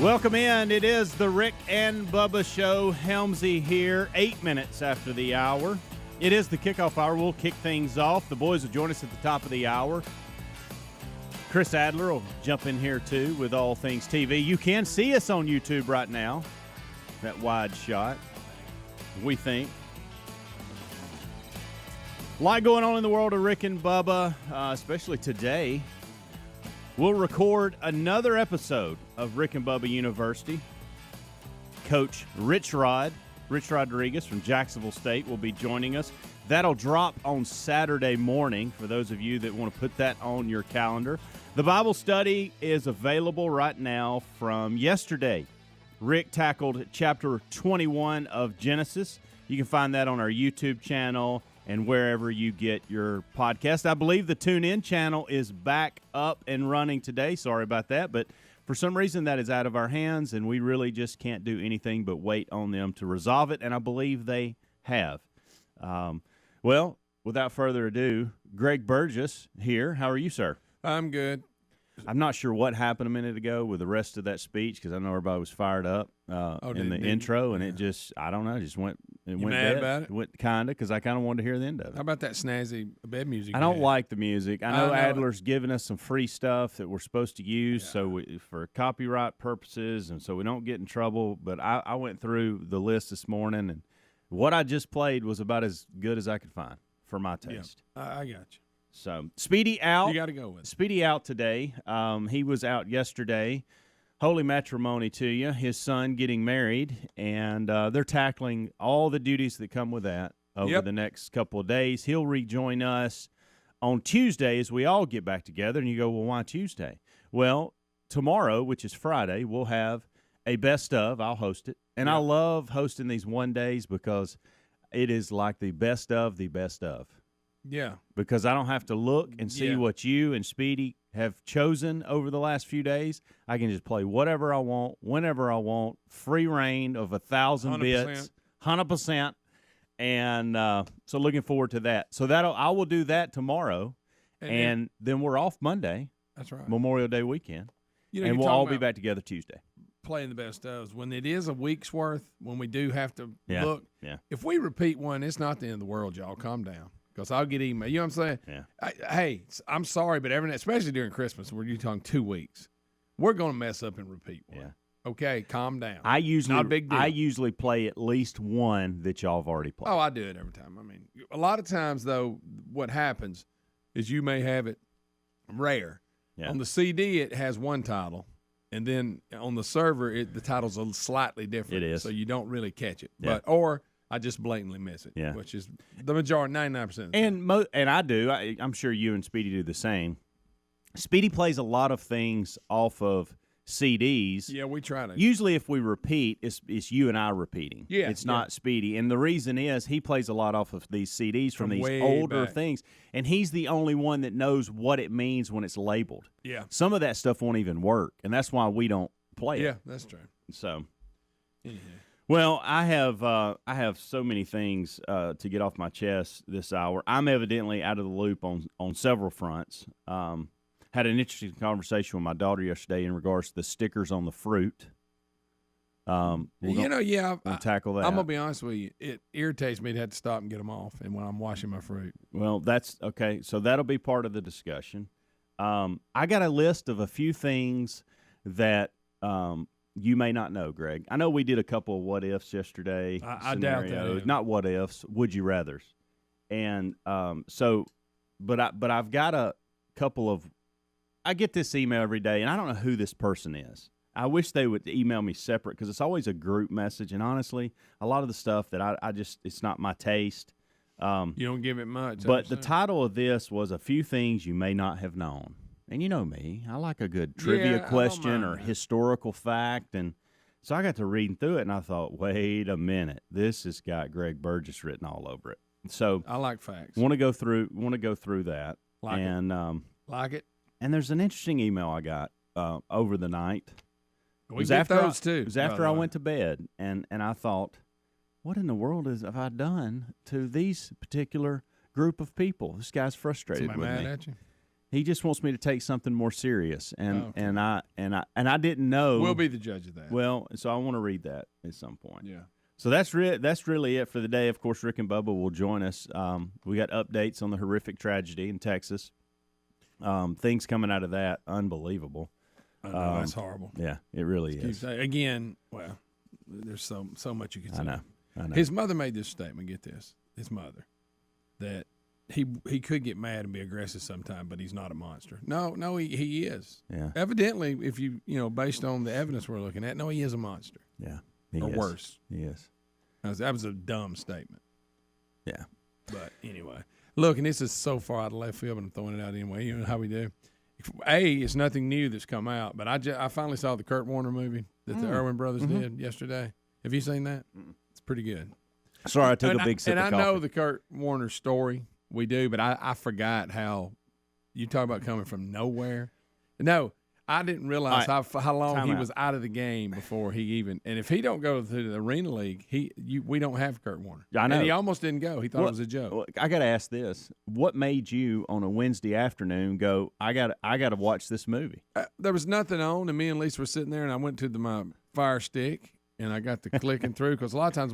Welcome in. It is the Rick and Bubba Show. Helmsy here, 8 minutes after the hour. It is the kickoff hour. We'll kick things off. The boys will join us at the top of the hour. Chris Adler will jump in here, too, with all things TV. You can see us on YouTube right now, that wide shot, we think. A lot going on in the world of Rick and Bubba, especially today. We'll record another episode of Rick and Bubba University. Coach Rich Rodriguez from Jacksonville State will be joining us. That'll drop on Saturday morning for those of you that want to put that on your calendar. The Bible study is available right now from yesterday. Rick tackled chapter 21 of Genesis. You can find that on our YouTube channel and wherever you get your podcast. I believe the TuneIn channel is back up and running today. Sorry about that, but for some reason that is out of our hands, and we really just can't do anything but wait on them to resolve it, and I believe they have. Well, without further ado, Greg Burgess here. How are you, sir? I'm good. I'm not sure what happened a minute ago with the rest of that speech because I know everybody was fired up in the intro, and it just, I don't know, just went. It you went mad dead. about it? It went kind of because I kind of wanted to hear the end of it. How about that snazzy bed music? I don't like the music. I know know. Adler's giving us some free stuff that we're supposed to use for copyright purposes, and so we don't get in trouble. But I went through the list this morning, and what I just played was about as good as I could find for my taste. Yeah, I got you. So Speedy out. You got to go with it. Speedy out today. He was out yesterday. Holy matrimony to you. His son getting married, and they're tackling all the duties that come with that over the next couple of days. He'll rejoin us on Tuesday as we all get back together. And you go, well, why Tuesday? Well, tomorrow, which is Friday, we'll have a best of. I'll host it. And I love hosting these one days because it is like the best of the best of. Yeah. Because I don't have to look and see what you and Speedy have chosen over the last few days. I can just play whatever I want, whenever I want, free reign of 1,000 bits, 100%. And so looking forward to that. So I will do that tomorrow, and then we're off Monday. That's right. Memorial Day weekend. You know, and we'll all be back together Tuesday. Playing the best ofs. When it is a week's worth, when we do have to look, if we repeat one, it's not the end of the world, y'all. Calm down. Because I'll get email. You know what I'm saying? Yeah. Hey, I'm sorry, but especially during Christmas, where you're talking 2 weeks, we're going to mess up and repeat one. Yeah. Okay, calm down. Not a big deal. I I usually play at least one that y'all have already played. Oh, I do it every time. I mean, a lot of times, though, what happens is you may have it rare. Yeah. On the CD, it has one title, and then on the server, the title's slightly different. It is. So you don't really catch it. Yeah. Or I just blatantly miss it, which is the majority, 99% of the time. And I do. I'm sure you and Speedy do the same. Speedy plays a lot of things off of CDs. Yeah, we try to. Usually if we repeat, it's you and I repeating. Yeah. It's not Speedy. And the reason is he plays a lot off of these CDs from these older things. And he's the only one that knows what it means when it's labeled. Yeah. Some of that stuff won't even work. And that's why we don't play it. Yeah, that's true. So. Yeah. Well, I have so many things to get off my chest this hour. I'm evidently out of the loop on several fronts. Had an interesting conversation with my daughter yesterday in regards to the stickers on the fruit. We'll tackle that. I'm gonna be honest with you. It irritates me to have to stop and get them off, and when I'm washing my fruit. Well, that's okay. So that'll be part of the discussion. I got a list of a few things that you may not know, Greg. I know we did a couple of what ifs yesterday. I doubt that. Not what ifs, would you rathers, and but I've got a couple of. I get this email every day, and I don't know who this person is. I wish they would email me separate because it's always a group message, and honestly, a lot of the stuff that I just it's not my taste. You don't give it much. But the title of this was A Few Things You May Not Have Known. And you know me, I like a good trivia question or historical fact. And so I got to reading through it, and I thought, wait a minute, this has got Greg Burgess written all over it. So I like facts. Want to go through that. Like and it. Like it. And there's an interesting email I got over the night. We get those too. It was after I went to bed, and I thought, what in the world have I done to these particular group of people? This guy's frustrated with me. Somebody mad at you? He just wants me to take something more serious, and I didn't know. We'll be the judge of that. Well, so I want to read that at some point. Yeah. So that's really it for the day. Of course, Rick and Bubba will join us. We got updates on the horrific tragedy in Texas. Things coming out of that, unbelievable. I know, that's horrible. Yeah, it really is. Again, well, there's so much you can say. I know. His mother made this statement. Get this, his mother, that he could get mad and be aggressive sometime, but he's not a monster. No, he is. Yeah. Evidently, if you based on the evidence we're looking at, no, he is a monster. Yeah. Or worse. He is. That was a dumb statement. Yeah. But anyway, look, and this is so far out of left field, but I'm throwing it out anyway. You know how we do. It's nothing new that's come out, but I finally saw the Kurt Warner movie that the Irwin brothers did yesterday. Have you seen that? It's pretty good. Sorry, I took a big sip of coffee. And I know the Kurt Warner story. We do, but I forgot how you talk about coming from nowhere. No, I didn't realize how long he was out of the game before he even. And if he don't go to the Arena League, we don't have Kurt Warner. I know. And he almost didn't go. He thought it was a joke. Well, I got to ask this: what made you on a Wednesday afternoon go? I got to watch this movie. There was nothing on, and me and Lisa were sitting there, and I went to my Fire Stick. And I got to clicking through because a lot of times,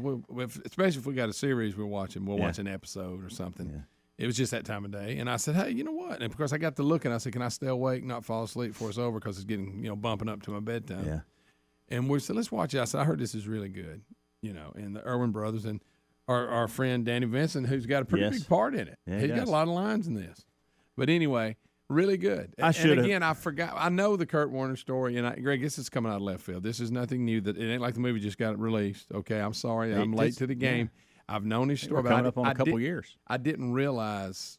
especially if we got a series we're watching, we'll watch an episode or something. Yeah. It was just that time of day. And I said, hey, you know what? And because I got to looking, I said, can I stay awake, not fall asleep before it's over because it's getting, bumping up to my bedtime. Yeah. And we said, let's watch it. I said, I heard this is really good, and the Irwin brothers and our friend Danny Vincent, who's got a pretty big part in it. Yeah, He's got a lot of lines in this. But anyway, really good. And again, I forgot. I know the Kurt Warner story, and Greg, this is coming out of left field. This is nothing new. That it ain't like the movie just got released. Okay, I'm sorry. I'm late to the game. Yeah. I've known his story. Coming up on a couple years. I didn't realize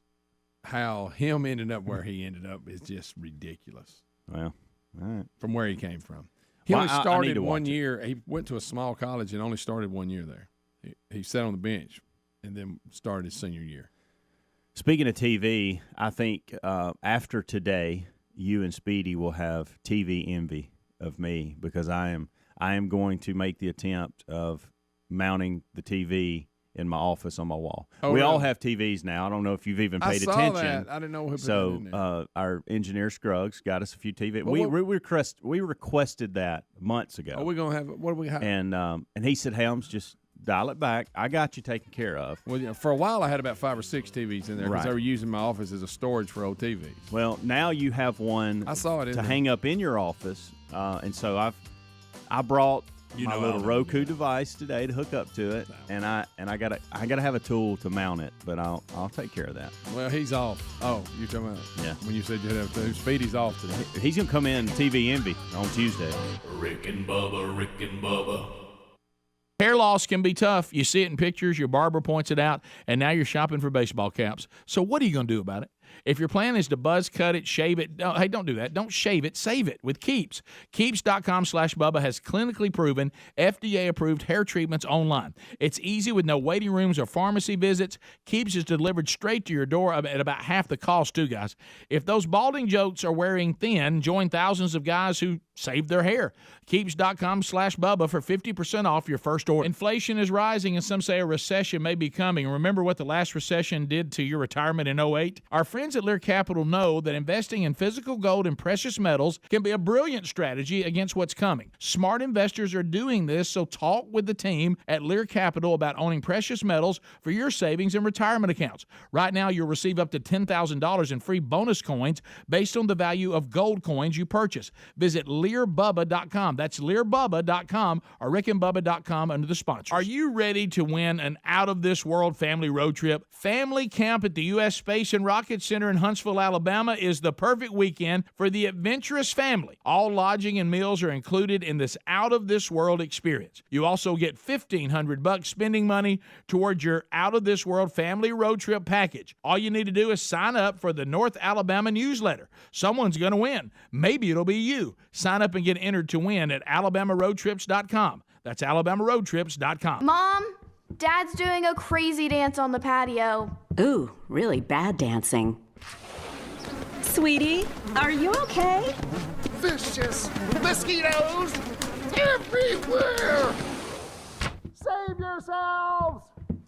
how him ended up where he ended up is just ridiculous. Well, all right. From where he came from. He only started 1 year. He went to a small college and only started 1 year there. He sat on the bench and then started his senior year. Speaking of TV, I think after today, you and Speedy will have TV envy of me because I am going to make the attempt of mounting the TV in my office on my wall. We all have TVs now. I don't know if you've even paid attention. That. I didn't know who put that in there. Our engineer Scruggs got us a few TVs. We requested that months ago. Are we gonna have? What do we have? And he said, Helms, just dial it back. I got you taken care of. Well, for a while I had about 5 or 6 TVs in there because they were using my office as a storage for old TVs. Well, now you have one. I saw it to hang up in your office, and so I brought my little Roku device today to hook up to it, and I gotta have a tool to mount it, but I'll take care of that. Well, he's off. Oh, you're talking about when you said you had to have Speedy's off today. He's gonna come in TV envy on Tuesday. Rick and Bubba. Hair loss can be tough. You see it in pictures. Your barber points it out, and now you're shopping for baseball caps. So what are you going to do about it? If your plan is to buzz cut it, shave it, hey, don't do that. Don't shave it. Save it with Keeps. Keeps.com/Bubba has clinically proven, FDA-approved hair treatments online. It's easy with no waiting rooms or pharmacy visits. Keeps is delivered straight to your door at about half the cost, too, guys. If those balding jokes are wearing thin, join thousands of guys who saved their hair. Keeps.com/Bubba for 50% off your first order. Inflation is rising, and some say a recession may be coming. Remember what the last recession did to your retirement in 2008? Our friends at Lear Capital know that investing in physical gold and precious metals can be a brilliant strategy against what's coming. Smart investors are doing this, so talk with the team at Lear Capital about owning precious metals for your savings and retirement accounts. Right now, you'll receive up to $10,000 in free bonus coins based on the value of gold coins you purchase. Visit LearBubba.com. That's LearBubba.com or RickandBubba.com under the sponsors. Are you ready to win an out-of-this-world family road trip? Family Camp at the U.S. Space and Rocket Center in Huntsville, Alabama is the perfect weekend for the adventurous family. All lodging and meals are included in this out-of-this-world experience. You also get $1,500 spending money towards your out-of-this-world family road trip package. All you need to do is sign up for the North Alabama newsletter. Someone's going to win. Maybe it'll be you. Sign up and get entered to win at alabamaroadtrips.com. That's alabamaroadtrips.com. Mom, Dad's doing a crazy dance on the patio. Ooh, really bad dancing. Sweetie, are you okay? Vicious mosquitoes everywhere! Save yourselves!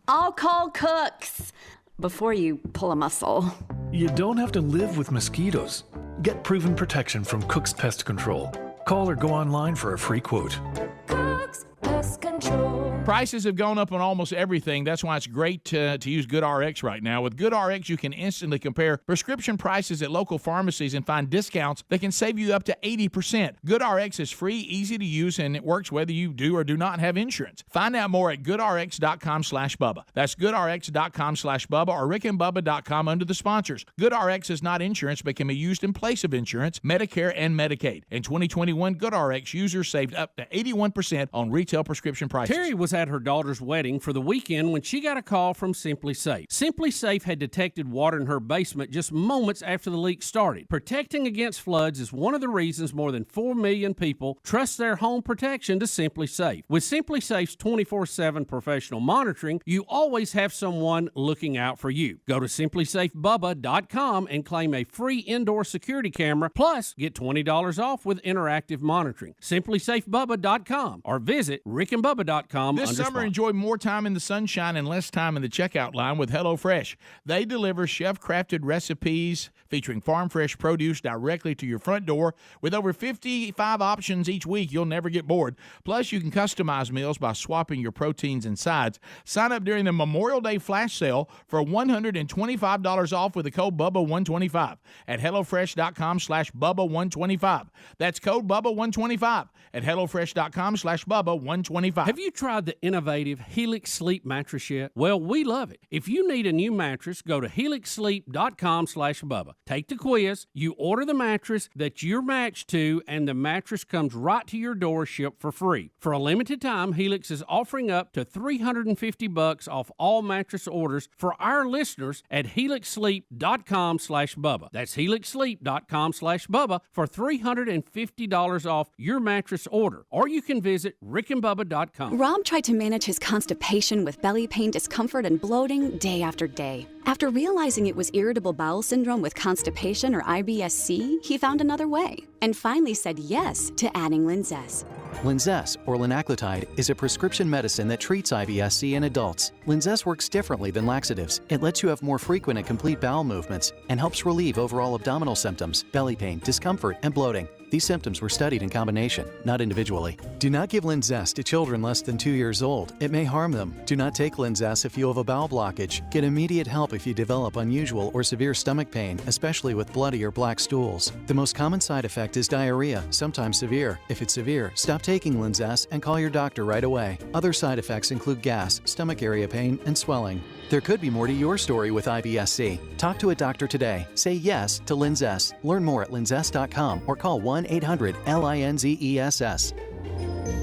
I'll call cooks before you pull a muscle. You don't have to live with mosquitoes. Get proven protection from Cook's Pest Control. Call or go online for a free quote. Cook's Pest Control. Prices have gone up on almost everything. That's why it's great to use GoodRx right now. With GoodRx, you can instantly compare prescription prices at local pharmacies and find discounts that can save you up to 80%. GoodRx is free, easy to use, and it works whether you do or do not have insurance. Find out more at goodrx.com/Bubba. That's goodrx.com/Bubba or rickandbubba.com under the sponsors. GoodRx is not insurance but can be used in place of insurance, Medicare, and Medicaid. In 2021, GoodRx users saved up to 81% on retail prescription prices. Terry was at her daughter's wedding for the weekend when she got a call from Simply Safe. Simply Safe had detected water in her basement just moments after the leak started. Protecting against floods is one of the reasons more than 4 million people trust their home protection to Simply Safe. With Simply Safe's 24/7 professional monitoring, you always have someone looking out for you. Go to simplysafebubba.com and claim a free indoor security camera, plus get $20 off with interactive monitoring. simplysafebubba.com or visit rickandbubba.com. This summer, enjoy more time in the sunshine and less time in the checkout line with HelloFresh. They deliver chef-crafted recipes featuring farm-fresh produce directly to your front door. With over 55 options each week, you'll never get bored. Plus, you can customize meals by swapping your proteins and sides. Sign up during the Memorial Day flash sale for $125 off with the code BUBBA125 at HelloFresh.com/Bubba125. That's code BUBBA125 at HelloFresh.com/Bubba125. Have you tried the innovative Helix Sleep mattress yet? Well, we love it. If you need a new mattress, go to helixsleep.com/Bubba. Take the quiz, you order the mattress that you're matched to, and the mattress comes right to your door shipped for free. For a limited time, Helix is offering up to $350 off all mattress orders for our listeners at helixsleep.com/Bubba. That's helixsleep.com/Bubba for $350 off your mattress order. Or you can visit rickandbubba.com. Rob tried to manage his constipation with belly pain, discomfort, and bloating day after day. After realizing it was irritable bowel syndrome with constipation or IBS-C, he found another way and finally said yes to adding Linzess. Linzess, or linaclotide, is a prescription medicine that treats IBS-C in adults. Linzess works differently than laxatives. It lets you have more frequent and complete bowel movements and helps relieve overall abdominal symptoms, belly pain, discomfort, and bloating. These symptoms were studied in combination, not individually. Do not give Linzess to children less than 2 years old. It may harm them. Do not take Linzess if you have a bowel blockage. Get immediate help if you develop unusual or severe stomach pain, especially with bloody or black stools. The most common side effect is diarrhea, sometimes severe. If it's severe, stop taking Linzess and call your doctor right away. Other side effects include gas, stomach area pain, and swelling. There could be more to your story with IBS-C. Talk to a doctor today. Say yes to Linzess. Learn more at linzess.com or call 1-800-LINZESS.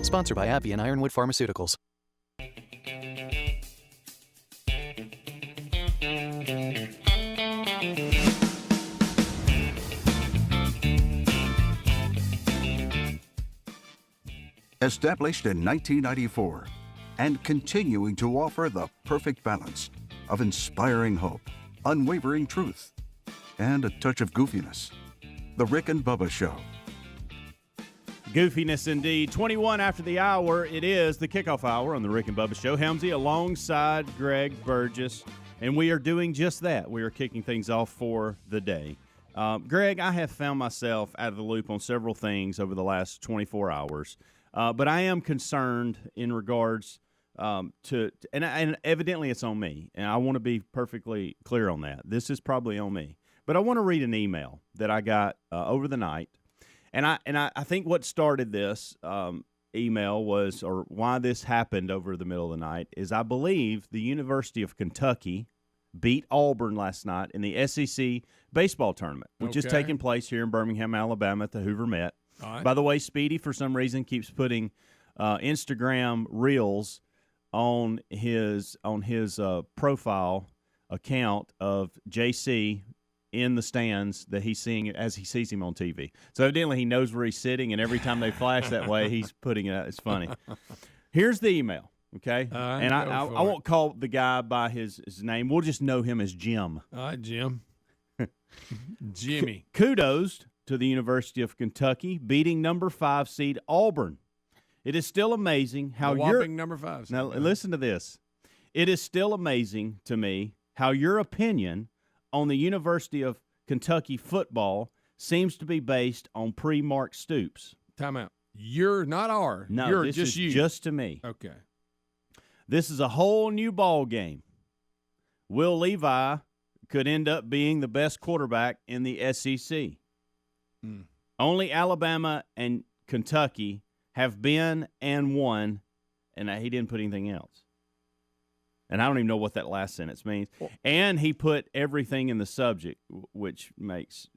Sponsored by AbbVie and Ironwood Pharmaceuticals. Established in 1994 and continuing to offer the perfect balance of inspiring hope, unwavering truth, and a touch of goofiness. The Rick and Bubba Show. Goofiness indeed. 21 after the hour, it is the kickoff hour on the Rick and Bubba Show. Helmsy alongside Greg Burgess, and we are doing just that. We are kicking things off for the day. Greg, I have found myself out of the loop on several things over the last 24 hours, but I am concerned in regards and evidently it's on me, and I want to be perfectly clear on that. This is probably on me. But I want to read an email that I got over the night. And I think what started this email was, or why this happened over the middle of the night, is I believe the University of Kentucky beat Auburn last night in the SEC baseball tournament, which is taking place here in Birmingham, Alabama at the Hoover Met. All right. By the way, Speedy, for some reason, keeps putting Instagram reels on his profile account of JC in the stands that he's seeing as he sees him on TV. So evidently he knows where he's sitting, and every time they flash that way, he's putting it out. It's funny. Here's the email, okay? And I won't call the guy by his name. We'll just know him as Jim. All right, Jim. Jimmy. Kudos to the University of Kentucky beating number 5 seed Auburn. It is still amazing how number 5. Now listen to this. It is still amazing to me how your opinion on the University of Kentucky football seems to be based on pre-Mark Stoops. Time out. You're not our. No, you're this just is you. just to me. Okay. This is a whole new ball game. Will Levi could end up being the best quarterback in the SEC. Only Alabama and Kentucky have been and won, and he didn't put anything else. And I don't even know what that last sentence means. And he put everything in the subject, which makes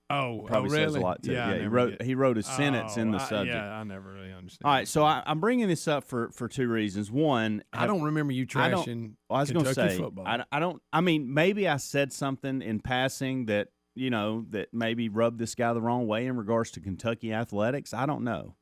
probably says a lot too. Yeah, he wrote a sentence in the subject. I never really understand. All right, so I'm bringing this up for two reasons. One, I don't remember you trashing Kentucky football. I don't. I mean, maybe I said something in passing that that maybe rubbed this guy the wrong way in regards to Kentucky athletics. I don't know.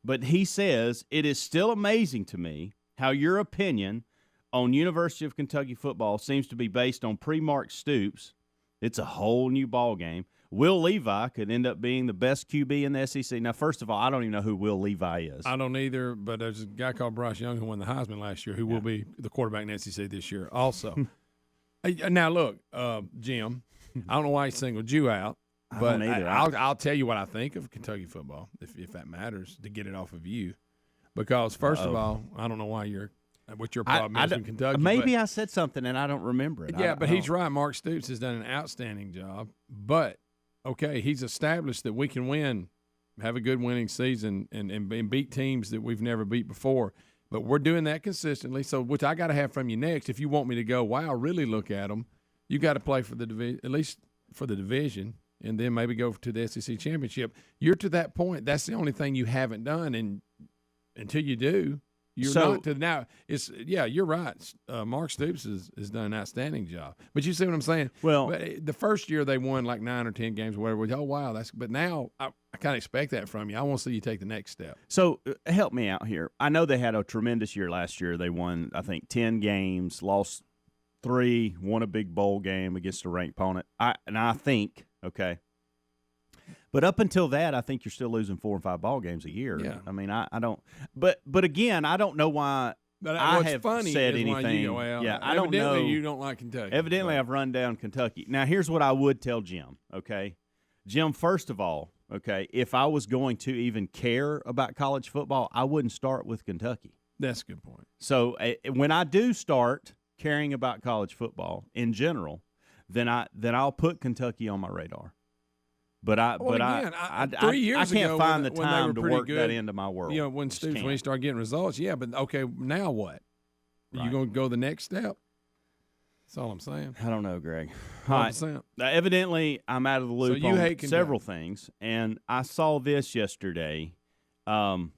But he says it is still amazing to me how your opinion on University of Kentucky football seems to be based on pre-Mark Stoops. It's a whole new ball game. Will Levi could end up being the best QB in the SEC. Now, first of all, I don't even know who Will Levi is. I don't either, but there's a guy called Bryce Young who won the Heisman last year who will be the quarterback in the SEC this year also. Now, look, Jim, I don't know why he singled you out, but I'll tell you what I think of Kentucky football, if that matters, to get it off of you. Because, first of all, I don't know why what your problem is in Kentucky. Maybe I said something and I don't remember it. Yeah, but he's right. Mark Stoops has done an outstanding job. But, okay, he's established that we can win, have a good winning season, and beat teams that we've never beat before. But we're doing that consistently. So, which I got to have from you next. If you want me to go, wow, really look at them, you got to play for the division, at least for the division, and then maybe go to the SEC championship. You're to that point. That's the only thing you haven't done, and until you do, you're not to now. You're right. Mark Stoops has done an outstanding job. But you see what I'm saying? Well, the first year they won like 9 or 10 games or whatever. Oh wow, but now I kind of expect that from you. I want to see you take the next step. So help me out here. I know they had a tremendous year last year. They won, I think, 10 games, lost 3, won a big bowl game against a ranked opponent. I think, okay. But up until that, I think you're still losing 4 and 5 ball games a year. Yeah. I mean, I don't. But again, I don't know why I have said anything. I don't know. Evidently, you don't like Kentucky. Evidently, I've run down Kentucky. Now, here's what I would tell Jim. Okay, Jim. First of all, okay, if I was going to even care about college football, I wouldn't start with Kentucky. That's a good point. So when I do start caring about college football in general, then I'll put Kentucky on my radar. But I 3 years can't ago find the when time to work good, that into my world. When he started getting results, but okay, now what? Are you going to go the next step? That's all I'm saying. I don't know, Greg. 100%. Evidently, I'm out of the loop so you on hate several things, and I saw this yesterday. Any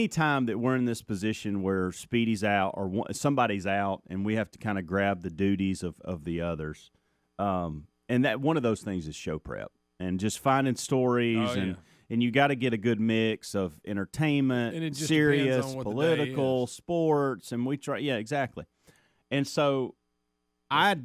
time that we're in this position where Speedy's out or somebody's out, and we have to kind of grab the duties of the others. And that one of those things is show prep and just finding stories and you got to get a good mix of entertainment, serious, political, sports, and we try. Yeah, exactly. And so I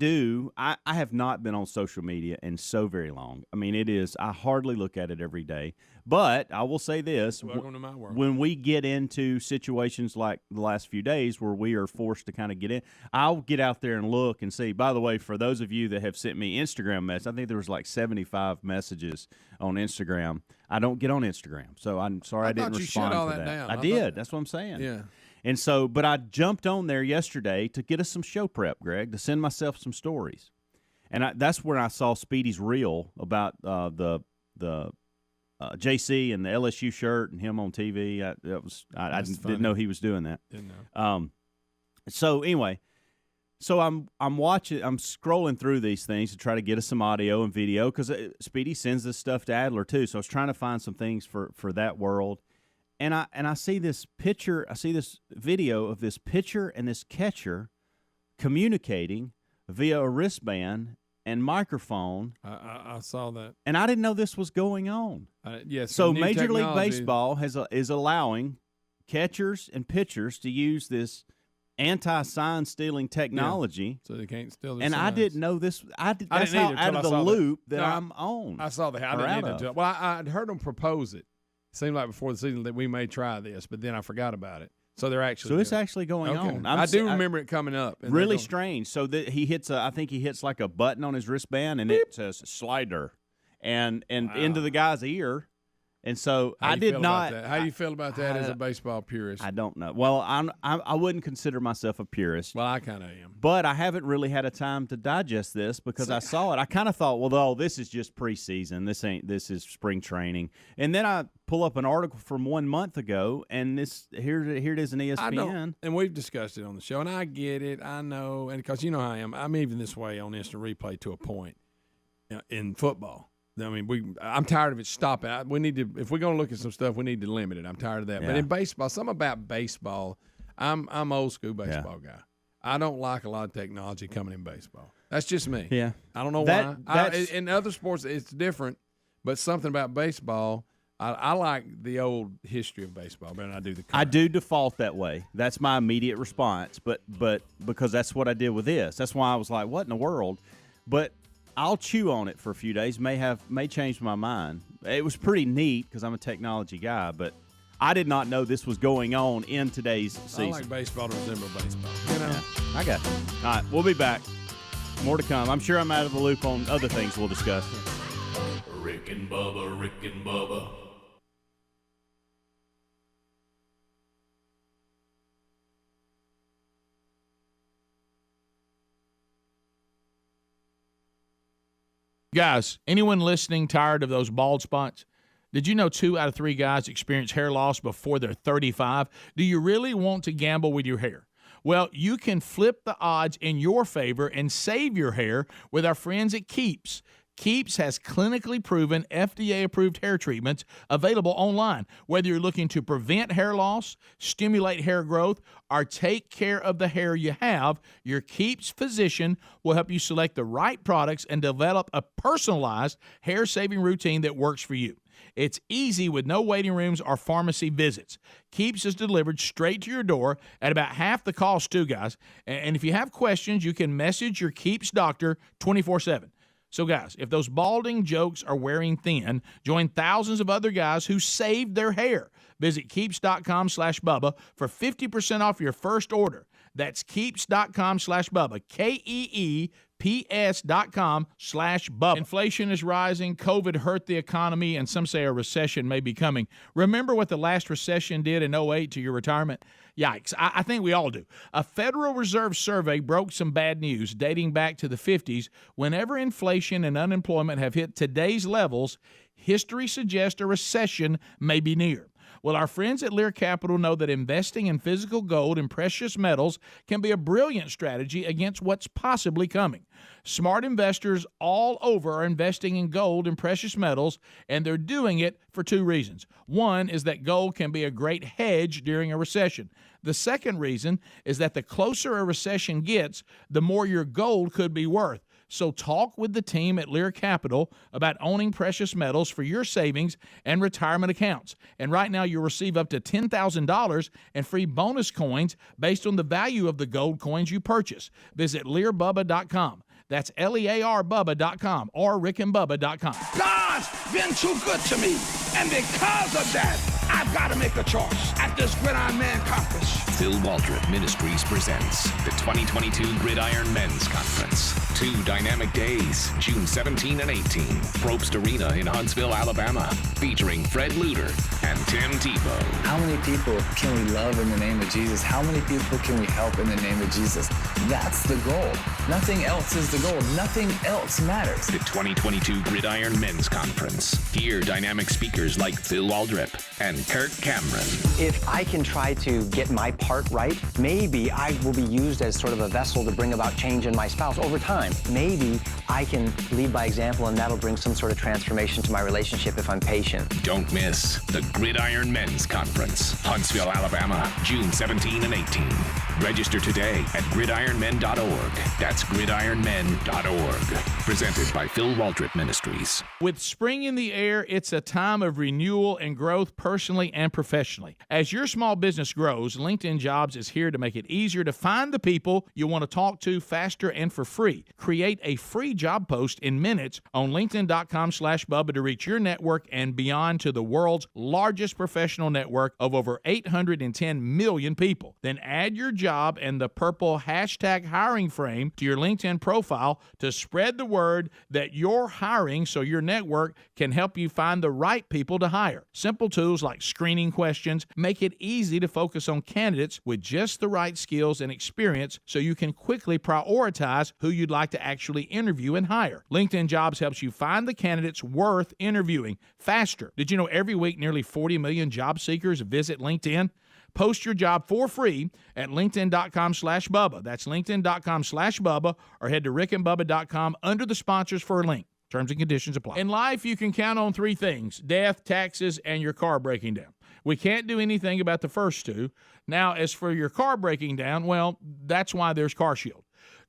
have not been on social media in so very long. I mean, I hardly look at it every day. But I will say this. Welcome to my world. When we get into situations like the last few days where we are forced to kind of get in, I'll get out there and look and see. By the way, for those of you that have sent me Instagram messages, I think there was like 75 messages on Instagram. I don't get on Instagram, so I'm sorry I didn't respond to that. Down. I did. That's what I'm saying. Yeah. And so, but I jumped on there yesterday to get us some show prep, Greg, to send myself some stories. And that's where I saw Speedy's reel about the JC and the LSU shirt and him on TV. I didn't know he was doing that. Didn't know. So anyway, I'm scrolling through these things to try to get us some audio and video because Speedy sends this stuff to Adler too. So I was trying to find some things for that world. And I see this picture, I see this video of this pitcher and this catcher communicating via a wristband and microphone. I saw that. And I didn't know this was going on. Yes. So Major League Baseball is allowing catchers and pitchers to use this anti-sign stealing technology. So they can't steal their And signs. I didn't know this. That's how out of the loop that I'm on. I saw that. I didn't either. Well, I'd heard them propose it. Seemed like before the season that we may try this, but then I forgot about it. So they're actually. So it's actually going on. I do remember it coming up. Really strange. So that he hits I think he hits like a button on his wristband, and it says slider, and into the guy's ear. And so I did not. How do you feel about that as a baseball purist? I don't know. Well, I wouldn't consider myself a purist. Well, I kind of am. But I haven't really had a time to digest this because I saw it. I kind of thought, well, this is just preseason. This is spring training. And then I pull up an article from 1 month ago, and here it is in ESPN. And we've discussed it on the show, and I get it. I know, and because you know how I am. I'm even this way on instant replay to a point in football. I mean, I'm tired of it stopping. We need to, if we're going to look at some stuff, we need to limit it. I'm tired of that. Yeah. But in baseball, something about baseball, I'm old school baseball guy. I don't like a lot of technology coming in baseball. That's just me. Yeah. I don't know why. In other sports, it's different, but something about baseball, I like the old history of baseball better than I do the current. I do default that way. That's my immediate response, but because that's what I did with this. That's why I was like, what in the world? But I'll chew on it for a few days. May change my mind. It was pretty neat because I'm a technology guy, but I did not know this was going on in today's season. I like baseball to resemble baseball. You know, I got you. All right, we'll be back. More to come. I'm sure I'm out of the loop on other things we'll discuss. Rick and Bubba, Rick and Bubba. Guys, anyone listening tired of those bald spots? Did you know 2 out of 3 guys experience hair loss before they're 35? Do you really want to gamble with your hair? Well, you can flip the odds in your favor and save your hair with our friends at Keeps. Keeps has clinically proven FDA-approved hair treatments available online. Whether you're looking to prevent hair loss, stimulate hair growth, or take care of the hair you have, your Keeps physician will help you select the right products and develop a personalized hair-saving routine that works for you. It's easy with no waiting rooms or pharmacy visits. Keeps is delivered straight to your door at about half the cost, too, guys. And if you have questions, you can message your Keeps doctor 24/7. So, guys, if those balding jokes are wearing thin, join thousands of other guys who saved their hair. Visit Keeps.com/Bubba for 50% off your first order. That's Keeps.com/Bubba, KEEPS.com/Bubba. Inflation is rising, COVID hurt the economy, and some say a recession may be coming. Remember what the last recession did in 2008 to your retirement? Yikes, I think we all do. A Federal Reserve survey broke some bad news dating back to the 50s. Whenever inflation and unemployment have hit today's levels, history suggests a recession may be near. Well, our friends at Lear Capital know that investing in physical gold and precious metals can be a brilliant strategy against what's possibly coming. Smart investors all over are investing in gold and precious metals, and they're doing it for 2 reasons. One is that gold can be a great hedge during a recession. The second reason is that the closer a recession gets, the more your gold could be worth. So talk with the team at Lear Capital about owning precious metals for your savings and retirement accounts. And right now you'll receive up to $10,000 in free bonus coins based on the value of the gold coins you purchase. Visit LearBubba.com. That's LearBubba.com or RickandBubba.com. God's been too good to me, and because of that, I've got to make a choice at this Gridiron Man Conference. Phil Waldrop Ministries presents the 2022 Gridiron Men's Conference. 2 dynamic days, June 17 and 18, Probst Arena in Huntsville, Alabama, featuring Fred Luter and Tim Tebow. How many people can we love in the name of Jesus? How many people can we help in the name of Jesus? That's the goal. Nothing else is the goal. Nothing else matters. The 2022 Gridiron Men's Conference. Hear dynamic speakers like Phil Waldrop and Kirk Cameron. If I can try to get my part right, maybe I will be used as sort of a vessel to bring about change in my spouse over time. Maybe I can lead by example, and that'll bring some sort of transformation to my relationship if I'm patient. Don't miss the Gridiron Men's Conference, Huntsville, Alabama, June 17 and 18. Register today at gridironmen.org. That's gridironmen.org. Presented by Phil Waldrop Ministries. With spring in the air, it's a time of renewal and growth, personally and professionally. As your small business grows, LinkedIn Jobs is here to make it easier to find the people you want to talk to faster and for free. Create a free job post in minutes on linkedin.com/Bubba to reach your network and beyond to the world's largest professional network of over 810 million people. Then add your job and the purple hashtag hiring frame to your LinkedIn profile to spread the word that you're hiring so your network can help you find the right people to hire. Simple tools like screening questions make it easy to focus on candidates with just the right skills and experience so you can quickly prioritize who you'd like to actually interview and hire. LinkedIn Jobs helps you find the candidates worth interviewing faster. Did you know every week nearly 40 million job seekers visit LinkedIn? Post your job for free at linkedin.com/Bubba. That's linkedin.com/Bubba, or head to rickandbubba.com under the sponsors for a link. Terms and conditions apply. In life, you can count on three things: death, taxes, and your car breaking down. We can't do anything about the first two. Now, as for your car breaking down, well, that's why there's CarShield.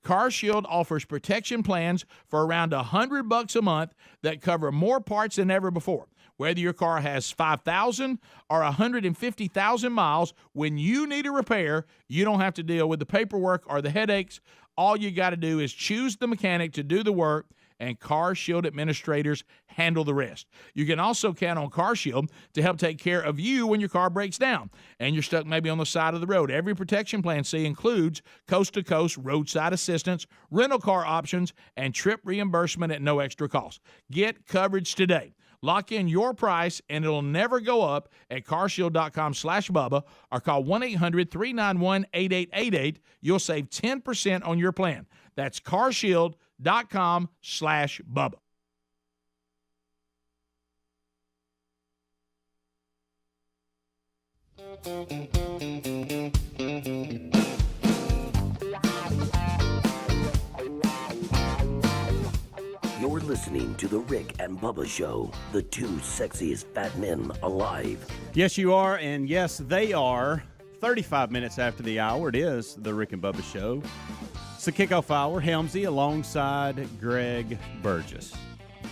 CarShield offers protection plans for around $100 a month that cover more parts than ever before. Whether your car has 5,000 or 150,000 miles, when you need a repair, you don't have to deal with the paperwork or the headaches. All you got to do is choose the mechanic to do the work, and CarShield administrators handle the rest. You can also count on CarShield to help take care of you when your car breaks down and you're stuck maybe on the side of the road. Every protection plan C includes coast-to-coast roadside assistance, rental car options, and trip reimbursement at no extra cost. Get coverage today. Lock in your price, and it'll never go up at carshield.com/Bubba or call 1-800-391-8888. You'll save 10% on your plan. That's carshield.com/Bubba. You're listening to The Rick and Bubba Show, the two sexiest fat men alive. Yes, you are, and yes, they are. 35 minutes after the hour, it is The Rick and Bubba Show. It's the kickoff hour. Helmsy alongside Greg Burgess.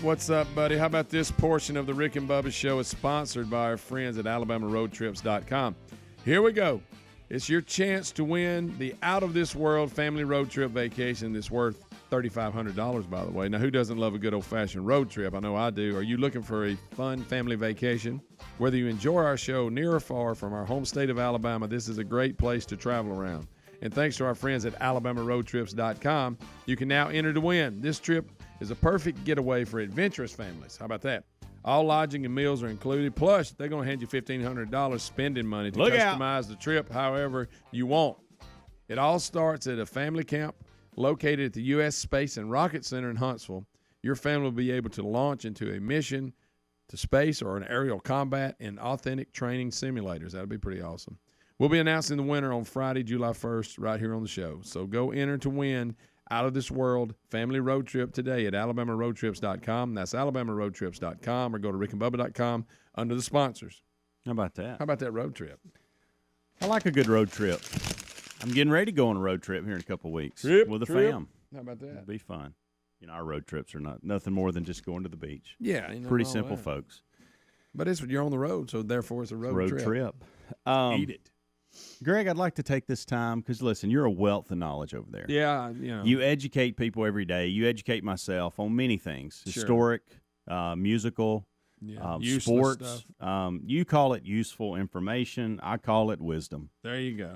What's up, buddy? How about this portion of The Rick and Bubba Show is sponsored by our friends at AlabamaRoadTrips.com. Here we go. It's your chance to win the out-of-this-world family road trip vacation that's worth $3,500, by the way. Now, who doesn't love a good old-fashioned road trip? I know I do. Are you looking for a fun family vacation? Whether you enjoy our show near or far from our home state of Alabama, this is a great place to travel around. And thanks to our friends at AlabamaRoadTrips.com, you can now enter to win. This trip is a perfect getaway for adventurous families. How about that? All lodging and meals are included. Plus, they're going to hand you $1,500 spending money to customize the trip however you want. It all starts at a family camp located at the U.S. Space and Rocket Center in Huntsville. Your family will be able to launch into a mission to space or an aerial combat in authentic training simulators. That'll be pretty awesome. We'll be announcing the winner on Friday, July 1st, right here on the show. So go enter to win out of this world family road trip today at AlabamaRoadTrips.com. That's AlabamaRoadTrips.com, or go to RickandBubba.com under the sponsors. How about that? How about that road trip? I like a good road trip. I'm getting ready to go on a road trip here in a couple of weeks with the fam. How about that? It'll be fun. You know, our road trips are nothing more than just going to the beach. Yeah. Pretty simple, folks. But you're on the road, so therefore it's a road trip. Eat it. Greg, I'd like to take this time because, listen, you're a wealth of knowledge over there. Yeah, you know. You educate people every day. You educate myself on many things, Sure. historic, musical, sports. Stuff. You call it useful information. I call it wisdom. There you go.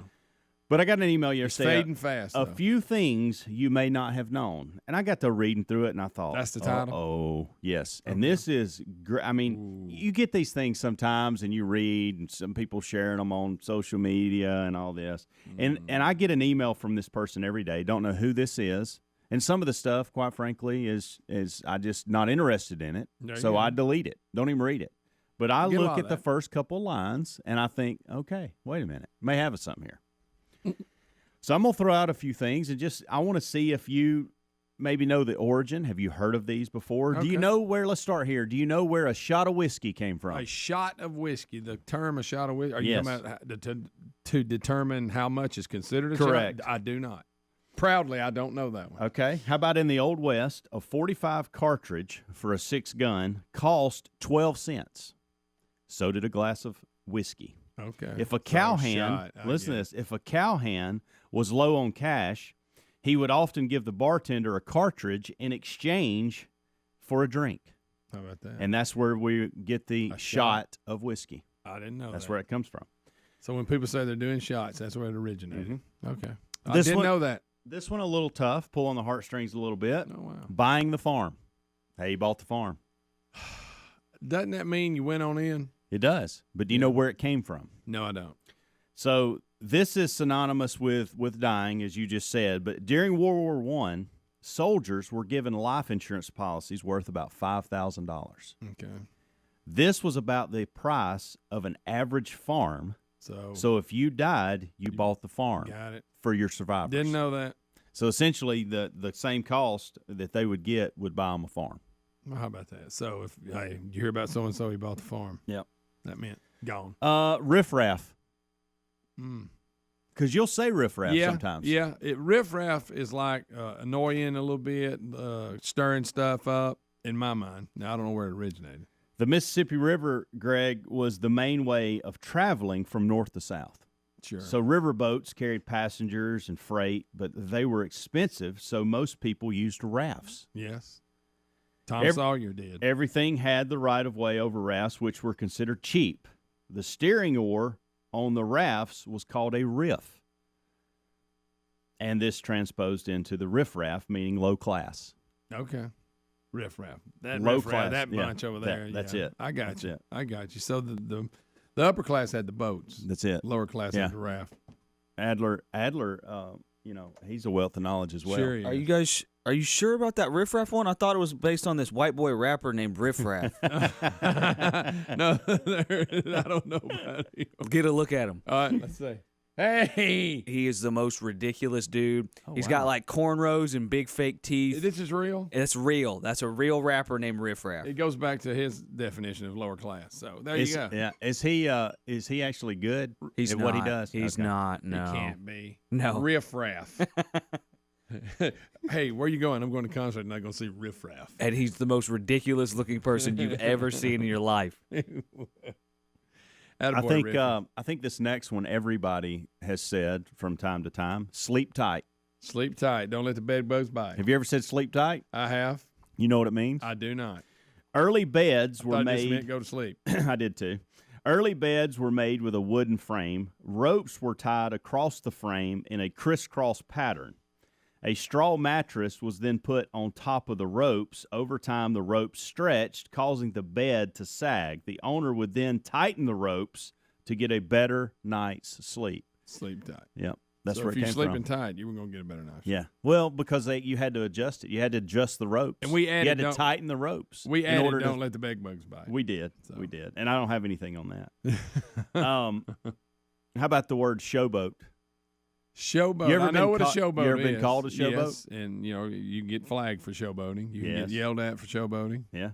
But I got an email yesterday. It's fading fast. A few things you may not have known. And I got to reading through it, and I thought, that's the title? Oh, yes. And this is, I mean, you get these things sometimes, and you read, and some people sharing them on social media and all this. And I get an email from this person every day. Don't know who this is. And some of the stuff, quite frankly, is I just not interested in it. So I delete it. Don't even read it. But I look at the first couple lines, and I think, okay, wait a minute. May have something here. So I'm going to throw out a few things, and I want to see if you maybe know the origin. Have you heard of these before? Okay. Do you know where, let's start here. Do you know where a shot of whiskey came from? A shot of whiskey, the term a shot of whiskey. Are you talking about to determine how much is considered a Correct. shot? I do not. Proudly, I don't know that one. Okay. How about in the Old West, a .45 cartridge for a 6 gun cost 12 cents. so did a glass of whiskey. Okay. If a cowhand, listen to this, if a cowhand was low on cash, he would often give the bartender a cartridge in exchange for a drink. How about that? And that's where we get the shot of whiskey. I didn't know That's that. where it comes from. So when people say they're doing shots, that's where it originated. Okay. I This didn't one- know that. This one a little tough, pull on the heartstrings a little bit. Oh, wow. Buying the farm. Hey, you bought the farm. Doesn't that mean you went on in? It does. But do you know where it came from? No, I don't. So this is synonymous with dying, as you just said. But during World War I, soldiers were given life insurance policies worth about $5,000. Okay. This was about the price of an average farm. So if you died, you bought the farm. Got it. For your survivors. Didn't know that. So essentially, the same cost that they would get would buy them a farm. Well, how about that? So if hey, you hear about so and so, he bought the farm. Yep. That meant gone. Riffraff. Mm. Because you'll say riffraff sometimes. Yeah, riffraff is like annoying a little bit, stirring stuff up in my mind. Now, I don't know where it originated. The Mississippi River, Greg, was the main way of traveling from north to south. Sure. So river boats carried passengers and freight, but they were expensive, so most people used rafts. Yes. Tom Sawyer did. Everything had the right-of-way over rafts, which were considered cheap. The steering oar on the rafts was called a riff. And this transposed into the riffraff, meaning low class. Okay. Riffraff. That Low riffraff, class, that yeah. bunch over there. That's yeah. it. I got That's you. it. I got you. So the upper class had the boats. That's it. Lower class Yeah. had the raft. Adler, he's a wealth of knowledge as well. Sure he is. Are you sure about that Riff Raff one? I thought it was based on this white boy rapper named Riff Raff. No, I don't know about him. Get a look at him. All right, let's see. Hey! He is the most ridiculous dude. He's wow. got like cornrows and big fake teeth. This is real? It's real. That's a real rapper named Riff Raff. It goes back to his definition of lower class. So there you go. Yeah. Is he actually good He's at not. what he does? He's Okay. not. No. He can't be. No. Riff Raff. Hey, where you going? I'm going to concert and I'm going to see Riff Raff. And he's the most ridiculous looking person you've ever seen in your life. I think this next one everybody has said from time to time: sleep tight. Sleep tight. Don't let the bed bugs bite. Have you ever said sleep tight? I have. You know what it means? I do not. Early beds I were thought it made. just meant go to sleep. I did too. Early beds were made with a wooden frame. Ropes were tied across the frame in a crisscross pattern. A straw mattress was then put on top of the ropes. Over time, the ropes stretched, causing the bed to sag. The owner would then tighten the ropes to get a better night's sleep. Sleep tight. Yep, that's so where if it you're came sleeping from. tight, you were going to get a better night's Yeah, well, because you had to adjust it. You had to adjust the ropes. And we added you had to don't- tighten the ropes. We in added order don't to, let the bed bugs bite. We did. We did. And I don't have anything on that. How about the word showboat? Showboat. You ever I know been what a ca- showboat is. you ever been called a showboat? Yes, and you can get flagged for showboating. You can Yes. get yelled at for showboating. Yeah.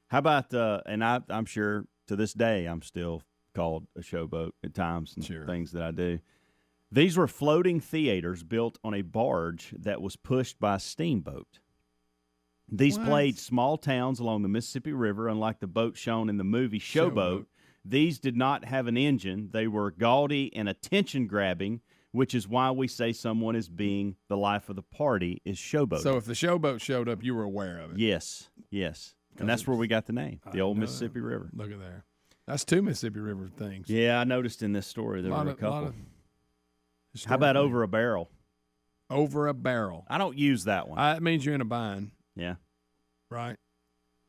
How about and I'm sure to this day I'm still called a showboat at times and things that I do. These were floating theaters built on a barge that was pushed by a steamboat. These What? played small towns along the Mississippi River, unlike the boat shown in the movie Showboat. These did not have an engine. They were gaudy and attention-grabbing, which is why we say someone is being the life of the party is showboat. So if the showboat showed up, you were aware of it. Yes. And that's where we got the name, the old Mississippi River. Look at there. That's two Mississippi River things. Yeah, I noticed in this story there Lot were a of- couple. lot of How about historic over a barrel? Over a barrel. I don't use that one. That means you're in a bind, Yeah. right?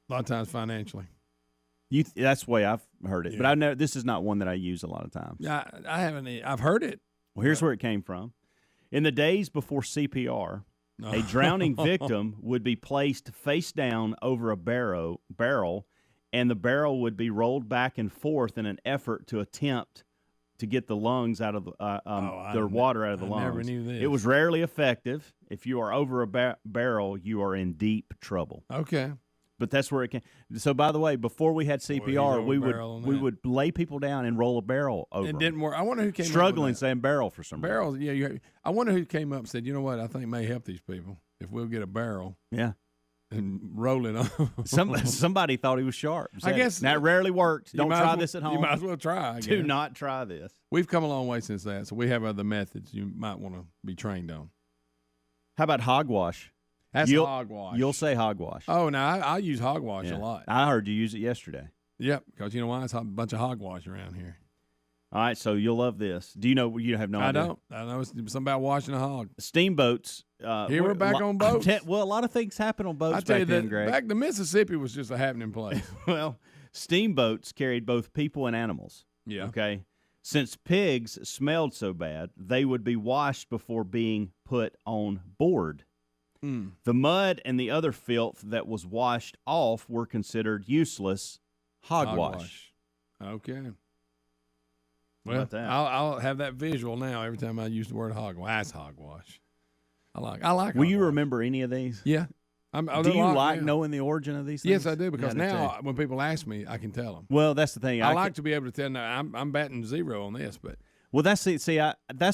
A lot of times financially. That's the way I've heard it. But Yeah. I know this is not one that I use a lot of times. Yeah, I haven't. I've heard it. Well, here's where it came from. In the days before CPR, a drowning victim would be placed face down over a barrel, and the barrel would be rolled back and forth in an effort to attempt to get the lungs out of the water out of the lungs. I never knew this. It was rarely effective. If you are over a barrel, you are in deep trouble. Okay. But that's where it came. So, by the way, before we had CPR, over we a would barrel on we that. would lay people down and roll a barrel over. It them. didn't work. I wonder who came Struggling up with that. saying barrel for some reason. Barrels, yeah. I wonder who came up and said, you know what, I think may help these people if we'll get a barrel. Yeah. and rolling on. Somebody thought he was sharp. I guess that rarely worked. Don't try this at home. You might as well try. Do not try this. We've come a long way since that, so we have other methods you might want to be trained on. How about hogwash? That's hogwash. You'll say hogwash. Oh, no, I use hogwash a lot. I heard you use it yesterday. Yep, because you know why? It's a bunch of hogwash around here. All right, so you'll love this. Do you know? You have no idea. I don't. I know it's something about washing a hog. Steamboats. Here we're back on boats. Well, a lot of things happen on boats I tell back you then, that Greg. back the Mississippi was just a happening place. Well, steamboats carried both people and animals. Yeah. Okay. Since pigs smelled so bad, they would be washed before being put on board. The mud and the other filth that was washed off were considered useless hogwash. Okay. How about that? I'll have that visual now every time I use the word hogwash. That's hogwash. I like Will you hogwash. remember any of these? Yeah. Do you like knowing the origin of these things? Yes, I do, because now when people ask me, I can tell them. Well, that's the thing. I like to be able to tell them. I'm batting 0 on this, but. Well, that's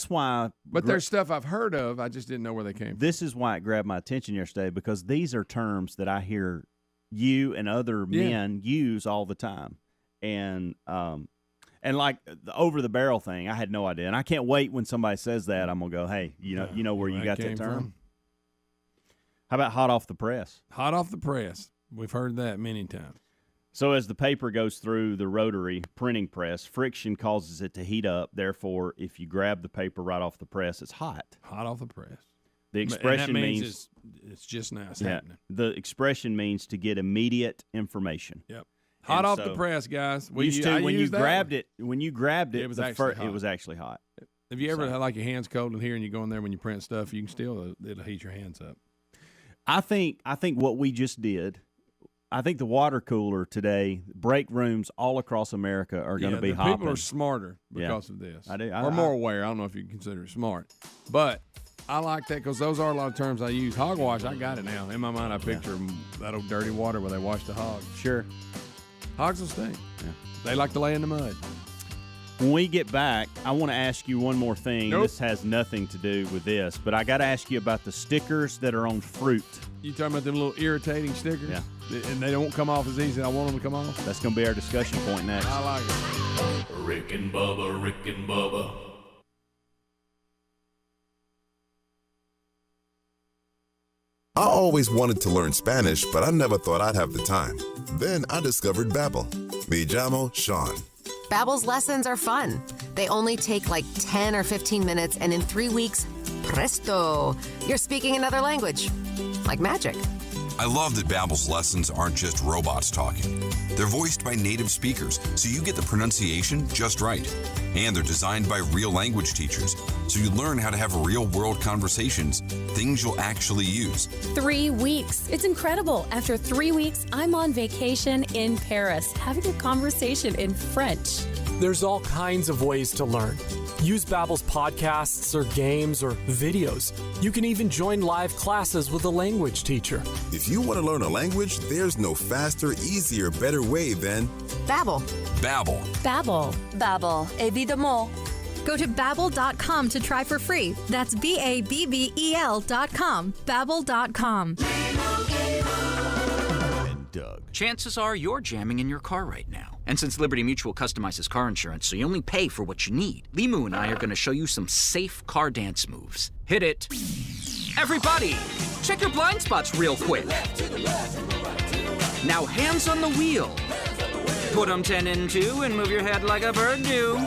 why. But there's stuff I've heard of. I just didn't know where they came from. This is why it grabbed my attention yesterday, because these are terms that I hear you and other men use all the time, and like the over the barrel thing, I had no idea, and I can't wait when somebody says that. I'm gonna go, hey, you know where you got that term? From? How about hot off the press? Hot off the press. We've heard that many times. So as the paper goes through the rotary printing press, friction causes it to heat up. Therefore, if you grab the paper right off the press, it's hot. Hot off the press. The expression means it's just now happening. The expression means to get immediate information. Yep. Hot off the press, guys. When you grabbed it, it was actually hot. Have you ever had like your hands cold in here and you go in there when you print stuff, you can still it'll heat your hands up. I think what we just did. I think the water cooler today, break rooms all across America are going to be hopping. People are smarter because of this. I do. Or more aware. I don't know if you consider it smart. But I like that because those are a lot of terms I use. Hogwash, I got it now. In my mind, I picture that old dirty water where they wash the hog. Sure. Hogs will stink. Yeah. They like to lay in the mud. When we get back, I want to ask you one more thing. Nope. This has nothing to do with this, but I got to ask you about the stickers that are on fruit. You talking about them little irritating stickers? Yeah. And they don't come off as easy as I want them to come off? That's going to be our discussion point next. I like it. Rick and Bubba, Rick and Bubba. I always wanted to learn Spanish, but I never thought I'd have the time. Then I discovered Babbel. Me llamo Sean. Babbel's lessons are fun. They only take like 10 or 15 minutes, and in 3 weeks, presto, you're speaking another language. Like magic. I love that Babbel's lessons aren't just robots talking. They're voiced by native speakers, so you get the pronunciation just right. And they're designed by real language teachers, so you learn how to have real-world conversations, things you'll actually use. 3 weeks. It's incredible. After 3 weeks, I'm on vacation in Paris, having a conversation in French. There's all kinds of ways to learn. Use Babbel's podcasts or games or videos. You can even join live classes with a language teacher. If you want to learn a language, there's no faster, easier, better way than Babbel. Babbel. Babbel. Babbel, évidemment. Go to Babbel.com to try for free. That's BABBEL.com. Babbel.com. Doug. Chances are you're jamming in your car right now. And since Liberty Mutual customizes car insurance so you only pay for what you need, Limu and I are going to show you some safe car dance moves. Hit it. Everybody, check your blind spots real quick. Now hands on the wheel. Put them 10 in 2 and move your head like a bird do.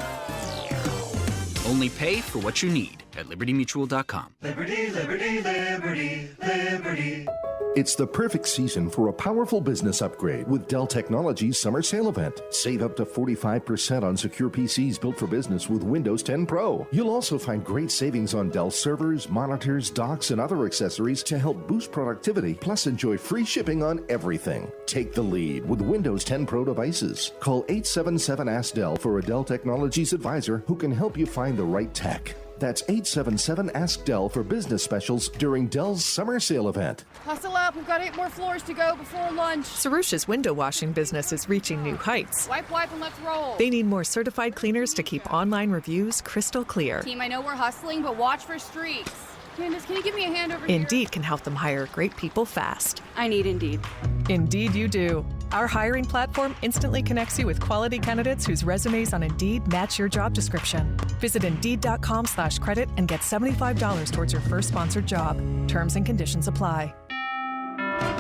Only pay for what you need at LibertyMutual.com. Liberty, liberty, liberty, liberty. It's the perfect season for a powerful business upgrade with Dell Technologies Summer Sale Event. Save up to 45% on secure PCs built for business with Windows 10 Pro. You'll also find great savings on Dell servers, monitors, docks, and other accessories to help boost productivity, plus enjoy free shipping on everything. Take the lead with Windows 10 Pro devices. Call 877-ASK-DELL for a Dell Technologies advisor who can help you find the right tech. That's 877-ASK-DELL for business specials during Dell's Summer Sale Event. Hustle up, we've got 8 more floors to go before lunch. Sarusha's window washing business is reaching new heights. Wipe, and let's roll. They need more certified cleaners to keep online reviews crystal clear. Team, I know we're hustling, but watch for streaks. Candace, can you give me a hand over here? Indeed can help them hire great people fast. I need Indeed. Indeed you do. Our hiring platform instantly connects you with quality candidates whose resumes on Indeed match your job description. Visit Indeed.com/credit and get $75 towards your first sponsored job. Terms and conditions apply.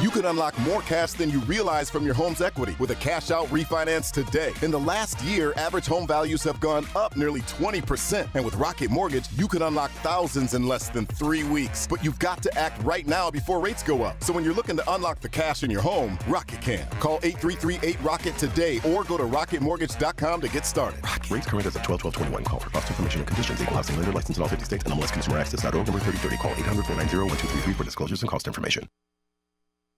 You can unlock more cash than you realize from your home's equity with a cash-out refinance today. In the last year, average home values have gone up nearly 20%. And with Rocket Mortgage, you can unlock thousands in less than 3 weeks. But you've got to act right now before rates go up. So when you're looking to unlock the cash in your home, Rocket can. Call 833-8ROCKET today or go to rocketmortgage.com to get started. Rocket. Rates current as of 12/12/21. Call for cost information and conditions. Equal housing lender license in all 50 states. NMLSConsumerAccess.org. Number 3030. Call 800-490-1233 for disclosures and cost information.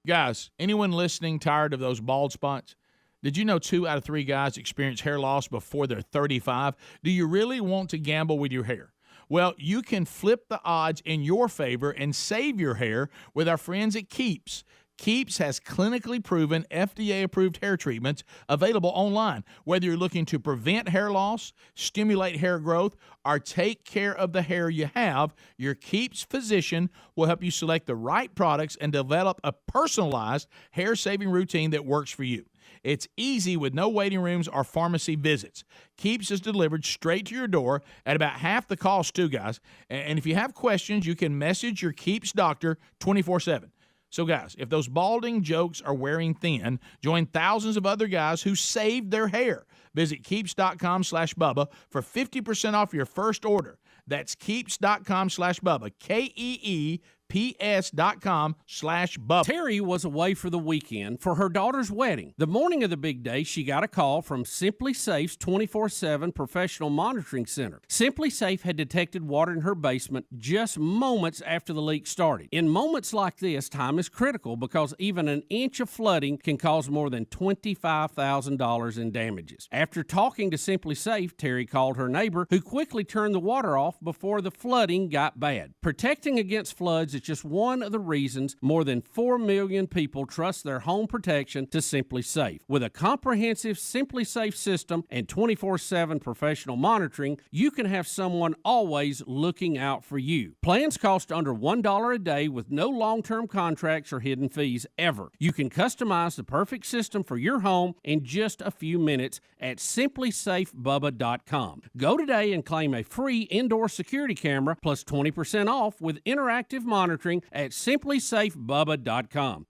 Guys, anyone listening tired of those bald spots? Did you know 2 out of 3 guys experience hair loss before they're 35? Do you really want to gamble with your hair? Well, you can flip the odds in your favor and save your hair with our friends at Keeps. Keeps has clinically proven FDA-approved hair treatments available online. Whether you're looking to prevent hair loss, stimulate hair growth, or take care of the hair you have, your Keeps physician will help you select the right products and develop a personalized hair-saving routine that works for you. It's easy with no waiting rooms or pharmacy visits. Keeps is delivered straight to your door at about half the cost, too, guys. And if you have questions, you can message your Keeps doctor 24/7. So, guys, if those balding jokes are wearing thin, join thousands of other guys who saved their hair. Visit Keeps.com/Bubba for 50% off your first order. That's Keeps.com/Bubba, KEEPS.com/Bubba. Terry was away for the weekend for her daughter's wedding. The morning of the big day, she got a call from Simply Safe's 24/7 professional monitoring center. Simply Safe had detected water in her basement just moments after the leak started. In moments like this, time is critical because even an inch of flooding can cause more than $25,000 in damages. After talking to Simply Safe, Terry called her neighbor, who quickly turned the water off before the flooding got bad. Protecting against floods is just one of the reasons more than 4 million people trust their home protection to Simply Safe. With a comprehensive Simply Safe system and 24/7 professional monitoring, you can have someone always looking out for you. Plans cost under $1 a day with no long-term contracts or hidden fees ever. You can customize the perfect system for your home in just a few minutes at simplysafebubba.com. Go today and claim a free indoor security camera plus 20% off with interactive monitoring at simplysafebubba.com.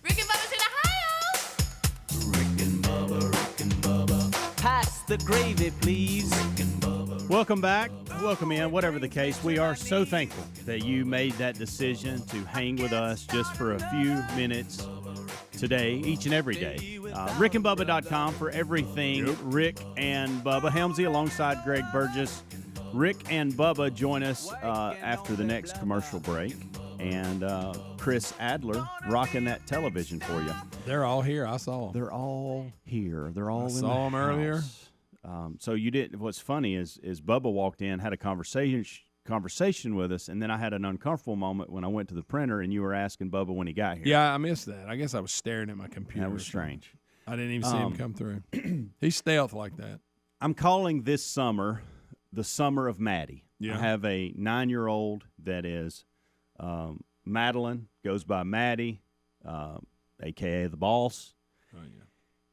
Rick and Bubba's in Ohio! Rick and Bubba. Pass the gravy, please. Rick and Bubba. Welcome back. Welcome in. Whatever the case, we are so thankful that you made that decision to hang with us just for a few minutes today, each and every day. RickandBubba.com for everything Rick and Bubba. Helmsy alongside Greg Burgess. Rick and Bubba join us after the next commercial break. And Chris Adler rocking that television for you. They're all here. I saw them. They're all here. They're all in the saw them house. earlier. So you didn't. What's funny is Bubba walked in, had a conversation with us, and then I had an uncomfortable moment when I went to the printer, and you were asking Bubba when he got here. Yeah, I missed that. I guess I was staring at my computer. That was strange. I didn't even see him come through. He's stealth like that. I'm calling this summer the summer of Maddie. Yeah. I have a 9-year-old that is Madeline, goes by Maddie, a.k.a. the boss. Oh, yeah.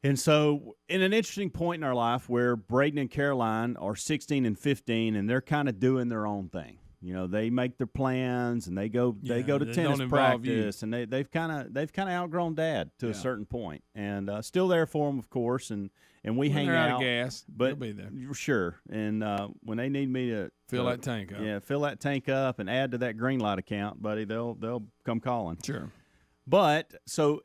And so in an interesting point in our life where Braden and Caroline are 16 and 15, and they're kind of doing their own thing. You know, they make their plans and they go to tennis practice, and they've kind of outgrown Dad to a certain point, and still there for them, of course, and we hang they're out. Out of gas, but they'll be there. Sure. And when they need me to fill that tank up, fill that tank up and add to that green light account, buddy, they'll come calling. Sure. But so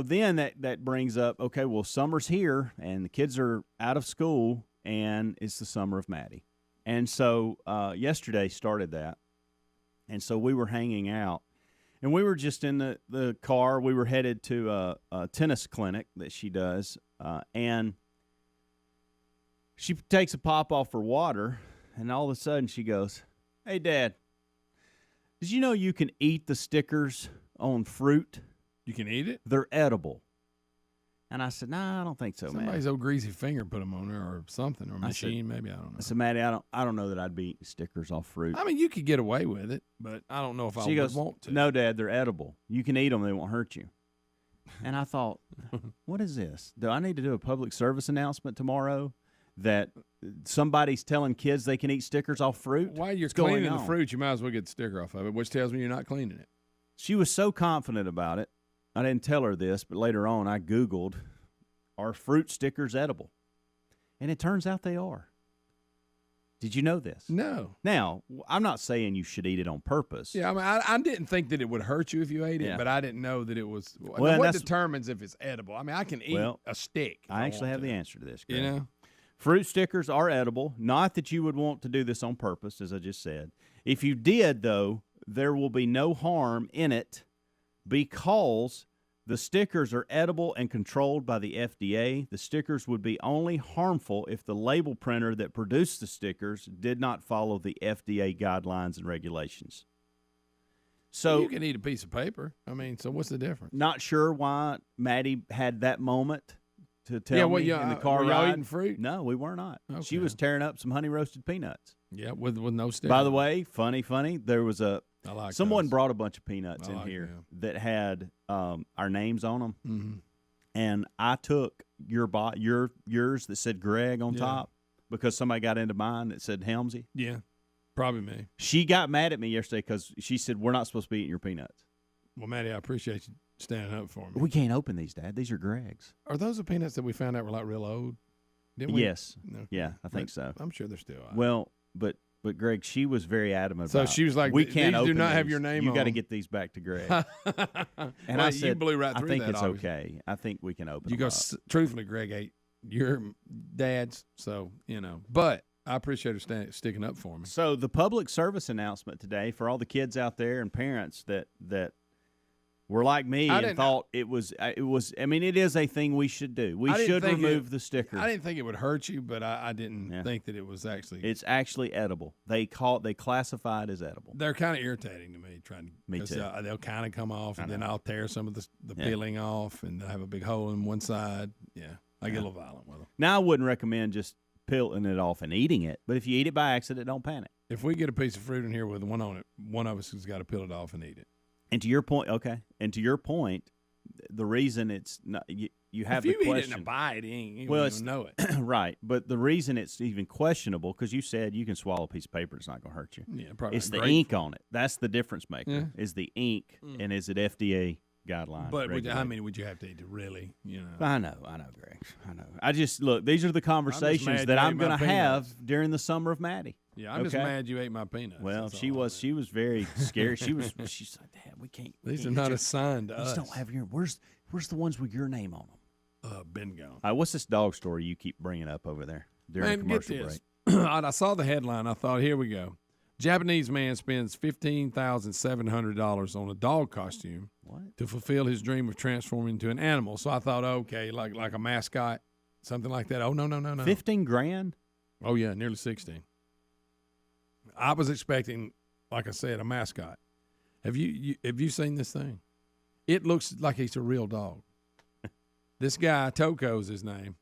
then that brings up, okay, well, summer's here and the kids are out of school and it's the summer of Maddie. And so yesterday started that. And so we were hanging out and we were just in the car. We were headed to a tennis clinic that she does. And she takes a pop off her water and all of a sudden she goes, "Hey, Dad, did you know you can eat the stickers on fruit?" You can eat it? They're edible. And I said, "Nah, I don't think so, Somebody's man." old greasy finger put them on there or something, or machine, maybe. I don't know. I said, "Maddie, I don't know that I'd be eating stickers off fruit." I mean, you could get away with it, but I don't know if I She would goes, want to. "No, Dad, they're edible. You can eat them; they won't hurt you." And I thought, "What is this? Do I need to do a public service announcement tomorrow that somebody's telling kids they can eat stickers off fruit?" While you're What's going cleaning the on? fruit, you might as well get the sticker off of it, which tells me you're not cleaning it. She was so confident about it. I didn't tell her this, but later on I Googled, "Are fruit stickers edible?" And it turns out they are. Did you know this? No. Now, I'm not saying you should eat it on purpose. Yeah, I mean, I didn't think that it would hurt you if you ate it, Yeah. but I didn't know that it was. Well, What that's- determines if it's edible? I mean, I can eat a stick. if I actually want have to. the answer to this. You Greg. know? Fruit stickers are edible. Not that you would want to do this on purpose, as I just said. If you did, though, there will be no harm in it because the stickers are edible and controlled by the FDA. The stickers would be only harmful if the label printer that produced the stickers did not follow the FDA guidelines and regulations. So you can eat a piece of paper. I mean, so what's the difference? not sure why Maddie had that moment to tell Yeah, well, me yeah, in the car were y'all ride. eating fruit? No, we were not. She Okay. was tearing up some honey roasted peanuts. Yeah, with no sticker. By the way, funny. There was I like someone those. brought a bunch of peanuts I in like here them. that had our names on them, Mhm. and I took yours that said Greg on Yeah. top because somebody got into mine that said Helmsy. Yeah, probably me. She got mad at me yesterday because she said we're not supposed to be eating your peanuts. Well, Maddie, I appreciate you standing up for me. We can't open these, Dad. These are Greg's. Are those the peanuts that we found out were like real old? Didn't we? Yes. Okay. Yeah, I think so. I'm sure they're still. Well, but Greg, she was very adamant. So about, she was like, "We "These can't do open not have these. your name You on got to them." get these back to Greg." And Well, I you said, blew right "I through think that, it's obviously. okay. I think we can open You them go. up." Truthfully, Greg ate your dad's, so But I appreciate her sticking up for me. So the public service announcement today for all the kids out there and parents that were like me I and didn't- thought it was. I mean, it is a thing we should do. We I didn't should think remove the sticker. I didn't think it would hurt you, but I didn't think that it was actually. It's actually edible. They classify it as edible. They're kind of irritating to me. Me too. They'll kind of come off, and then know. I'll tear some of the Yeah. peeling off, and they'll have a big hole in one side. Yeah, I get a little violent with them. Now, I wouldn't recommend just peeling it off and eating it, but if you eat it by accident, don't panic. If we get a piece of fruit in here with one on it, one of us has got to peel it off and eat it. And to your point, the reason it's not you have if you the eat it question. in a bite, you Well, don't it's even know it. right, but the reason it's even questionable because you said you can swallow a piece of paper; it's not going to hurt you. Yeah, probably It's the grape. ink on it. That's the difference maker. Yeah. Is the ink, and is it FDA guideline? But regulated? how many would you have to eat to really, I know, Greg. I know. I just look. These are the conversations mad that you I'm ate going my to have peanuts. during the summer of Maddie. Yeah, I'm just Okay? mad you ate my peanuts. Well, That's she all. was very scared. She's like, "Dad, we can't. we These can't are get not your- assigned to these us. don't have your. Where's the ones with your name on them? Been gone. All right, what's this dog story you keep bringing up over there during Man, the get commercial this. break? I saw the headline. I thought, here we go. Japanese man spends $15,700 on a dog costume to fulfill his dream of transforming into an animal. So I thought, okay, like a mascot, something like that. Oh, no. $15,000? Oh, yeah, nearly 16. I was expecting, like I said, a mascot. Have you seen this thing? It looks like he's a real dog. This guy, Toko is his name.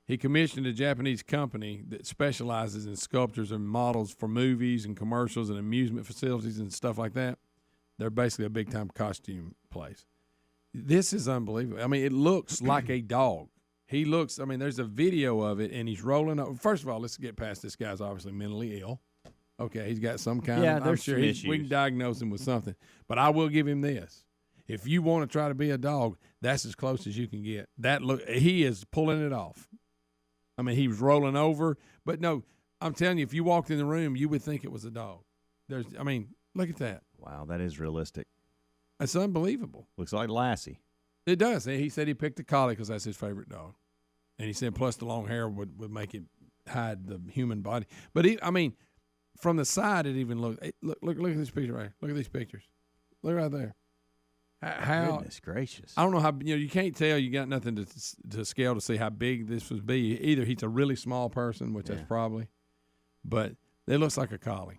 He commissioned a Japanese company that specializes in sculptures and models for movies and commercials and amusement facilities and stuff like that. They're basically a big-time costume place. This is unbelievable. I mean, it looks like a dog. He looks, I mean, there's a video of it, and he's rolling up. First of all, let's get past this guy's obviously mentally ill. Okay, he's got some kind Yeah, of, I'm there's sure some we issues. can diagnose him with something. But I will give him this. If you want to try to be a dog, that's as close as you can get. He is pulling it off. I mean, he was rolling over, but no, I'm telling you, if you walked in the room, you would think it was a dog. Look at that. Wow, that is realistic. It's unbelievable. Looks like Lassie. It does. He said he picked a collie because that's his favorite dog, and he said plus the long hair would make it hide the human body. But from the side, it even looked. Look at this picture right here. Look at these pictures. Look right there. How Goodness gracious. I don't know how you can't tell. You got nothing to scale to see how big this would be. Either he's a really small person, which that's probably, but it looks like a collie.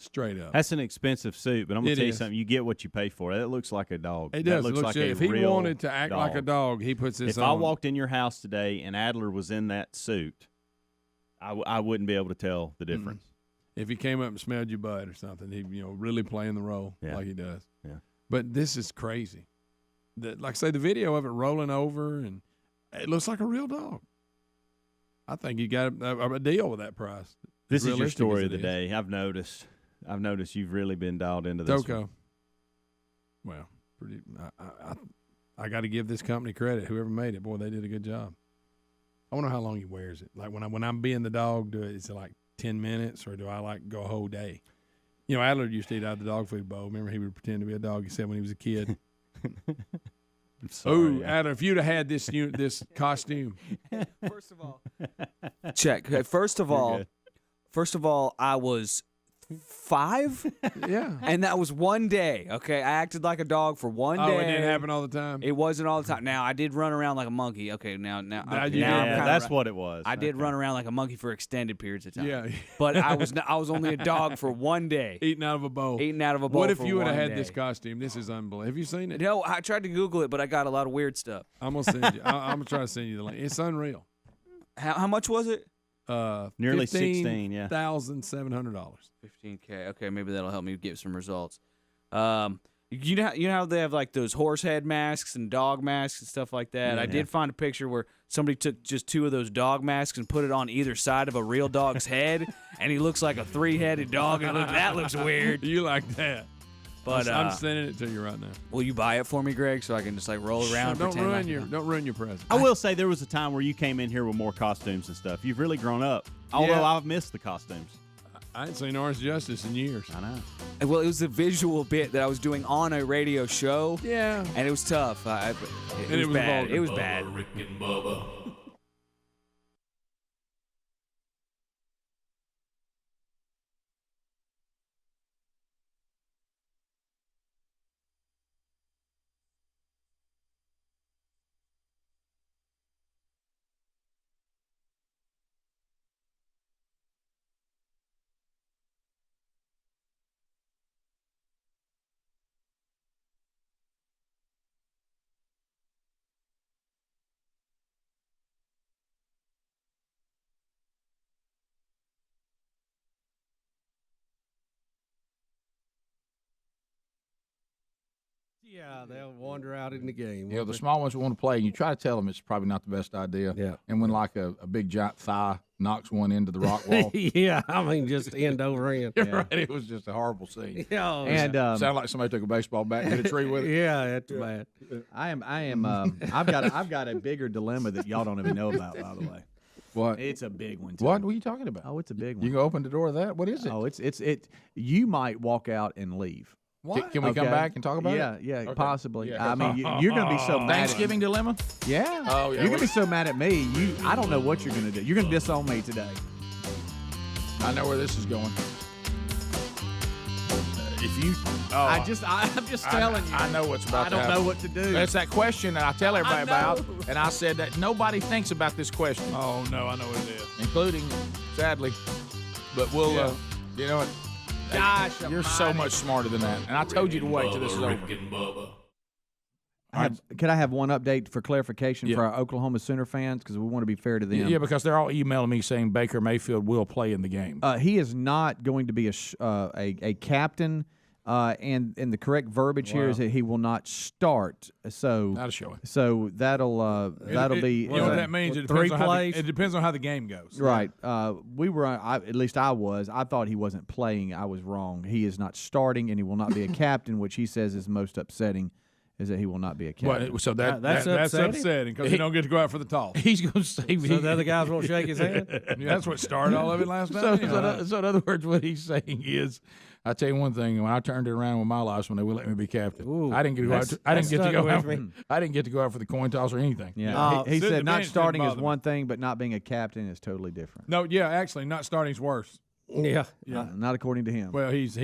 Straight up. That's an expensive suit, but I'm going It to tell you is. something. You get what you pay for. It looks like a dog. It That does. looks Look, like if a he real wanted to act like a dog, he puts this If on. I walked in your house today and Adler was in that suit, I wouldn't be able to tell the difference. If he came up and smelled your butt or something, he'd really playing the role like he does. Yeah. But this is crazy. Like I say, the video of it rolling over, and it looks like a real dog. I think you got a deal with that price. This is your Realistic story as of the it is. day. I've noticed you've really been dialed into this. Toko. one. Well, pretty. I got to give this company credit. Whoever made it, boy, they did a good job. I wonder how long he wears it. Like when I'm being the dog, do it? Is it like 10 minutes, or do I like go a whole day? You know, Adler used to eat out of the dog food bowl. Remember, he would pretend to be a dog. He said when he was a kid. I'm sorry, Oh, Adler, if you'd have had this costume. First of all, check. Okay, First of all, I was 5. Yeah. And that was one day. Okay, I acted like a dog for one day. Oh, it didn't happen all the time. It wasn't all the time. Now I did run around like a monkey. Okay, now you I'm did. kinda That's what it was. I did run around like a monkey for extended periods of time. Yeah. But I was only a dog for one day. Eating out of a bowl. What if you would have had day. this costume? This is unbelievable. Have you seen it? No, I tried to Google it, but I got a lot of weird stuff. I'm gonna send you. I'm gonna try to send you the link. It's unreal. How much was it? Nearly 16, yeah. $15,700. 15K. Okay, maybe that'll help me get some results. You know how they have like those horse head masks and dog masks and stuff like that. I did find a picture where somebody took just 2 of those dog masks and put it on either side of a real dog's head, and he looks like a 3-headed dog. And that looks weird. You like that? But I'm sending it to you right now. Will you buy it for me, Greg, so I can just like roll around? And Don't pretend ruin your present. I will say there was a time where you came in here with more costumes and stuff. You've really grown up. Although I've missed the costumes. I ain't seen Orange Justice in years. I know. Well, it was a visual bit that I was doing on a radio show. Yeah. And it was tough. It was bad. vulgar. It was bad. Rick and Bubba. Yeah, they'll wander out in the game. You know, the small ones want to play, and you try to tell them it's probably not the best idea. Yeah. And when like a big giant thigh knocks one into the rock wall. Yeah, I mean, just end over end. You're right. It was just a horrible scene. Yeah, And sounded like somebody took a baseball bat and hit a tree with it. Yeah, that's bad. I've got a bigger dilemma that y'all don't even know about, by the way. What? It's a big one, too. What are you talking about? Oh, it's a big one. You can open the door of that? What is it? Oh, it's you might walk out and leave. What? Can we come back and talk about it? Yeah, Okay. possibly. Yeah. I mean, you're going to be so mad. Thanksgiving dilemma? Yeah. Oh, yeah. You're going to be so mad at me. I don't know what you're going to do. You're going to disown me today. I know where this is going. If you, I'm just telling you. I know what's about to I don't happen. know what to do. That's that question that I tell everybody I know. about, and I said that nobody thinks about this question. Oh, no, I know what it is. Including, sadly. But we'll, you know what? Gosh, you're so much smarter than that. And I told you to wait till this is over. Rick and Bubba. Could I have one update for clarification for our Oklahoma Sooner fans? Because we want to be fair to them. Yeah, because they're all emailing me saying Baker Mayfield will play in the game. He is not going to be a captain, and the correct verbiage here is that he will not start. So that'll show it. So that'll be. You know what that means? It depends on how the game goes. Right. We were. At least I was. I thought he wasn't playing. I was wrong. He is not starting, and he will not be a captain, which he says is most upsetting. Is that he will not be a captain? Well, so That's upsetting because he don't get to go out for the toss. He's going to say. So the other guys won't shake his hand? Yeah, that's what started all of it last night. So in other words, what he's saying is, I tell you one thing: when I turned it around with my life, when they would let me be captain, Ooh, I didn't get to go out. I didn't get to go out for the coin toss or anything. Yeah. He Sit said the not bench starting didn't is bother one thing, but not being a captain is totally different. No, yeah, actually, not starting's worse. Yeah. Not according to him. Well, he's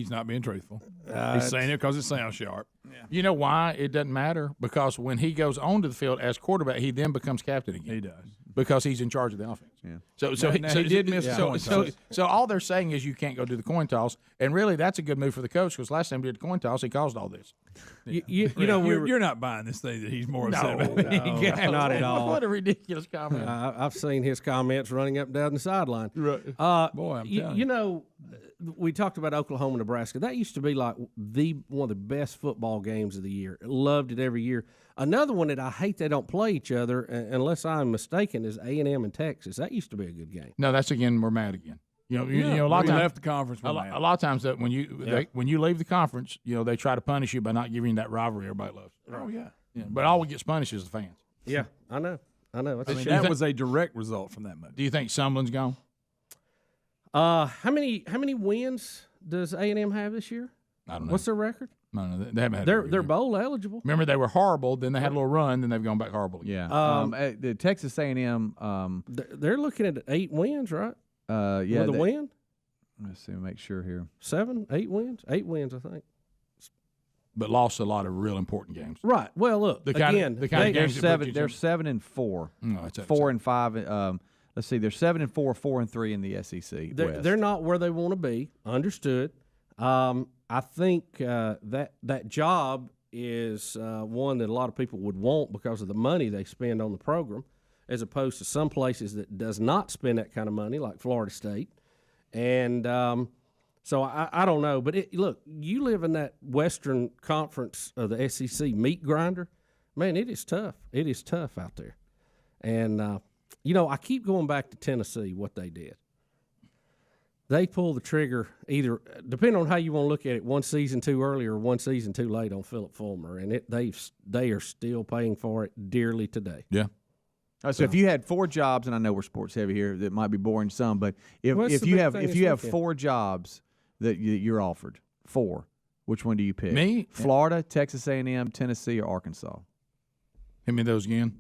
not being truthful. He's saying it because it sounds sharp. You know why it doesn't matter? Because when he goes onto the field as quarterback, he then becomes captain again. He does. because he's in charge of the offense. Yeah. So he did miss the coin toss. So all they're saying is you can't go do the coin toss, and really that's a good move for the coach because last time he did the coin toss, he caused all this. You're not buying this thing that he's more upset about. No, not at all. What a ridiculous comment. I've seen his comments running up and down the sideline. Right. Boy, I'm telling you. We talked about Oklahoma, Nebraska. That used to be like one of the best football games of the year. Loved it every year. Another one that I hate they don't play each other, unless I'm mistaken, is A&M and Texas. That used to be a good game. No, that's again, we're mad again. You know, a lot of times left the conference. A lot of times that when you leave the conference, they try to punish you by not giving you that rivalry everybody loves. Oh yeah. But all we gets punished is the fans. Yeah, I know. That was a direct result from that move. Do you think Sumlin's gone? How many wins does A&M have this year? I don't know. What's their record? No, they haven't had. They're bowl eligible. Remember, they were horrible. Then they had a little run. Then they've gone back horrible again. Yeah. The Texas A&M. They're looking at 8 wins, right? Yeah. With a win. Let's see. Make sure here. 7, 8 wins. 8 wins, I think. But lost a lot of real important games. Right. Well, look. The kind of games they're 7-4. No, it's 4-5. Let's see. They're 7-4, 4-3 in the SEC. They're not where they want to be. Understood. I think that job is one that a lot of people would want because of the money they spend on the program, as opposed to some places that does not spend that kind of money, like Florida State. And so I don't know. But look, you live in that Western Conference of the SEC meat grinder. Man, it is tough. It is tough out there. And, I keep going back to Tennessee, what they did. They pulled the trigger either, depending on how you want to look at it, one season too early or one season too late on Philip Fulmer, and they are still paying for it dearly today. Yeah. So if you had 4 jobs, and I know we're sports heavy here, that might be boring some, but if you have 4 jobs that you're offered, 4, which one do you pick? Me? Florida, Texas A&M, Tennessee, or Arkansas? Hit me those again.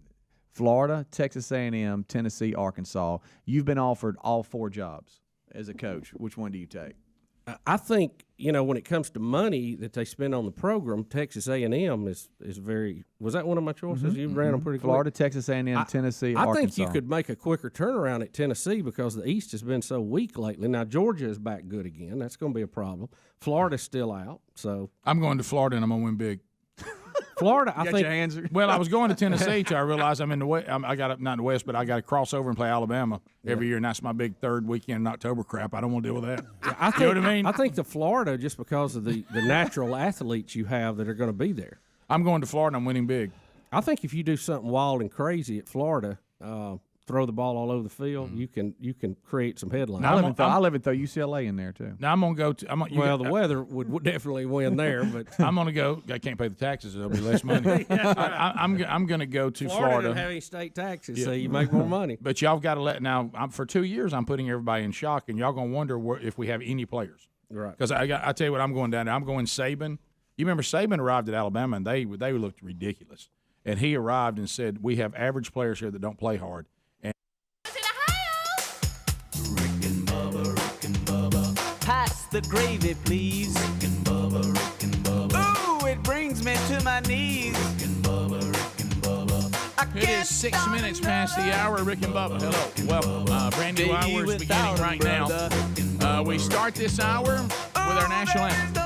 Florida, Texas A&M, Tennessee, Arkansas. You've been offered all 4 jobs. As a coach, which one do you take? I think, when it comes to money that they spend on the program, Texas A&M is very – was that one of my choices? You ran them pretty quick. Florida, Texas A&M, Tennessee, Arkansas. I think you could make a quicker turnaround at Tennessee because the East has been so weak lately. Now, Georgia is back good again. That's going to be a problem. Florida's still out. So I'm going to Florida, and I'm going to win big. Florida, I think. Your hands are... Well, I was going to Tennessee till I realized I'm in the West. I got not in the West, but I got to cross over and play Alabama every year, and that's my big third weekend in October crap. I don't want to deal with that. Yeah, you know what I mean? I think the Florida, just because of the natural athletes you have that are going to be there. I'm going to Florida, and I'm winning big. I think if you do something wild and crazy at Florida, throw the ball all over the field, you can create some headlines. I live and throw UCLA in there too. Now I'm gonna go to. The weather would definitely win there, but I'm gonna go. I can't pay the taxes; there'll be less money. I'm gonna go to Florida. Doesn't have any state taxes, so you make more money. But y'all got to let now. For 2 years, I'm putting everybody in shock, and y'all gonna wonder if we have any players. Right. Because I tell you what, I'm going down there. I'm going Saban. You remember Saban arrived at Alabama, and they looked ridiculous. And he arrived and said, "We have average players here that don't play hard." Pass the gravy, please. Rick and Bubba. Ooh, it brings me to my knees. Rick and Bubba. It is 6 minutes past the hour. Rick and Bubba, hello. Welcome. Brand new hour is beginning right now. We start this hour with our national anthem.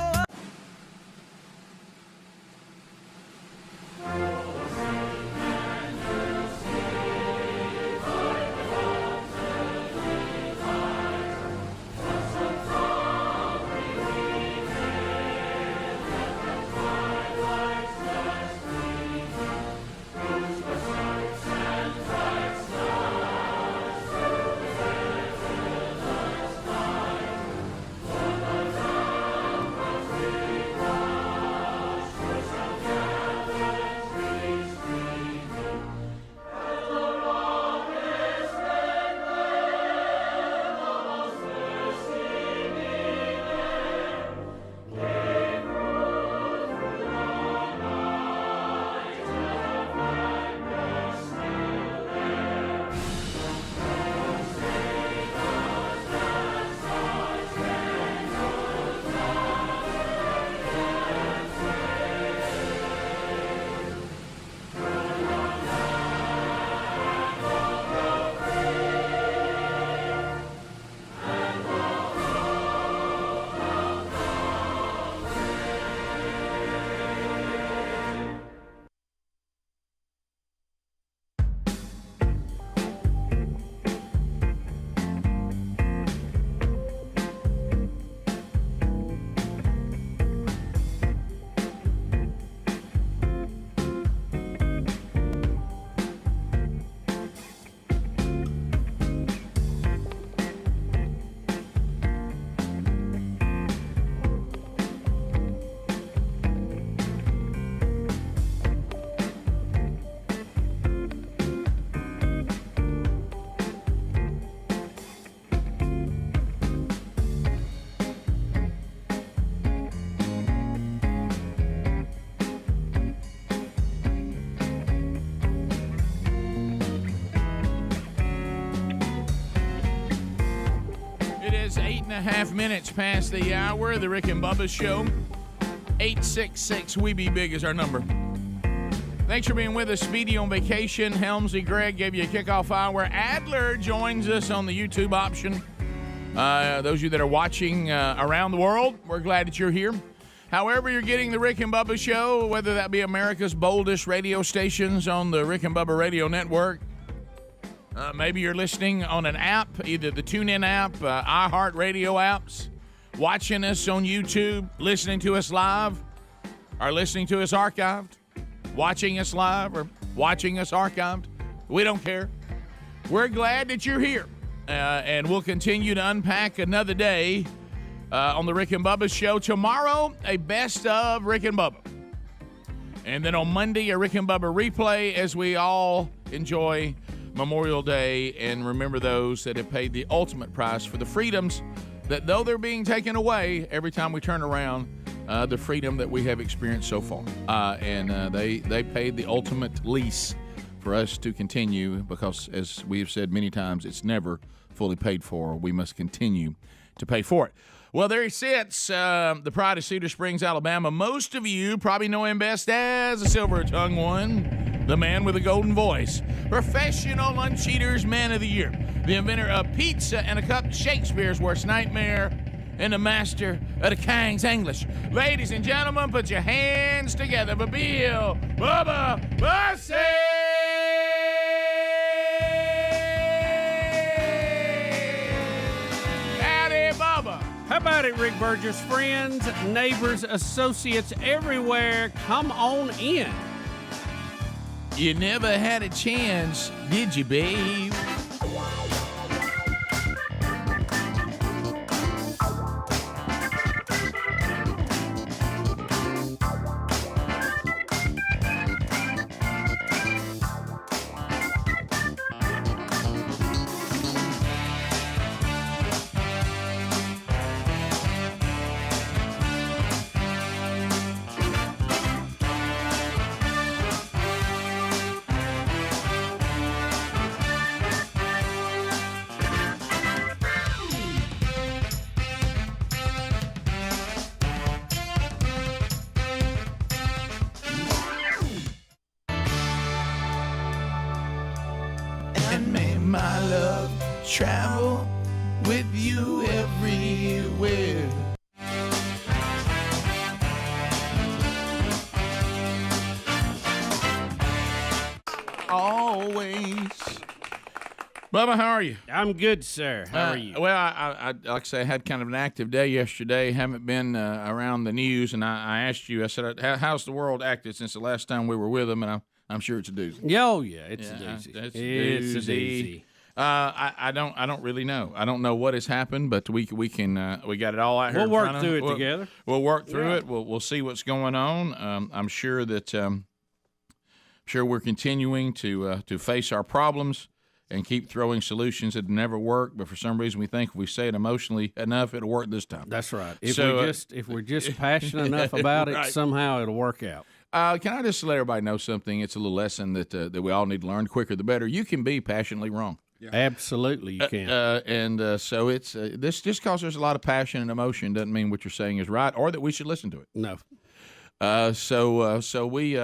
8.5 minutes past the hour of the Rick and Bubba Show. 866-WE-BE-BIG is our number. Thanks for being with us. Speedy on vacation. Helmsy Greg gave you a kickoff hour. Adler joins us on the YouTube option. Those of you that are watching around the world, we're glad that you're here. However you're getting the Rick and Bubba Show, whether that be America's boldest radio stations on the Rick and Bubba Radio Network, maybe you're listening on an app, either the TuneIn app, iHeartRadio apps, watching us on YouTube, listening to us live, or listening to us archived, watching us live or watching us archived. We don't care. We're glad that you're here, and we'll continue to unpack another day on the Rick and Bubba Show. Tomorrow, a best of Rick and Bubba. And then on Monday, a Rick and Bubba replay as we all enjoy Memorial Day and remember those that have paid the ultimate price for the freedoms that, though they're being taken away every time we turn around, the freedom that we have experienced so far. They paid the ultimate lease for us to continue because, as we have said many times, it's never fully paid for. We must continue to pay for it. Well, there he sits, the pride of Cedar Springs, Alabama. Most of you probably know him best as the silver-tongued one, the man with a golden voice, professional lunch eaters man of the year, the inventor of pizza and a cup, Shakespeare's worst nightmare, and the master of the King's English. Ladies and gentlemen, put your hands together for Bill Bubba Bussey! Howdy, Bubba. How about it, Rick Burgess? Friends, neighbors, associates everywhere, come on in. You never had a chance, did you, babe? My love, travel with you everywhere. Always. Bubba, how are you? I'm good, sir. How are you? Well, I like I say, I had kind of an active day yesterday. Haven't been around the news, and I asked you, I said, how's the world acted since the last time we were with them? And I'm sure it's a doozy. Oh, yeah, it's a doozy. It's a doozy. I don't really know. I don't know what has happened, but we can we got it all out here. We'll work through it together. We'll work through it. We'll see what's going on. I'm sure that we're continuing to face our problems and keep throwing solutions that never work. But for some reason, we think if we say it emotionally enough, it'll work this time. That's right. If we're just passionate enough about it, right, somehow it'll work out. Can I just let everybody know something? It's a little lesson that we all need to learn. The quicker, the better. You can be passionately wrong. Yeah. Absolutely, you can. So it's this just because there's a lot of passion and emotion doesn't mean what you're saying is right or that we should listen to it. No. So we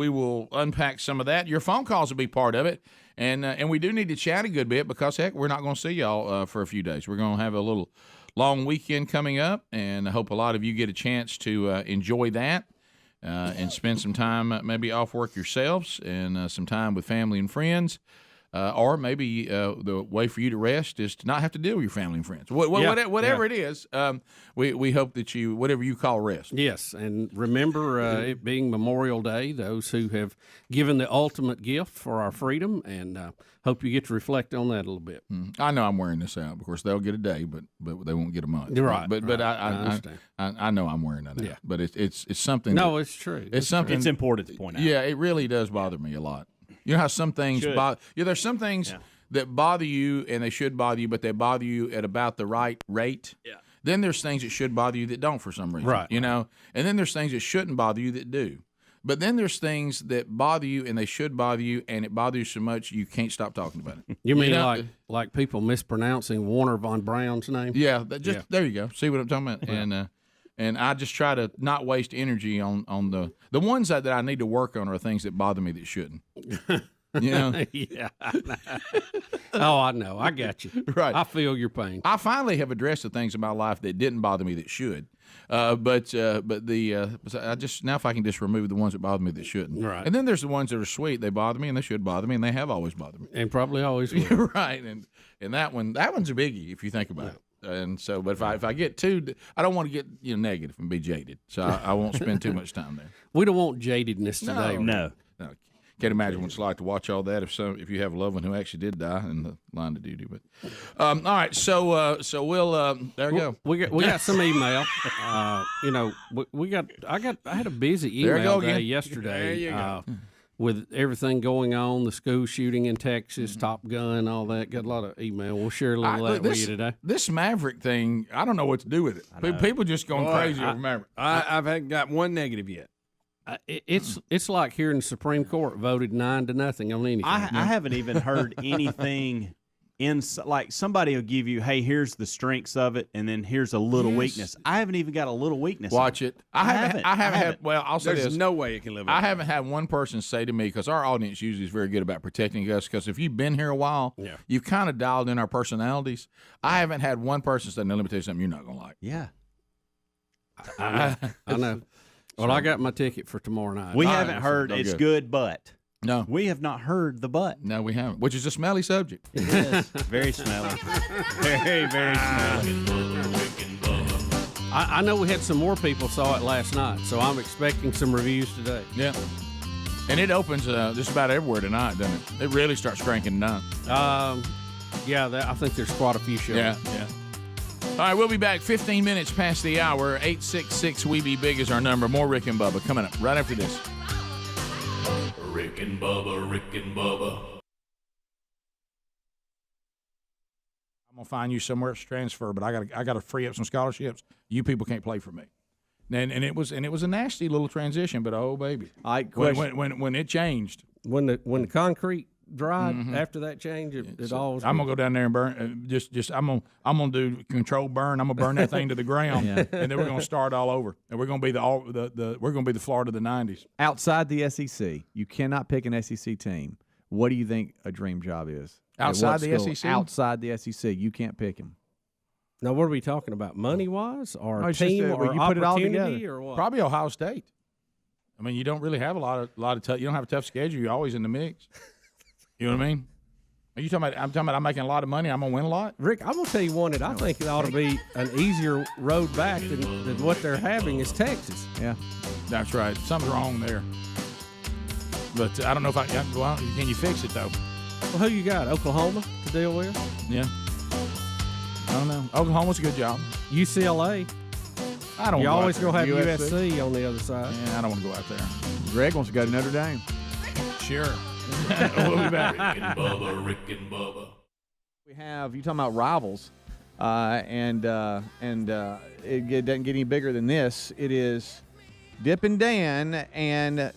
will unpack some of that. Your phone calls will be part of it, and we do need to chat a good bit because heck, we're not going to see y'all for a few days. We're going to have a little long weekend coming up, and I hope a lot of you get a chance to enjoy that. And spend some time maybe off work yourselves and some time with family and friends. Or maybe the way for you to rest is to not have to deal with your family and friends. Whatever it is, we hope that you, whatever you call rest. Yes, and remember it being Memorial Day, those who have given the ultimate gift for our freedom, and hope you get to reflect on that a little bit. I know I'm wearing this out. Of course, they'll get a day, but they won't get a month. You're right. But I understand. I know I'm wearing that out. Yeah. But it's something. No, it's true. It's something. It's important to point out. Yeah, it really does bother me a lot. You know how some things bother you? There's some things that bother you, and they should bother you, but they bother you at about the right rate. Yeah. Then there's things that should bother you that don't for some reason. Right. You know? And then there's things that shouldn't bother you that do. But then there's things that bother you, and they should bother you, and it bothers you so much you can't stop talking about it. You mean like people mispronouncing Warner von Braun's name? Yeah, there you go. See what I'm talking about? Yeah. And I just try to not waste energy on the ones that I need to work on are things that bother me that shouldn't. You know? Yeah. Oh, I know. I got you. Right. I feel your pain. I finally have addressed the things in my life that didn't bother me that should. But I just now if I can just remove the ones that bother me that shouldn't. Right. And then there's the ones that are sweet. They bother me and they should bother me and they have always bothered me. And probably always will. Right. And that one's a biggie if you think about it. And so, but if I get too, I don't want to get negative and be jaded. So I won't spend too much time there. We don't want jadedness today. No. Can't imagine what it's like to watch all that if you have a loved one who actually did die in the line of duty. But all right, so we'll there we go. We got some email. I had a busy email day yesterday. With everything going on, the school shooting in Texas, Top Gun, all that. Got a lot of email. We'll share a little of that with you today. This Maverick thing, I don't know what to do with it. People just going crazy over Maverick. I've got one negative yet. It's like hearing the Supreme Court voted 9-0 on anything. I haven't even heard anything like somebody will give you, hey, here's the strengths of it, and then here's a little weakness. I haven't even got a little weakness. Watch it. I haven't had. Well, I'll say There's this. no way it can live. I haven't had one person say to me, because our audience usually is very good about protecting us. Because if you've been here a while, you've kind of dialed in our personalities. I haven't had one person say, "No, let me tell you something you're not gonna like." Yeah, I know. Well, I got my ticket for tomorrow night. We haven't heard it's good, but no, we have not heard the but. No, we haven't. Which is a smelly subject. It is very smelly, very smelly. I know we had some more people saw it last night, so I'm expecting some reviews today. Yeah, and it opens just about everywhere tonight, doesn't it? It really starts cranking down. I think there's quite a few shows. Yeah. All right, we'll be back 15 minutes past the hour. 866-WE-BE-BIG is our number. More Rick and Bubba coming up right after this. Rick and Bubba, Rick and Bubba. I'm gonna find you somewhere to transfer, but I got to free up some scholarships. You people can't play for me. And it was a nasty little transition, but oh baby, when it changed, when the concrete dried after that change, it all was. I'm gonna go down there and burn. I'm gonna do controlled burn. I'm gonna burn that thing to the ground, and then we're gonna start all over, and we're gonna be the Florida of the '90s. Outside the SEC, you cannot pick an SEC team. What do you think a dream job is? Outside the SEC? Outside the SEC, you can't pick him. Now, what are we talking about? Money-wise, or team, or you put it all together, or what? Probably Ohio State. I mean, you don't really have a lot of tough. You don't have a tough schedule. You're always in the mix. You know what I mean? Are you talking about? I'm talking about. I'm making a lot of money. I'm gonna win a lot. Rick, I'm gonna tell you one that I think it ought to be an easier road back than what they're having is Texas. Yeah, that's right. Something's wrong there. But I don't know if I can go out. Can you fix it though? Well, who you got? Oklahoma to deal with? Yeah. I don't know. Oklahoma's a good job. UCLA. I don't. You always gonna have USC on the other side. Yeah, I don't want to go out there. Greg wants to go to Notre Dame. Sure. We'll be back. Rick and Bubba, Rick and Bubba. We have you talking about rivals, and it doesn't get any bigger than this. It is Dip and Dan, and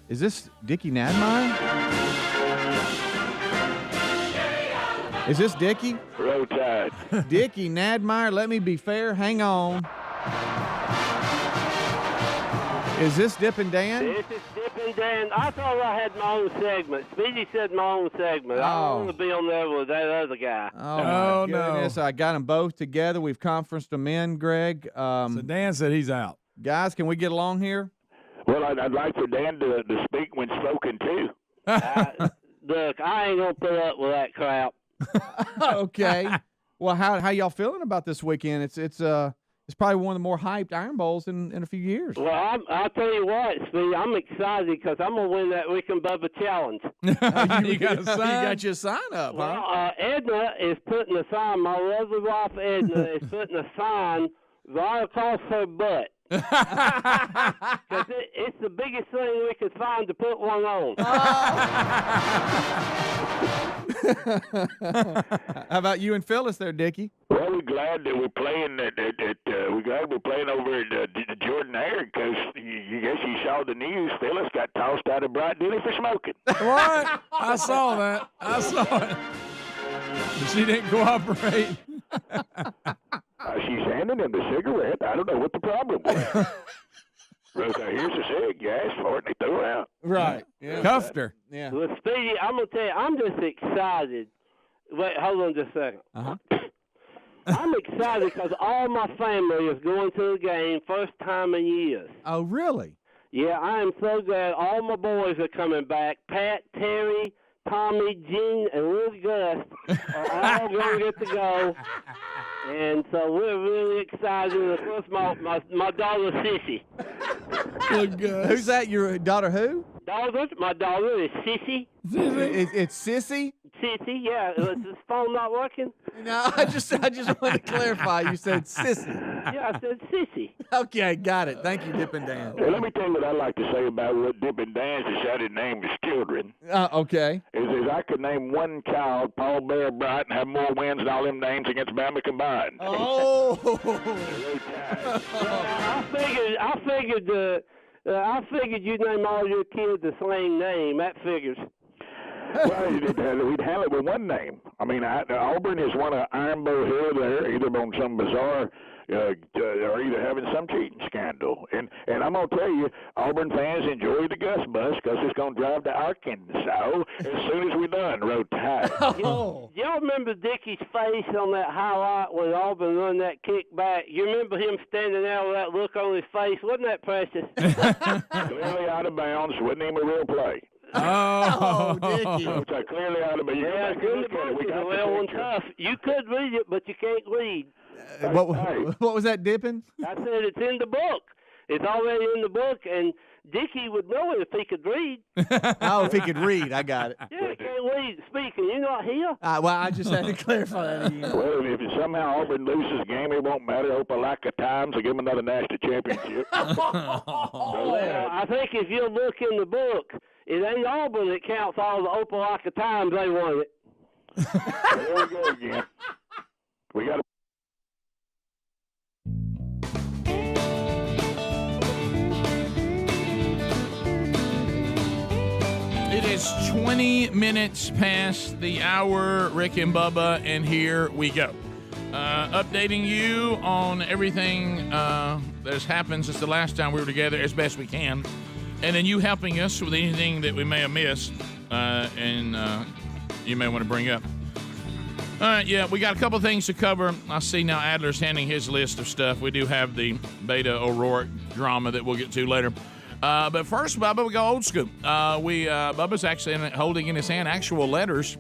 is this Dickie Nadmeyer? Is this Dickie? Roll Tide. Dickie Nadmeyer, let me be fair. Hang on. Is this Dip and Dan? This is Dip and Dan. I thought I had my own segment. Speedy said my own segment. I don't want to be on there with that other guy. Oh, no. I got them both together. We've conferenced them in, Greg. So Dan said he's out. Guys, can we get along here? Well, I'd like for Dan to speak when spoken to. Look, I ain't going to put up with that crap. Okay. Well, how y'all feeling about this weekend? It's probably one of the more hyped Iron Bowls in a few years. Well, I'll tell you what, Speedy, I'm excited because I'm going to win that Rick and Bubba challenge. You got a sign? You got your sign up, well, huh? Edna is putting a sign, my lovely wife Edna is putting a sign right across her butt. Because it's the biggest thing we could find to put one on. How about you and Phyllis there, Dickie? Well, we're glad that we're playing, that we're glad we're playing over at the Jordan Air because you guess you saw the news. Phyllis got tossed out of Bright Dilly for smoking. What? I saw that. I saw it. She didn't cooperate. She's handing him the cigarette. I don't know what the problem was. Rose, here's a cig. You asked for it, and they threw it out. Right. Yeah. Cuffed her. Yeah. Well, Speedy, I'm going to tell you, I'm just excited. Wait, hold on just a second. Uh-huh. I'm excited because all my family is going to the game first time in years. Oh, really? Yeah, I am so glad all my boys are coming back. Pat, Terry, Tommy, Gene, and little Gus are all going to get to go. And so we're really excited. And of course, my daughter, Sissy. Who's that? Your daughter who? My daughter is Sissy. It's Sissy? Sissy, yeah. Is this phone not working? No, I just wanted to clarify. You said Sissy. Yeah, I said Sissy. Okay, got it. Thank you, Dippin' Dan. Well, let me tell you what I like to say about what Dippin' Dan's decided to name his children. Okay. Is I could name one child, Paul Bear Bright, and have more wins than all them names against Bama combined. Oh. I figured you'd name all your kids the same name. That figures. Well, we'd handle it with one name. I mean, Auburn is one of Iron Bow Hill there, either on some bizarre or either having some cheating scandal. And I'm going to tell you, Auburn fans enjoy the Gus bus because it's going to drive to Arkansas as soon as we're done, Road Tide. Y'all remember Dickie's face on that highlight when Auburn run that kick back? You remember him standing there with that look on his face? Wasn't that precious? Clearly out of bounds. Wasn't even a real play. Oh, Dickie. Clearly out of bounds. Yeah, good well and tough. You could read it, but you can't read. What was that, Dippin'? I said it's in the book. It's already in the book, and Dickie would know it if he could read. Oh, if he could read, I got it. Yeah, he can't read. Speaking, you not here? Well, I just had to clarify that again. Well, if somehow Auburn loses the game, it won't matter. Hope I like the Times will give them another national championship. Well, I think if you look in the book, it ain't Auburn that counts all the Opelika times they won it. There we go again. We got to. It is 20 minutes past the hour, Rick and Bubba, and here we go. Updating you on everything that has happened since the last time we were together as best we can. And then you helping us with anything that we may have missed and you may want to bring up. All right, yeah, we got a couple things to cover. I see now Adler's handing his list of stuff. We do have the Beto O'Rourke drama that we'll get to later. But first, Bubba, we go old school. Bubba's actually holding in his hand actual letters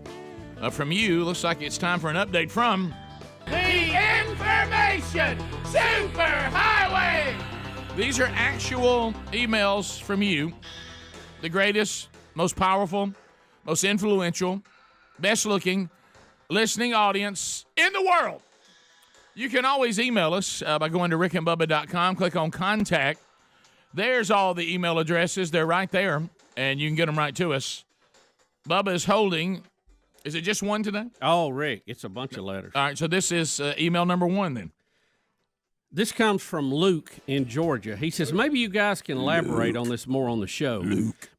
from you. Looks like it's time for an update from The Information Superhighway. These are actual emails from you, the greatest, most powerful, most influential, best-looking listening audience in the world. You can always email us by going to rickandbubba.com, click on Contact. There's all the email addresses. They're right there, and you can get them right to us. Bubba is holding, is it just one today? Oh, Rick, it's a bunch of letters. All right, so this is email number one then. This comes from Luke in Georgia. He says, maybe you guys can elaborate on this more on the show.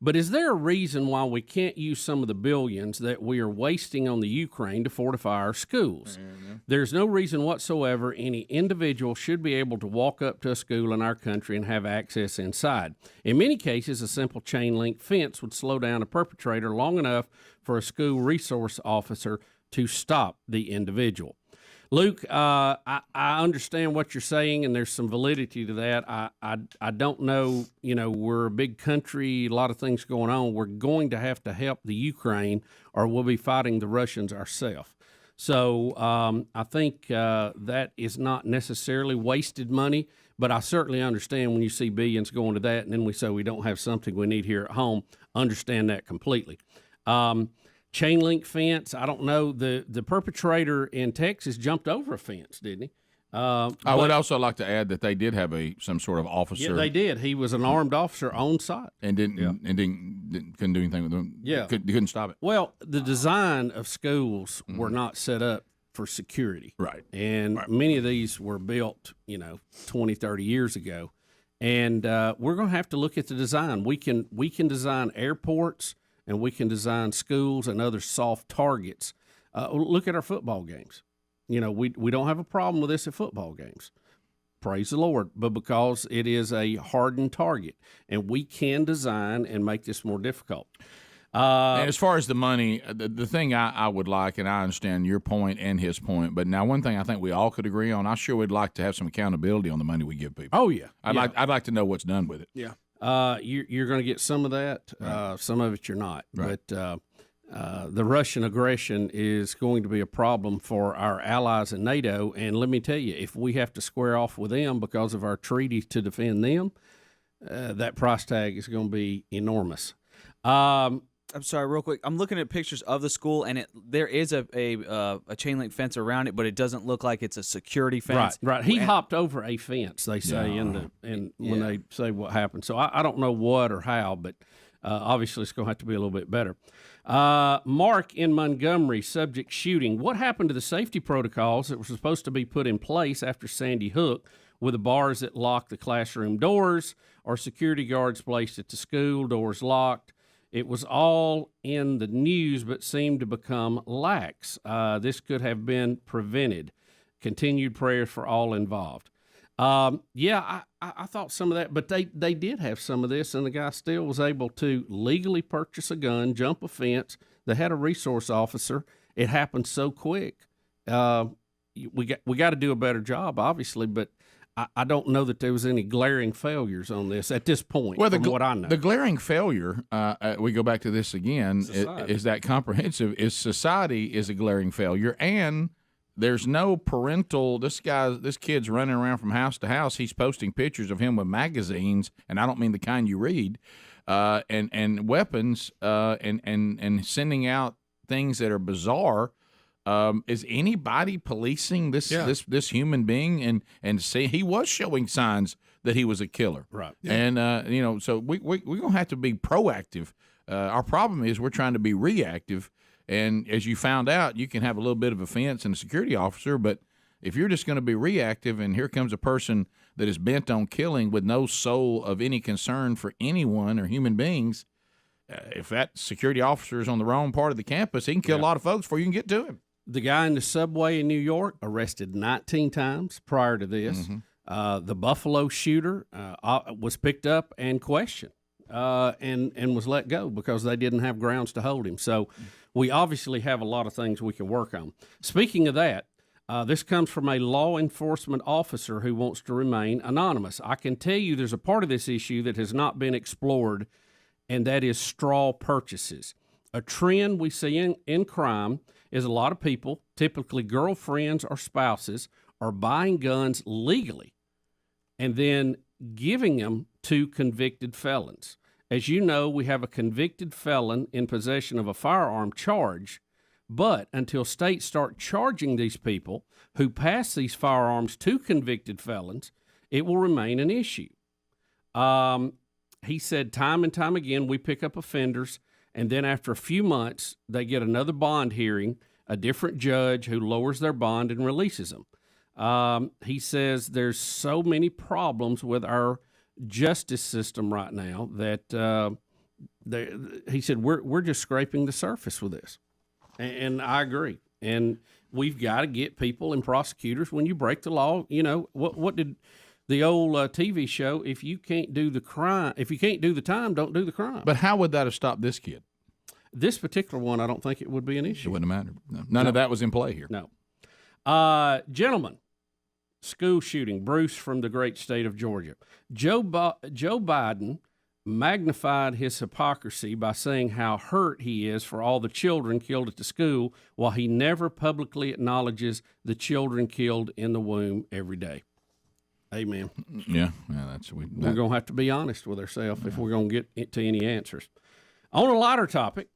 But is there a reason why we can't use some of the billions that we are wasting on the Ukraine to fortify our schools? There's no reason whatsoever any individual should be able to walk up to a school in our country and have access inside. In many cases, a simple chain link fence would slow down a perpetrator long enough for a school resource officer to stop the individual. Luke, I understand what you're saying, and there's some validity to that. I don't know, we're a big country, a lot of things going on. We're going to have to help the Ukraine, or we'll be fighting the Russians ourselves. So I think that is not necessarily wasted money, but I certainly understand when you see billions going to that, and then we say we don't have something we need here at home. Understand that completely. Chain link fence, I don't know. The perpetrator in Texas jumped over a fence, didn't he? I would also like to add that they did have some sort of officer. Yeah, they did. He was an armed officer on site. And couldn't do anything with them. Yeah. Couldn't stop it. Well, the design of schools were not set up for security. Right. And many of these were built, 20, 30 years ago. And we're going to have to look at the design. We can design airports, and we can design schools and other soft targets. Look at our football games. We don't have a problem with this at football games. Praise the Lord. But because it is a hardened target, and we can design and make this more difficult. And as far as the money, the thing I would like, and I understand your point and his point, but now one thing I think we all could agree on, I sure would like to have some accountability on the money we give people. Oh, yeah. I'd like to know what's done with it. Yeah. You're going to get some of that. Right. Some of it you're not. Right. But the Russian aggression is going to be a problem for our allies in NATO. And let me tell you, if we have to square off with them because of our treaty to defend them, that price tag is going to be enormous. I'm sorry, real quick. I'm looking at pictures of the school, and there is a chain link fence around it, but it doesn't look like it's a security fence. Right. He hopped over a fence, they say, when they say what happened. So I don't know what or how, but obviously it's going to have to be a little bit better. Mark in Montgomery, subject shooting. What happened to the safety protocols that were supposed to be put in place after Sandy Hook, with the bars that lock the classroom doors or security guards placed at the school, doors locked? It was all in the news, but seemed to become lax. This could have been prevented. Continued prayers for all involved. I thought some of that, but they did have some of this, and the guy still was able to legally purchase a gun, jump a fence. They had a resource officer. It happened so quick. We got to do a better job, obviously, but I don't know that there was any glaring failures on this at this point, from what I know. The glaring failure, we go back to this again, is that comprehensive, is society is a glaring failure, and there's no parental, this kid's running around from house to house, he's posting pictures of him with magazines, and I don't mean the kind you read, and weapons, and sending out things that are bizarre. Is anybody policing this human being? And say he was showing signs that he was a killer, right? Yeah. And so we're gonna have to be proactive. Our problem is we're trying to be reactive. And as you found out, you can have a little bit of offense in a security officer, but if you're just going to be reactive, and here comes a person that is bent on killing with no soul of any concern for anyone or human beings. If that security officer is on the wrong part of the campus, he can kill a lot of folks before you can get to him. The guy in the subway in New York, arrested 19 times prior to this. Mm-hmm. The Buffalo shooter was picked up and questioned and was let go because they didn't have grounds to hold him. So we obviously have a lot of things we can work on. Speaking of that, this comes from a law enforcement officer who wants to remain anonymous. I can tell you there's a part of this issue that has not been explored, and that is straw purchases. A trend we see in crime is a lot of people, typically girlfriends or spouses, are buying guns legally and then giving them to convicted felons. As you know, we have a convicted felon in possession of a firearm charge, but until states start charging these people who pass these firearms to convicted felons, it will remain an issue. He said time and time again, we pick up offenders, and then after a few months, they get another bond hearing, a different judge who lowers their bond and releases them. He says there's so many problems with our justice system right now that he said we're just scraping the surface with this. And I agree. And we've got to get people and prosecutors, when you break the law, what did the old TV show, if you can't do the crime, if you can't do the time, don't do the crime. But how would that have stopped this kid? This particular one, I don't think it would be an issue. It wouldn't have mattered. No. None of that was in play here. No. Gentlemen, school shooting, Bruce from the great state of Georgia. Joe Biden magnified his hypocrisy by saying how hurt he is for all the children killed at the school, while he never publicly acknowledges the children killed in the womb every day. Amen. Yeah, we're going to have to be honest with ourselves if we're going to get to any answers. On a lighter topic,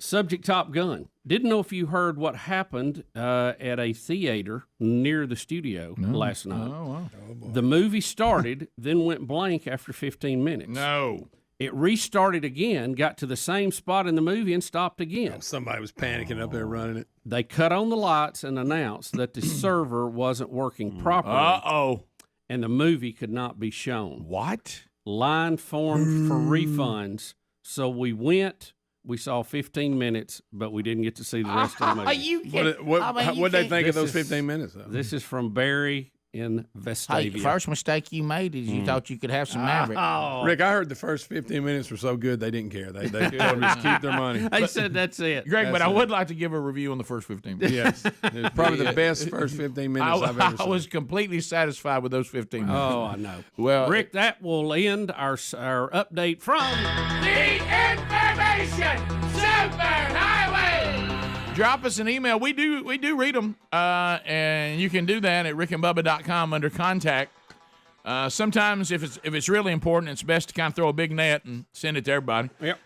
subject Top Gun. Didn't know if you heard what happened at a theater near the studio last night. Oh, wow. The movie started, then went blank after 15 minutes. No. It restarted again, got to the same spot in the movie, and stopped again. Somebody was panicking up there running it. They cut on the lights and announced that the server wasn't working properly. Uh-oh. And the movie could not be shown. What? Line formed for refunds. So we went. We saw 15 minutes, but we didn't get to see the rest of the movie. What they think of those 15 minutes? Though? This is from Barry in Vestavia. Hey, first mistake you made is you thought you could have some Maverick. Rick, I heard the first 15 minutes were so good they didn't care. They just keep their money. They said that's it. Greg, That's but I it. would like to give a review on the first 15 minutes. Yes. It was probably the best first 15 minutes I've ever seen. I was completely satisfied with those 15 minutes. Oh, I know. Well, Rick, that will end our update from The Information Superhighway. drop us an email. We do read them, and you can do that at rickandbubba.com under contact. Sometimes if it's really important, it's best to kind of throw a big net and send it to everybody. Yep.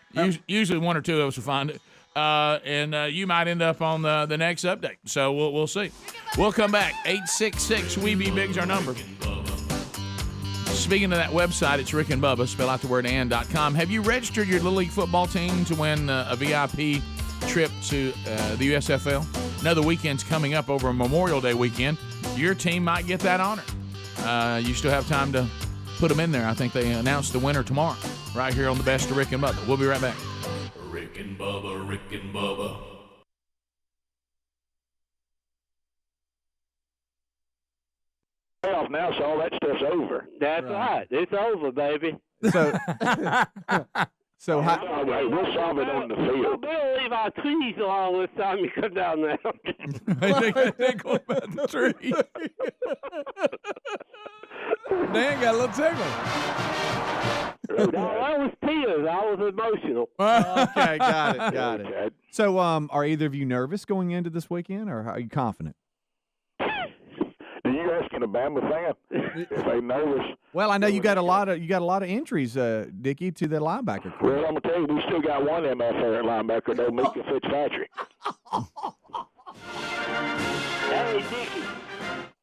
Usually one or two of us will find it, and you might end up on the next update. So we'll see. We'll come back. 866-WE-BE-BIG's our number. Speaking of that website, it's Rick and Bubba, spell out the word and.com. Have you registered your Little League football team to win a VIP trip to the USFL? Another weekend's coming up over Memorial Day weekend. Your team might get that honor. You still have time to put them in there. I think they announce the winner tomorrow, right here on the Best of Rick and Bubba. We'll be right back. Rick and Bubba, Rick and Bubba. Now, so all that stuff's over. That's right. It's over, baby. So how, we'll solve it on the field. We'll leave our trees along this time you come down there. They go about the tree. Dan got a little tickle. No, that was tears. I was emotional. Okay, got it. So, are either of you nervous going into this weekend, or are you confident? Are you asking a Bama fan if they nervous? Well, I know you got a lot of entries, Dickie, to the linebacker corps. Well, I'm gonna tell you, we still got one MFA linebacker, though, Mika Fitzpatrick. Hey, Dickie.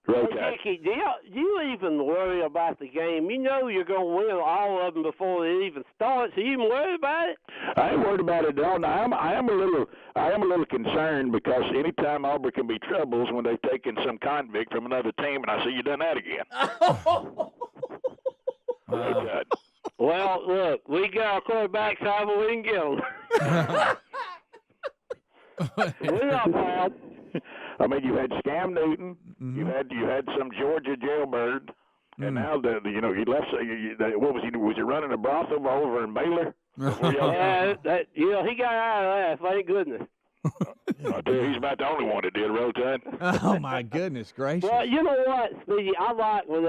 Hey, Dickie, do you even worry about the game? You know you're going to win all of them before it even starts. Are you even worried about it? I ain't worried about it at all. Now, I am a little concerned because anytime Auburn can be troubles when they've taken some convict from another team, and I see you done that again. Well, look, we got our quarterbacks however we can get them. We're not bad. I mean, you had Scam Newton, you had some Georgia jailbird, and now he left. What was he? Was he running a brothel over in Baylor? Yeah, he got out of that. Thank goodness. I tell you, he's about the only one that did. Roll Tide. Oh my goodness gracious! Well, you know what, Speedy? I like when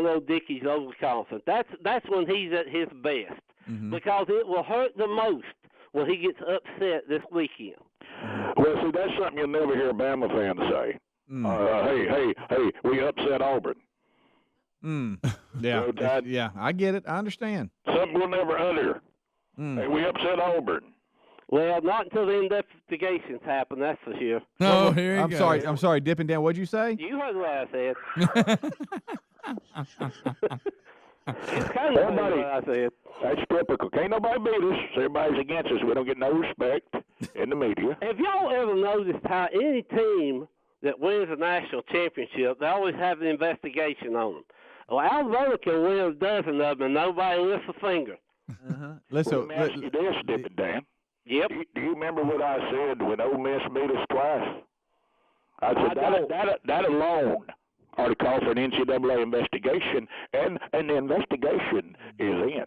old Dickie's overconfident. That's when he's at his best because it will hurt the most when he gets upset this weekend. Well, see, that's something you'll never hear a Bama fan say. Hey, we upset Auburn. Yeah, yeah, I get it. I understand. Something we'll never utter. Hey, we upset Auburn. Well, not until the investigations happen, that's for sure. Oh, here you go. I'm sorry, Dipping Down. What'd you say? You heard what I said. It's kind of what I said. That's typical. Can't nobody beat us. Everybody's against us. We don't get no respect in the media. Have y'all ever noticed how any team that wins a national championship, they always have an investigation on them? Well, Alabama can win a dozen of them, and nobody lifts a finger. Listen, let me ask you this, Dippin' Dan. Yep. Do you remember what I said when Ole Miss beat us twice? I said that alone ought to call for an NCAA investigation, and the investigation is in.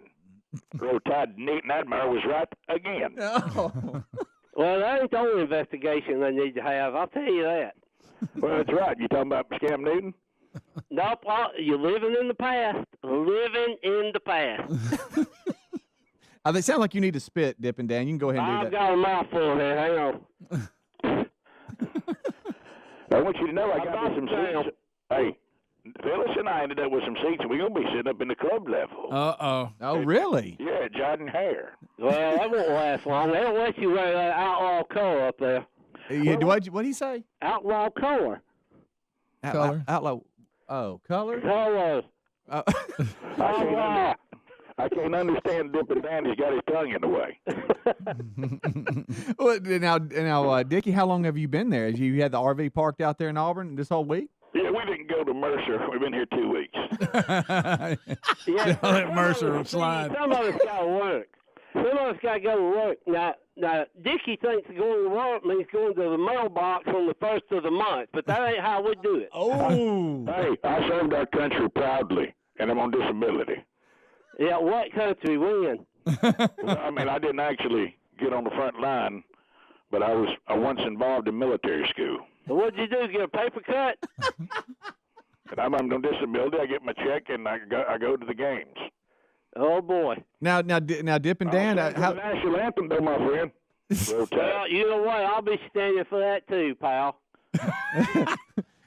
Roll Tide Nightmare was right again. Oh. Well, that ain't the only investigation they need to have. I'll tell you that. Well, that's right. You talking about Scam Newton? Nope. You're living in the past. Living in the past. They sound like you need to spit, Dippin' Dan. You can go ahead and do that. I've got a mouthful here. Hang on. I want you to know I got me some seats. Hey, Phyllis and I ended up with some seats, and we're going to be sitting up in the club level. Uh-oh. Oh, really? Yeah, Jordan Hare. Well, that won't last long. They don't let you wear that outlaw color up there. Yeah, what'd he say? Outlaw color. Outlaw. Oh, color? Color. I I can't understand Dippin' Dan. He's got his tongue in the way. Well, now, Dickie, how long have you been there? You had the RV parked out there in Auburn this whole week? Yeah, we didn't go to Mercer. We've been here 2 weeks. Yeah, Let Mercer slide. Some of us got to work. Some of us got to go to work. Now, Dickie thinks going to work means going to the mailbox on the first of the month, but that ain't how we do it. Oh. Hey, I served our country proudly, and I'm on disability. Yeah, what country? When? Well, I mean, I didn't actually get on the front line, but I was once involved in military school. So what'd you do? Get a paper cut? And I'm on disability. I get my check, and I go to the games. Oh boy! Now, Dippin' Dan, the national anthem, though, my friend. Well, you know what? I'll be standing for that too, pal.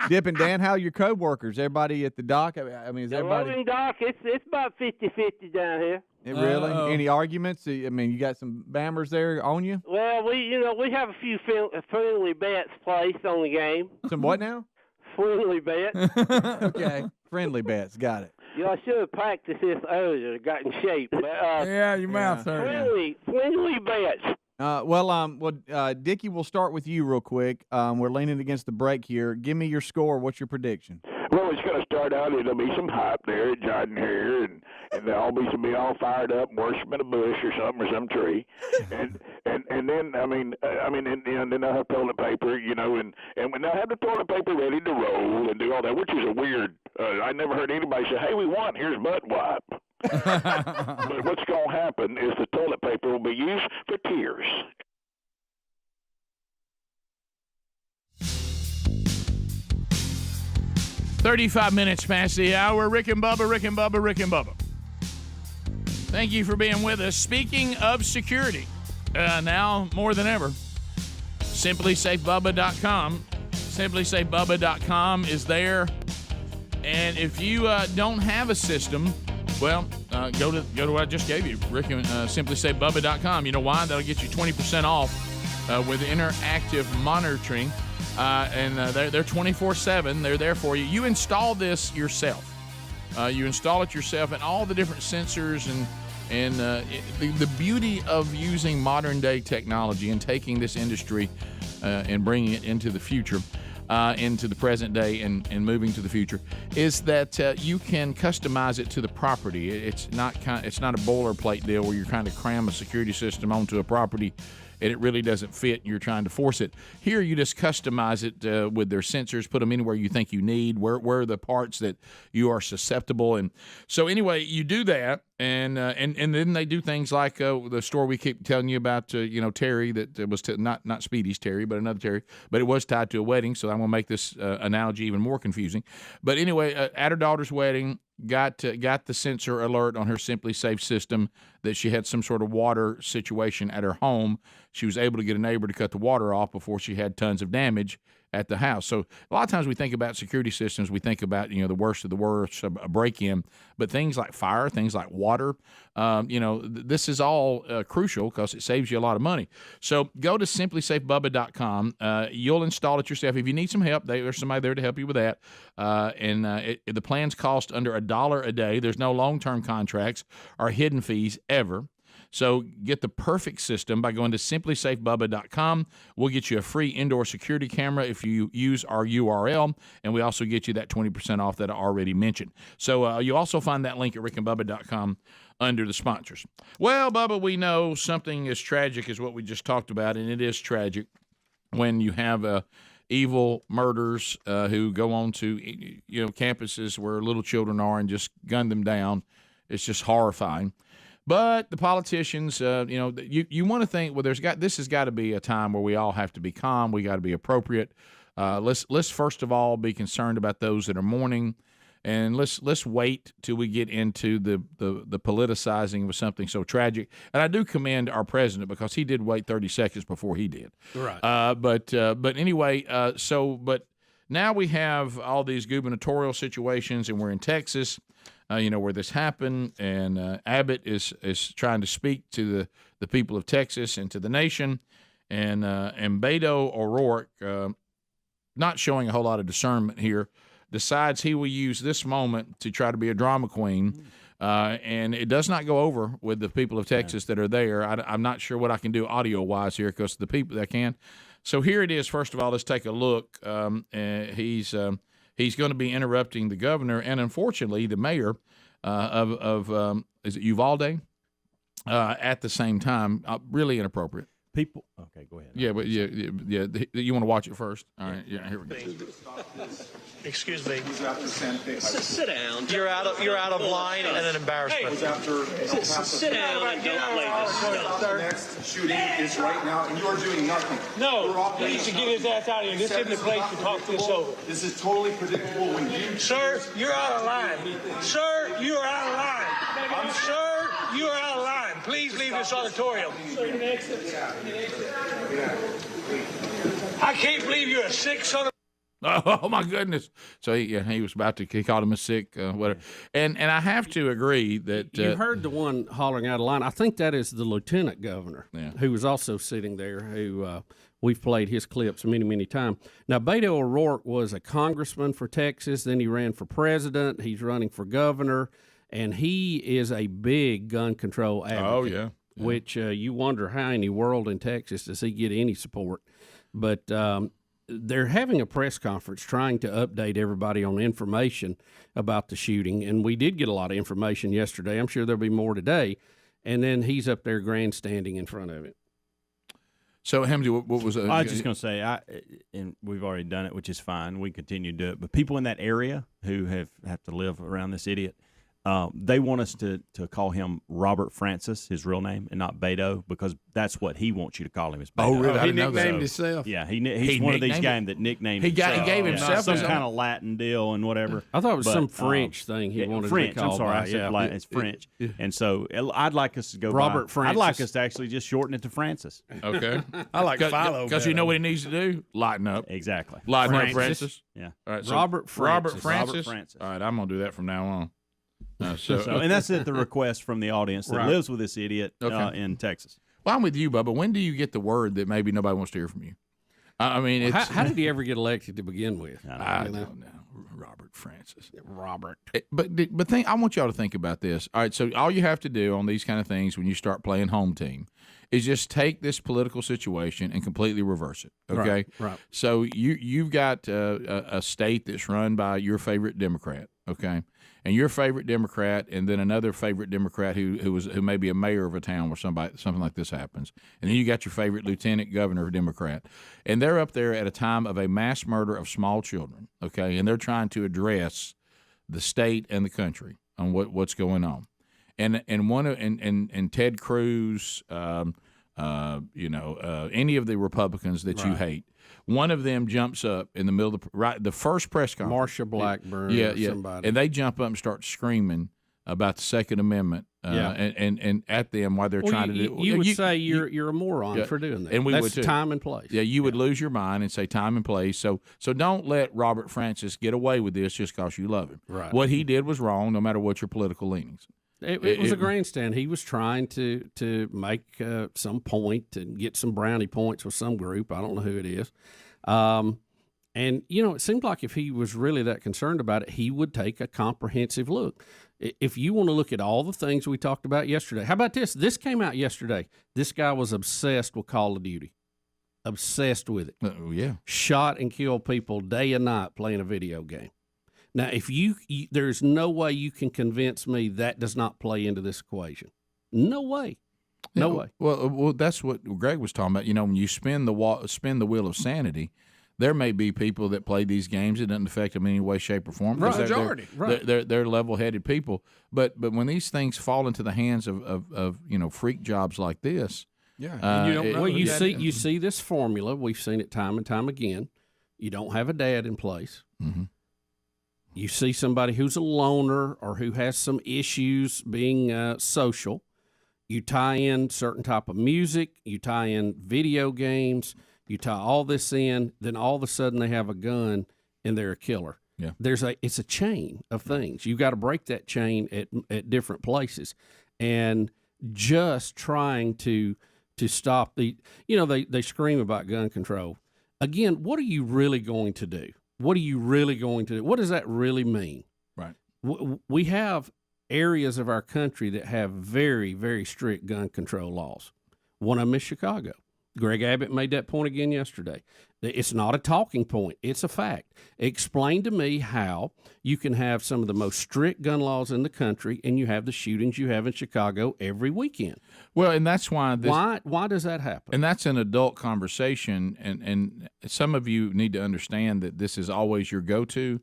Dippin' Dan, how are your co-workers? Everybody at the dock? I mean, is The everybody? loading dock, it's about 50-50 down here. Really? Any arguments? I mean, you got some bammers there on you? Well, we have a few friendly bets placed on the game. Some what now? Friendly bets. Okay, friendly bets. Got it. I should have practiced this earlier, got in shape. But, yeah, your mouth hurt. Friendly bets. Dickie, we'll start with you real quick. We're leaning against the break here. Give me your score. What's your prediction? Well, it's going to start out. There'll be some hype there at Jordan here, and they'll all be all fired up, worshiping a bush or some tree, and then and then they'll have toilet paper, and when they'll have the toilet paper ready to roll and do all that, which is a weird. I never heard anybody say, "Hey, we won. Here's butt wipe." But what's going to happen is the toilet paper will be used for tears. $35 minutes past the hour. Rick and Bubba, Rick and Bubba, Rick and Bubba. Thank you for being with us. Speaking of security, now more than ever, SimplySafeBubba.com. SimplySafeBubba.com is there. And if you don't have a system, well, go to what I just gave you, Rick and SimplySafeBubba.com. You know why? That'll get you 20% off with interactive monitoring. And they're 24/7. They're there for you. You install this yourself. You install it yourself, and all the different sensors and the beauty of using modern day technology and taking this industry and bringing it into the future, into the present day and moving to the future, is that you can customize it to the property. It's not a boilerplate deal where you're trying to cram a security system onto a property and it really doesn't fit, and you're trying to force it. Here, you just customize it with their sensors, put them anywhere you think you need, where are the parts that you are susceptible. And so anyway, you do that, and then they do things like the store we keep telling you about, Terry, that was not Speedy's Terry, but another Terry, but it was tied to a wedding, so I'm going to make this analogy even more confusing. But anyway, at her daughter's wedding, got the sensor alert on her Simply Safe system that she had some sort of water situation at her home. She was able to get a neighbor to cut the water off before she had tons of damage at the house. So a lot of times we think about security systems, we think about, the worst of the worst, a break-in, but things like fire, things like water, this is all crucial because it saves you a lot of money. So go to simplysafebubba.com. You'll install it yourself. If you need some help, there's somebody there to help you with that. The plans cost under $1 a day. There's no long-term contracts or hidden fees ever. So get the perfect system by going to simplysafebubba.com. We'll get you a free indoor security camera if you use our URL, and we also get you that 20% off that I already mentioned. So you also find that link at rickandbubba.com under the sponsors. Well, Bubba, we know something as tragic as what we just talked about, and it is tragic when you have evil murderers who go on to campuses where little children are and just gun them down. It's just horrifying. But the politicians, you want to think, well, this has got to be a time where we all have to be calm. We got to be appropriate. Let's first of all be concerned about those that are mourning, and let's wait till we get into the politicizing of something so tragic. And I do commend our president because he did wait 30 seconds before he did. Right. But anyway, but now we have all these gubernatorial situations, and we're in Texas. Where this happened, and Abbott is trying to speak to the people of Texas and to the nation, and Beto O'Rourke not showing a whole lot of discernment here decides he will use this moment to try to be a drama queen. And it does not go over with the people of Texas that are there. I'm not sure what I can do audio-wise here because the people that can. So here it is. First of all, let's take a look. He's going to be interrupting the governor and, unfortunately, the mayor of is it Uvalde at the same time. Really inappropriate. People. Okay, go ahead. Yeah, but yeah. You want to watch it first? All right. Yeah, here we go. Excuse me. Sit down. You're out of line and an embarrassment. Sit down and don't play this stuff. The next shooting is right now, and you're doing nothing. No, he needs to get his ass out of here. This isn't the place to talk this over. This is totally predictable when you. Sir, you're out of line. Sir, you are out of line. Sir, you are out of line. Please leave this auditorium. I can't believe you're a sick son of. Oh my goodness! So he was about to. He called him a sick whatever. And I have to agree that you heard the one hollering out of line. I think that is the lieutenant governor, who was also sitting there. Who we've played his clips many times. Now Beto O'Rourke was a congressman for Texas. Then he ran for president. He's running for governor, and he is a big gun control advocate. Oh yeah. Which you wonder how in the world in Texas does he get any support? But they're having a press conference trying to update everybody on information about the shooting, and we did get a lot of information yesterday. I'm sure there'll be more today. And then he's up there grandstanding in front of it. So, Hamzy, what was I was just going to say, and we've already done it, which is fine. We continue to do it. But people in that area who have to live around this idiot, they want us to call him Robert Francis, his real name, and not Beto, because that's what he wants you to call him. Is Beto. Oh, really? He nicknamed himself. Yeah, he's one of these guys that nicknamed himself. He gave himself some kind of Latin deal and whatever. I thought it was some French thing he wanted French, to be called. I'm sorry, by. I said Latin. It's French. And so I'd like us to go Robert by, Francis. I'd like us to actually just shorten it to Francis. Okay. I like Philo. Because you know what he needs to do? Lighten up. Exactly. Lighten up, Francis. Yeah. All right, so Robert Francis. Robert Francis. All right, I'm going to do that from now on. And that's at the request from the audience that lives with this idiot in Texas. Well, I'm with you, Bubba. When do you get the word that maybe nobody wants to hear from you? I mean, it's, how did he ever get elected to begin with? I don't know. Robert Francis. Robert. But I want y'all to think about this. All right, so all you have to do on these kind of things when you start playing home team is just take this political situation and completely reverse it. Okay. Right. So you've got a state that's run by your favorite Democrat. Okay. And your favorite Democrat, and then another favorite Democrat who may be a mayor of a town where something like this happens, and then you got your favorite lieutenant governor Democrat, and they're up there at a time of a mass murder of small children, okay, and they're trying to address the state and the country on what's going on, and Ted Cruz, any of the Republicans that you hate. One of them jumps up in the middle of the first press conference. Marsha Blackburn or somebody. And they jump up and start screaming about the Second Amendment and at them while they're trying to do it. You would say you're a moron for doing that. And we That's would too. Time and place. Yeah, you would lose your mind and say time and place. So don't let Robert Francis get away with this just because you love him. Right. What he did was wrong no matter what your political leanings. It was a grandstand. He was trying to make some point and get some brownie points with some group. I don't know who it is. And, it seemed like if he was really that concerned about it, he would take a comprehensive look. If you want to look at all the things we talked about yesterday, how about this? This came out yesterday. This guy was obsessed with Call of Duty. Obsessed with it. Oh, yeah. Shot and killed people day and night playing a video game. Now, if there's no way you can convince me that does not play into this equation. No way. No way. Well, that's what Greg was talking about. When you spin the wheel of sanity, there may be people that play these games. It doesn't affect them in any way, shape, or form. Right, majority. They're level-headed people. But when these things fall into the hands of freak jobs like this, and you don't know. Well, you see this formula. We've seen it time and time again. You don't have a dad in place. Mm-hmm. You see somebody who's a loner or who has some issues being social. You tie in certain type of music. You tie in video games. You tie all this in. Then all of a sudden they have a gun and they're a killer. Yeah, it's a chain of things. You got to break that chain at different places, and just trying to stop they scream about gun control. Again, what are you really going to do? what are you really going to do? What does that really mean? Right. We have areas of our country that have very, very strict gun control laws. One of them is Chicago. Greg Abbott made that point again yesterday. It's not a talking point. It's a fact. Explain to me how you can have some of the most strict gun laws in the country and you have the shootings you have in Chicago every weekend. Well, and that's why why does that happen? And that's an adult conversation, and some of you need to understand that this is always your go-to.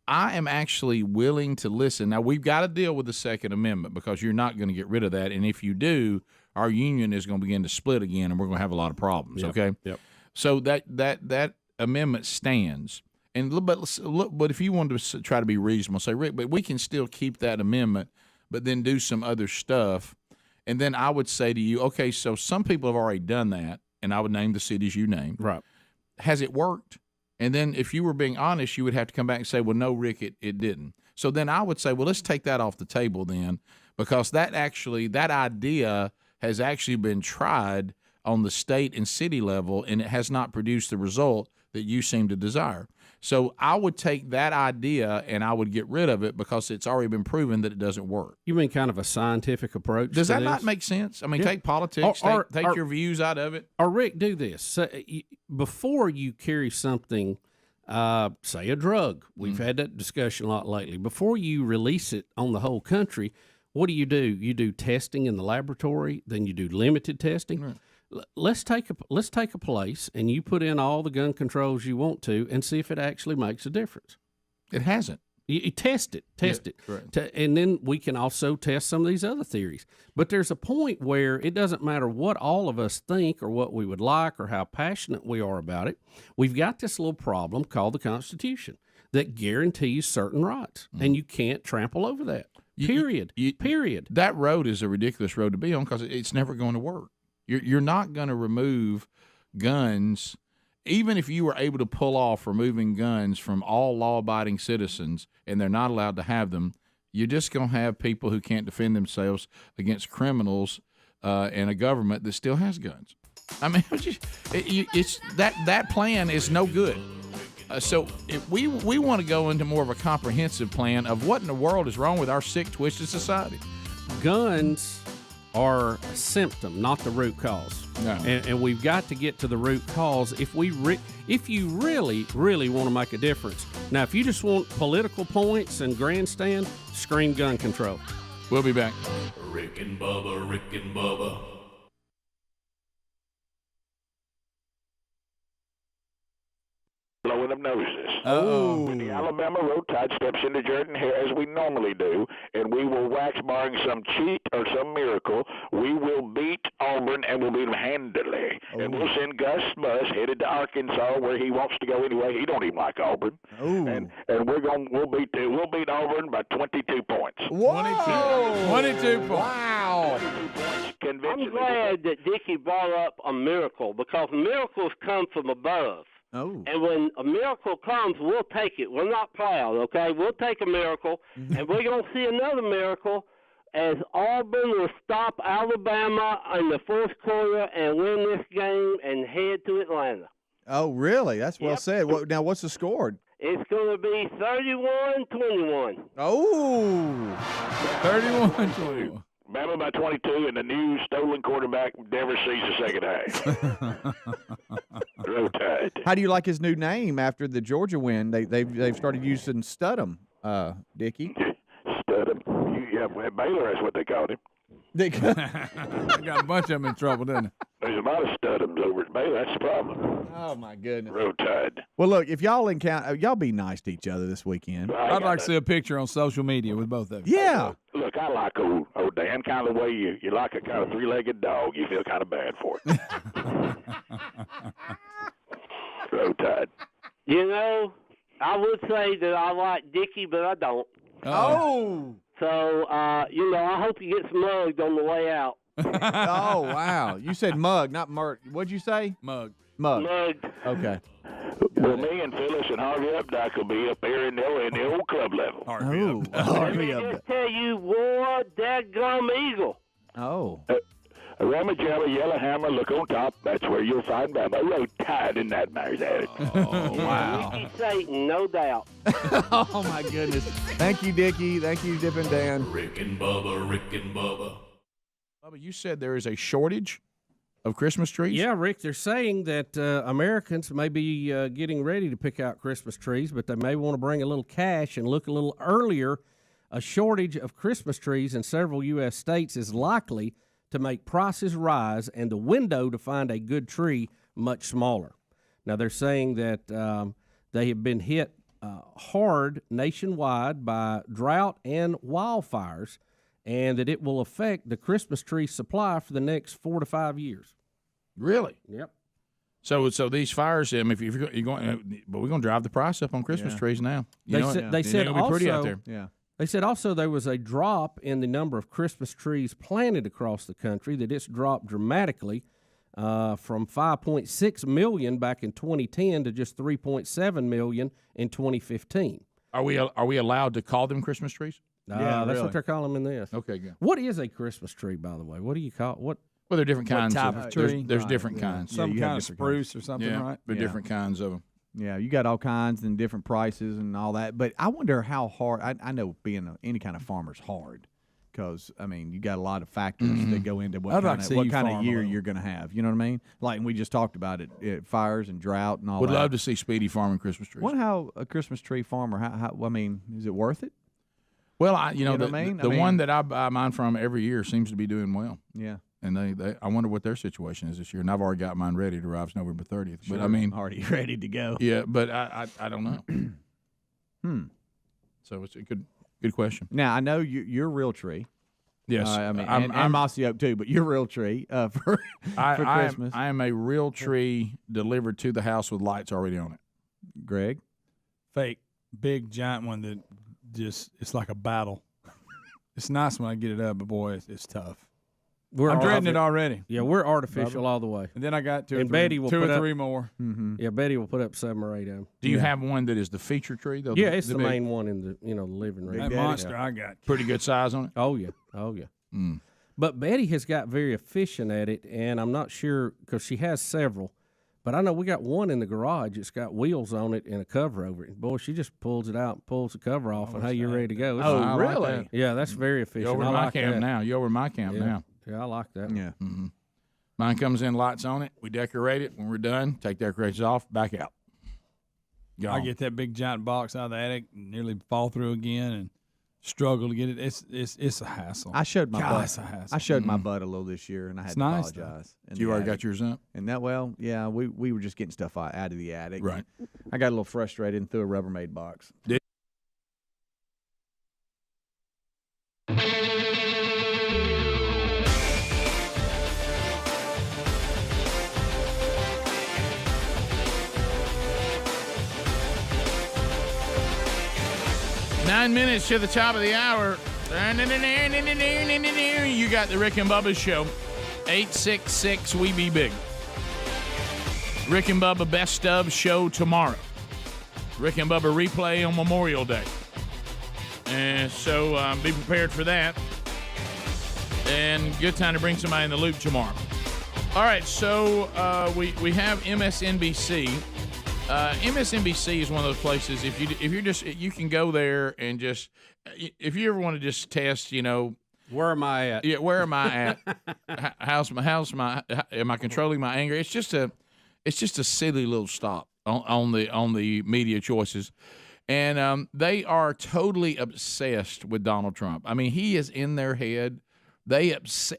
I am actually willing to listen. Now, we've got to deal with the Second Amendment because you're not going to get rid of that, and if you do, our union is going to begin to split again, and we're going to have a lot of problems, okay? Yep. So that amendment stands. But if you want to try to be reasonable, say, Rick, but we can still keep that amendment, but then do some other stuff. And then I would say to you, okay, so some people have already done that, and I would name the cities you named. Right. Has it worked? And then if you were being honest, you would have to come back and say, well, no, Rick, it didn't. So then I would say, well, let's take that off the table then, because that idea has actually been tried on the state and city level, and it has not produced the result that you seem to desire. So I would take that idea and I would get rid of it because it's already been proven that it doesn't work. You mean kind of a scientific approach? Does to that this? not make sense? I mean, take politics, take your views out of it. Or Rick, do this. So, before you carry something, say a drug, we've had that discussion a lot lately, before you release it on the whole country, what do? You do testing in the laboratory, then you do limited testing. Right. Let's take a place and you put in all the gun controls you want to and see if it actually makes a difference. It hasn't. You test it, and then we can also test some of these other theories. But there's a point where it doesn't matter what all of us think or what we would like or how passionate we are about it. We've got this little problem called the Constitution that guarantees certain rights, and you can't trample over that. Period. That road is a ridiculous road to be on because it's never going to work. You're not going to remove guns, even if you were able to pull off removing guns from all law-abiding citizens and they're not allowed to have them. You're just going to have people who can't defend themselves against criminals and a government that still has guns. I mean, it's that plan is no good. So if we want to go into more of a comprehensive plan of what in the world is wrong with our sick, twisted society. Guns are a symptom, not the root cause. No. And we've got to get to the root cause if you really, really want to make a difference. Now, if you just want political points and grandstand, scream gun control. We'll be back. Rick and Bubba, Rick and Bubba. Blowing of noses. Oh. When the Alabama Road Tide steps into Jordan here as we normally do, and we will wax, barring some cheat or some miracle, we will beat Auburn and we'll beat them handily. And we'll send Gus Bus headed to Arkansas where he wants to go anyway. He don't even like Auburn. And we'll beat Auburn by 22 points. Whoa! 22 points. Wow. 22 points. I'm glad that Dickie brought up a miracle because miracles come from above. Oh. And when a miracle comes, we'll take it. We're not proud, okay? We'll take a miracle, and we're going to see another miracle as Auburn will stop Alabama in the fourth quarter and win this game and head to Atlanta. Oh, really? That's well said. Now, what's the score? It's going to be 31-21. Oh. 31-21. Bama by 22, and the new stolen quarterback never sees the second half. Roll Tide. How do you like his new name after the Georgia win? They've started using Studham, Dickie. Studham. Yeah, Baylor, that's what they called him. They got a bunch of them in trouble, didn't they? There's a lot of Studhams over at Baylor. That's the problem. Oh, my goodness. Roll Tide. Well, look, if y'all y'all be nice to each other this weekend. I'd like to see a picture on social media with both of you. Yeah. Look, I like old Dan, kind of the way you like a kind of three-legged dog. You feel kind of bad for it. Roll Tide. You know, I would say that I like Dickie, but I don't. Oh. So, I hope you get mugged on the way out. Oh, wow. You said mug, not murk. What'd you say? Mug. Mugged. Okay. Well, me and Phyllis and Harvey Updike will be up there in the old club level. Let me just tell you, war, dadgum eagle. Oh. Roll rummage out a yellow hammer, look on top. That's where you'll find Bubba road tied in that mare's attic. Oh, wow. Dickie Satan, no doubt. Oh, my goodness. Thank you, Dickie. Thank you, Dip and Dan. Rick and Bubba, Rick and Bubba. Bubba, you said there is a shortage of Christmas trees? Yeah, Rick, they're saying that Americans may be getting ready to pick out Christmas trees, but they may want to bring a little cash and look a little earlier. A shortage of Christmas trees in several U.S. states is likely to make prices rise and the window to find a good tree much smaller. Now, they're saying that they have been hit hard nationwide by drought and wildfires, and that it will affect the Christmas tree supply for the next 4 to 5 years. Really? Yep. So these fires, if you're going, but we're going to drive the price up on Christmas trees now. They said it'll be pretty out also, there. They said also there was a drop in the number of Christmas trees planted across the country, that it's dropped dramatically from 5.6 million back in 2010 to just 3.7 million in 2015. Are we allowed to call them Christmas trees? That's what they're calling them in this. Okay, good. What is a Christmas tree, by the way? What do you call what? Well, there are different kinds. type of tree? There's different kinds. Some kind of spruce or something, right? There are different kinds of them. Yeah, you got all kinds and different prices and all that. But I wonder how hard. I know being any kind of farmer is hard because, I mean, you got a lot of factors that go into what kind of year you're going to have. You know what I mean? Like we just talked about it, fires and drought and all Would that. love to see Speedy farming Christmas trees. Wonder how a Christmas tree farmer, I mean, is it worth it? Well, the one that I buy mine from every year seems to be doing well. Yeah. And I wonder what their situation is this year. And I've already got mine ready to arrive November 30th. Sure, but I mean, already ready to go. Yeah, but I don't know. So it's a good question. Now I know you're real tree. Yes, I mean, I'm Mossy Oak too, but you're real tree for Christmas. I am a real tree delivered to the house with lights already on it. Greg, fake big giant one that it's like a battle. It's nice when I get it up, but boy, it's tough. I'm dreading it already. Yeah, we're artificial all the way. And then I got two Betty will two put or up, three more. Mm-hmm. Yeah, Betty will put up 7 or 8 of them. Do you have one that is the feature tree though? Yeah, it's the main one in the the living room. That monster I got. Pretty good size on it. Oh yeah. But Betty has got very efficient at it, and I'm not sure because she has several. But I know we got one in the garage. It's got wheels on it and a cover over it. Boy, she just pulls it out and pulls the cover off, and hey, you're ready to go. Oh, really? Like yeah, that's very efficient. You're over my camp now. You're over my camp now. Yeah, I like that. Yeah. Mm-hmm. Mine comes in, lights on it. We decorate it. When we're done, take decorations off, back out. I get that big giant box out of the attic and nearly fall through again and struggle to get it. It's a hassle. I showed my butt. It's a hassle. I showed my butt a little this year, and I had to apologize. You already got yours up? And that, well, yeah, we were just getting stuff out of the attic. Right. I got a little frustrated and threw a Rubbermaid box. Nine minutes to the top of the hour. You got the Rick and Bubba Show. 866 We Be Big. Rick and Bubba Best of Show tomorrow. Rick and Bubba replay on Memorial Day. And so be prepared for that. And good time to bring somebody in the loop tomorrow. All right, so we have MSNBC. MSNBC is one of those places. If you're just, you can go there and just, if you ever want to just test, where am I at? Yeah, where am I at? How's my? Am I controlling my anger? It's just a silly little stop on the media choices, and they are totally obsessed with Donald Trump. I mean, he is in their head.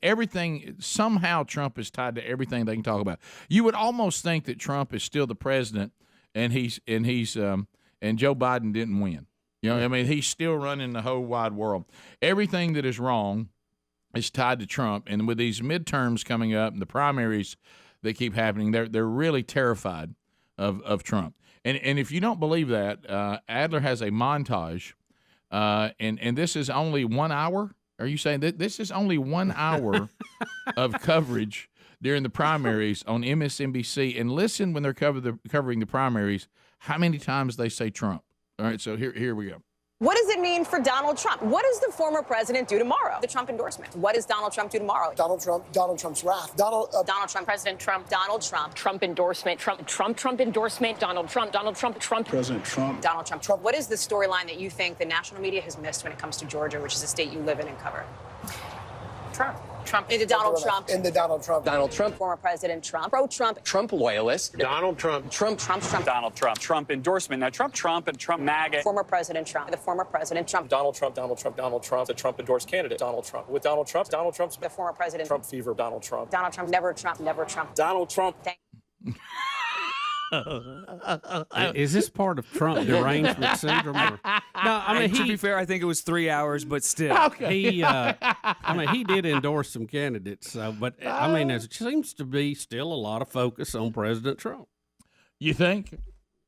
Everything, somehow Trump is tied to everything they can talk about. You would almost think that Trump is still the president. And and Joe Biden didn't win. I mean, he's still running the whole wide world. Everything that is wrong is tied to Trump. And with these midterms coming up and the primaries that keep happening, they're really terrified of Trump. And if you don't believe that, Adler has a montage, and this is only 1 hour. Are you saying that this is only 1 hour of coverage during the primaries on MSNBC, and listen when they're covering the primaries, how many times they say Trump. All right, so here we go. What does it mean for Donald Trump? What does the former president do tomorrow? The Trump endorsement. What does Donald Trump do tomorrow? Donald Trump's wrath. Donald Trump, President Trump, Donald Trump, Trump endorsement, Trump endorsement, Donald Trump, President Trump. Donald Trump. What is the storyline that you think the national media has missed when it comes to Georgia, which is a state you live in and cover? Trump into Donald Trump. Into Donald Trump. Donald Trump, former President Trump, pro-Trump. Trump loyalist. Donald Trump. Trump. Donald Trump. Trump endorsement. Now, Trump and Trump MAGA. Former President Trump. The former President Trump. Donald Trump. The Trump endorsed candidate. Donald Trump. With Donald Trump's the former President. Trump fever. Donald Trump. Donald Trump. Never Trump. Donald Trump. Is this part of Trump derangement syndrome? No, I mean, to be fair, I think it was 3 hours, but still. He did endorse some candidates, but I mean, there seems to be still a lot of focus on President Trump. You think?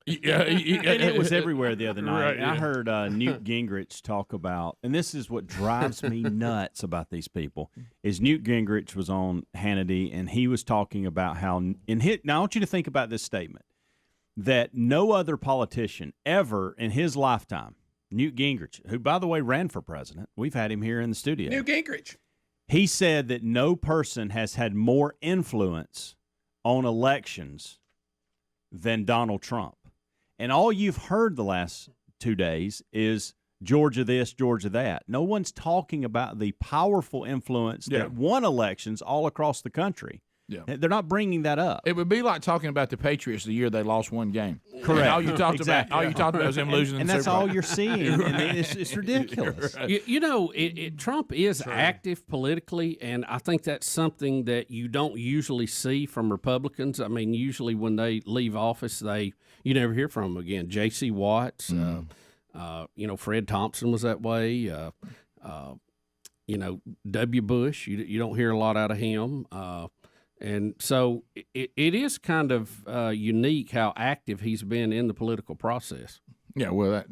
Yeah, it was everywhere the other night. Right, yeah. I heard Newt Gingrich talk about, and this is what drives me nuts about these people, is Newt Gingrich was on Hannity, and he was talking about how, now I want you to think about this statement, that no other politician ever in his lifetime, Newt Gingrich, who, by the way, ran for president, we've had him here in the studio. Newt Gingrich. He said that no person has had more influence on elections than Donald Trump. And all you've heard the last 2 days is Georgia this, Georgia that. No one's talking about the powerful influence that won elections all across the country. Yeah. They're not bringing that up. It would be like talking about the Patriots the year they lost one game. Correct. And all you talked Exactly. about was them losing. And the that's Super Bowl. all you're seeing. And it's ridiculous. You know, Trump is active politically, and I think that's something that you don't usually see from Republicans. I mean, usually when they leave office, you never hear from them again. J.C. Watts, Fred Thompson was that way. W. Bush, you don't hear a lot out of him. And so it is kind of unique how active he's been in the political process. Yeah, but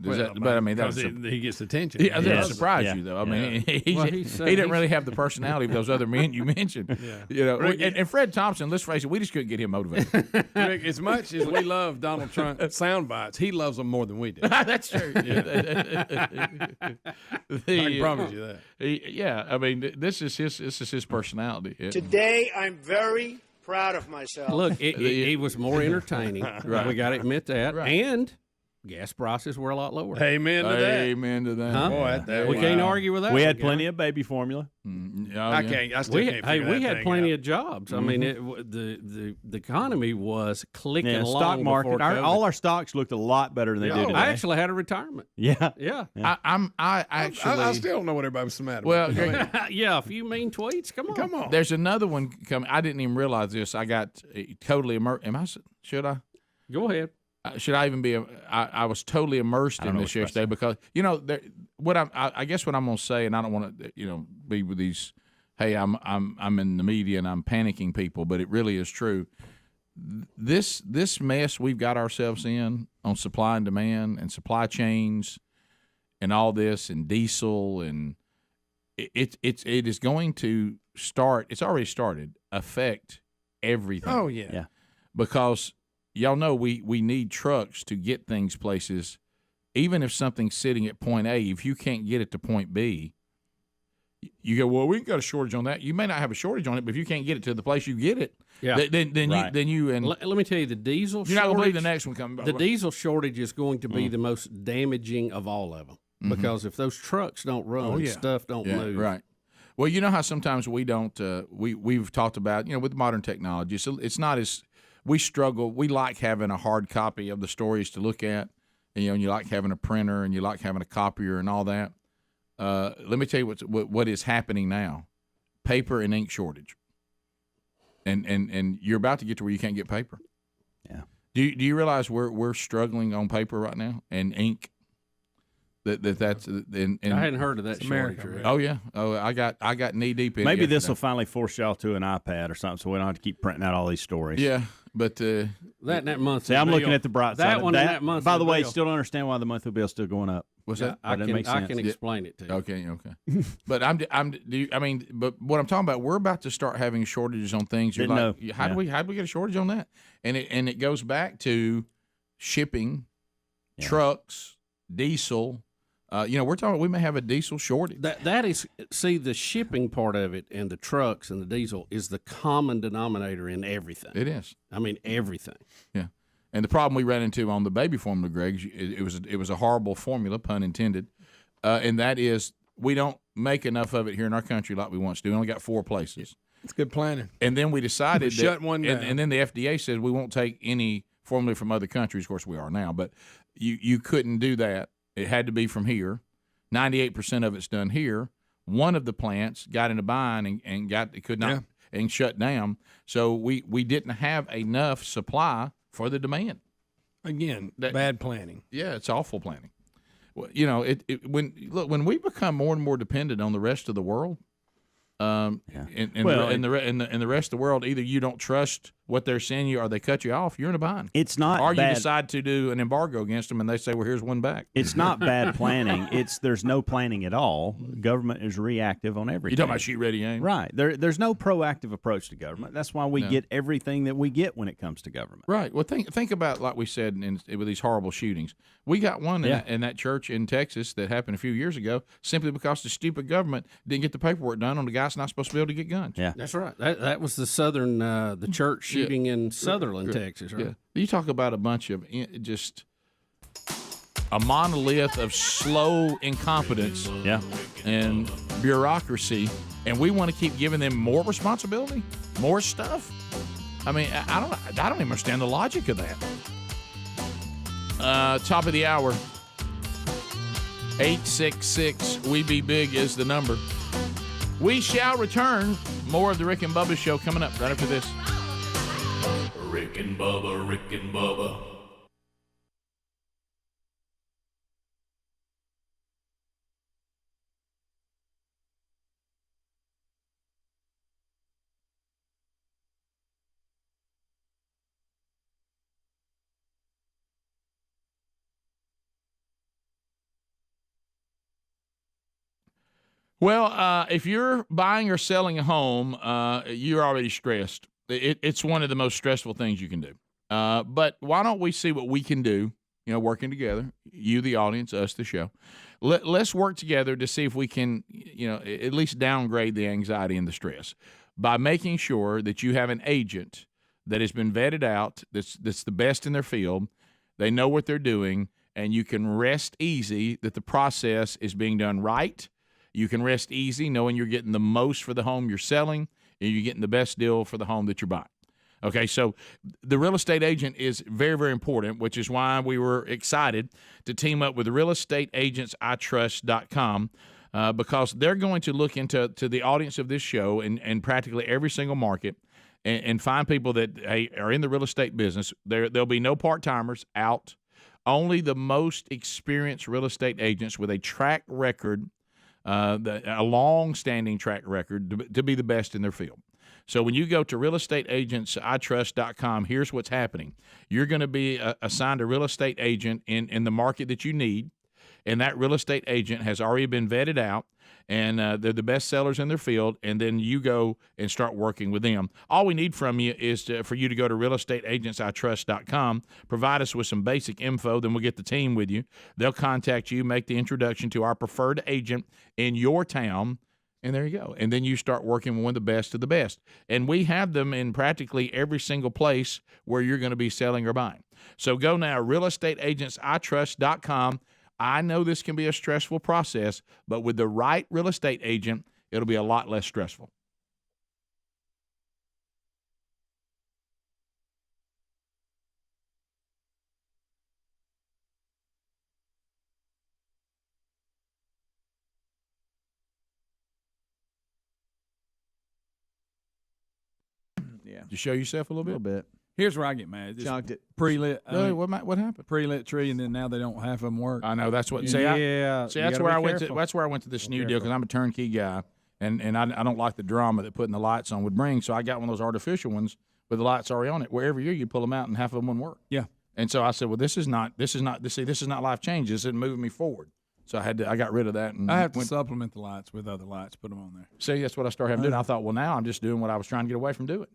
I mean, he gets attention. Yeah, that surprised you, though. I mean, he didn't really have the personality of those other men you mentioned. Yeah. And Fred Thompson, let's face it, we just couldn't get him motivated. Rick, as much as we love Donald Trump sound bites, he loves them more than we do. That's true. I can promise you that. I mean, this is his personality. Today, I'm very proud of myself. Look, he was more entertaining. Right. We got to admit that. Right. And gas prices were a lot lower. Amen to that. Amen to that. Huh? Boy, we can't argue with that. We had plenty of baby formula. I still can't figure we that had thing plenty out. of jobs. I mean, the economy was clicking along. Stock market. before COVID. All our stocks looked a lot better than they do today. I actually had a retirement. Yeah. I still don't know what everybody's so mad about. Well, yeah, a few mean tweets. Come on. There's another one coming. I didn't even realize this. I got totally immersed. Should I? Go ahead. Should I even be? I was totally immersed in this yesterday because I guess what I'm going to say, and I don't want to be with these. Hey, I'm in the media and I'm panicking people, but it really is true. This mess we've got ourselves in on supply and demand and supply chains and all this and diesel and it is going to start. It's already started. Affect everything. Oh yeah. Because y'all know we need trucks to get things places. Even if something's sitting at point A, if you can't get it to point B, you go, well, we've got a shortage on that. You may not have a shortage on it, but if you can't get it to the place you get it, then you and let me tell you, the diesel you're shortage, not going to believe the next one coming. The diesel shortage is going to be the most damaging of all of them because if those trucks don't run, stuff don't move. Right. Well, you know how sometimes we don't. We've talked about with modern technology, so it's not as we struggle. We like having a hard copy of the stories to look at, and you like having a printer, and you like having a copier, and all that. Let me tell you what is happening now: paper and ink shortage, and you're about to get to where you can't get paper. Yeah. Do you realize we're struggling on paper right now and ink? That's I hadn't heard of that shortage. Right? Oh yeah. Oh, I got knee deep in. Maybe this will finally force y'all to an iPad or something, so we don't have to keep printing out all these stories. Yeah, but that month. See, I'm looking at the bright side. That month. By the way, still don't understand why the monthly bill's still going up. What's that? I can explain it to you. Okay. But but what I'm talking about, we're about to start having shortages on things. You're like, how do we get a shortage on that? And it goes back to shipping, trucks, diesel. We're talking. We may have a diesel shortage. That is, see, the shipping part of it and the trucks and the diesel is the common denominator in everything. It is. I mean, everything. Yeah. And the problem we ran into on the baby formula, Greg, it was a horrible formula, pun intended, and that is we don't make enough of it here in our country like we once do. We only got 4 places. It's good planning. And then we decided shut one down. And then the FDA said we won't take any formula from other countries. Of course, we are now, but you couldn't do that. It had to be from here. 98% of it's done here. One of the plants got in a bind and could not and shut down. So we didn't have enough supply for the demand. Again, bad planning. Yeah, it's awful planning. Well, when we become more and more dependent on the rest of the world, and the rest of the world, either you don't trust what they're sending you or they cut you off, you're in a bind. It's not or bad. You decide to do an embargo against them and they say, well, here's one back. It's not bad planning. There's no planning at all. Government is reactive on everything. You're talking about shoot ready aim? Right. There's no proactive approach to government. That's why we get everything that we get when it comes to government. Right. Well, think about, like we said, with these horrible shootings. We got one in that church in Texas that happened a few years ago simply because the stupid government didn't get the paperwork done on the guy's not supposed to be able to get guns. Yeah. That's right. That was the southern, the church shooting in Sutherland, Texas, right? Yeah. You talk about a bunch of just a monolith of slow incompetence and bureaucracy, and we want to keep giving them more responsibility, more stuff. I mean, I don't even understand the logic of that. Top of the hour, 866 We Be Big is the number. We shall return. More of the Rick and Bubba Show coming up right after this. Rick and Bubba, Rick and Bubba. Well, if you're buying or selling a home, you're already stressed. It's one of the most stressful things you can do. But why don't we see what we can do, working together, you, the audience, us, the show. Let's work together to see if we can, at least downgrade the anxiety and the stress by making sure that you have an agent that has been vetted out, that's the best in their field. They know what they're doing, and you can rest easy that the process is being done right. You can rest easy knowing you're getting the most for the home you're selling, and you're getting the best deal for the home that you're buying. Okay, so the real estate agent is very, very important, which is why we were excited to team up with realestateagentsitrust.com because they're going to look into the audience of this show and practically every single market and find people that are in the real estate business. There'll be no part-timers out, only the most experienced real estate agents with a track record, a long-standing track record to be the best in their field. So when you go to realestateagentsitrust.com, here's what's happening. You're going to be assigned a real estate agent in the market that you need, and that real estate agent has already been vetted out, and they're the best sellers in their field, and then you go and start working with them. All we need from you is for you to go to realestateagentsitrust.com, provide us with some basic info, then we'll get the team with you. They'll contact you, make the introduction to our preferred agent in your town, and there you go. And then you start working with one of the best of the best. And we have them in practically every single place where you're going to be selling or buying. So go now, realestateagentsitrust.com. I know this can be a stressful process, but with the right real estate agent, it'll be a lot less stressful. Yeah. To show yourself a little bit? Here's where I get mad. Chunked it. Pre-lit. What happened? Pre-lit tree, and then now they don't half of them work. I know. That's what. That's where I went to. That's where I went to this new deal because I'm a turnkey guy, and I don't like the drama that putting the lights on would bring. So I got one of those artificial ones with the lights already on it. Where every year you pull them out and half of them wouldn't work. Yeah. And so I said, well, this is not life change. This isn't moving me forward. So I got rid of that. And I have to supplement the lights with other lights, put them on there. See, that's what I started having to do. And I thought, well, now I'm just doing what I was trying to get away from doing.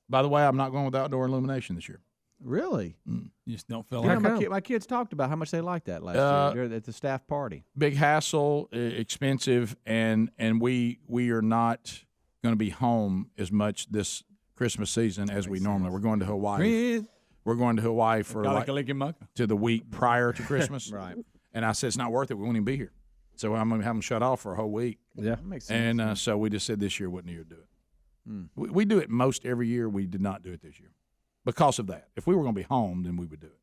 By the way, I'm not going with outdoor illumination this year. Really? You just don't feel Yeah, like my kids talked about how much they liked that last year at the staff party. Big hassle, expensive, and we are not going to be home as much this Christmas season as we normally. We're going to Hawaii. We're going to Hawaii for to the week prior to Christmas. Right. And I said it's not worth it. We won't even be here. So I'm going to have them shut off for a whole week. Yeah, that makes sense. And so we just said this year wasn't the year to do it. We do it most every year. We did not do it this year because of that. If we were going to be home, then we would do it.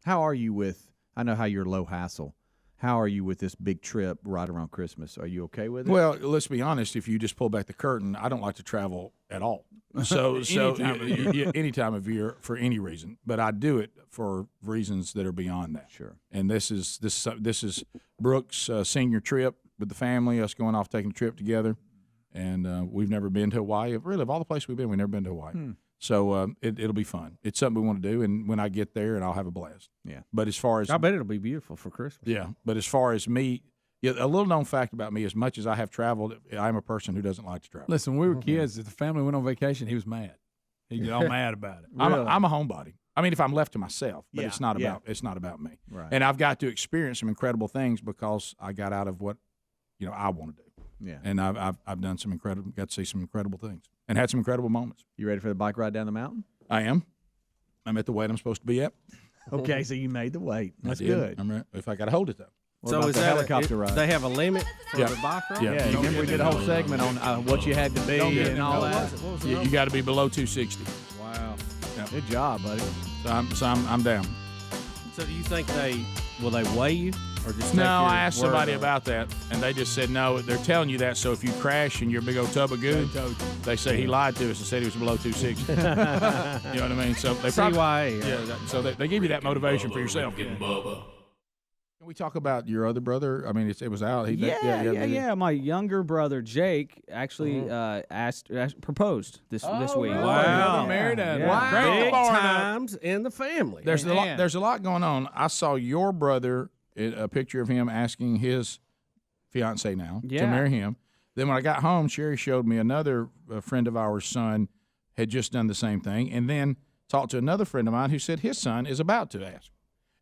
How are you with? I know how you're low hassle. How are you with this big trip right around Christmas? Are you okay with it? Well, let's be honest. If you just pull back the curtain, I don't like to travel at all. So any time of year for any reason, but I do it for reasons that are beyond that. Sure. And this is Brooks' senior trip with the family. Us going off taking a trip together, and we've never been to Hawaii. Really, of all the places we've been, we've never been to Hawaii. So it'll be fun. It's something we want to do, and when I get there, and I'll have a blast. Yeah. But as far as I bet it'll be beautiful for Christmas. yeah, but as far as me, a little known fact about me: as much as I have traveled, I'm a person who doesn't like to travel. Listen, when we were kids, if the family went on vacation, he was mad. He'd get all mad about it. I'm a homebody. I mean, if I'm left to myself, but Yeah, it's not yeah. about me. Right. And I've got to experience some incredible things because I got out of what I want to do. Yeah. And I've done got to see some incredible things and had some incredible moments. You ready for the bike ride down the mountain? I am. I'm at the weight I'm supposed to be at. Okay, so you made the weight. That's I did. good. I'm right. If I got to hold it though. What So about is the that helicopter ride? They have a limit for Yeah. the bike ride? Yeah. Yeah, you remember we did a whole segment on what you had to be and all that. You got to be below 260. Wow. Good job, buddy. So I'm down. So do you think will they weigh you or just No, take your I asked word somebody on it? about that, and they just said no. They're telling you that so if you crash and you're a big old tub of goo, they say he lied to us and said he was below 260. You know what I mean? So they probably, CYA. yeah. So they give you that motivation for yourself. Rick and Bubba. Can we talk about your other brother? I mean, it was out. Yeah. My younger brother Jake actually proposed this week. Wow. Married Yeah. Wow. Big Wow. times in the family. There's a lot going on. I saw your brother, a picture of him asking his fiance now to marry him. Then when I got home, Sherry showed me another friend of ours' son had just done the same thing, and then talked to another friend of mine who said his son is about to ask.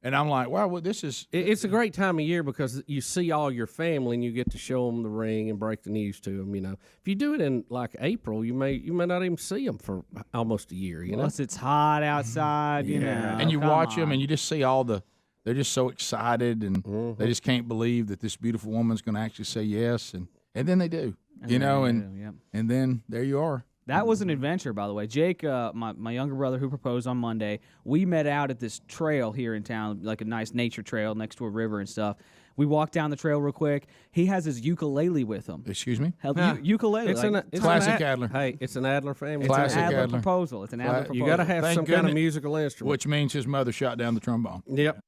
And I'm like, wow, well, this is... It's a great time of year because you see all your family and you get to show them the ring and break the news to them, If you do it in, like, April, you may not even see them for almost a year, Unless it's hot outside, you know. And you watch them and you just see they're just so excited and they just can't believe that this beautiful woman's going to actually say yes. And then they do, and then there you are. That was an adventure, by the way. Jake, my younger brother who proposed on Monday, we met out at this trail here in town, like a nice nature trail next to a river and stuff. We walked down the trail real quick. He has his ukulele with him. Excuse me? Ukulele. It's Classic Adler. Hey, it's an Adler family. Classic It's an Adler Adler. proposal. It's an Adler proposal. You got to have Thank some kind of goodness. musical instrument. Which means his mother shot down the trombone. Yep.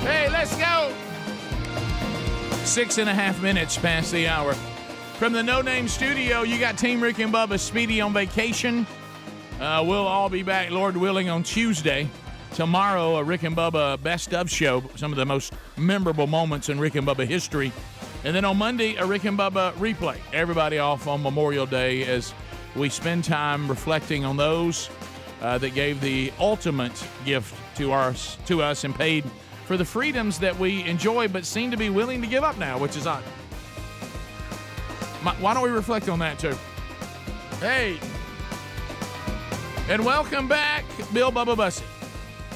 Hey, let's go. 6.5 minutes past the hour. From the No Name Studio, you got Team Rick and Bubba Speedy on vacation. We'll all be back, Lord willing, on Tuesday. Tomorrow, a Rick and Bubba Best Of show, some of the most memorable moments in Rick and Bubba history. And then on Monday, a Rick and Bubba replay. Everybody off on Memorial Day as we spend time reflecting on those that gave the ultimate gift to us and paid for the freedoms that we enjoy but seem to be willing to give up now, which is odd. Why don't we reflect on that, too? Hey. And welcome back, Bill Bubba Bussey.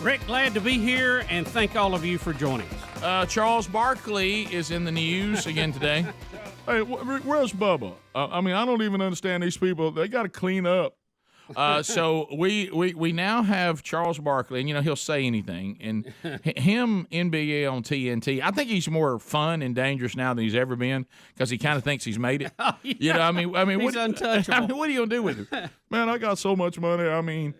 Rick, glad to be here, and thank all of you for joining us. Charles Barkley is in the news again today. Hey, where's Bubba? I mean, I don't even understand these people. They got to clean up. So we now have Charles Barkley, and he'll say anything. And him NBA on TNT, I think he's more fun and dangerous now than he's ever been because he kind of thinks he's made it. I mean, he's untouchable. What are you gonna do with it? Man, I got so much money. I mean,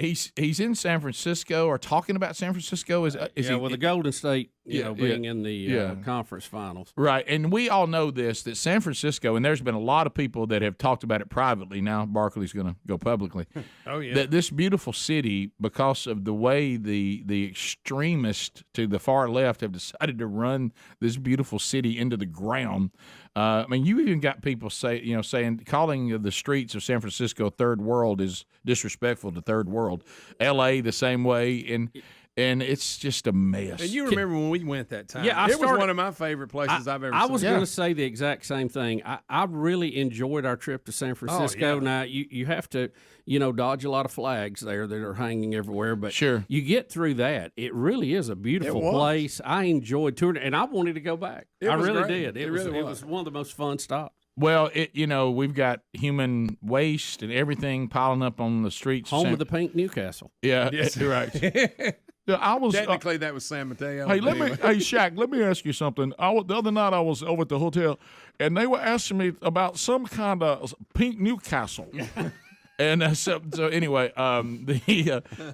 He's in San Francisco or talking about San Francisco. Is he, with the Golden State, being in the conference finals. Right, and we all know this, that San Francisco, and there's been a lot of people that have talked about it privately. Now Barkley's going to go publicly. Oh, yeah. That this beautiful city, because of the way the extremists to the far left have decided to run this beautiful city into the ground. I mean, you even got people saying calling the streets of San Francisco third world is disrespectful to third world. L.A. the same way, and it's just a mess. And you remember when we went that time? Yeah, it was one of my favorite places I've ever seen. I was going to say the exact same thing. I really enjoyed our trip to San Francisco. Oh, yeah. Now, you have to, dodge a lot of flags there that are hanging everywhere. But sure, you get through that. It really is a beautiful place. I enjoyed touring, and I wanted to go back. I really did. It was one of the most fun stops. Well, we've got human waste and everything piling up on the streets. Home of the pink Newcastle. Yeah, yes. Right. I was technically that was San Mateo. Hey, Shaq, let me ask you something. The other night I was over at the hotel, and they were asking me about some kind of pink Newcastle. And so anyway,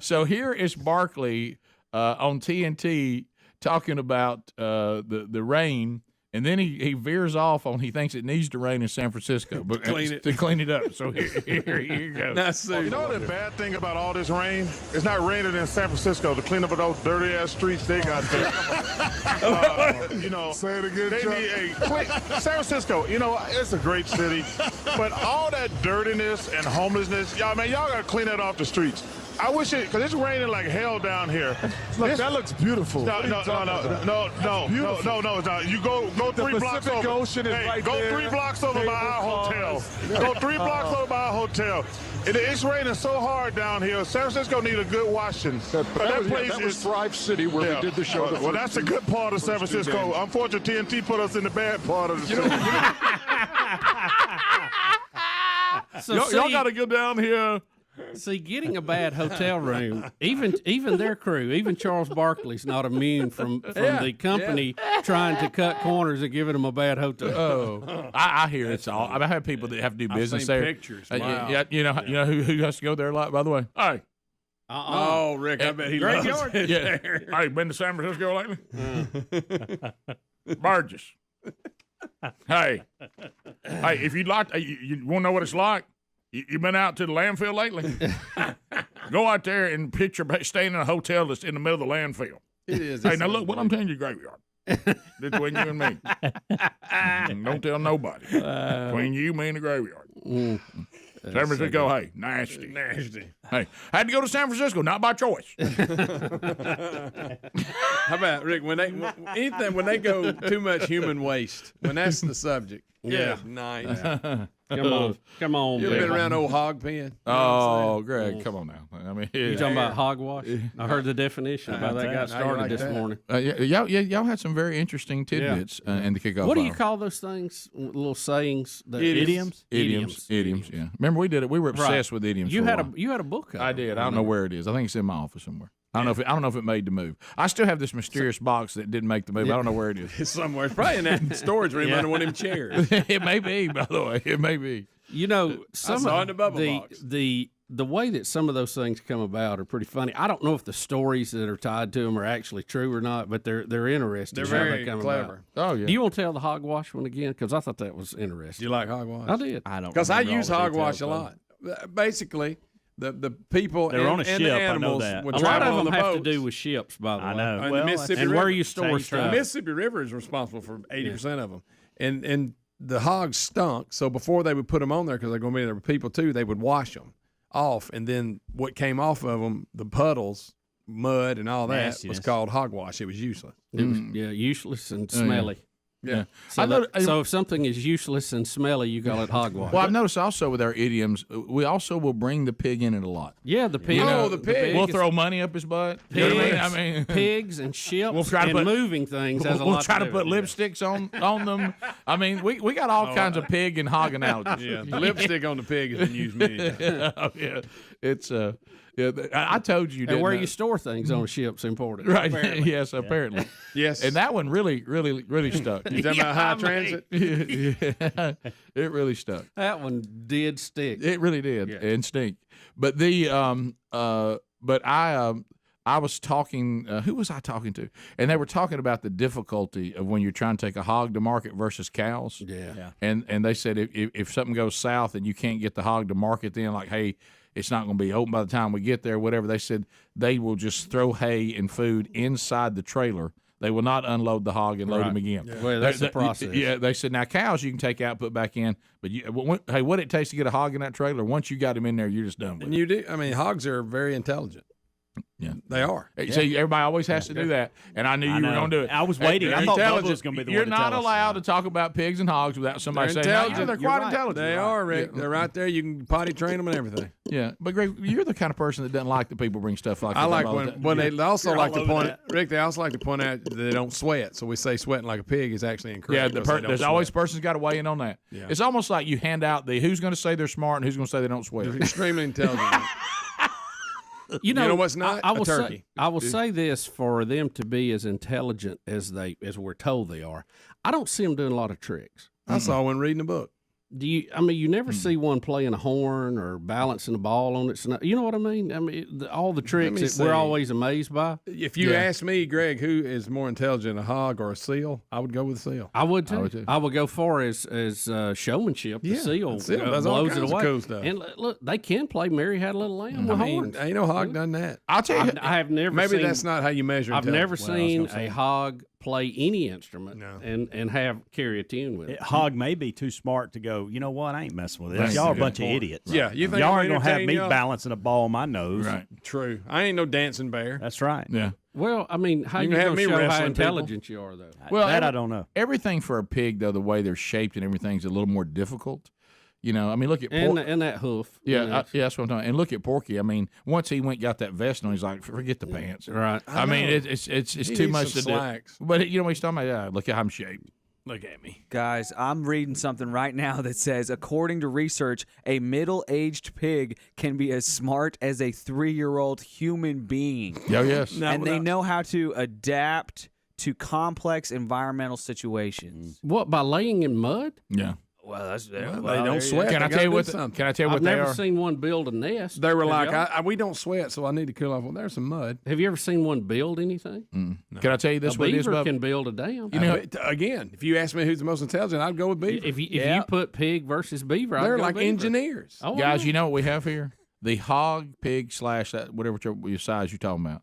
so here is Barkley on TNT talking about the rain. And then he veers off on he thinks it needs to rain in San Francisco to clean it up. So here you go. You know the bad thing about all this rain? It's not raining in San Francisco to clean up those dirty ass streets they got there. Say it again, they need San Francisco. It's a great city, but all that dirtiness and homelessness, y'all gotta clean that off the streets. I wish because it's raining like hell down here. Look, that looks beautiful. No, it's not. You go 3 blocks over. Ocean is right go there. 3 blocks over by our hotel. Go 3 blocks over by our hotel. It's raining so hard down here. San Francisco need a good washing. That was Thrive City where we did the show. Well, that's a good part of San Francisco. Unfortunately, TNT put us in the bad part of the city. Y'all got to go down here. See, getting a bad hotel room, even their crew, even Charles Barkley's not immune from the company trying to cut corners and giving them a bad hotel. Oh, I hear it's all. I have people that have to do business there. Pictures. Wow. You know who has to go there a lot. By the way, hey. Oh, Rick, I bet he loves it. Yeah. Hey, been to San Francisco lately? Burgess. Hey, if you'd like, you want to know what it's like? You been out to the landfill lately? Go out there and picture staying in a hotel that's in the middle of the landfill. It is. Hey, now look, what I'm telling you, graveyard. This between you and me. Don't tell nobody. Between you, me, and the graveyard. San Francisco, hey, nasty. Hey, had to go to San Francisco, not by choice. How about Rick? When they go too much human waste, when that's the subject, nice. Come on. You ever been around old hog pen? Oh, Greg, come on now. I mean, you talking about hogwash? I heard the definition about that got started this morning. Y'all had some very interesting tidbits in the kickoff. What do you call those things? Little sayings? Idioms. Idioms. Yeah. Remember we did it. We were obsessed with idioms. You had a book. I did. I don't know where it is. I think it's in my office somewhere. I don't know if it made the move. I still have this mysterious box that didn't make the move. I don't know where it is. It's somewhere. It's probably in that storage room under one of them chairs. It may be, by the way. It may be. Some of the way that some of those things come about are pretty funny. I don't know if the stories that are tied to them are actually true or not, but they're interesting. They're very clever. Oh yeah. Do you want to tell the hogwash one again? Because I thought that was interesting. Do you like hogwash? I did. I don't. Because I use hogwash a lot. Basically, the people They're on a and ship, the animals I know that. would A lot travel of on them the have boats. to do with ships, by the way. I know. And Well, the Mississippi and River, where you store stuff. The Mississippi River is responsible for 80% of them, and the hogs stunk. So before they would put them on there, because they're going to be there with people too, they would wash them off, and then what came off of them, the puddles, mud, and all that was called hogwash. It was useless. It was useless and smelly. Yeah. So, so if something is useless and smelly, you call it hogwash. Well, I've noticed also with our idioms, we also will bring the pig in it a lot. Yeah, the pig. The pig. We'll throw money up his butt. Pigs, I mean, pigs and ships we'll try to and put, moving things. Has a we'll lot try to do put with it. lipsticks on them. I mean, we got all kinds of pig and hog analogies. Yeah, the lipstick on the pig has been used many times. Yeah, it's yeah. I told you. And where didn't I? you store things on a ship's important. Right. Apparently. Yes, apparently. Yes. And that one really stuck. You talking about high transit? Yeah, it really stuck. That one did stick. It really did, and stink. But I was talking. Who was I talking to? And they were talking about the difficulty of when you're trying to take a hog to market versus cows. Yeah. And they said if something goes south and you can't get the hog to market, then like, hey, it's not going to be open by the time we get there. Whatever they said, they will just throw hay and food inside the trailer. They will not unload the hog and load him again. Yeah. Well, that's the process. Yeah, they said now cows you can take out, put back in, but hey, what it takes to get a hog in that trailer? Once you got him in there, you're just done with And it. you do. I mean, hogs are very intelligent. Yeah, they are. See, everybody always has to do that, and I knew you were going to do it. I was waiting. I thought Bubba was going to be the You're one to not tell us. allowed to talk about pigs and hogs without somebody They're saying, intelligent. they're You're quite right. intelligent. They are, Rick. Yeah. They're right there. You can potty train them and everything. Yeah, but Greg, you're the kind of person that doesn't like that people bring stuff like that. I like all the time. when they also You're like all to over point that. Rick. They also like to point out that they don't sweat. So we say sweating like a pig is actually Yeah, incorrect. there's always a person's got to weigh in on that. Yeah. It's almost like you hand out the who's going to say they're smart and who's going to say they don't sweat. They're extremely intelligent. You know what's not? I will a turkey. Say, I will say this: for them to be as intelligent as we're told they are, I don't see them doing a lot of tricks. I saw one reading a book. Do you? I mean, you never see one playing a horn or balancing a ball on its. You know what I mean? I mean, all the tricks that we're always amazed by. If you ask me, Greg, who is more intelligent, a hog or a seal? I would go with a seal. I would too. I would go far as showmanship. The seal does all blows it kinds of away. cool stuff. And look, they can play "Mary Had a Little Lamb" with horns. Ain't no hog done that. I'll tell you, I have never. Maybe seen, that's not how you measure. I've never intelligence. seen a hog play any instrument and have carry a tune with it. Hog may be too smart to go, you know what, I ain't messing with this. That's Y'all a a good bunch of point. idiots. Yeah, you think y'all I'm ain't going to have me entertaining y'all? balancing a ball on my nose. Right. True. I ain't no dancing bear. That's right. Yeah. Well, I mean, how You you can have going to me show how wrestling intelligent you are, though? Well, that I don't know. Everything for a pig, though, the way they're shaped and everything's a little more difficult. You know, I mean, look at And that hoof. Yeah, you know, that's what I'm talking. And look at Porky. I mean, once he got that vest on, he's like, forget the pants. Right. I mean, it's He too needs much some to do. slacks. But you know what he's talking about? Yeah, look at how I'm shaped. Look at me. Guys, I'm reading something right now that says, according to research, a middle-aged pig can be as smart as a 3-year-old human being. Oh, yes. And they know how to adapt to complex environmental situations. What, by laying in mud? Yeah. Well, that's they don't sweat. Can I tell you what? Can I tell you what I've they never are? seen one build a nest. They were Have like, y'all? we don't sweat, so I need to cool off. Well, there's some mud. Have you ever seen one build anything? Can I tell you this? A What it is, beaver Bubba? can build a dam. You know, Again, if you ask me who's the most intelligent, I'd go with beaver. If you put pig versus beaver, I'd They're go like beaver. engineers. Oh, guys, yeah. you know what we have here? The hog, pig / that whatever your size you're talking about.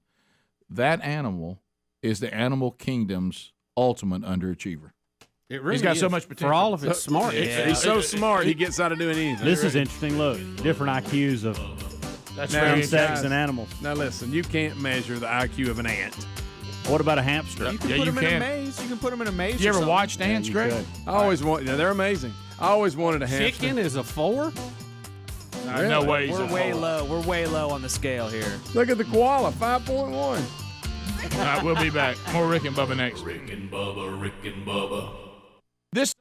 That animal is the animal kingdom's ultimate underachiever. It really He's got so is. much potential. For all of its smart. He's so smart, he gets out of doing anything. This is interesting. Look, different IQs of That's Now, very insects guys, and animals. Now listen, you can't measure the IQ of an ant. What about a hamster? You can Yeah, put you them in a can. maze. You can put them in a maze. You or ever something. watched ants, you Greg? could. I always want. They're amazing. I always wanted a hamster. Chicken is a 4? No way. he's We're a way hog. low. We're way low on the scale here. Look at the koala, 5.1. All right, we'll be back. More Rick and Bubba next. Rick and Bubba, Rick and Bubba. This.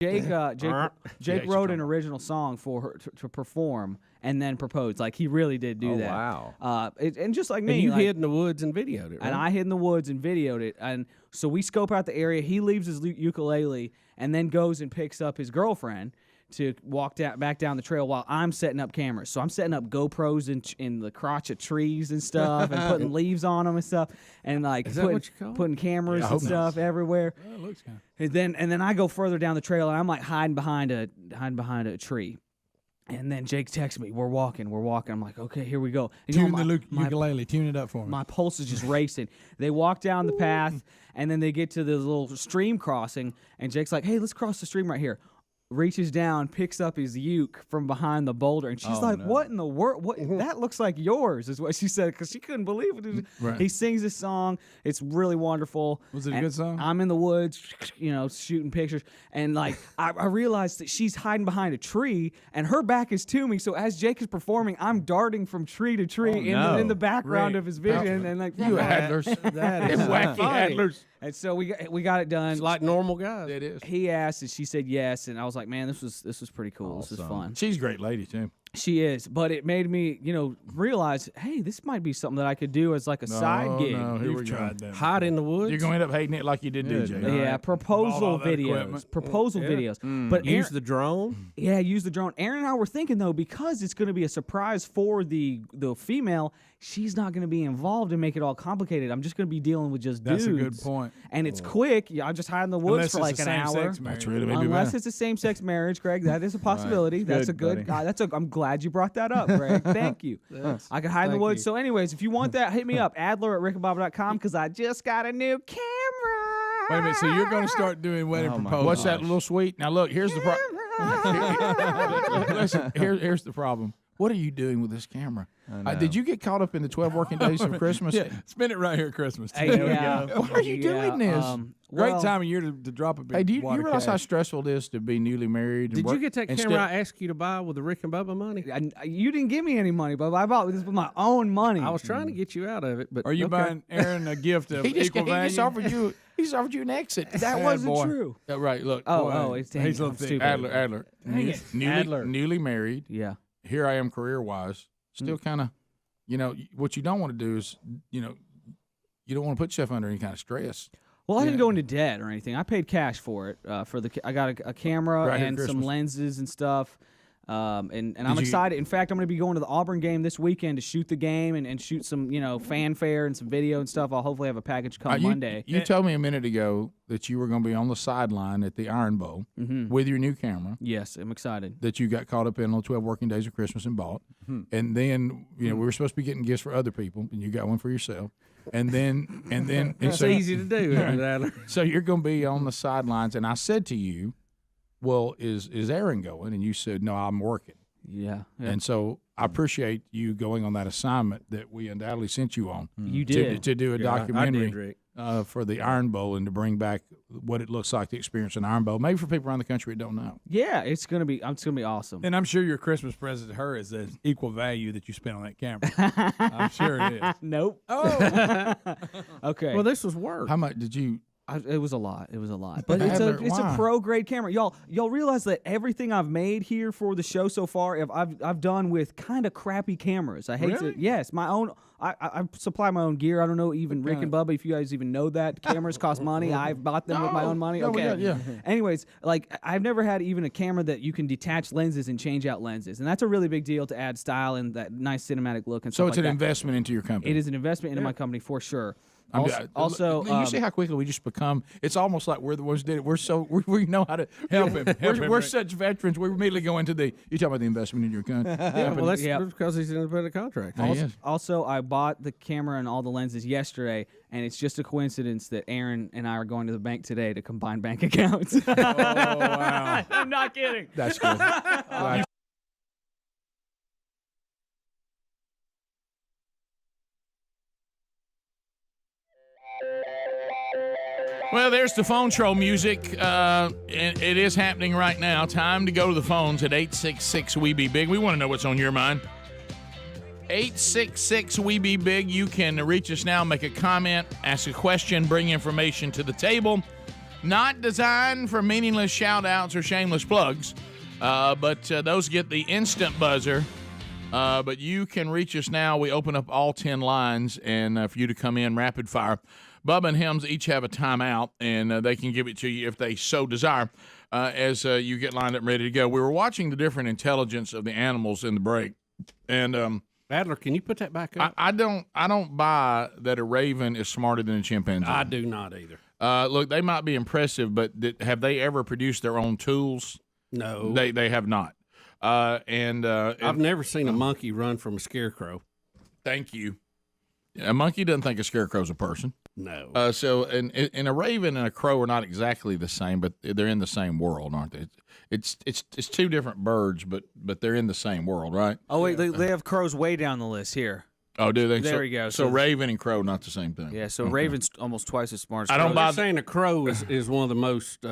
Jake Yeah, wrote an original song for her to perform and then proposed. Like, he really did do that. Wow. And just like me. And you like, hid in the woods and videoed it, right? And I hid in the woods and videoed it. And so we scope out the area. He leaves his ukulele and then goes and picks up his girlfriend to walk back down the trail while I'm setting up cameras. So I'm setting up GoPros in the crotch of trees and stuff, and putting leaves on them and stuff, and like putting cameras and stuff everywhere. Well, it looks kind of. And then I go further down the trail, and I'm like hiding behind a tree. And then Jake texts me, we're walking. I'm like, okay, here we go. And Tune the ukulele. Tune it up for me. My pulse is just racing. They walk down the path, and then they get to the little stream crossing, and Jake's like, hey, let's cross the stream right here. Reaches down, picks up his uke from behind the boulder, and she's like, what in the world? What? That looks like yours, is what she said, because she couldn't believe it. Right. He sings this song. It's really wonderful. Was it a good song? I'm in the woods, shooting pictures, and like I realized that she's hiding behind a tree, and her back is to me. So as Jake is performing, I'm darting from tree to tree in the background of his vision, and like you Adlers, that is wacky funny. Adlers. And so we got it done. It's like normal guys. It is. He asked, and she said yes, and I was like, man, this was pretty cool. Awesome. This was fun. She's a great lady too. She is, but it made me, realize, hey, this might be something that I could do as like a side gig. No, here we go. Hide in the woods. You're gonna end up hating it like you did DJ. Yeah, proposal videos. But use the drone. Yeah, use the drone. Aaron and I were thinking though, because it's going to be a surprise for the female, she's not going to be involved and make it all complicated. I'm just going to be dealing with just dudes. That's a good point. And it's quick. Yeah, I just hide in the woods for like an hour. That's really maybe Unless better. it's a same-sex marriage, Greg, that is a possibility. That's a good. I'm glad you brought that up, Greg. Thank you. I can hide in the woods. So, anyways, if you want that, hit me up, Adler@rickandbobber.com, because I just got a new camera. Wait a minute. So you're going to start doing wedding proposals? What's that little sweet? Now look, here's the problem. Listen, here's the problem. What are you doing with this camera? Did you get caught up in the 12 working days of Christmas? Yeah, spend it right here at Christmas. Hey, yeah. Why are you doing this? Great time of year to drop a big Hey, do you wad of realize how cash. stressful it is to be newly married? Did you get that camera I asked you to buy with the Rick and Bubba money? You didn't give me any money, Bubba. I bought this with my own money. I was trying to get you out of it, but Are you buying Aaron a gift of equal value? He just offered you an exit. That wasn't true. Right, look. It's he's a little thick. Adler. Newly married. Yeah. Here I am career-wise. Still kind of, what you don't want to do is, you don't want to put yourself under any kind of stress. Well, I didn't go into debt or anything. I paid cash for it. I got a camera Right and some lenses and stuff. And I'm excited. In fact, I'm going to be going to the Auburn game this weekend to shoot the game and shoot some, fanfare and some video and stuff. I'll hopefully have a package come Monday. You told me a minute ago that you were going to be on the sideline at the Iron Bowl with your new camera. Yes, I'm excited. That you got caught up in on 12 working days of Christmas and bought. And then, we were supposed to be getting gifts for other people, and you got one for yourself. And then it's easy to do. So you're going to be on the sidelines, and I said to you, well, is Aaron going? And you said, no, I'm working. Yeah. And so I appreciate you going on that assignment that we undoubtedly sent you on. You did. To do a documentary I did, Rick. For the Iron Bowl and to bring back what it looks like to experience an Iron Bowl, maybe for people around the country that don't know. Yeah, it's gonna be awesome. And I'm sure your Christmas present to her is the equal value that you spent on that camera. I'm sure it is. Nope. Oh. Okay. Well, this was work. How much did you? It was a lot. But it's a pro grade camera. Y'all realize that everything I've made here for the show so far, I've done with kind of crappy cameras. I hate to. Yes, my own. I supply my own gear. I don't know even Rick and Bubba if you guys even know that cameras cost money. I've bought them with my own money. Okay. Yeah. Anyways, like I've never had even a camera that you can detach lenses and change out lenses, and that's a really big deal to add style and that nice cinematic look and stuff like that. So it's an investment into your company. It is an investment into my company for sure. Also, you see how quickly we just become. It's almost like we're the ones that did it. We know how to help him. We're such veterans. We immediately go into the. You talk about the investment in your country. Well, that's because he's an independent contractor. Also, I bought the camera and all the lenses yesterday, and it's just a coincidence that Aaron and I are going to the bank today to combine bank accounts. Oh wow! I'm not kidding. That's cool. Well, there's the phone troll music. It is happening right now. Time to go to the phones at 866-WE-BE-BIG. We want to know what's on your mind. 866-WE-BE-BIG. You can reach us now, make a comment, ask a question, bring information to the table. Not designed for meaningless shout-outs or shameless plugs, but those get the instant buzzer But you can reach us now. We open up all 10 lines, and for you to come in rapid fire. Bubba and Helms each have a timeout, and they can give it to you if they so desire as you get lined up and ready to go. We were watching the different intelligence of the animals in the break, and Adler, can you put that back up? I don't buy that a raven is smarter than a chimpanzee. I do not either. Look, they might be impressive, but have they ever produced their own tools? No, they have not. I've never seen a monkey run from a scarecrow. Thank you. A monkey doesn't think a scarecrow's a person. No. And a raven and a crow are not exactly the same, but they're in the same world, aren't they? It's two different birds, but they're in the same world, right? Oh wait, they have crows way down the list here. Oh, do they? There we go. So raven and crow, not the same thing. Yeah. So raven's almost twice as smart as I crows. don't buy saying a crow is one of the most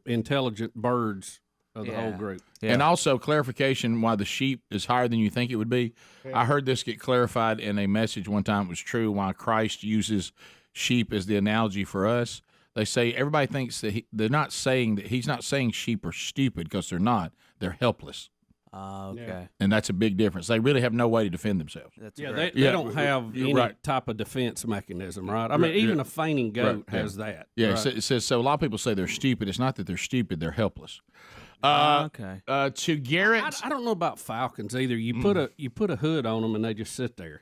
intelligent birds of the whole group. Yeah. And also clarification why the sheep is higher than you think it would be. I heard this get clarified in a message one time. It was true why Christ uses sheep as the analogy for us. They say everybody thinks that they're not saying that he's not saying sheep are stupid because they're not. They're helpless. Okay. Yeah. And that's a big difference. They really have no way to defend themselves. They don't have any type of defense mechanism, right? I mean, even a fainting goat has that. Yeah, right? it says so. A lot of people say they're stupid. It's not that they're stupid; they're helpless. Okay. To Garrett, I don't know about falcons either. You put a hood on them and they just sit there.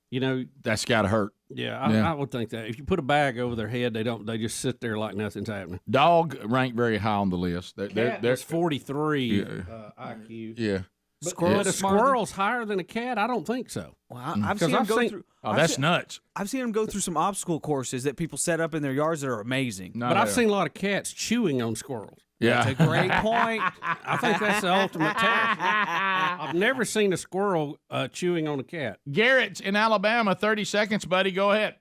You know, that's got to hurt. Yeah, I would think that if you put a bag over their head, they just sit there like nothing's happening. Dog ranked very high on the list. They're 43 IQ. Yeah. But a squirrel's higher than a cat? I don't think so. Well, I've seen them go through. Oh, that's nuts. I've seen them go through some obstacle courses that people set up in their yards that are amazing. But I've seen a lot of cats chewing on squirrels. Yeah. That's a great point. I think that's the ultimate test. I've never seen a squirrel chewing on a cat. Garrett's in Alabama. 30 seconds, buddy. Go ahead.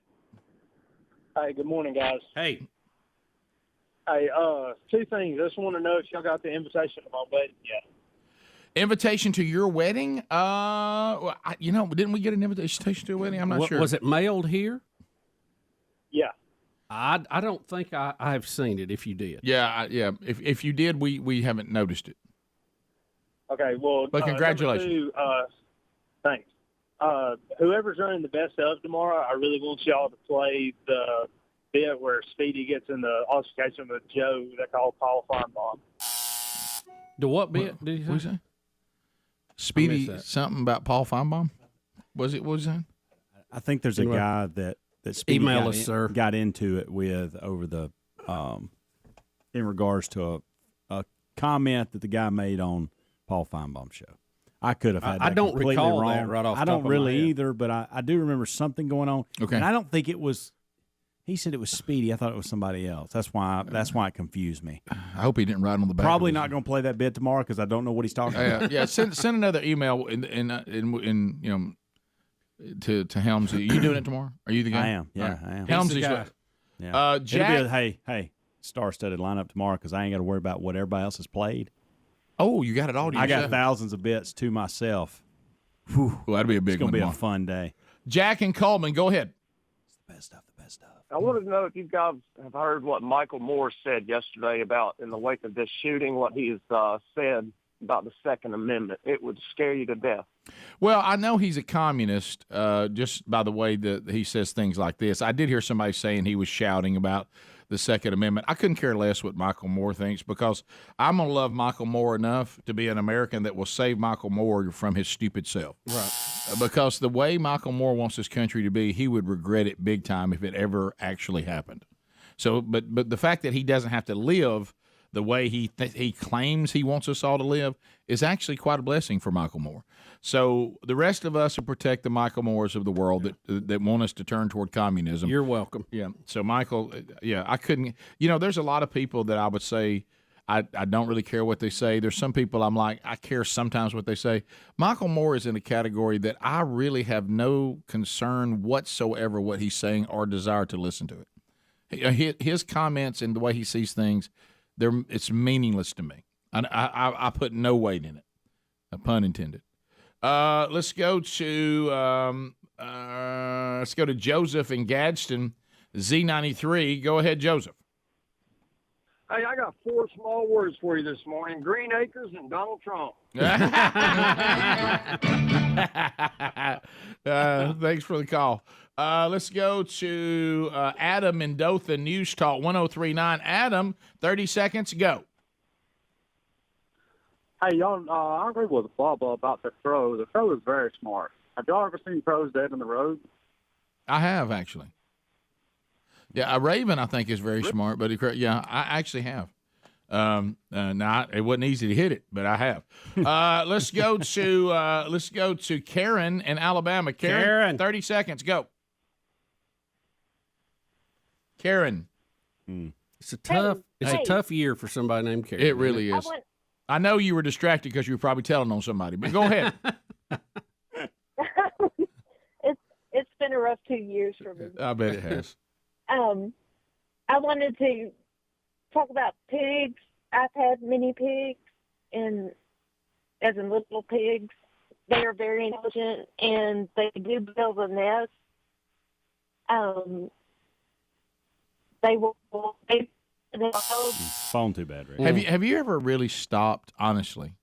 Hey, good morning, guys. Hey. Hey, two things. I just want to know if y'all got the invitation to my wedding yet. Invitation to your wedding? Didn't we get an invitation to a wedding? I'm not sure. Was it mailed here? Yeah. I don't think I have seen it. If you did, yeah. If you did, we haven't noticed it. Okay, well, but congratulations. Thanks. Whoever's running the best of tomorrow, I really want y'all to play the bit where Speedy gets in the altercation with Joe they call Paul Farnbaum. The what bit did you say? Speedy, something about Paul Feinbaum? Was it? What was that? I think there's a guy that Speedy email us, sir. Got into it with over the in regards to a comment that the guy made on Paul Feinbaum's show. I could have had that I don't completely recall wrong. that right off I the top don't of really my head. either, but I do remember something going on. Okay. And I don't think it was. He said it was Speedy. I thought it was somebody else. That's why it confused me. I hope he didn't write on the back. Probably not going to play that bit tomorrow because I don't know what he's talking about. Yeah. Send another email to Helms. Are you doing it tomorrow? Are you the guy? I am. Yeah, I am. Helms He's the is. Yeah. Jack. It'll be hey, star-studded lineup tomorrow because I ain't got to worry about what everybody else has played. Oh, you got it all to I yourself. got thousands of bits to myself. Well, that'd be a big It's going one to be tomorrow. a fun day. Jack and Coleman, go ahead. It's the best stuff. I wanted to know if you guys have heard what Michael Moore said yesterday about, in the wake of this shooting, what he has said about the Second Amendment. It would scare you to death. Well, I know he's a communist just by the way that he says things like this. I did hear somebody saying he was shouting about the Second Amendment. I couldn't care less what Michael Moore thinks because I'm going to love Michael Moore enough to be an American that will save Michael Moore from his stupid self. Right. Because the way Michael Moore wants this country to be, he would regret it big time if it ever actually happened. So, but the fact that he doesn't have to live the way he claims he wants us all to live is actually quite a blessing for Michael Moore. So the rest of us will protect the Michael Moores of the world that want us to turn toward communism. You're welcome. Yeah. So Michael, I couldn't. There's a lot of people that I would say I don't really care what they say. There's some people I'm like I care sometimes what they say. Michael Moore is in a category that I really have no concern whatsoever what he's saying or desire to listen to it. His comments and the way he sees things, it's meaningless to me. I put no weight in it. A pun intended. Let's go to Joseph in Gadsden, Z93. Go ahead, Joseph. Hey, I got 4 small words for you this morning: Green Acres and Donald Trump. Thanks for the call. Let's go to Adam in Dothan, News Talk 1039. Adam, 30 seconds, go. Hey, y'all, I agree with Bubba about the crow. The crow is very smart. Have y'all ever seen crows dead in the road? I have, actually. Yeah, a raven, I think, is very smart, but I actually have. It wasn't easy to hit it, but I have. Let's go to Karen in Alabama. Karen, 30 seconds, go. Karen. It's a tough year for somebody named Karen. It really is. I know you were distracted because you were probably telling on somebody, but go ahead. It's been a rough 2 years for me. I bet it has. I wanted to talk about pigs. I've had mini pigs, and as in little pigs, they are very intelligent, and they do build a nest. Phone too bad, Rick. Have you ever really stopped, honestly,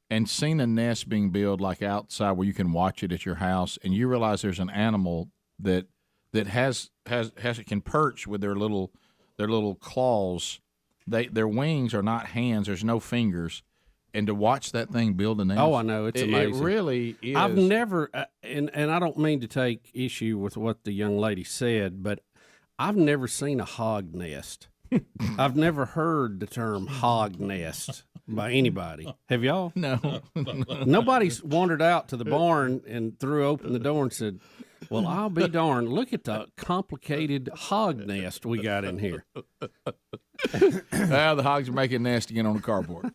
and seen a nest being built like outside where you can watch it at your house, and you realize there's an animal that can perch with their little claws. Their wings are not hands. There's no fingers. And to watch that thing build a nest. Oh, I know. It's amazing. It really is. I've never, and I don't mean to take issue with what the young lady said, but I've never seen a hog nest. I've never heard the term hog nest by anybody. Have y'all? No. Nobody's wandered out to the barn and threw open the door and said, well, I'll be darned. Look at the complicated hog nest we got in here. Well, the hogs are making a nest again on the cardboard.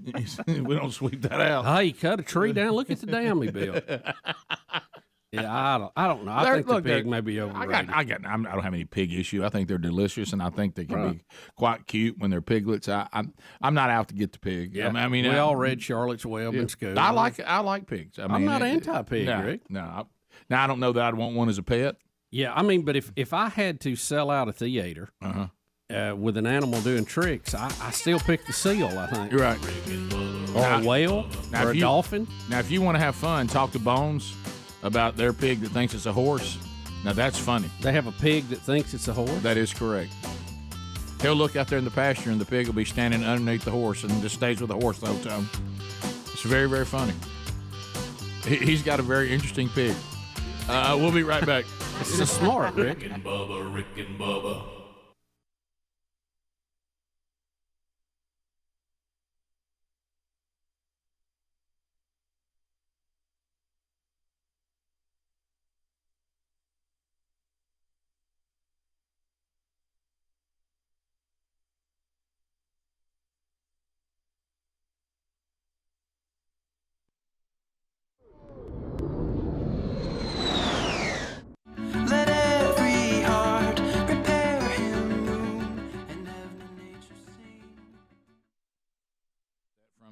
We don't sweep that out. Hey, you cut a tree down. Look at the dam he built. Yeah, I don't know. I think the pig may be overrated. I don't have any pig issue. I think they're delicious, and I think they can be quite cute when they're piglets. I'm not out to get the pig. Yeah. I mean, we all read Charlotte's Web in school. I like pigs. I'm not anti-pig, Rick. No. Now I don't know that I'd want one as a pet. Yeah, I mean, but if I had to sell out a theater with an animal doing tricks, I still pick the seal, I think. You're right. Or a whale, or a dolphin. Now, if you want to have fun, talk to Bones about their pig that thinks it's a horse. Now, that's funny. They have a pig that thinks it's a horse? That is correct. He'll look out there in the pasture, and the pig will be standing underneath the horse and just stays with the horse the whole time. It's very, very funny. He's got a very interesting pig. We'll be right back. This is smart, Rick. Rick and Bubba.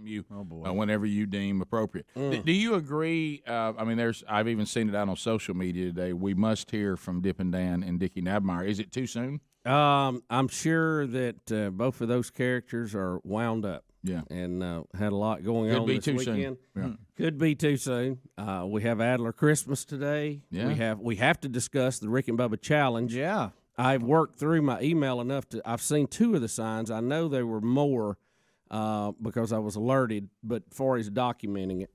You whenever you deem appropriate. Do you agree? I mean, I've even seen it out on social media today. We must hear from Dip and Dan and Dickie Nabmeyer. Is it too soon? I'm sure that both of those characters are wound up. Yeah, and had a lot going on this weekend. Yeah. Could be too soon. We have Adler Christmas today. Yeah. We have to discuss the Rick and Bubba challenge. Yeah, I've worked through my email enough to. I've seen two of the signs. I know there were more. Because I was alerted, but far as documenting it,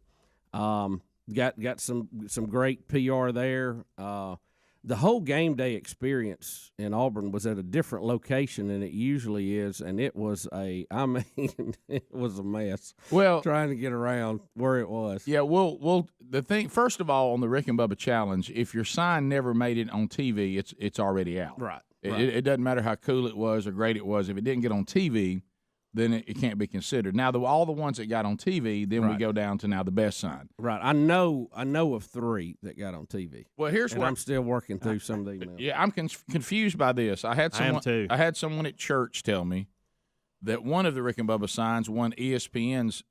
got some great PR there. The whole game day experience in Auburn was at a different location than it usually is, and it was it was a mess. Well, trying to get around where it was. Yeah, well, the thing first of all on the Rick and Bubba challenge, if your sign never made it on TV, it's already out. Right. It doesn't matter how cool it was or great it was. If it didn't get on TV, then it can't be considered. Now, all the ones that got on TV, then we go down to now the best sign. Right. I know of three that got on TV. Well, here's what I'm still working through some of the emails. Yeah, I'm confused by this. I am too. I had someone at church tell me that one of the Rick and Bubba signs won ESPN's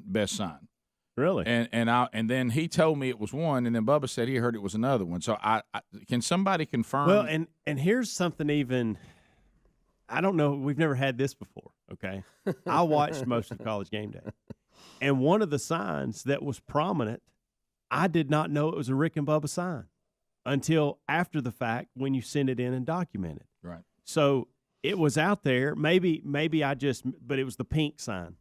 best sign. Really? And then he told me it was one, and then Bubba said he heard it was another one. So I can somebody confirm? Well, and here's something even. I don't know. We've never had this before, okay? I watched most of College Game Day. And one of the signs that was prominent, I did not know it was a Rick and Bubba sign until after the fact when you send it in and document it. Right. So it was out there. Maybe but it was the pink sign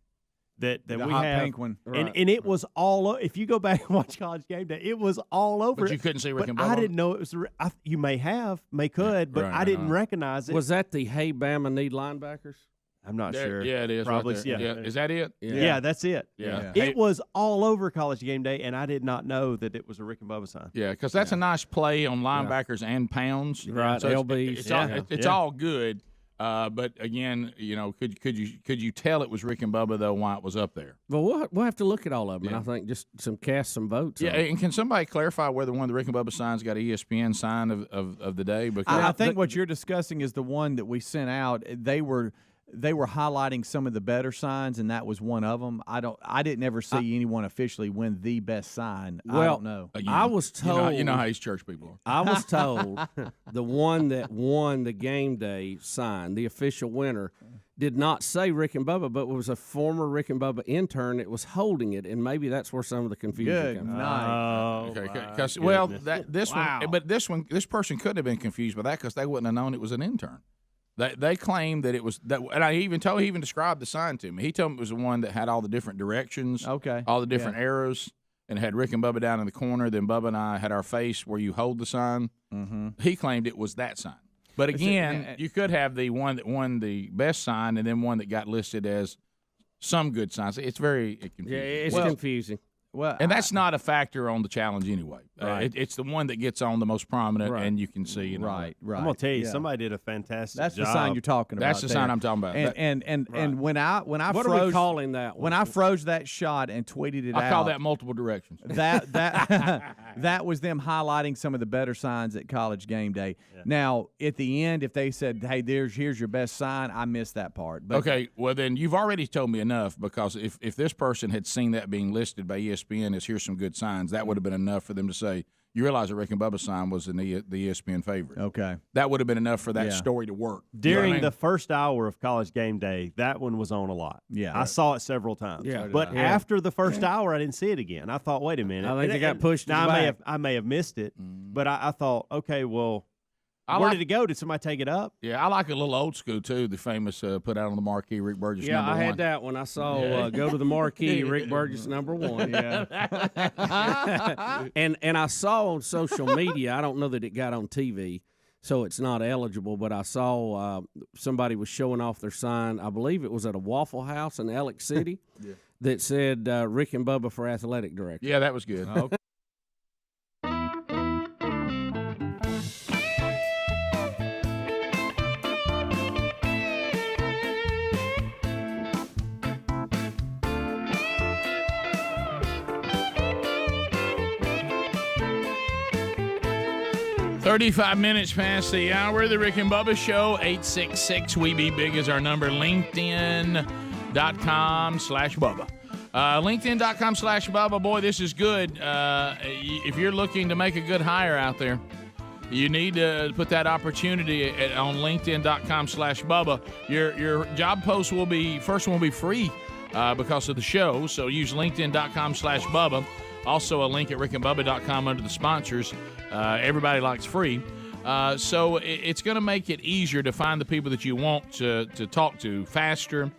that The we hot have. pink one. And it was all. If you go back and watch College Game Day, it was all over. But you couldn't see Rick and Bubba I on didn't know it was. You may could, but I didn't recognize it. Was that the Hey Bama need linebackers? I'm not sure. Yeah, it is. Probably. Right there. Yeah. Is that it? Yeah, that's it. Yeah. It was all over College Game Day, and I did not know that it was a Rick and Bubba sign. Yeah, because that's a nice play on linebackers and pounds. Right, So LBs. It's all good. But again, could you tell it was Rick and Bubba though why it was up there? Well, we'll have to look at all of them. And I think just cast some votes. Yeah, on it. and can somebody clarify whether one of the Rick and Bubba signs got an ESPN sign of the day? Because I think what you're discussing is the one that we sent out. They were highlighting some of the better signs, and that was one of them. I didn't ever see anyone officially win the best sign. I Well, don't know. I was told. You know how these church people are. I was told the one that won the game day sign, the official winner, did not say Rick and Bubba, but was a former Rick and Bubba intern that was holding it, and maybe that's where some of the confusion Good came from. night. Okay, this person couldn't have been confused by that because they wouldn't have known it was an intern. They claimed that it was that, and he even described the sign to me. He told me it was the one that had all the different directions, all the different arrows, and had Rick and Bubba down in the corner. Then Bubba and I had our face where you hold the sign. Mm-hmm. He claimed it was that sign. But again, you could have the one that won the best sign and then one that got listed as some good signs. It's very confusing. Yeah, it's confusing. Well, and that's not a factor on the challenge anyway. Right. It's the one that gets on the most prominent, and you can see. Right. I'm gonna tell you, somebody did a fantastic That's job. the sign you're talking about. That's the sign I'm talking about. And when I what froze, are we calling that one? when I froze that shot and tweeted it out, I call that multiple directions. That was them highlighting some of the better signs at College Game Day. Yeah. Now at the end, if they said, "Hey, here's your best sign," I missed that part. But okay, well then you've already told me enough, because if this person had seen that being listed by ESPN as here's some good signs, that would have been enough for them to say, you realize the Rick and Bubba sign was the ESPN favorite. Okay. That would have been enough for that story to work. During the first hour of College Game Day, that one was on a lot. Yeah. I saw it several times. Yeah. But after the first hour, I didn't see it again. I thought, wait a minute. I think they got pushed Now, back. I may have missed it, but I thought, okay, well, where did it go? Did somebody take it up? Yeah, I like a little old school, too, the famous put out on the marquee, Rick Burgess Yeah, number I one. had that one. I saw go to the marquee, Rick Burgess #1. Yeah. and I saw on social media, I don't know that it got on TV, so it's not eligible, but I saw somebody was showing off their sign. I believe it was at a Waffle House in Alex City that said Rick and Bubba for athletic director. Yeah, that was good. Okay. $35 minutes past the hour. The Rick and Bubba Show. 866-WE-BE-BIG is our number. LinkedIn.com/Bubba. LinkedIn.com/Bubba. Boy, this is good. If you're looking to make a good hire out there, you need to put that opportunity on LinkedIn.com/Bubba. Your job post will be free because of the show. So use LinkedIn.com/Bubba. Also a link at rickandbubba.com under the sponsors. Everybody likes free. So it's going to make it easier to find the people that you want to talk to faster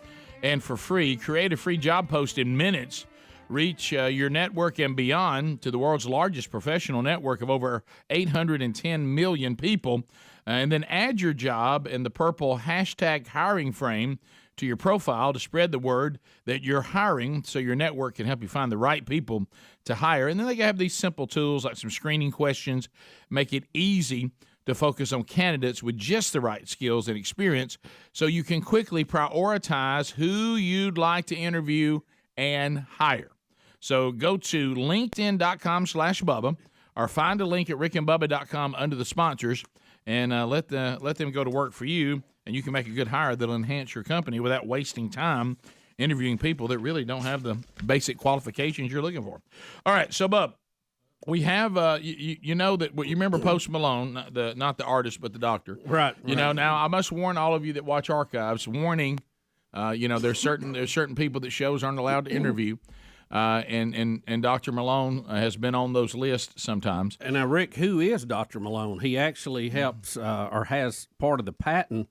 and for free. Create a free job post in minutes. Reach your network and beyond to the world's largest professional network of over 810 million people. And then add your job in the purple hashtag hiring frame to your profile to spread the word that you're hiring so your network can help you find the right people to hire. And then they have these simple tools like some screening questions, make it easy to focus on candidates with just the right skills and experience so you can quickly prioritize who you'd like to interview and hire. So go to linkedin.com/Bubba or find a link at rickandbubba.com under the sponsors and let them go to work for you, and you can make a good hire that'll enhance your company without wasting time interviewing people that really don't have the basic qualifications you're looking for. All right, so Bub, we have you know that you remember Post Malone, not the artist but the doctor, right? You know, now I must warn all of you that watch archives. Warning, there's certain people that shows aren't allowed to interview. And Dr. Malone has been on those lists sometimes. And now, Rick, who is Dr. Malone? He actually helps or has part of the patent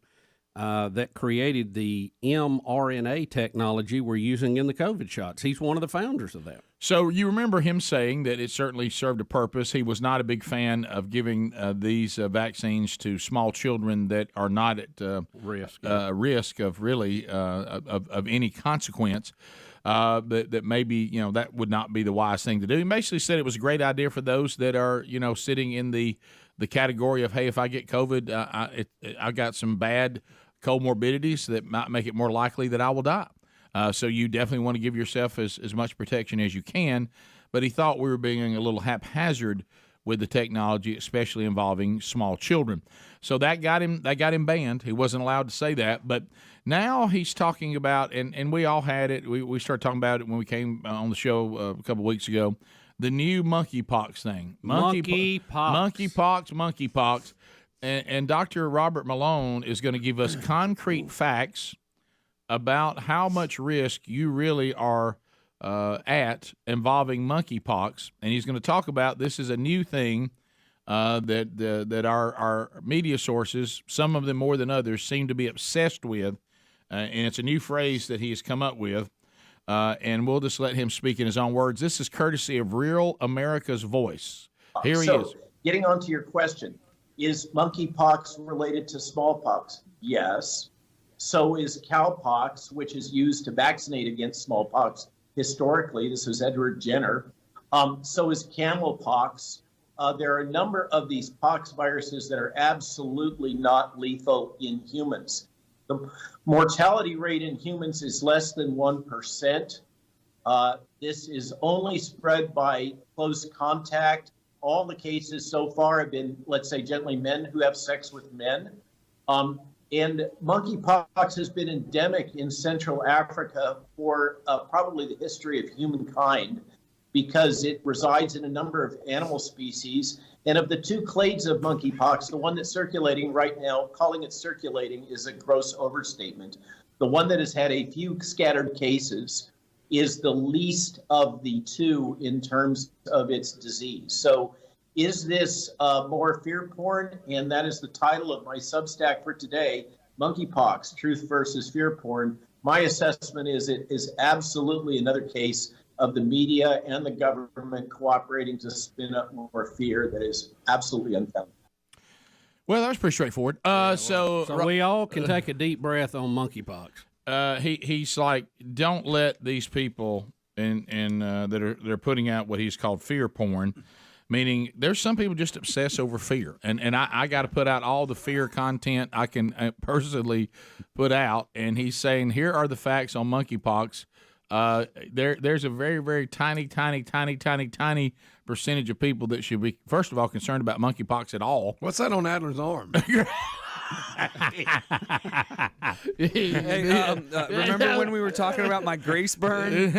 that created the mRNA technology we're using in the COVID shots. He's one of the founders of that. So you remember him saying that it certainly served a purpose. He was not a big fan of giving these vaccines to small children that are not at risk of really of any consequence. That maybe that would not be the wise thing to do. He basically said it was a great idea for those that are sitting in the category of, hey, if I get COVID, I got some bad comorbidities that might make it more likely that I will die. So you definitely want to give yourself as much protection as you can. But he thought we were being a little haphazard with the technology, especially involving small children. So that got him banned. He wasn't allowed to say that. But now he's talking about, and we all had it. We started talking about it when we came on the show a couple of weeks ago. The new monkeypox thing. Monkeypox. And Dr. Robert Malone is going to give us concrete facts about how much risk you really are at involving monkeypox. And he's going to talk about this is a new thing that our media sources, some of them more than others, seem to be obsessed with. And it's a new phrase that he has come up with. And we'll just let him speak in his own words. This is courtesy of Real America's Voice. Here he is. Getting on to your question, is monkeypox related to smallpox? Yes. So is cowpox, which is used to vaccinate against smallpox historically. This was Edward Jenner. So is camelpox. There are a number of these pox viruses that are absolutely not lethal in humans. The mortality rate in humans is less than 1%. This is only spread by close contact. All the cases so far have been, let's say, gently men who have sex with men. And monkeypox has been endemic in Central Africa for probably the history of humankind because it resides in a number of animal species. And of the two clades of monkeypox, the one that's circulating right now, calling it circulating is a gross overstatement. The one that has had a few scattered cases is the least of the two in terms of its disease. So is this more fear porn? And that is the title of my Substack for today, Monkeypox, Truth versus Fear Porn. My assessment is it is absolutely another case of the media and the government cooperating to spin up more fear that is absolutely unfounded. Well, that was pretty straightforward. So we all can take a deep breath on monkeypox. He's like, don't let these people that are putting out what he's called fear porn, meaning there's some people just obsess over fear, and I got to put out all the fear content I can personally put out. And he's saying here are the facts on monkeypox. There's a very, very tiny percentage of people that should be, first of all, concerned about monkeypox at all. What's that on Adler's arm? Remember when we were talking about my grace burn?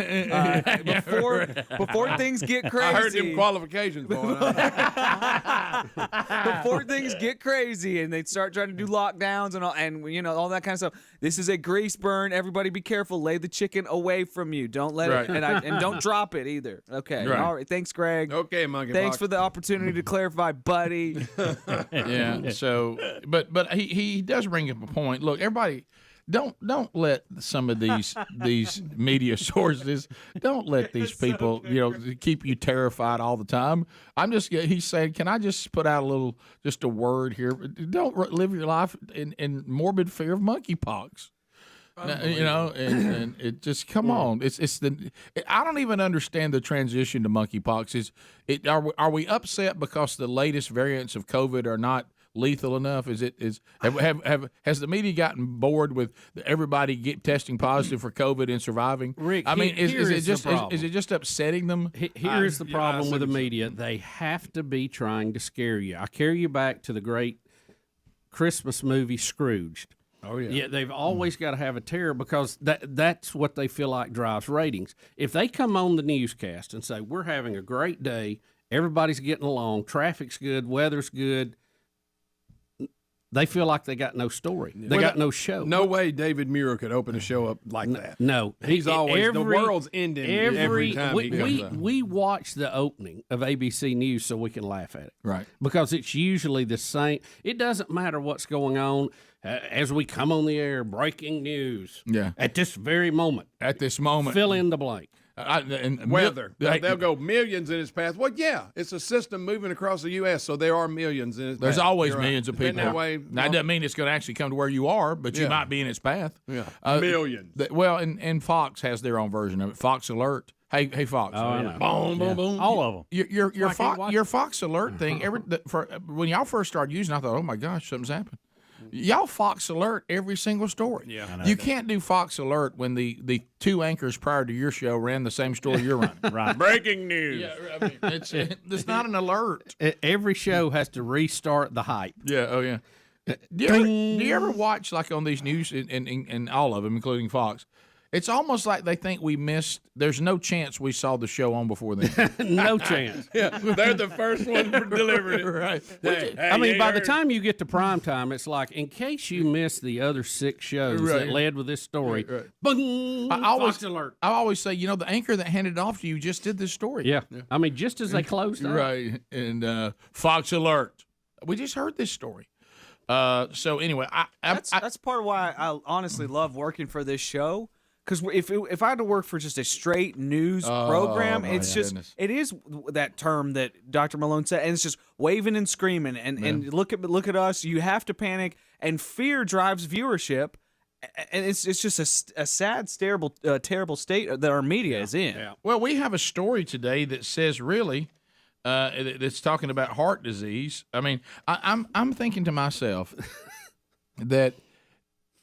Before things get crazy. I heard them qualifications going on. Before things get crazy and they start trying to do lockdowns and all that kind of stuff. This is a grace burn. Everybody be careful. Lay the chicken away from you. Don't let it and don't drop it either. Okay. Right. All right. Thanks, Greg. Okay, monkeypox. Thanks for the opportunity to clarify, buddy. Yeah. So, but he does bring up a point. Look, everybody, don't let some of these media sources, don't let these people keep you terrified all the time. He's saying, can I just put out just a word here? Don't live your life in morbid fear of monkeypox. And it just come on. I don't even understand the transition to monkeypox. Are we upset because the latest variants of COVID are not lethal enough? Has the media gotten bored with everybody testing positive for COVID and surviving? Rick, is it just upsetting them? Here's the problem with the media. They have to be trying to scare you. I carry you back to the great Christmas movie Scrooged. Oh, yeah. Yeah, they've always got to have a terror because that's what they feel like drives ratings. If they come on the newscast and say, we're having a great day, everybody's getting along, traffic's good, weather's good, They feel like they got no story. They got no show. No way David Muir could open a show up like that. No. He's always the world's ending every time he comes up. We watch the opening of ABC News so we can laugh at it. Right. Because it's usually the same. It doesn't matter what's going on. As we come on the air, breaking news. Yeah. At this very moment. At this moment. Fill in the blank. Weather. They'll go millions in its path. Well, yeah, it's a system moving across the U.S., so there are millions in its There's path. always You're millions right. of people. Been that way. Now, that doesn't mean it's going to actually come to where you are, but you Yeah. might be in its path. Yeah. Millions. And Fox has their own version of it. Fox Alert. Hey, Fox. Oh, I know. Boom, boom, boom. All of them. Your Fox Alert thing. When y'all first started using it, I thought, oh my gosh, something's happened. Y'all Fox Alert every single story. Yeah. You can't do Fox Alert when the two anchors prior to your show ran the same story you're running. Right. Breaking news. Yeah, I mean, it's not an alert. Every show has to restart the hype. Yeah. Oh yeah. Do you ever watch like on these news and all of them, including Fox? It's almost like they think we missed. There's no chance we saw the show on before then. No chance. Yeah, they're the first one for delivering it. Right. I mean, by the time you get to prime time, it's like, in case you missed the other 6 shows that led with this story, boom, Fox Alert. I always say, the anchor that handed it off to you just did this story. Yeah. I mean, just as they closed out. Right. And Fox Alert. We just heard this story. So anyway, that's part of why I honestly love working for this show. Because if I had to work for just a straight news program, it's just goodness. It is that term that Dr. Malone said, and it's just waving and screaming and look at us. You have to panic, and fear drives viewership, and it's just a sad, terrible state that our media is in. Yeah. Well, we have a story today that says really, that's talking about heart disease. I mean, I'm thinking to myself that.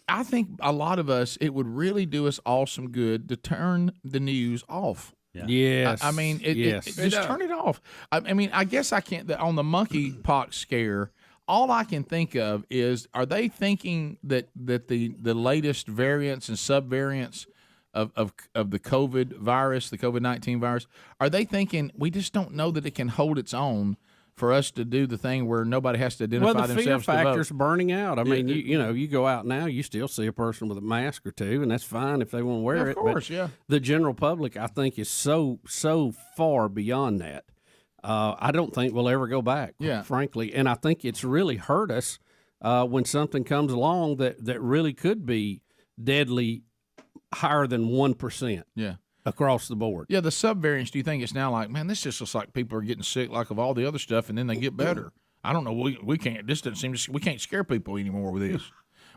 I think a lot of us, it would really do us all some good to turn the news off. Yeah. Yes. I mean, just turn it off. I mean, I guess I can't. On the monkeypox scare, all I can think of is: are they thinking that the latest variants and subvariants of the COVID virus, the COVID-19 virus, are they thinking we just don't know that it can hold its own? For us to do the thing where nobody has to identify themselves. Well, the fear to vote. factor's burning out. I mean, you go out now, you still see a person with a mask or two, and that's fine if they want to wear it. Of course, but the general public, I think, is so far beyond that. I don't think we'll ever go back, frankly. And I think it's really hurt us when something comes along that really could be deadly higher than 1%. Yeah. Across the board. Yeah, the subvariants, do you think it's now like, man, this just looks like people are getting sick like of all the other stuff, and then they get better? I don't know. We can't. This doesn't seem to. We can't scare people anymore with this.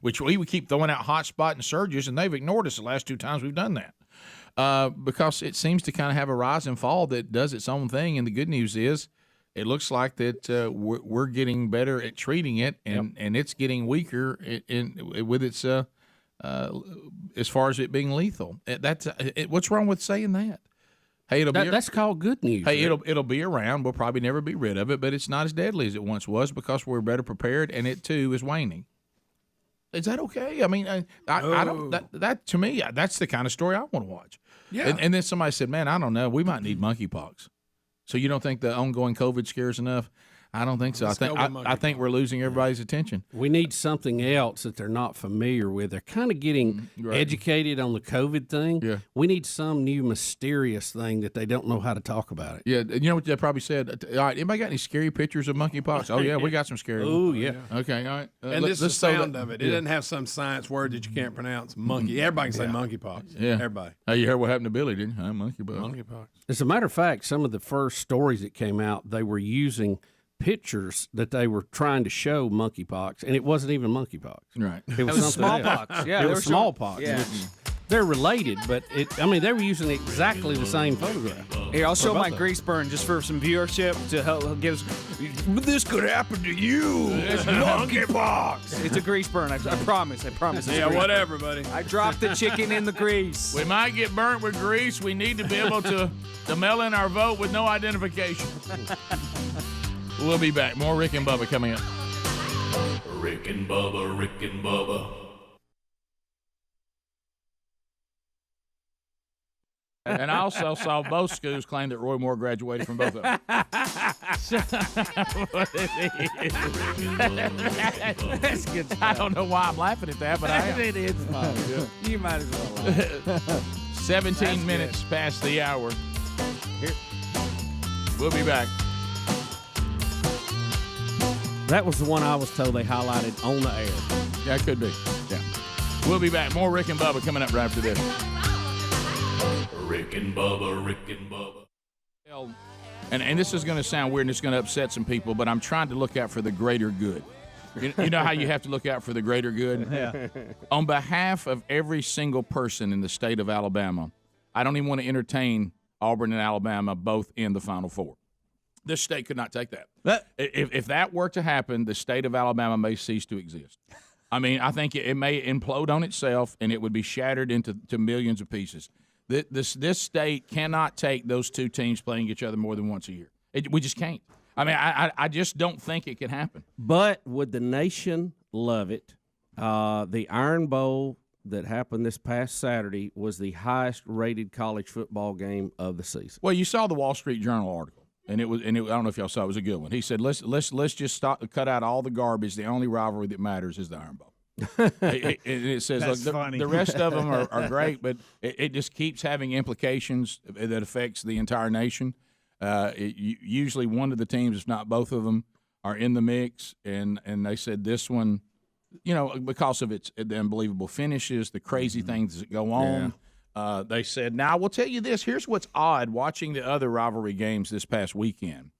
Which we keep throwing out hotspot and surges, and they've ignored us the last 2 times we've done that. Because it seems to kind of have a rise and fall that does its own thing, and the good news is it looks like that we're getting better at treating it, and it's getting weaker with its as far as it being lethal. What's wrong with saying that? Hey, that's called good news. Hey, right? it'll be around. We'll probably never be rid of it, but it's not as deadly as it once was because we're better prepared, and it too is waning. Is that okay? I mean, I don't. That to me, that's the kind of story I want to watch. Yeah. And then somebody said, "Man, I don't know. We might need monkeypox." So you don't think the ongoing COVID scares enough? I don't think so. I think we're losing everybody's attention. We need something else that they're not familiar with. They're kind of getting educated on the COVID thing. Yeah. We need some new mysterious thing that they don't know how to talk about it. Yeah, you know what they probably said? All right, anybody got any scary pictures of monkeypox? Oh, yeah, we got some scary ones. Oh, yeah. Okay, all right. And this is the sound of it. It doesn't have some science word that you can't pronounce. Monkey. Everybody can say monkeypox. Yeah. Everybody. Hey, you heard what happened to Billy, didn't you? Monkeypox. Monkeypox. As a matter of fact, some of the first stories that came out, they were using pictures that they were trying to show monkeypox, and it wasn't even monkeypox. Right. It was smallpox. Yeah, it was smallpox. Yeah. They're related, but they were using exactly the same photograph. Here, I'll show my grease burn just for some viewership to help give us. This could happen to you. It's monkeypox. It's a grease burn. I promise. Yeah, whatever, buddy. I dropped the chicken in the grease. We might get burnt with grease. We need to be able to mail in our vote with no identification. We'll be back. More Rick and Bubba coming up. Rick and Bubba, Rick and Bubba. And I also saw both schools claim that Roy Moore graduated from both of them. That's good stuff. I don't know why I'm laughing at that, but I am. It is fun. You might as well laugh. 17 minutes past the hour. Here. We'll be back. That was the one I was told they highlighted on the air. Yeah, it could be. Yeah. We'll be back. More Rick and Bubba coming up right after this. Rick and Bubba, Rick and Bubba. And this is going to sound weird and it's going to upset some people, but I'm trying to look out for the greater good. You know how you have to look out for the greater good? Yeah. On behalf of every single person in the state of Alabama, I don't even want to entertain Auburn and Alabama both in the Final Four. This state could not take that. If that were to happen, the state of Alabama may cease to exist. I mean, I think it may implode on itself, and it would be shattered into millions of pieces. This state cannot take those two teams playing each other more than once a year. We just can't. I mean, I just don't think it can happen. But would the nation love it? The Iron Bowl that happened this past Saturday was the highest-rated college football game of the season. Well, you saw the Wall Street Journal article. And I don't know if y'all saw it. It was a good one. He said, "Let's just cut out all the garbage. The only rivalry that matters is the Iron Bowl." It says, "Look, the rest of them are great, but it just keeps having implications that affects the entire nation. Usually, one of the teams, if not both of them, are in the mix." And they said this one, because of the unbelievable finishes, the crazy things that go on. Yeah. They said, now, I will tell you this. Here's what's odd watching the other rivalry games this past weekend.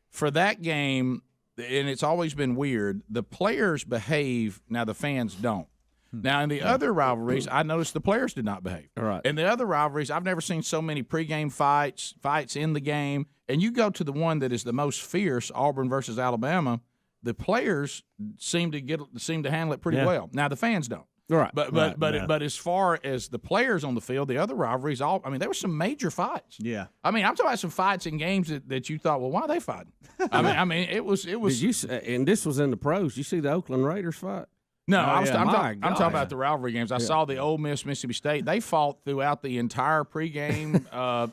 For that game, and it's always been weird, the players behave. Now, the fans don't. Now, in the other rivalries, I noticed the players did not behave. All right. In the other rivalries, I've never seen so many pregame fights in the game. And you go to the one that is the most fierce, Auburn versus Alabama, the players seem to handle it pretty well. Now, the fans don't. Right. But as far as the players on the field, the other rivalries, there were some major fights. Yeah. I mean, I'm talking about some fights in games that you thought, well, why are they fighting? I mean, it was. And this was in the pros. You see the Oakland Raiders fight? No, I'm talking about the rivalry games. I saw the Ole Miss Mississippi State. They fought throughout the entire pregame,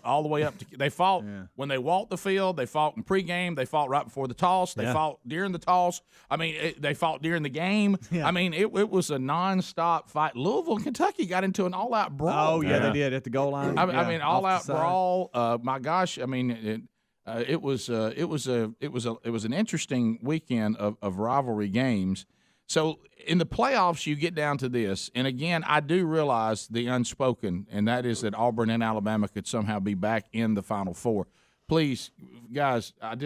all the way up to. They fought when they walked the field. They fought in pregame. They fought right before the toss. They fought during the toss. I mean, they fought during the game. Yeah. I mean, it was a nonstop fight. Louisville, Kentucky got into an all-out brawl. Oh yeah, they did at the goal line. I mean, all-out brawl. My gosh, I mean, it was an interesting weekend of rivalry games. So in the playoffs, you get down to this, and again, I do realize the unspoken, and that is that Auburn and Alabama could somehow be back in the Final Four. Please, guys, I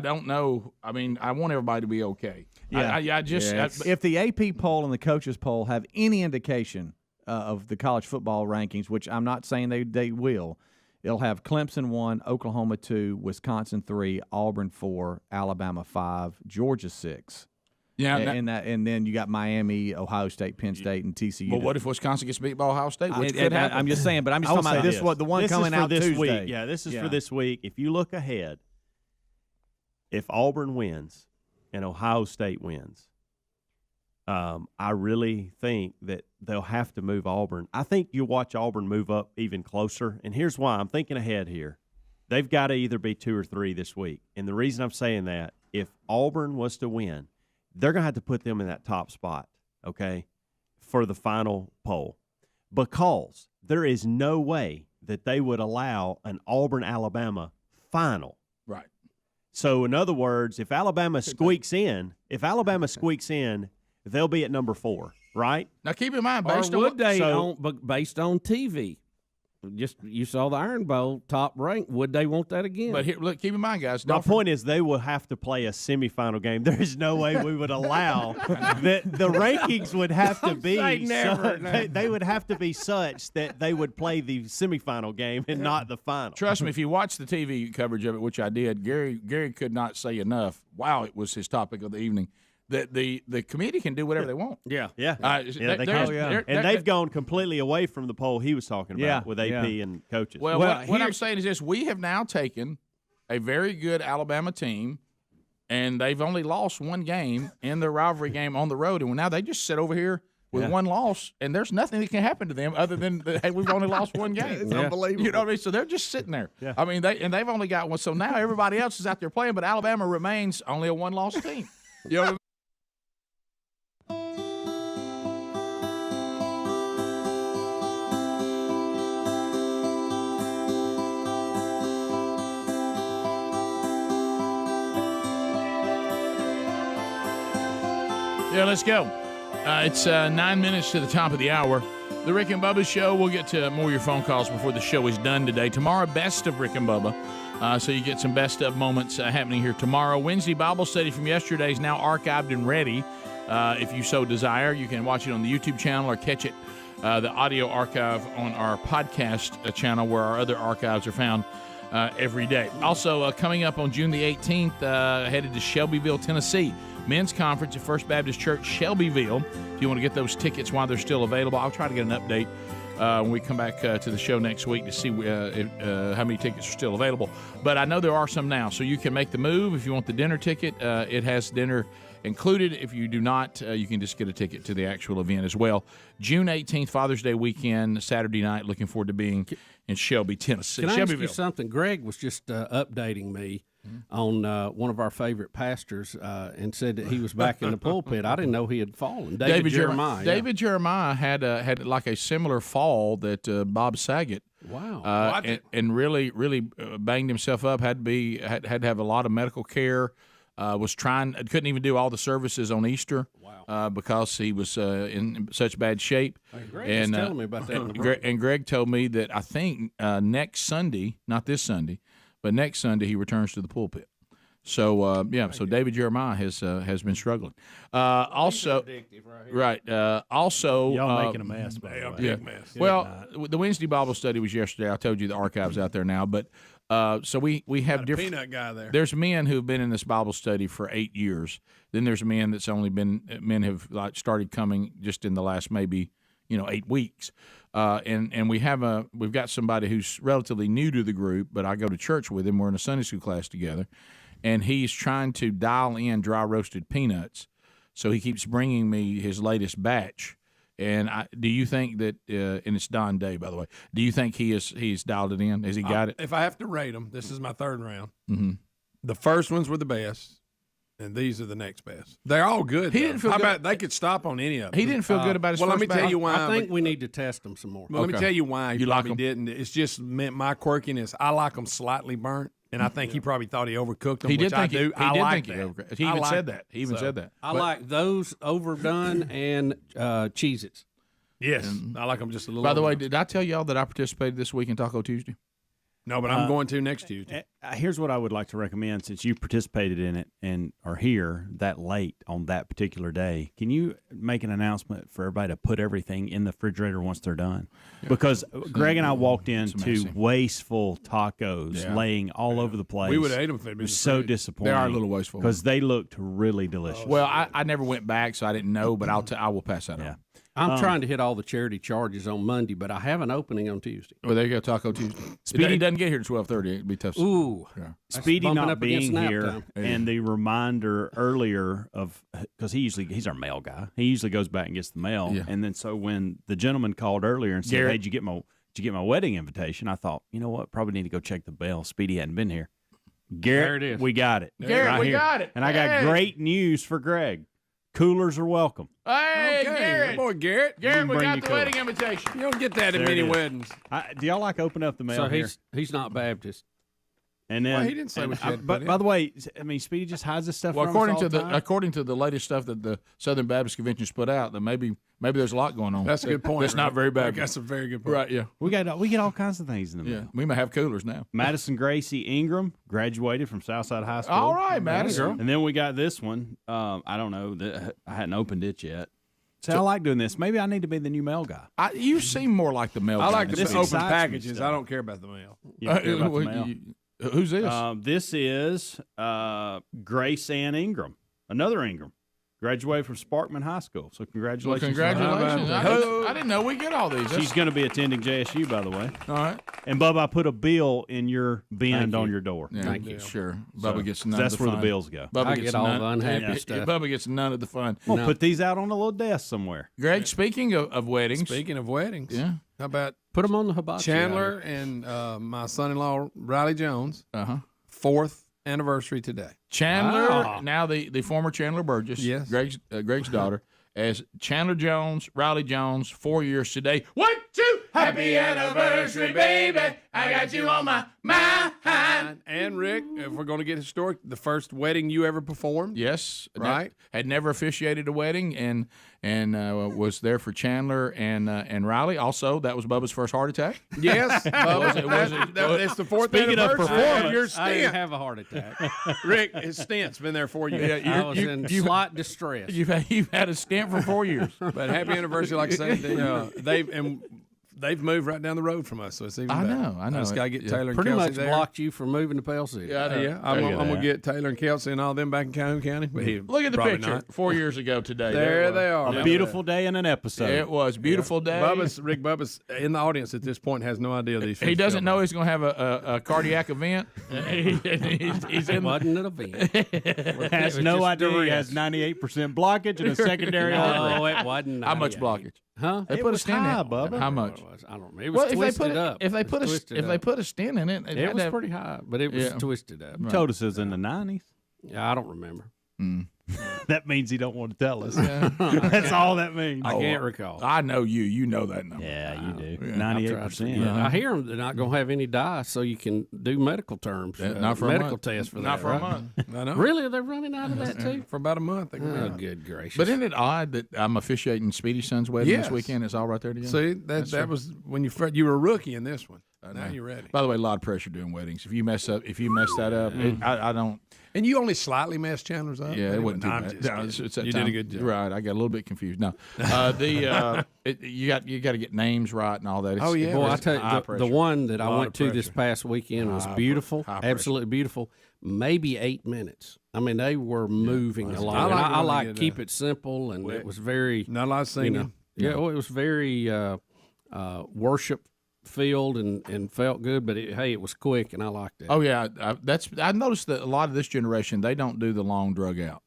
don't know. I mean, I want everybody to be okay. Yeah. If the AP poll and the coaches poll have any indication of the college football rankings, which I'm not saying they will, it'll have Clemson 1, Oklahoma 2, Wisconsin 3, Auburn 4, Alabama 5, Georgia 6. Yeah, and then you got Miami, Ohio State, Penn State, and TCU. But what if Wisconsin gets beat by Ohio State? Which could happen. I'm just saying, but I'm just talking about this one, the one coming out this Tuesday. Week. Yeah, this is for this week. If you look ahead, if Auburn wins and Ohio State wins, I really think that they'll have to move Auburn. I think you'll watch Auburn move up even closer, and here's why. I'm thinking ahead here. They've got to either be 2 or 3 this week, and the reason I'm saying that, if Auburn was to win, they're going to have to put them in that top spot, okay, for the final poll, because there is no way that they would allow an Auburn-Alabama final. Right. So, in other words, if Alabama squeaks in, they'll be at number 4, right? Now, keep in mind, based on TV. Just you saw the Iron Bowl top rank. Would they want that again? But here, look, keep in mind, guys. My point is they will have to play a semifinal game. There is no way we would allow that. The rankings would have to be. They would have to be such that they would play the semifinal game and not the final. Trust me, if you watch the TV coverage of it, which I did, Gary could not say enough. Wow, it was his topic of the evening. That the committee can do whatever they want. Yeah. And they've gone completely away from the poll he was talking about with AP and coaches. Well, what I'm saying is this. We have now taken a very good Alabama team, and they've only lost one game in their rivalry game on the road, and now they just sit over here with one loss, and there's nothing that can happen to them other than hey, we've only lost one game. It's unbelievable. You know what I mean? So they're just sitting there. Yeah. I mean, they've only got one. So now everybody else is out there playing, but Alabama remains only a one-loss team. You know. Yeah, let's go. It's 9 minutes to the top of the hour. The Rick and Bubba Show. We'll get to more of your phone calls before the show is done today. Tomorrow, best of Rick and Bubba. So you get some best of moments happening here tomorrow. Wednesday Bible study from yesterday is now archived and ready. If you so desire, you can watch it on the YouTube channel or catch it, the audio archive on our podcast channel where our other archives are found every day. Also, coming up on June the 18th, headed to Shelbyville, Tennessee. Men's Conference at First Baptist Church, Shelbyville. If you want to get those tickets while they're still available, I'll try to get an update when we come back to the show next week to see how many tickets are still available. But I know there are some now, so you can make the move. If you want the dinner ticket, it has dinner included. If you do not, you can just get a ticket to the actual event as well. June 18th, Father's Day weekend, Saturday night. Looking forward to being in Shelby, Tennessee. Can I ask you something? Greg was just updating me on one of our favorite pastors and said that he was back in the pulpit. I didn't know he had fallen. David Jeremiah. David Jeremiah had like a similar fall that Bob Saget. Wow. And really banged himself up. Had to have a lot of medical care. Couldn't even do all the services on Easter. Wow. Because he was in such bad shape. Greg was telling me about that. And Greg told me that I think next Sunday, not this Sunday, but next Sunday he returns to the pulpit. So so David Jeremiah has been struggling. Also, right. Also, y'all making a mess. By the way. Yeah. Mess. Well, the Wednesday Bible study was yesterday. I told you the archive's out there now, but so we have different peanut guy there. There's men who've been in this Bible study for 8 years. Then there's men that's only been have like started coming just in the last maybe 8 weeks. And we've got somebody who's relatively new to the group, but I go to church with him. We're in a Sunday school class together, and he's trying to dial in dry roasted peanuts. So he keeps bringing me his latest batch. And do you think that? And it's Don Day, by the way. Do you think he's dialed it in? Has he got it? If I have to rate them, this is my third round. Mm-hmm. The first ones were the best. And these are the next best. They're all good. He didn't feel How good. about they could stop on any of them? He didn't feel good about his Well, first let me tell batch. you why. I think we need to test them some more. Well, let me tell you why he You like probably 'em? didn't. It's just meant my quirkiness. I like them slightly burnt, and I think he probably thought he overcooked them, He which did I think do. he I did like think that. he overcooked. He even said that. He even said that. I like those overdone and Cheez-Its. Yes, I like them just a little. By the way, overdone. did I tell y'all that I participated this week in Taco Tuesday? No, but I'm going to next Tuesday. Here's what I would like to recommend, since you participated in it and are here that late on that particular day. Can you make an announcement for everybody to put everything in the refrigerator once they're done? Because Greg and I walked into wasteful tacos laying all over the place. We would have ate them if they'd been so fridge. disappointing. They are a little wasteful because they looked really delicious. Well, I never went back, so I didn't know, but I will pass that on. I'm trying to hit all the charity charges on Monday, but I have an opening on Tuesday. Well, there you go, Taco Tuesday. It doesn't get here at 12:30. It'd be tough. Ooh. Yeah. Speedy bumping not up against being nap here time. and the reminder earlier of, because he's our mail guy. He usually goes back and gets the mail. Yeah. And then so when the gentleman called earlier and said, Garrett. "Hey, did you get my wedding invitation?" I thought, you know what, probably need to go check the mail. Speedy hadn't been here. Garrett, There it is. we got it. Garrett, right we here. got it. And I got Hey. great news for Greg. Coolers are welcome. Hey, Okay, Garrett. boy, Garrett. Garrett, we Bring got you the cooler. wedding invitation. You don't get that at There many it is. weddings. Do y'all like open up the mail So here? he's not Baptist. And then, Well, he didn't say what you had to but put by in. the way, I mean, Speedy just hides this stuff. Well, from us according all to the time. according to the latest stuff that the Southern Baptist Convention's put out, that maybe there's a lot going on. That's a good point. That's not Rick. very bad. That's a very good point. Right? Yeah. we get all kinds of things in the mail. Yeah. We may have coolers now. Madison Gracie Ingram graduated from Southside High School. All right, Madison. And then we got this one. I don't know. I hadn't opened it yet. So I like doing this. Maybe I need to be the new mail guy. You seem more like the mail I guy like than to This me. open excites me packages. stuff. I don't care about the mail. You don't care about the mail? Who's this? This is Grace Ann Ingram. Another Ingram Graduated from Sparkman High School, so congratulations. Well, congratulations. I didn't know we get all these. She's going to be attending JSU, by the way. All right. And, Bubba, I put a bill in your bin Thank on you. your door. Yeah, Thank you. Sure. So, Bubba gets none that's of the where fun. the bills go. Bubba I gets get all none, the unhappy stuff. Bubba gets none of the fun. Well, put these out on a little desk somewhere. Greg, speaking of weddings. Speaking of weddings, Yeah. how about Put them on the hibachi. Chandler and my son-in-law Riley Jones? 4th anniversary today. Chandler, now the former Chandler Burgess, Yes. Greg's daughter, as Chandler Jones, Riley Jones, 4 years today. 1, 2, happy anniversary, baby. I got you on my mind. And Rick, if we're going to get historic, the first wedding you ever performed? Yes, Right. Had never officiated a wedding, and was there for Chandler and Riley. Also, that was Bubba's first heart attack. Yes, it's the 4th Speaking of anniversary performance, your I stint. didn't have a heart attack. Rick, his stint's been there 4 years. Yeah, I was in slight distress. You've had a stint for 4 years. But happy anniversary, like I said, they've moved right down the road from us, so it's even better. I know. I just got to get Taylor and Pretty Kelsey much there. blocked you from moving to Pell City. Yeah, I know. Yeah, I'm going to get Taylor and Kelsey and all them back in Calhoun County. But Look at the probably picture. not. 4 years ago today. There they are. A beautiful day in an episode. It was beautiful day. Rick Bubba's in the audience at this point has no idea these. He doesn't know he's going to have a cardiac event. He's in. Wasn't an event. Has no idea he has 98% blockage and a secondary artery. No, it wasn't. How much blockage? Huh? They It put a was stent high, in. Bubba. How much? I don't remember. It was twisted up. If they put It was twisted they up. put a stent in it, It was pretty high, but it was twisted up. You told us it was in the 90s. Yeah, I don't remember. That means he don't want to tell us. That's all that means. I can't recall. I know you. You know that number. Yeah, you do. Yeah. 98%. I hear them they're not going to have any dye, so you can do medical terms. Not for medical a month. tests for that. Not for right? a month. I know. Really, they're running out of that too For about a month. They Oh, good gracious! But isn't it odd that I'm officiating Speedy's son's wedding Yes. this weekend? It's all right there together. See, that was when you were a rookie in this one. Now you're ready. By the way, a lot of pressure doing weddings. If you mess that up, I don't. And you only slightly messed Chandler's up. Yeah, it wasn't too I'm bad. just No, kidding. it's that You time. did a good job. Right, I got a little bit confused. No, you got to get names right and all that. Oh, yeah. Boy, I It's tell high you, the pressure. one that I Lot went of to this pressure. past weekend was beautiful, high pressure. absolutely beautiful. Maybe 8 minutes. I mean, they were moving along. I And like it I when they like get keep it simple, and it was very Not a lot of singing. yeah. Well, it was very worship filled and felt good. But it was quick, and I liked it. Oh yeah, I noticed that a lot of this generation they don't do the long drug out.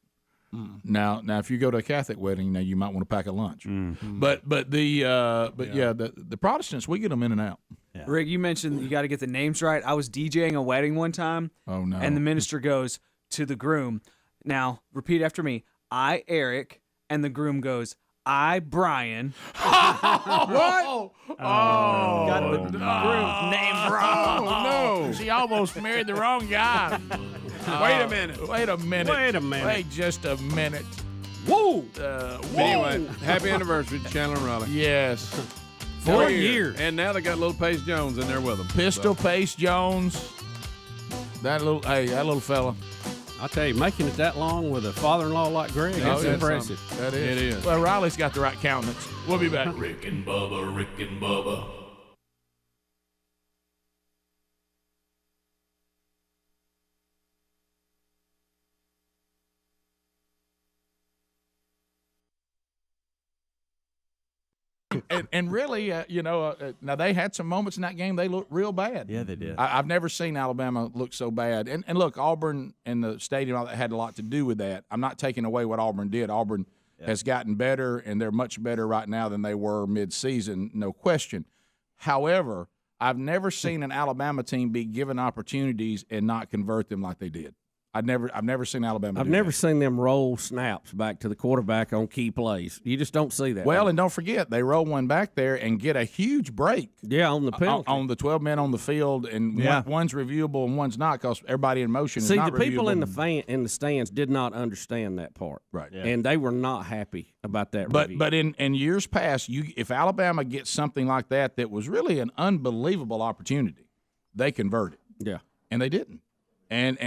Now if you go to a Catholic wedding, now you might want to pack a lunch. But the Protestants, we get them in and out. Yeah. Rick, you mentioned you got to get the names right. I was DJing a wedding one time. Oh no! And the minister goes to the groom. Now repeat after me. I, Eric, and the groom goes, I, Brian. What? Got the groom's name wrong. Oh no! She almost married the wrong guy. Wait a minute. Wait a minute. Wait a minute. Wait just a minute. Whoa! Anyway, happy anniversary to Chandler and Raleigh. Yes. 4 years. And now they got little Pace Jones in there with them. Pistol Pace Jones. That little fella. I'll tell you, making it that long with a father-in-law like Greg, that's impressive. That is. It is. Well, Riley's got the right countenance. We'll be back. Rick and Bubba, Rick and Bubba. And really, now they had some moments in that game. They looked real bad. Yeah, they did. I've never seen Alabama look so bad. And look, Auburn and the stadium all that had a lot to do with that. I'm not taking away what Auburn did. Auburn has gotten better, and they're much better right now than they were mid-season, no question. However, I've never seen an Alabama team be given opportunities and not convert them like they did. I've never seen Alabama. I've never seen them roll snaps back to the quarterback on key plays. You just don't see that. Well, and don't forget, they roll one back there and get a huge break. Yeah, on the penalty. On the 12 men on the field, and one's reviewable and one's not because everybody in motion is See, not the people reviewable. in the stands did not understand that part. Right. Yeah. And they were not happy about that review. But in years past, if Alabama gets something like that was really an unbelievable opportunity, they converted. Yeah. And they didn't. And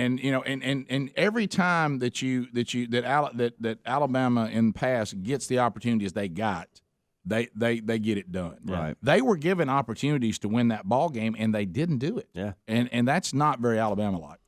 every time that Alabama in the past gets the opportunities they got, they get it done. Right. They were given opportunities to win that ball game and they didn't do it. Yeah. And that's not very Alabama like.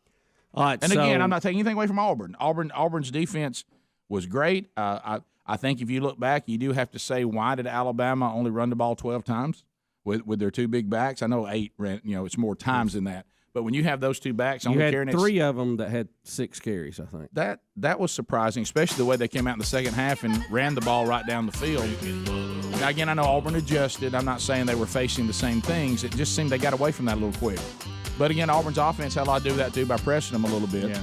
All right. And again, I'm not taking anything away from Auburn. Auburn's defense was great. I think if you look back, you do have to say, why did Alabama only run the ball 12 times with their two big backs? I know 8 ran, it's more times than that. But when you have those two backs, You only had carrying 3 of them that had 6 carries, I think. that was surprising, especially the way they came out in the second half and ran the ball right down the field. Now, again, I know Auburn adjusted. I'm not saying they were facing the same things. It just seemed they got away from that a little quick. But again, Auburn's offense had a lot to do with that too by pressing them a little bit. Yeah.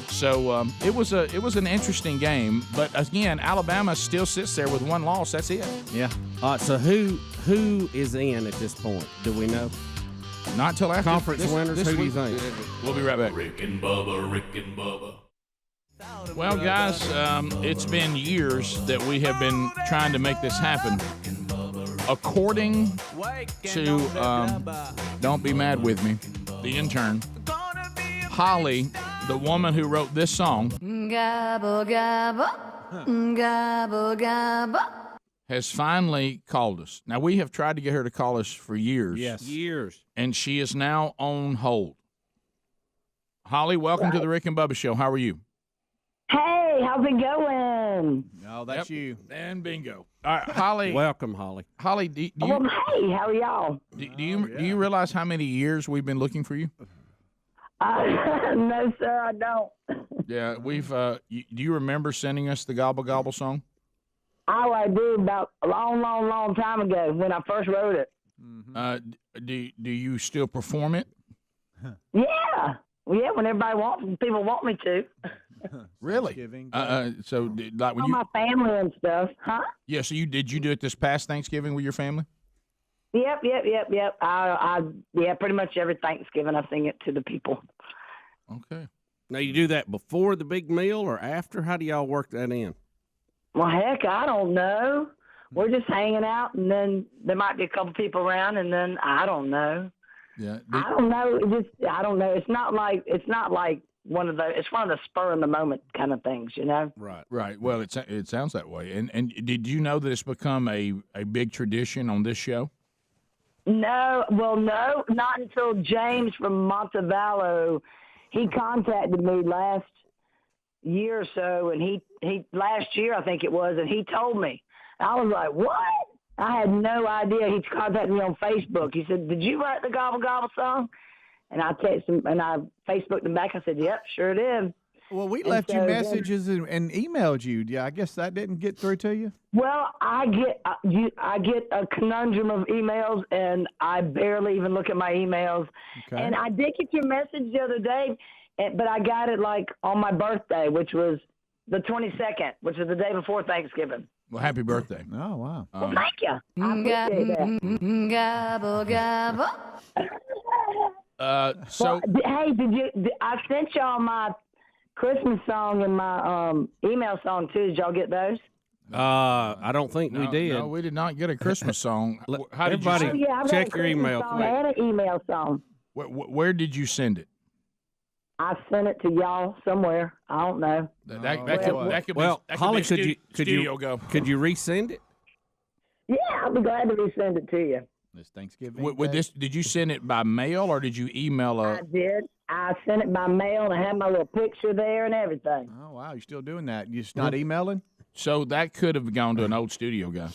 So it was an interesting game. But again, Alabama still sits there with 1 loss. That's it. Yeah. So who is in at this point? Do we know? Not until after conference winners. Who do you think? We'll be right back. Rick and Bubba. Well, guys, it's been years that we have been trying to make this happen. According to, don't be mad with me, the intern, Holly, the woman who wrote this song, Gobble, gobble, gobble, gobble. has finally called us. Now, we have tried to get her to call us for years. Yes. Years. And she is now on hold. Holly, welcome to the Rick and Bubba Show. How are you? Hey, how's it going? Oh, that's you. And bingo. All right, Holly. Welcome, Holly. Holly, do you, Hey, how are y'all? do you realize how many years we've been looking for you? No, sir, I don't. Yeah, we've. Do you remember sending us the Gobble Gobble song? Oh, I do, about a long, long, long time ago when I first wrote it. Do you still perform it? Yeah. Well, yeah, when people want me to. Really? So, like when All you, my family and stuff, huh? yeah. So did you do it this past Thanksgiving with your family? Yep. I pretty much every Thanksgiving I sing it to the people. Okay. Now, you do that before the big meal or after? How do y'all work that in? Well, heck, I don't know. We're just hanging out, and then there might be a couple people around, and then I don't know. Yeah. I don't know. I don't know. It's not like one of the. It's one of the spur in the moment kind of things, you know. Right. Well, it sounds that way. And did you know that it's become a big tradition on this show? No, not until James from Montevallo. He contacted me last year or so, and he last year I think it was, and he told me. I was like, what? I had no idea. He contacted me on Facebook. He said, did you write the Gobble Gobble song? And I texted him, and I Facebooked him back. I said, yep, sure did. Well, we left you messages and emailed you. Yeah, I guess that didn't get through to you. Well, I get a conundrum of emails, and I barely even look at my emails. Okay. And I did get your message the other day, but I got it like on my birthday, which was the 22nd, which is the day before Thanksgiving. Well, happy birthday. Oh, wow. Well, thank you. I appreciate that. Gobble, gobble. So, hey, I sent y'all my Christmas song and my email song too. Did y'all get those? I don't think we did. No, we did not get a Christmas song. How did Everybody, you I've check got a your email Christmas song quick. and an email song. Where did you send it? I sent it to y'all somewhere. I don't know. That could Well, be, Holly, could you studio go? Could you resend it? Yeah, I'll be glad to resend it to you. This Thanksgiving. With this, did you send it by mail or did you email I did. I sent it by mail, and I had my little picture there and everything. Oh, wow. You're still doing that. You're just not emailing? So that could have gone to an old studio guy.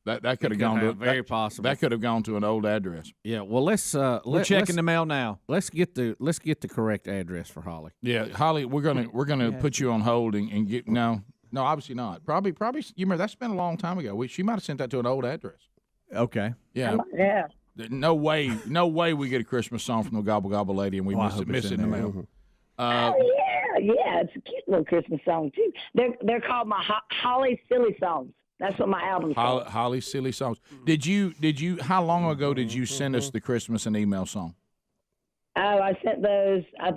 That could have gone to very possible. That could have gone to an old address. Yeah. Well, let's We're checking the mail now. Let's get the correct address for Holly. Yeah, Holly, we're gonna put you on hold and get no, obviously not. Probably. You remember that's been a long time ago. She might have sent that to an old address. Okay. Yeah. Yeah. No way we get a Christmas song from the Gobble Gobble lady and we miss it in the mail. Oh yeah, it's a cute little Christmas song too. They're called my Holly Silly Songs. That's what my album's called. Holly Silly Songs. Did you? How long ago did you send us the Christmas and email song? Oh, I sent those. I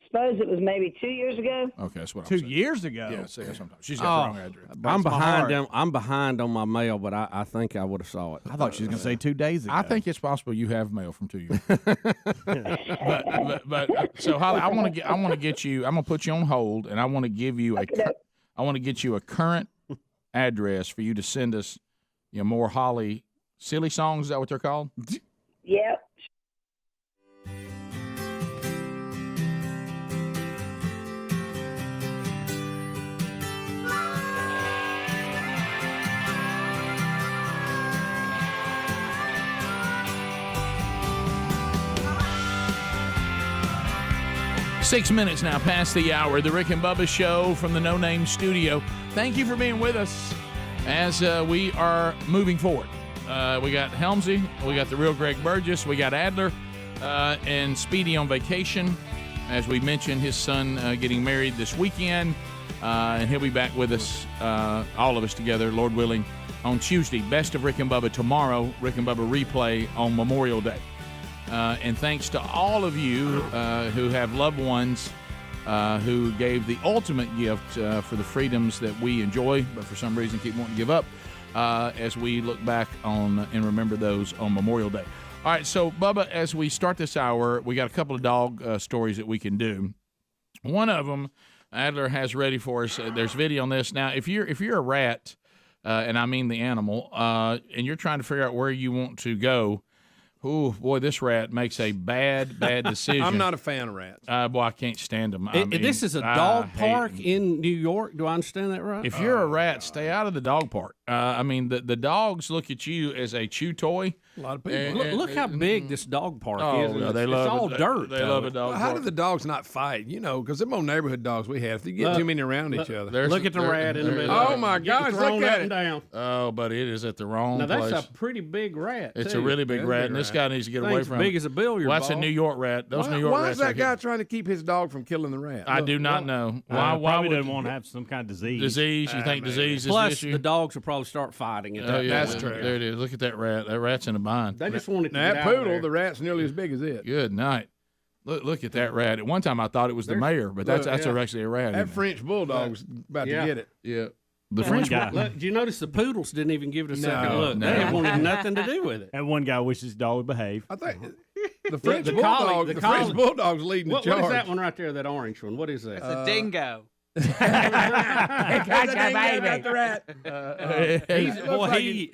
suppose it was maybe 2 years ago. Okay, that's what 2 years ago. Yeah, say that sometimes. She's got the wrong address. I'm behind on my mail, but I think I would have saw it. I thought she was going to say 2 days ago. I think it's possible you have mail from 2 years. but so Holly, I want to get you. I'm going to put you on hold, and I want to give you I want to get you a current address for you to send us, more Holly Silly Songs. Is that what they're called? Yep. 6 minutes now past the hour. The Rick and Bubba Show from the No Name Studio. Thank you for being with us as we are moving forward. We got Helmsy, we got the real Greg Burgess, we got Adler, and Speedy on vacation. As we mentioned, his son getting married this weekend, and he'll be back with us, all of us together, Lord willing, on Tuesday. Best of Rick and Bubba tomorrow, Rick and Bubba replay on Memorial Day. And thanks to all of you who have loved ones who gave the ultimate gift for the freedoms that we enjoy, but for some reason keep wanting to give up, as we look back on and remember those on Memorial Day. All right, so, Bubba, as we start this hour, we got a couple of dog stories that we can do. One of them, Adler has ready for us. There's video on this. Now, if you're a rat, and I mean the animal, and you're trying to figure out where you want to go, oh, boy, this rat makes a bad decision. I'm not a fan of rats. Boy, I can't stand them. This is a dog park in New York. Do I understand that right? If you're a rat, stay out of the dog park. The dogs look at you as a chew toy. A lot of people. Look how big this dog park is. Yeah, It's all dirt. They love a dog park. How do the dogs not fight? Because them old neighborhood dogs we have, if you get too many around each other. Look at the rat in the middle. Oh, my gosh, look at it. Down. Oh, but it is at the wrong now, place. that's a pretty big rat, It's too. a really big rat, and this guy needs to get away from it. As big as a billiard Well, that's a ball. New York rat. Those New York Why rats is that are guy trying to keep his dog from killing the rat? I do not know. Why probably would doesn't want to have some kind of disease. Disease? You think disease is Plus, the issue? the dogs will probably start fighting. That's true. There it is. Look at that rat. That rat's in a bind. They just wanted to Now, get that out of poodle, there. the rat's nearly as big as it. Good night. Look at that rat. At one time, I thought it was the mayor, but that's actually a rat. That French bulldog's about to get it. Yeah. The French guy. Look, do you notice the poodles didn't even give it a second No, look? no. They wanted nothing to do with it. And one guy wishes his dog would behave. I think the French the bulldog, collie- the French bulldog's leading the What charge. is that one right there? That orange one? What is that? It's a dingo. Got the rat.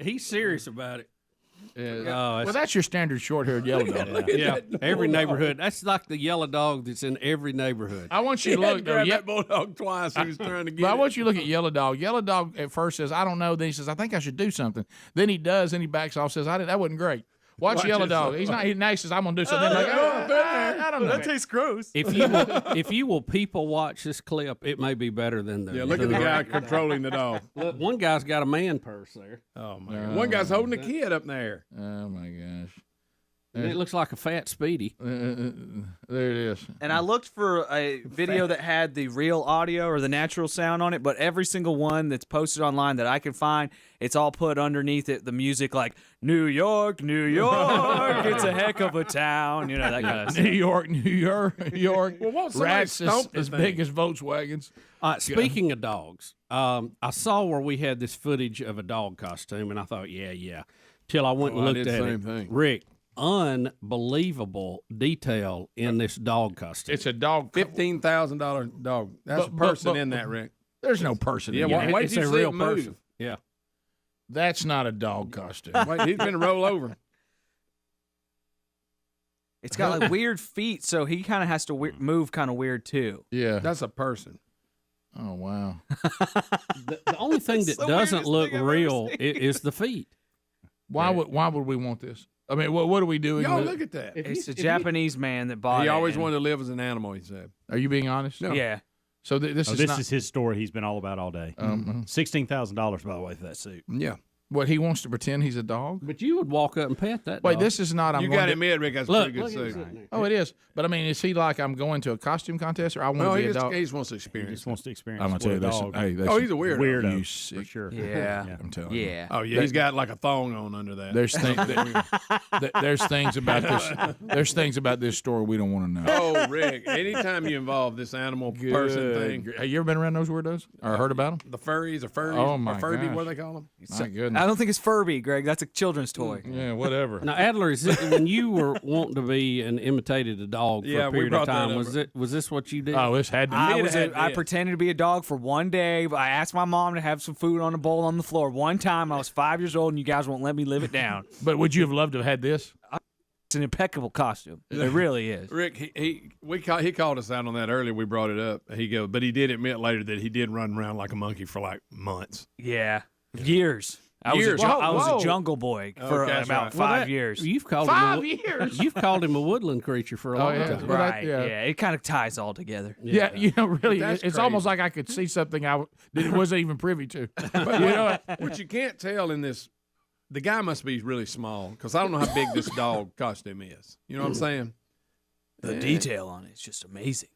He's serious about it. well, that's your standard short-haired yellow dog. Yeah, every neighborhood. That's like the yellow dog that's in every neighborhood. I want you to look. Grab that bulldog twice. He was trying to get But I it. want you to look at Yellow Dog. Yellow Dog at first says, "I don't know." Then he says, "I think I should do something." Then he does, and he backs off. Says, "That wasn't great." Watch Yellow Dog. He's not. Now he says, "I'm gonna do something." Like, I don't know. That tastes gross. If you will people watch this clip, it may be better than the. Yeah, look at the guy controlling the dog. Look, one guy's got a man purse there. Oh my God! One guy's holding a kid up there. Oh my gosh. And it looks like a fat Speedy. There it is. And I looked for a video that had the real audio or the natural sound on it, but every single one that's posted online that I can find, it's all put underneath it, the music like, New York, New York, it's a heck of a town. You know, that kind of stuff. New York, New York. Well, won't somebody Rats stomp as the big thing? as Volkswagens. Speaking of dogs, I saw where we had this footage of a dog costume, and I thought, yeah. Till I went and I looked did at the it. same thing. Rick, unbelievable detail in this dog costume. It's a dog. $15,000 dog. That's a person in that, Rick. There's no person Yeah, in wait, that. wait it's till a you see real it move. person. Yeah. That's not a dog costume. Wait, he's going to roll over. It's got like weird feet, so he kind of has to move kind of weird too. Yeah. That's a person. Oh, wow. The only thing that the doesn't weirdest look thing I've ever real seen. is the feet. Why would we want this? I mean, what are we doing? Y'all with look it? at that. It's a Japanese man that bought it. He always and- wanted to live as an animal, he said. Are you being honest? No. Yeah. So this is not, is his story he's been all about all day. $16,000, by the way, for that suit. Yeah. what he wants to pretend he's a dog. But you would walk up and pet that Wait, dog. this is not. You got to admit, Rick, that's a pretty good suit. Oh, it is. But I mean, is he like I'm going to a costume contest, or I want to be a dog? He just wants to experience. He just wants to experience. I'm gonna tell you this. Hey, that's he's a weirdo. You for sick. sure. Yeah. I'm telling you. Yeah. Oh yeah, he's got like a thong on under that. There's there's things about this. There's things about this story we don't want to know. Oh, Rick! Anytime you involve this animal person thing, Have you ever been around those weirdos or heard about them? the furries or furries, Oh, my or Furby, gosh. what do they call them? My goodness. I don't think it's Furby, Greg. That's a children's toy. Yeah, whatever. Now, Adler, is it, when you were wanting to be and imitated a dog for Yeah, a we period of brought that time, up. was this what you did? Oh, this had to be. I pretended to be a dog for one day. But I asked my mom to have some food on a bowl on the floor. One time, I was 5 years old, and you guys won't let me live it down. But would you have loved to have had this? It's an impeccable costume. It really is. Rick, he called us out on that earlier. We brought it up. He goes, but he did admit later that he did run around like a monkey for like months. Yeah, years. I was a jungle boy for about 5 years. You've called 5 him years. You've called him a woodland creature for a long time. Right. Yeah. It kind of ties all together. Yeah, really, That's it's crazy. almost like I could see something I wasn't even privy to. What you can't tell in this, the guy must be really small because I don't know how big this dog costume is. You know what I'm saying? The detail on it's just amazing.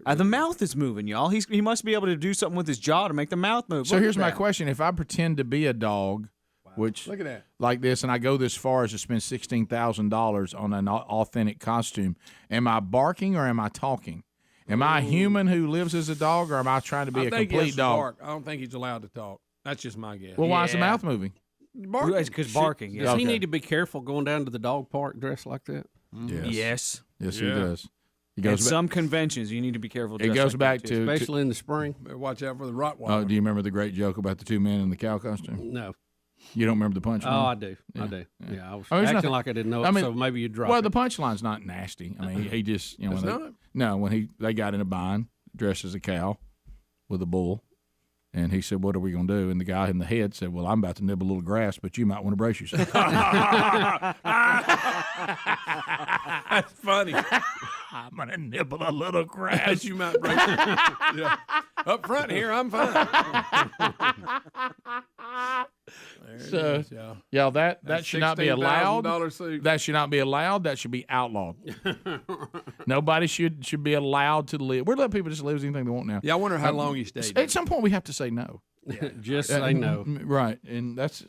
The mouth is moving, y'all. He must be able to do something with his jaw to make the mouth move. So Look here's at my that. question: if I pretend to be a dog, which Look at that. like this, and I go this far as to spend $16,000 on an authentic costume, am I barking or am I talking? Am I a human who lives as a dog, or am I trying to be I a think he has complete to dog? bark. I don't think he's allowed to talk. That's just my guess. Well, why is the mouth moving? Because barking. Does he need to be careful going down to the dog park dressed like that? Yes. Yes, he does. He At goes some conventions, you need to be careful. It goes back to especially in the spring. Better watch out for the Rottweiler. Oh, do you remember the great joke about the two men in the cow costume? No. You don't remember the punchline? Oh, I do. Yeah. I do. Yeah, I was there's acting nothing- like I didn't know it, so maybe you dropped Well, it. the punchline's not nasty. I mean, he just, It's not? when they got in a bind, dressed as a cow with a bull, and he said, "What are we going to do?" And the guy in the head said, "Well, I'm about to nibble a little grass, but you might want to brace yourself." That's funny. I'm going to nibble a little grass. You might break. Yeah. Up front here, I'm fine. So, that should not be allowed. $16,000 suit. That should not be allowed. That should be outlawed. Nobody should be allowed to live. We're letting people just live as anything they want now. Yeah, I wonder how long he stayed. At some point, we have to say no. Just say no. Right, and that's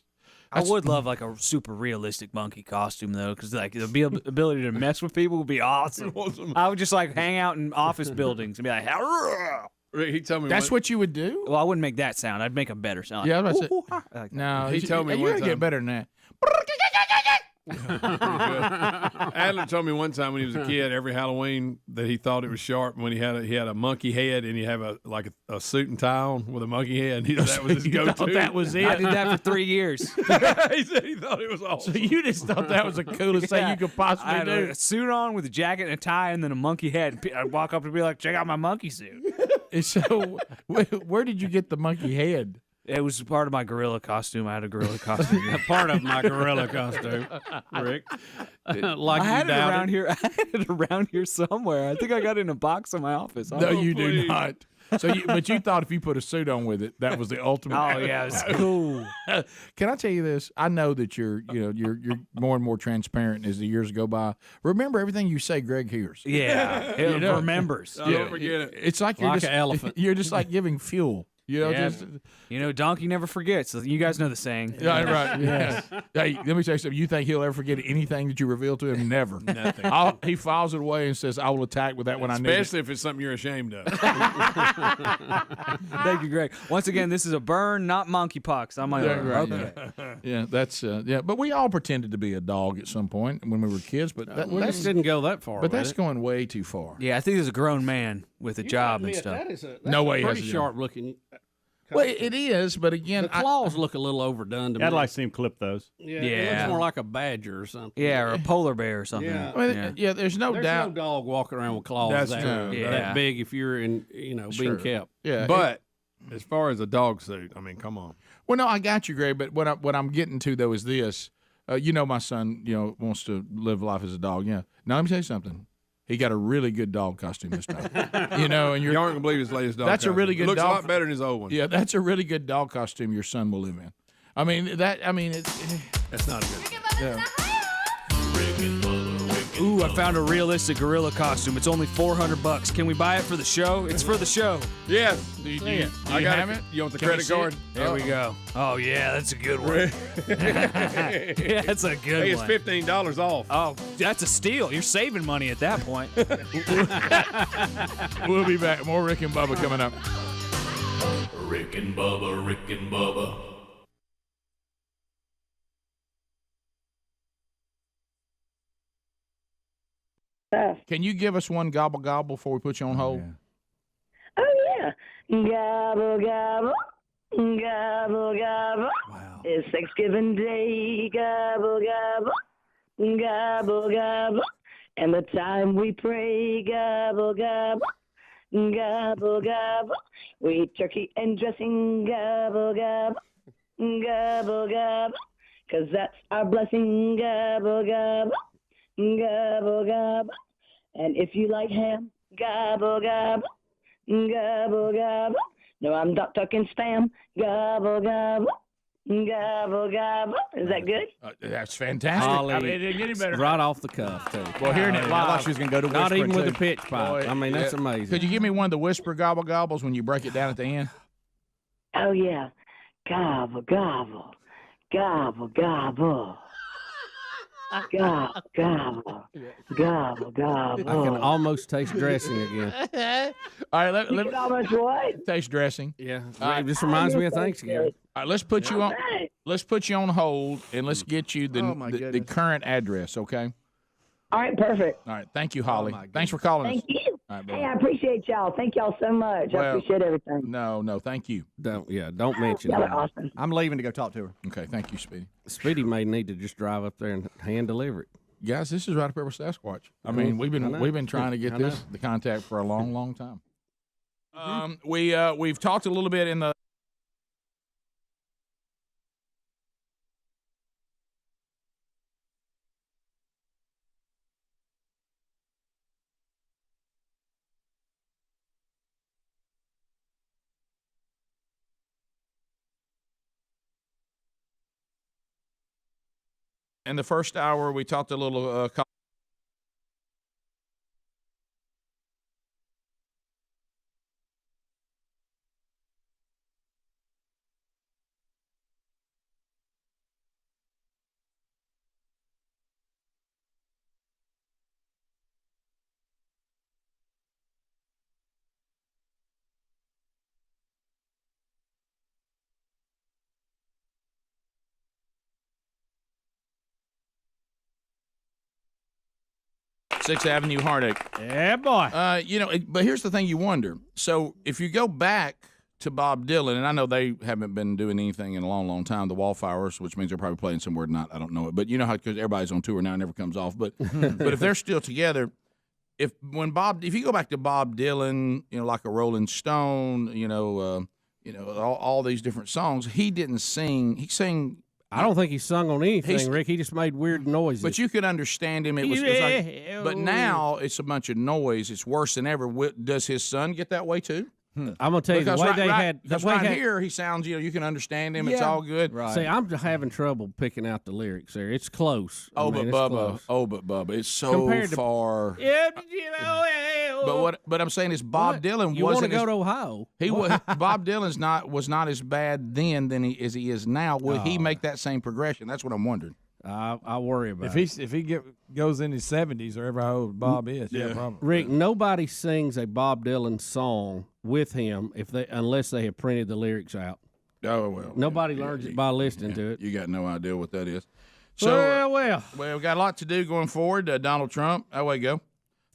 I would love like a super realistic monkey costume though, because like the ability to mess with people would be awesome. I would just like hang out in office buildings and be like, "Arrgh." He told me that's what you would do. Well, I wouldn't make that sound. I'd make a better sound. Yeah, I was Like, about to say, "Ooh, ooh, ah." no, He told me you one gotta get time. better than that. Adler told me one time when he was a kid, every Halloween that he thought it was sharp when he had a monkey head and he have a suit and tie on with a monkey head. And that was his You go-to. thought that was it? I did that for 3 years. He said he thought it was awesome. So you just thought that was the coolest thing you could I possibly had do. a suit on with a jacket and a tie, and then a monkey head. I'd walk up and be like, "Check out my monkey suit." And so, where did you get the monkey head? It was part of my gorilla costume. I had a gorilla costume. Part of my gorilla costume, Rick. Like I had you it doubted. around here. I had it around here somewhere. I think I got it in a box in my office. No, you do please. not. So, but you thought if you put a suit on with it, that was the ultimate. Oh yeah, it was cool. Can I tell you this? I know that you're more and more transparent as the years go by. Remember everything you say, Greg hears. Yeah, it remembers. Don't forget it. It's like you're Like just an elephant. You're just like giving fuel. Yeah, donkey never forgets. So you guys know the saying. Yeah, right. Yes. Hey, let me tell you something. You think he'll ever forget anything that you reveal to him? Never. Nothing. He files it away and says, "I will attack with that when I need it." Especially if it's something you're ashamed of. Thank you, Greg. Once again, this is a burn, not monkeypox. I'm Yeah, right, okay. Yeah, that's But we all pretended to be a dog at some point when we were kids. But That didn't go that far. But with that's it. going way too far. Yeah, I think there's a grown man with a You job gotta and admit, stuff. That is that's No way he Pretty has a sharp looking. Well, it is, but again, The claws look a little overdone to me. I'd like to see him clip those. Yeah, it looks more like a badger or something. Yeah, or a polar bear or something. Yeah. Well, yeah, there's no There's doubt. no dog walking around with claws That's that, true. Yeah. that big if you're in, Sure. being kept. Yeah, But as far as a dog suit, I mean, come on. well, no, I got you, Greg. But what I'm getting to though is this. My son, wants to live life as a dog. Yeah. Now let me tell you something. He got a really good dog costume this time. And You aren't gonna believe his latest dog. That's a really costume. good It looks dog. a lot better than his old one. Yeah, that's a really good dog costume your son will live in. I mean, it's That's not a good. yeah. Ooh, I found a realistic gorilla costume. It's only $400. Can we buy it for the show? It's for the show. Yes. Do you I got have it. it? You want the Can we credit see card? it? There we go. Oh yeah, that's a good one. Yeah, that's a good Hey, it's one. $15 off. Oh, that's a steal. You're saving money at that point. We'll be back. More Rick and Bubba coming up. Rick and Bubba, Rick and Bubba. Can you give us one gobble gobble before we put you on hold? Oh, yeah. Gobble, gobble. Gobble, gobble. Wow. It's Thanksgiving Day. Gobble, gobble. Gobble, gobble. And the time we pray. Gobble, gobble. Gobble, gobble. We eat turkey and dressing. Gobble, gobble. gobble, gobble, 'cause that's our blessing, gobble, gobble, gobble, gobble. And if you like ham, gobble, gobble, gobble, gobble. No, I'm not talking spam, gobble, gobble, gobble, gobble. Is that good? That's fantastic. Holly, I mean, it didn't get any better. right off the cuff, too. Well, hearing it live. I thought she was going to go to Not whispering, even with too. a pitch pipe. I mean, that's amazing. Could you give me one of the whisper gobble gobbles when you break it down at the end? Oh, yeah. Gobble, gobble, gobble, gobble. Gobble, gobble, gobble, gobble. I can almost taste dressing again. All right, let You can almost what? taste dressing. Yeah, All right. it just reminds me of Thanksgiving. All right, let's put you on. Right. Let's put you on hold and let's get you Oh, my the goodness. current address. Okay. All right, perfect. All right. Thank you, Holly. Thanks for calling Thank us. you. All right, Hey, bye. I appreciate y'all. Thank y'all so much. I Well, appreciate everything. No, thank you. Don't mention Y'all it. are awesome. I'm leaving to go talk to her. Okay, thank you, Speedy. Speedy may need to just drive up there and hand deliver it. Guys, this is right up here with Sasquatch. I Mhm. mean, I know. we've been trying to get I know. the contact for a long time. We've talked a little bit in the. In the first hour, we talked a little. Sixth Avenue heartache. Yeah, boy. But here's the thing: you wonder. So if you go back to Bob Dylan, and I know they haven't been doing anything in a long time, the Wallflowers, which means they're probably playing somewhere not. I don't know it, but you know how because everybody's on tour now, it never comes off. But but if they're still together, if you go back to Bob Dylan, like a Rolling Stone, all these different songs, he didn't sing. He sang. I don't think he sung on anything, Rick. He just made weird noises. But you could understand him. It was like, but now it's a bunch of noise. It's worse than ever. Does his son get that way too? I'm gonna tell you the way they had. Because here he sounds. You can understand him. It's all good. Right. See, I'm having trouble picking out the lyrics there. It's close. But Bubba, it's so far. But I'm saying is Bob Dylan You want to wasn't. go to Ohio? Bob Dylan's was not as bad then as he is now. Will he make that same progression? That's what I'm wondering. I worry about if he goes in his 70s or ever how old Bob is. Yeah, probably. Rick, nobody sings a Bob Dylan song with him unless they have printed the lyrics out. Oh well. Nobody learns it by listening to it. You got no idea what that is. So well, we got a lot to do going forward. Donald Trump, away go.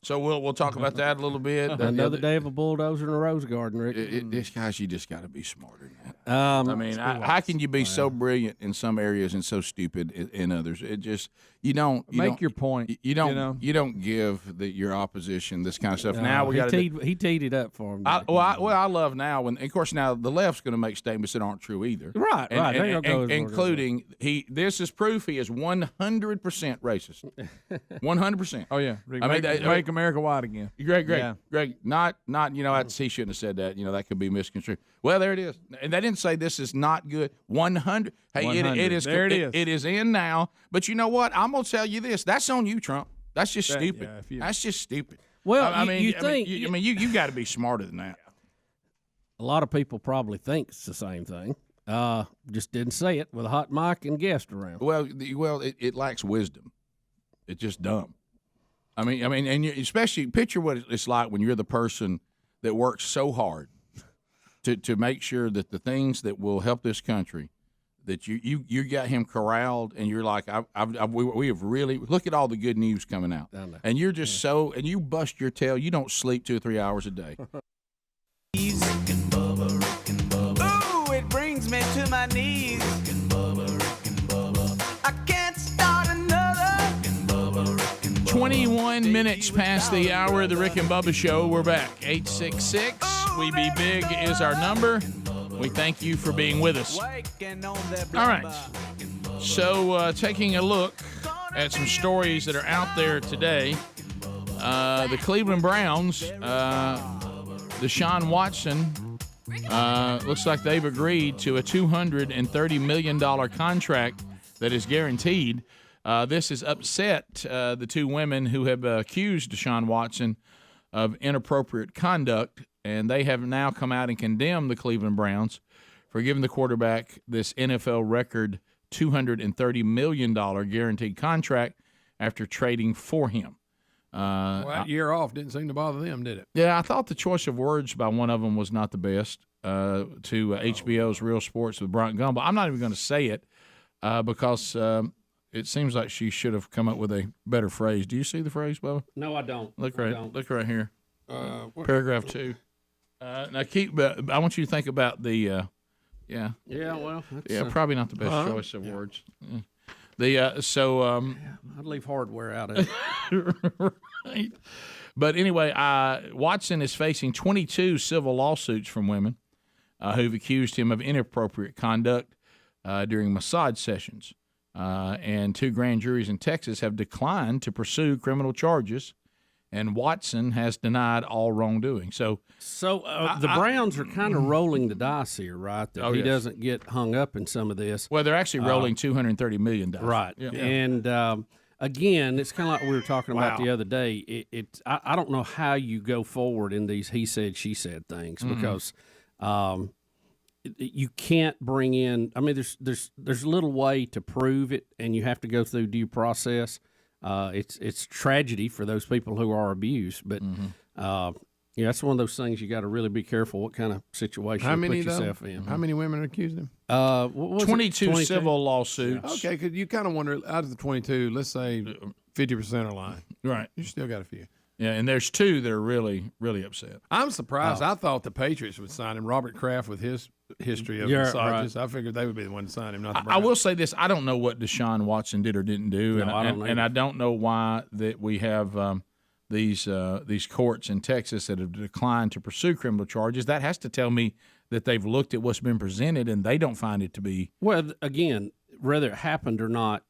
So we'll talk about that a little bit. Another day of a bulldozer in a rose garden, Rick. This guys, you just got to be smarter than that. I mean, how can you be so brilliant in some areas and so stupid in others? It just you don't make your point. You don't give your opposition this kind of stuff. Now we got he teed it up for him. I love now when, of course, now the left's going to make statements that aren't true either. Right, including this is proof he is 100% racist. 100%. Oh yeah, Rick, make America white again. Greg, not he shouldn't have said that. That could be misconstrued. Well, there it is, and they didn't say this is not good. 100. Hey, 100. It is. There it is. It is in now. But you know what? I'm gonna tell you this. That's on you, Trump. That's just stupid. That's just stupid. Well, you got to be smarter than that. A lot of people probably think it's the same thing. Just didn't say it with a hot mic and guest around. Well, it lacks wisdom. It's just dumb. I mean, and especially picture what it's like when you're the person that works so hard to make sure that the things that will help this country, that you got him corralled, and you're like, we have really look at all the good news coming out, and you're just and you bust your tail. You don't sleep 2 or 3 hours a day. Ooh, it brings me to my knees. I can't start another. 21 minutes past the hour of the Rick and Bubba Show. We're back. 866 We Be Big is our number. We thank you for being with us. All right. So, taking a look at some stories that are out there today, the Cleveland Browns, Deshaun Watson, looks like they've agreed to a $230 million contract that is guaranteed. This has upset the two women who have accused Deshaun Watson of inappropriate conduct, and they have now come out and condemned the Cleveland Browns for giving the quarterback this NFL record $230 million guaranteed contract after trading for him. Well, that year off didn't seem to bother them, did it? Yeah, I thought the choice of words by one of them was not the best to HBO's Real Sports with Bryant Gumbel. I'm not even going to say it because it seems like she should have come up with a better phrase. Do you see the phrase, Bubba? No, I don't. Look right here. Paragraph 2. Now I want you to think about the Yeah, well, that's, probably not the best choice of words. I'd leave hardware out of it. Right. But anyway, Watson is facing 22 civil lawsuits from women who've accused him of inappropriate conduct during massage sessions. And 2 grand juries in Texas have declined to pursue criminal charges, and Watson has denied all wrongdoing. So the Browns are kind of rolling the dice here, right? That he doesn't get hung up in some of this. Well, they're actually rolling $230 million. Right. Yeah. And again, it's kind of like we were talking about the other day. I don't know how you go forward in these he said, she said things because you can't bring in. I mean, there's little way to prove it, and you have to go through due process. It's tragedy for those people who are abused, but that's one of those things you got to really be careful what kind of situation you put yourself in. How many women are accused him? 22 civil lawsuits. Okay, because you kind of wonder, out of the 22, let's say 50% are lying. Right. You still got a few. Yeah, and there's 2 that are really, really upset. I'm surprised. I thought the Patriots would sign him. Robert Kraft with his history of massages. Right. I figured they would be the one to sign him, not the Browns. I will say this. I don't know what Deshaun Watson did or didn't do, and I don't know why that we have these courts in Texas that have declined to pursue criminal charges. That has to tell me that they've looked at what's been presented and they don't find it to be. Well, again, whether it happened or not,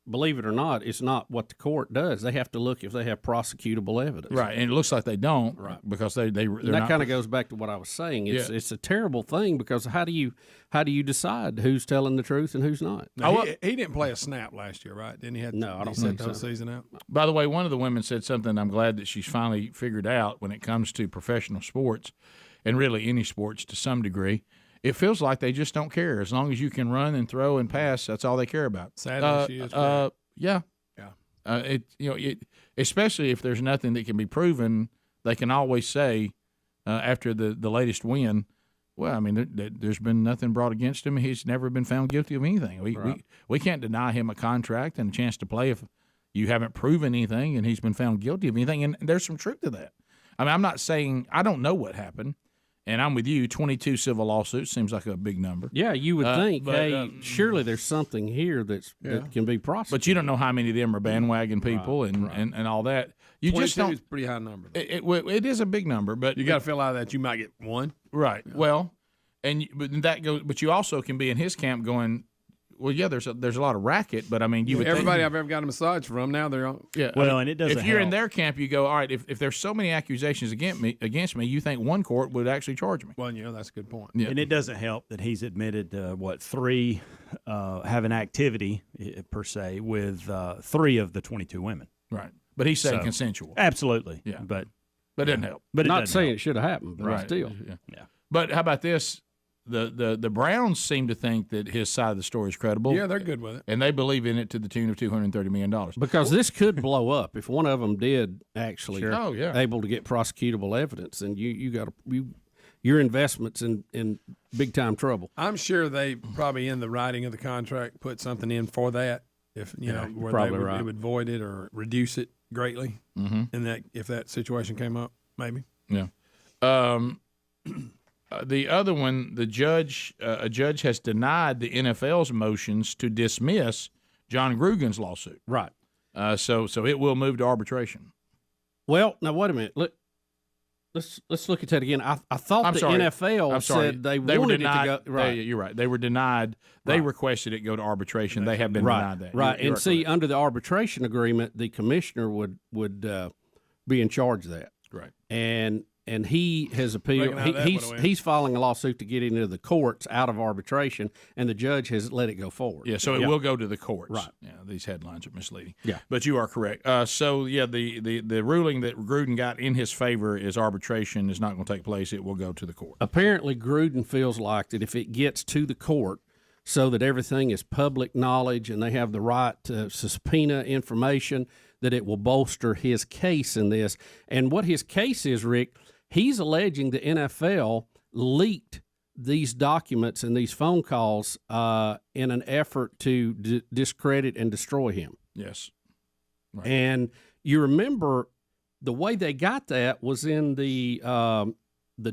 believe it or not, it's not what the court does. They have to look if they have prosecutable evidence. Right, and it looks like they don't, right? Because they're that kind of goes back to what I was saying. It's a terrible thing because how do you decide who's telling the truth and who's not? Now, he didn't play a snap last year, right? Didn't he? I don't think so. Season out. By the way, one of the women said something I'm glad that she's finally figured out when it comes to professional sports, and really any sports to some degree. It feels like they just don't care. As long as you can run and throw and pass, that's all they care about. Sadly, she is. Yeah. Especially if there's nothing that can be proven, they can always say after the latest win, well, I mean, there's been nothing brought against him. He's never been found guilty of anything. We can't deny him a contract and a chance to play if you haven't proven anything and he's been found guilty of anything. And there's some truth to that. I mean, I'm not saying I don't know what happened. And I'm with you. 22 civil lawsuits seems like a big number. Yeah, you would think. But, surely there's something here that can be prosecuted. But you don't know how many of them are bandwagon people and all that. You just don't. Is a pretty high number. It is a big number, but you got to fill out that you might get one. Right. Yeah. Well, but you also can be in his camp going, well, yeah, there's a lot of racket, but I mean, you would everybody I've ever got a massage from now they're on. Yeah. Well, and it doesn't. If you're in their camp, you go, all right. If there's so many accusations against me, you think one court would actually charge me? Well, that's a good point. Yeah. And it doesn't help that he's admitted 3 having activity per se with 3 of the 22 women. Right. But he's saying consensual. Absolutely. Yeah. But it doesn't help. But not saying it should have happened, but right. Still. Yeah. But how about this? The Browns seem to think that his side of the story is credible. Yeah, they're good with it. And they believe in it to the tune of $230 million. Because this could blow up. If one of them did actually able to get prosecutable evidence, then your investment's in big-time trouble. I'm sure they probably in the writing of the contract put something in for that, if where they would void it or reduce it greatly, and that if that situation came up, maybe. Yeah. The other one, a judge has denied the NFL's motions to dismiss Jon Gruden's lawsuit. Right. So it will move to arbitration. Well, now wait a minute. Look, Let's look at that again. I thought I'm the sorry. NFL I'm sorry. said they were wanted denied, it to go. Right. You're right. They were denied. They requested it go to arbitration. They have been denied that. Right. You And are see, correct. under the arbitration agreement, the commissioner would be in charge of that. Right. And he has appealed. Reckon how that would've went. He's filing a lawsuit to get into the courts out of arbitration, and the judge has let it go forward. Yeah, so it will go to the courts. Right. Yeah, these headlines are misleading. Yeah. But you are correct. So, yeah, the ruling that Gruden got in his favor is arbitration is not going to take place. It will go to the court. Apparently, Gruden feels like that if it gets to the court so that everything is public knowledge and they have the right to subpoena information, that it will bolster his case in this. And what his case is, Rick, he's alleging the NFL leaked these documents and these phone calls in an effort to discredit and destroy him. Yes. Right. And you remember the way they got that was in the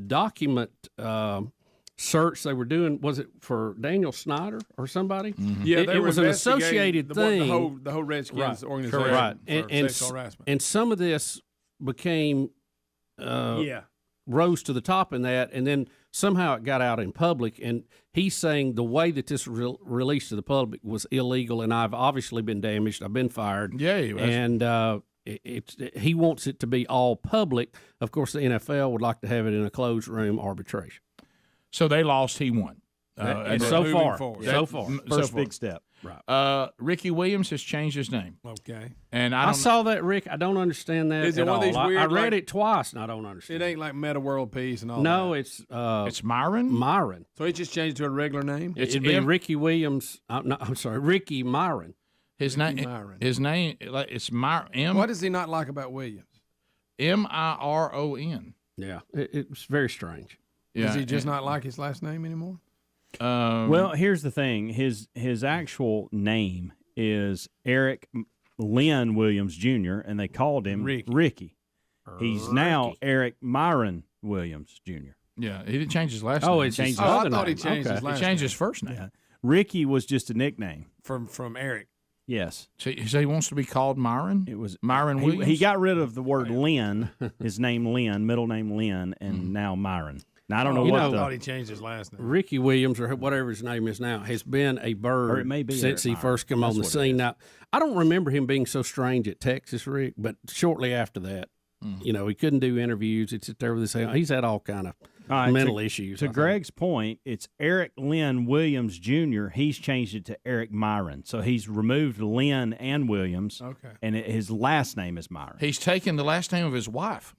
document search they were doing. Was it for Daniel Snyder or somebody? Mm-hmm. Yeah, it was an associated thing. The whole Redskins organization. Right. For sexual harassment. And some of this became rose to the top in that, and then somehow it got out in public. And he's saying the way that this released to the public was illegal, and I've obviously been damaged. I've been fired. Yeah, he was. And he wants it to be all public. Of course, the NFL would like to have it in a closed room arbitration. So they lost, he won. So far. First big step. Right. Ricky Williams has changed his name. Okay. And I saw that, Rick. I don't understand that Is it at one of all. these weird, I read like- it twice, and I don't understand. It ain't like Meta World Peace and all that. No, it's Myron? Myron. So he just changed to a regular name? It'd be Ricky Williams. I'm sorry, Ricky Myron. His name. It's Myron. What does he not like about Williams? Miron. Yeah, it's very strange. Does he just not like his last name anymore? Well, here's the thing. His actual name is Eric Lynn Williams Jr., and they called him Ricky. He's now Eric Myron Williams Jr. Yeah, he didn't change his last name. Oh, it's his I other thought he name. changed Okay. his last He changed name. his first name. Yeah. Ricky was just a nickname. From Eric. Yes. So he wants to be called Myron? It was Myron Williams? He got rid of the word Lynn, his name Lynn, middle name Lynn, and now Myron. Now, I don't know what I thought he changed his last name. Ricky Williams, or whatever his name is now, has been a bird Or it may be since Eric he first come Myron. on the That's what it scene. Now, I don't remember him being so strange at Texas, Rick, but shortly after that, he couldn't do interviews. He'd sit there with his hand. He's had all kind of mental issues. To Greg's point, it's Eric Lynn Williams Jr. He's changed it to Eric Myron. So he's removed Lynn and Williams. Okay. And his last name is Myron. He's taken the last name of his wife.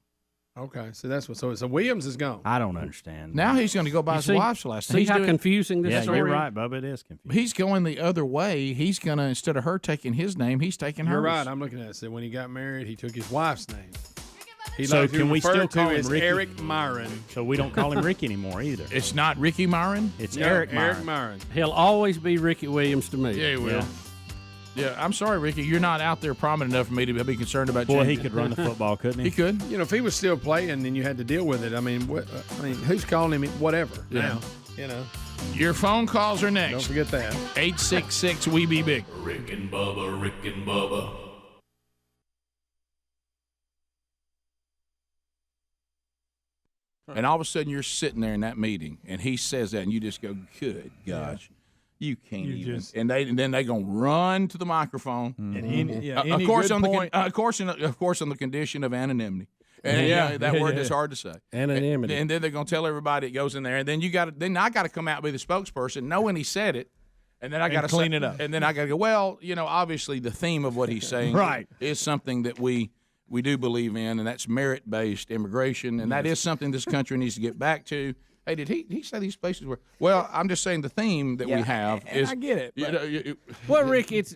Okay, so that's what. So Williams is gone. I don't understand. Now he's going to go by his wife's last name. See He's how doing- confusing this Yeah, story you're is? right, Bubba. It is confusing. He's going the other way. He's going to, instead of her taking his name, he's taking hers. You're right. I'm looking at it. So when he got married, he took his wife's name. He So liked to can be we still referred to call him as Ricky? Eric Myron? So we don't call him Ricky anymore either. It's not Ricky Myron? It's No, Eric Myron. Eric Myron. He'll always be Ricky Williams to me. Yeah, he will. Yeah, I'm sorry, Ricky. You're not out there prominent enough for me to be concerned about Boy, he changing. could run the football, couldn't he? He could. You know, if he was still playing and you had to deal with it, I mean, who's calling him whatever Yeah. now? Your phone calls are next. Don't forget that. 866 We Be Big. Rick and Bubba, Rick and Bubba. And all of a sudden you're sitting there in that meeting and he says that and you just go, good gosh. You can't even. And then they gonna run to the microphone. Of course, on the condition of anonymity. And that word is hard to say. Anonymity. And then they're gonna tell everybody it goes in there. And then I got to come out and be the spokesperson, knowing he said it. And then I got to clean it up. And then I got to go. Well, obviously the theme of what he's saying is something that we do believe in, and that's merit-based immigration, and that is something this country needs to get back to. Hey, did he say these places were? Well, I'm just saying the theme that we have is. I get it. Well, Rick, it's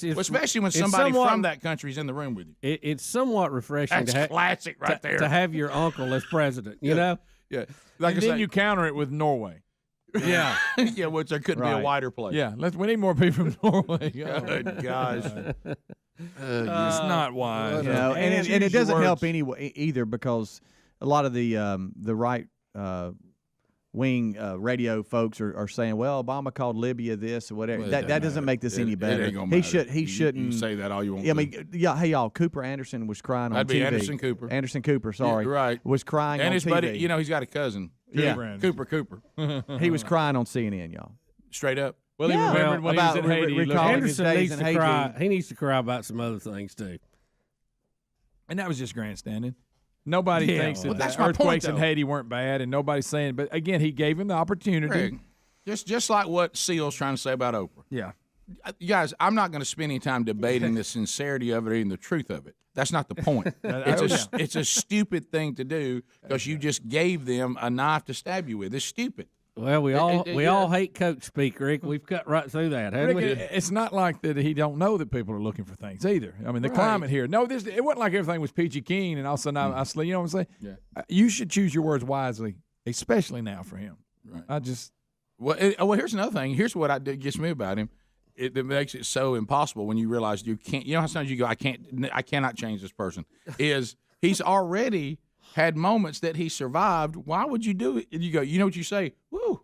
especially when it's somebody somewhat- from that country is in the room with you. It's somewhat refreshing That's to have classic right there. to have your uncle as president. You know, Yeah, And then you counter it with Norway. Yeah, yeah, which there couldn't be a wider place. Yeah, we need more people from Norway. Good gosh. It's not wise. And it doesn't help anyway either, because a lot of the right wing radio folks are saying, well, Obama called Libya this or whatever. Well, that doesn't make this any better. It ain't gonna matter. He shouldn't. You say that all you want. I mean, yeah. Hey, y'all. Cooper Anderson was crying on That'd TV. be Anderson Cooper. Anderson Cooper. Sorry, Yeah, right. Was crying and on his TV. buddy. You know, he's got a cousin. Yeah. Cooper. He was crying on CNN, y'all. Straight up. Well, he remembered when he was in Haiti. Anderson needs to cry. He needs to cry about some other things too. And that was just grandstanding. Nobody thinks that that's the my earthquakes point, in though. Haiti weren't bad, and nobody's saying. But again, he gave him the opportunity. Greg, just like what Seal's trying to say about Oprah. Yeah. You guys, I'm not going to spend any time debating the sincerity of it or even the truth of it. That's not the point. It's a stupid thing to do because you just gave them a knife to stab you with. It's stupid. Well, we all hate coach speak, Rick. We've cut right through that, haven't we? It's not like that he don't know that people are looking for things either. I mean, the climate here. No, it wasn't like everything was peachy keen and all of a sudden I sleep. You know what I'm saying? Yeah. You should choose your words wisely, especially now for him. Right. Well, here's another thing. Here's what gets me about him. It makes it so impossible when you realize you can't. You know how sometimes you go, I cannot change this person. Is he's already had moments that he survived. Why would you do it? And you go, you know what you say? Woo,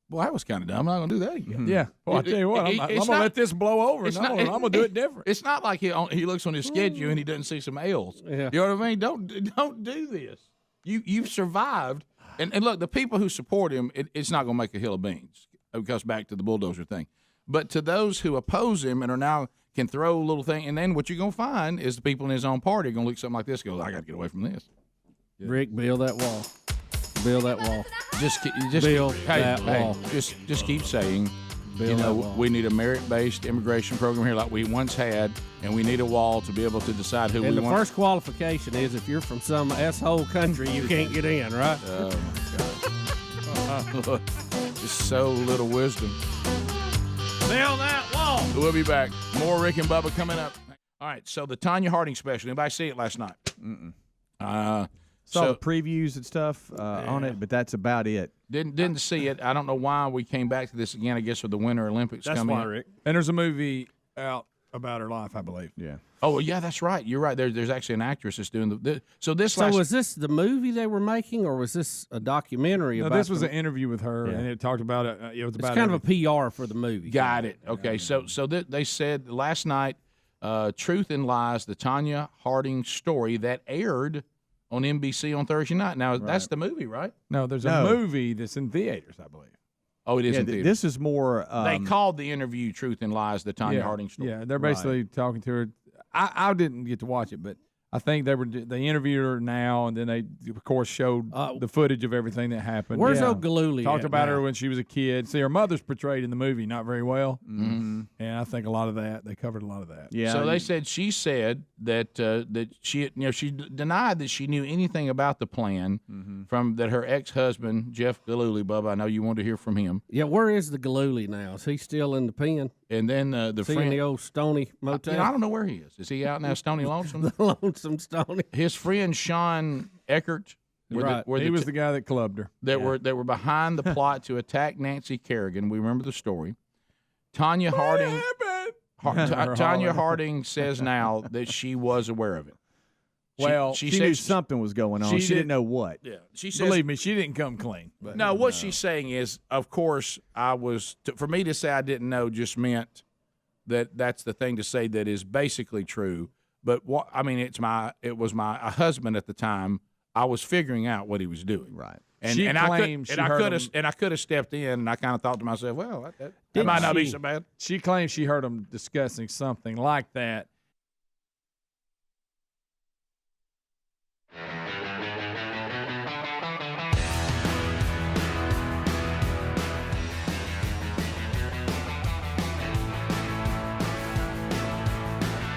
boy, that was kind of dumb. I'm not going to do that again. Yeah. Well, I tell you what, I'm going to let this blow over. I'm going to do it different. It's not like he looks on his schedule and he doesn't see some L's. Yeah. You know what I mean? Don't do this. You've survived. And look, the people who support him, it's not going to make a hill of beans. It goes back to the bulldozer thing. But to those who oppose him and are now can throw a little thing, and then what you're going to find is the people in his own party are going to look something like this and go, I got to get away from this. Rick, build that wall. Build that wall. Just build that wall. Just keep saying, Build that wall. we need a merit-based immigration program here like we once had, and we need a wall to be able to decide who and we the want. first qualification is if you're from some S-hole country, you can't get in, right? Oh, my God. Just so little wisdom. Build that wall. We'll be back. More Rick and Bubba coming up. All right, so the Tanya Harding special. Anybody see it last night? Saw the previews and stuff on it, but that's about it. Didn't see it. I don't know why we came back to this again. I guess with the Winter Olympics coming. That's why, Rick. And there's a movie out about her life, I believe. Yeah. Oh, well, yeah, that's right. You're right. There's actually an actress that's doing the. So was this the movie they were making, or was this a documentary? No, about this was an interview with her, and it talked about it. It was about. It's kind of a PR for the movie. Got it. Okay, so they said last night, Truth and Lies, the Tanya Harding story that aired on NBC on Thursday night. Now that's the movie, right? No, there's a movie that's in theaters, I believe. Oh, it is in theaters. This is more. They called the interview "Truth and Lies," the Tanya Harding story. Yeah, they're basically talking to her. I didn't get to watch it, but I think they interviewed her now, and then they, of course, showed the footage of everything that happened. Where's O'Galooly? Talked about her when she was a kid. See, her mother's portrayed in the movie not very well, and I think a lot of that they covered a lot of that. Yeah. So she said that she she denied that she knew anything about the plan from that her ex-husband Jeff Galooly. Bubba, I know you want to hear from him. Yeah, where is the Galooly now? Is he still in the pen? And then the friend in the old Stony Motel. I don't know where he is. Is he out now, Stony Lonesome? The Lonesome Stony. His friend Sean Eckert, He was the guy that clubbed her. That were behind the plot to attack Nancy Kerrigan. We remember the story. Tanya Harding. Tanya Harding says now that she was aware of it. She knew something was going on. She didn't know what. Yeah, she says, believe me, she didn't come clean. But no, what she's saying is, of course, for me to say I didn't know just meant that's the thing to say that is basically true. But it was my husband at the time. I was figuring out what he was doing. Right. And I could have stepped in, and I kind of thought to myself, well, that might not be so bad. She claims she heard him discussing something like that.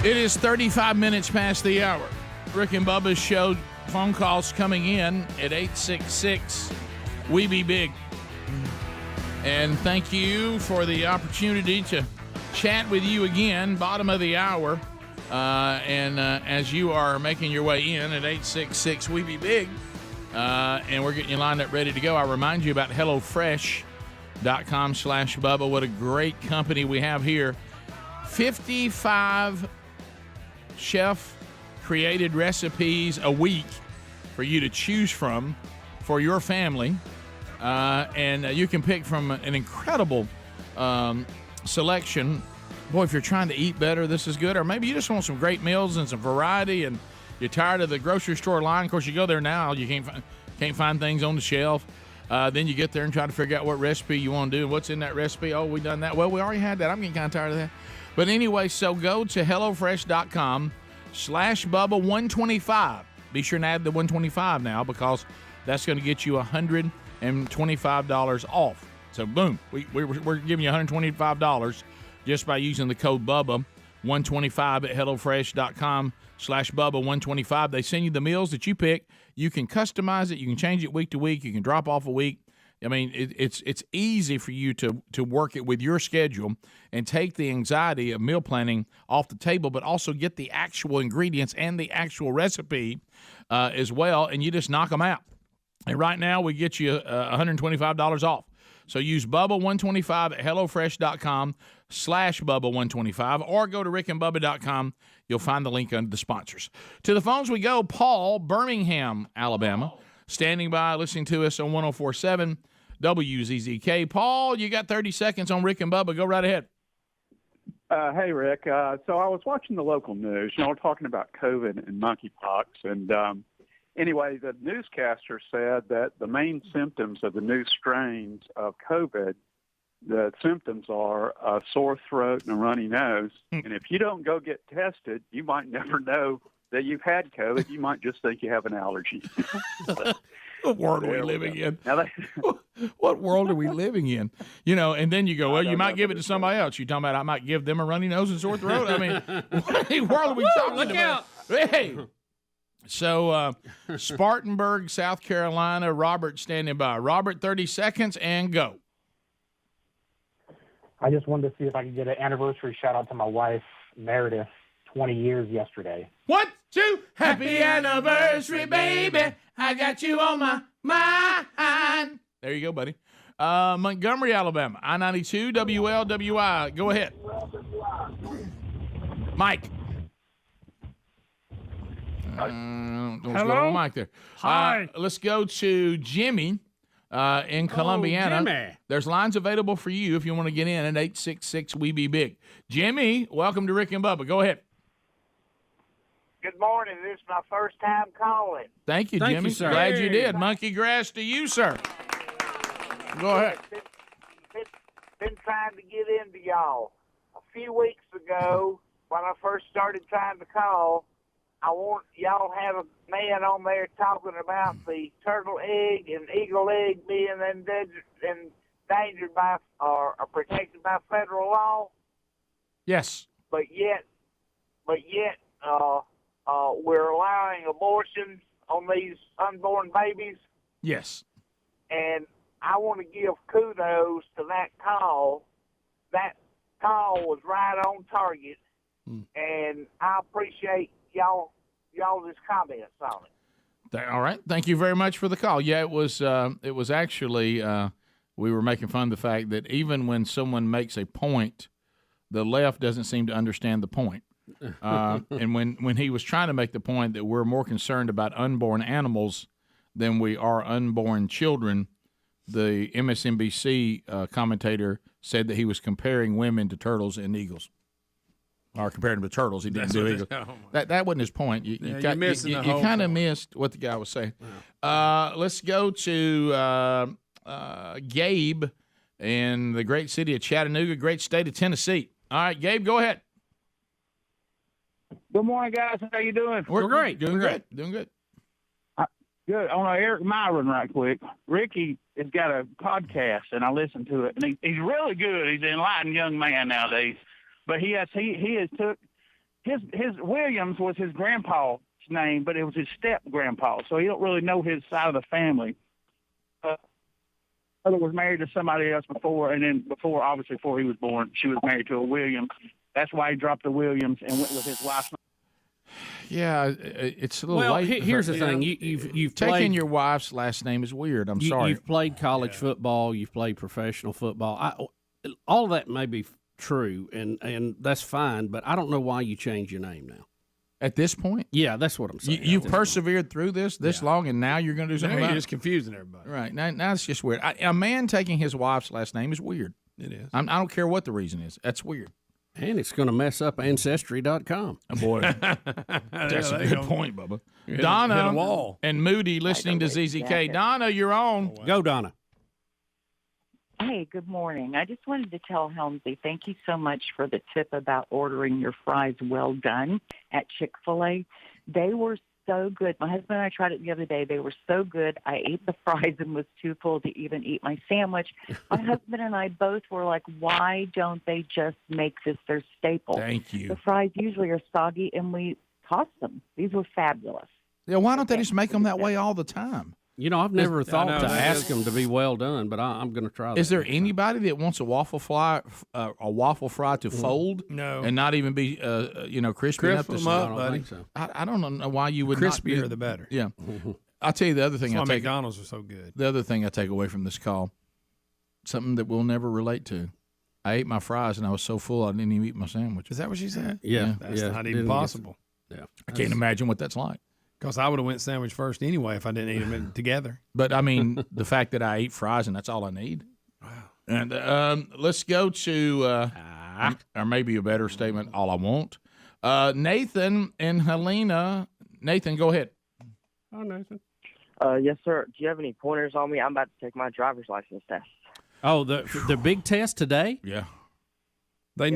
It is 35 minutes past the hour. Rick and Bubba's show. Phone calls coming in at 866-WE-BE-BIG. And thank you for the opportunity to chat with you again, bottom of the hour. As you are making your way in at 866-WE-BE-BIG, and we're getting you lined up ready to go, I remind you about HelloFresh.com/Bubba. What a great company we have here. 55 chef-created recipes a week for you to choose from for your family. and you can pick from an incredible selection. Boy, if you're trying to eat better, this is good. Or maybe you just want some great meals and some variety, and you're tired of the grocery store line. Of course, you go there now, you can't find things on the shelf. Then you get there and try to figure out what recipe you want to do and what's in that recipe. Oh, we done that. Well, we already had that. I'm getting kind of tired of that. But anyway, so go to HelloFresh.com/Bubba125. Be sure and add the 125 now, because that's going to get you $125 off. So, boom, we're giving you $125 just by using the code Bubba125 at HelloFresh.com/Bubba125. They send you the meals that you pick. You can customize it. You can change it week to week. You can drop off a week. I mean, it's easy for you to work it with your schedule and take the anxiety of meal planning off the table, but also get the actual ingredients and the actual recipe as well, and you just knock them out. And right now, we get you $125 off. So use Bubba125 at HelloFresh.com/Bubba125, or go to rickandbubba.com. You'll find the link under the sponsors. To the phones we go. Paul, Birmingham, Alabama, standing by, listening to us on 104.7 WZZK. Paul, you got 30 seconds on Rick and Bubba. Go right ahead. Hey, Rick. So I was watching the local news. You know, we're talking about COVID and monkeypox. And anyway, the newscaster said that the main symptoms of the new strains of COVID, the symptoms are a sore throat and a runny nose. And if you don't go get tested, you might never know that you've had COVID. You might just think you have an allergy. What world are we living in? What world are we living in? You know, and then you go, well, you might give it to somebody else. You talking about I might give them a runny nose and sore throat? I mean, what in the world are we talking about? Look out. Hey. So, Spartanburg, South Carolina, Robert standing by. Robert, 30 seconds and go. I just wanted to see if I could get an anniversary shout out to my wife, Meredith. 20 years yesterday. 1, 2, happy anniversary, baby. I got you on my mind. There you go, buddy. Montgomery, Alabama, I-92, WLWI. Go ahead. Mike. Hello? Mike there. Hi. Let's go to Jimmy in Columbiana. Jimmy. There's lines available for you if you want to get in at 866-WE-BE-BIG. Jimmy, welcome to Rick and Bubba. Go ahead. Good morning. This is my first time calling. Thank you, Jimmy. you, sir. Glad you did. Monkey grass to you, sir. Go ahead. Been trying to get into y'all. A few weeks ago, when I first started trying to call, I want y'all have a man on there talking about the turtle egg and eagle egg being endangered by or protected by federal law. Yes. But yet, we're allowing abortions on these unborn babies. Yes. And I want to give kudos to that call. That call was right on target, and I appreciate y'all's comments on it. All right. Thank you very much for the call. Yeah, it was actually we were making fun of the fact that even when someone makes a point, the left doesn't seem to understand the point. And when he was trying to make the point that we're more concerned about unborn animals than we are unborn children, the MSNBC commentator said that he was comparing women to turtles and eagles. Or comparing them to turtles. He didn't do eagles. That wasn't his point. You kind of missed what the guy was saying. Let's go to Gabe in the great city of Chattanooga, great state of Tennessee. All right, Gabe, go ahead. Good morning, guys. How you doing? We're great. Doing good. Doing good. Good. I want to Eric Myron right quick. Ricky has got a podcast, and I listen to it, and he's really good. He's an enlightened young man nowadays. But he has took his Williams was his grandpa's name, but it was his step grandpa, so he don't really know his side of the family. Mother was married to somebody else before, and then before he was born, she was married to a Williams. That's why he dropped the Williams and went with his wife's name. Yeah, it's a little late. Here's the thing: you've taking played, your wife's last name is weird. I'm sorry. You've played college football. You've played professional football. All of that may be true, and that's fine. But I don't know why you changed your name now. At this point? Yeah, that's what I'm saying. You've persevered through this long, and now you're going to do something Now about you're it? just confusing everybody. Right. Now it's just weird. A man taking his wife's last name is weird. It is. I don't care what the reason is. That's weird. And it's going to mess up Ancestry.com. Oh, boy. That's a good point, Bubba. Hit a Donna wall. and Moody listening to ZZK. Donna, you're on. Go, Donna. Hey, good morning. I just wanted to tell Helmsy, thank you so much for the tip about ordering your fries well done at Chick-fil-A. They were so good. My husband and I tried it the other day. They were so good. I ate the fries and was too full to even eat my sandwich. My husband and I both were like, why don't they just make this their staple? Thank you. The fries usually are soggy, and we tossed them. These were fabulous. Yeah, why don't they just make them that way all the time? You know, I've never thought to that ask them to be well done, but I'm going to try that. Is there anybody that wants a waffle fry to fold? No. And not even be crispy enough Crisp to them up, I don't buddy. think so. I don't know why you would Crispier not the better. Yeah. I'll tell you the other thing. That's why I take McDonald's are so good. The other thing I take away from this call, something that we'll never relate to. I ate my fries and I was so full I didn't even eat my sandwich. Is that what she said? Yeah. That's yeah. not even possible. Yeah. I can't imagine what that's like. Because I would have went sandwich first anyway if I didn't eat them together. But I mean, the fact that I ate fries and that's all I need. Wow. And let's go to, or maybe a better statement, all I want. Nathan and Helena. Nathan, go ahead. Oh, Nathan. Yes, sir. Do you have any pointers on me? I'm about to take my driver's license test. Oh, the big test today? Yeah. They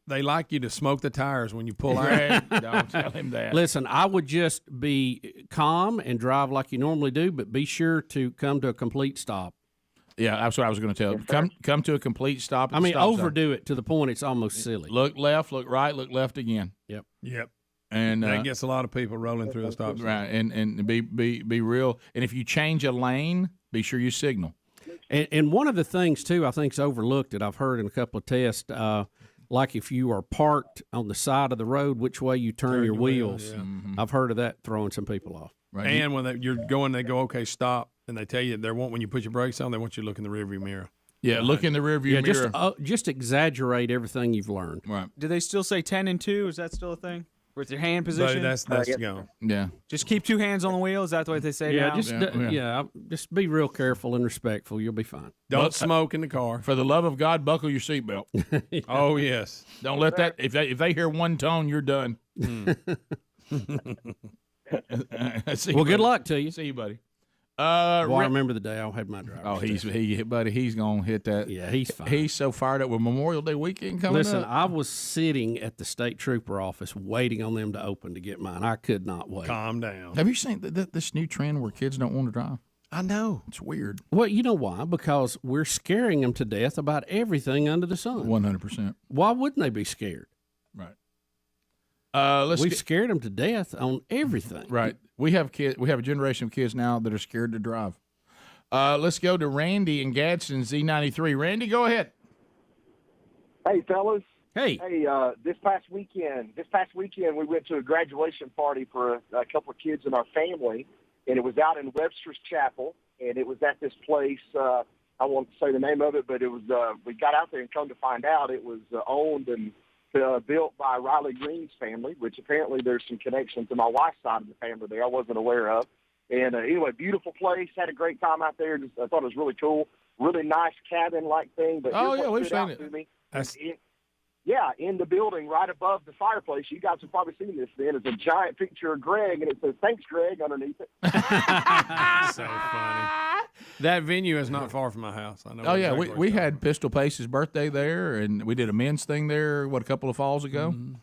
they like you to smoke the tires when you pull out. Don't tell him that. Listen, I would just be calm and drive like you normally do, but be sure to come to a complete stop. Yeah, that's what I was going to tell. Come to a complete stop. At I mean, the stop sign. overdo it to the point it's almost silly. Look left, look right, look left again. Yep. And that gets a lot of people rolling through a stop sign. Right, and be real. And if you change a lane, be sure you signal. And one of the things, too, I think is overlooked that I've heard in a couple of tests, like if you are parked on the side of the road, which way you turn your wheels. Yeah. Mm-hmm. I've heard of that throwing some people off. Right. And when you're going, they go, okay, stop. And they tell you when you put your brakes on, they want you to look in the rearview mirror. Yeah, look in the rearview mirror. Just exaggerate everything you've learned. Right. Do they still say 10 and 2? Is that still a thing? With your hand position? That's gone. Yeah. Just keep two hands on the wheel? Is that the way they say now? Just be real careful and respectful. You'll be fine. Don't smoke in the car. For the love of God, buckle your seatbelt. Oh, yes. Don't let that, if they hear one tone, you're done. Well, good luck to you. See you, buddy. I remember the day I had my driver's test. He's gonna hit that. Yeah, he's fine. He's so fired up with Memorial Day weekend coming up. Listen, I was sitting at the state trooper office waiting on them to open to get mine. I could not wait. Calm down. Have you seen this new trend where kids don't want to drive? I know. It's weird. Well, you know why? Because we're scaring them to death about everything under the sun. 100%. Why wouldn't they be scared? Right. We've scared them to death on everything. Right. We have a generation of kids now that are scared to drive. Let's go to Randy in Gadsden, Z93. Randy, go ahead. Hey, fellas. Hey. Hey, this past weekend, we went to a graduation party for a couple of kids in our family, and it was out in Webster's Chapel, and it was at this place. I won't say the name of it, but it was. We got out there and come to find out it was owned and built by Riley Green's family, which apparently there's some connection to my wife's side of the family there I wasn't aware of. And anyway, beautiful place. Had a great time out there. I thought it was really cool. Really nice cabin-like thing. But we've seen it. In the building right above the fireplace, you guys have probably seen this then, is a giant picture of Greg, and it says, "Thanks, Greg," underneath it. So funny. That venue is not far from my house. I know. Oh, yeah. We had Pistol Pace's birthday there, and we did a men's thing there, a couple of falls ago. Mm-hmm.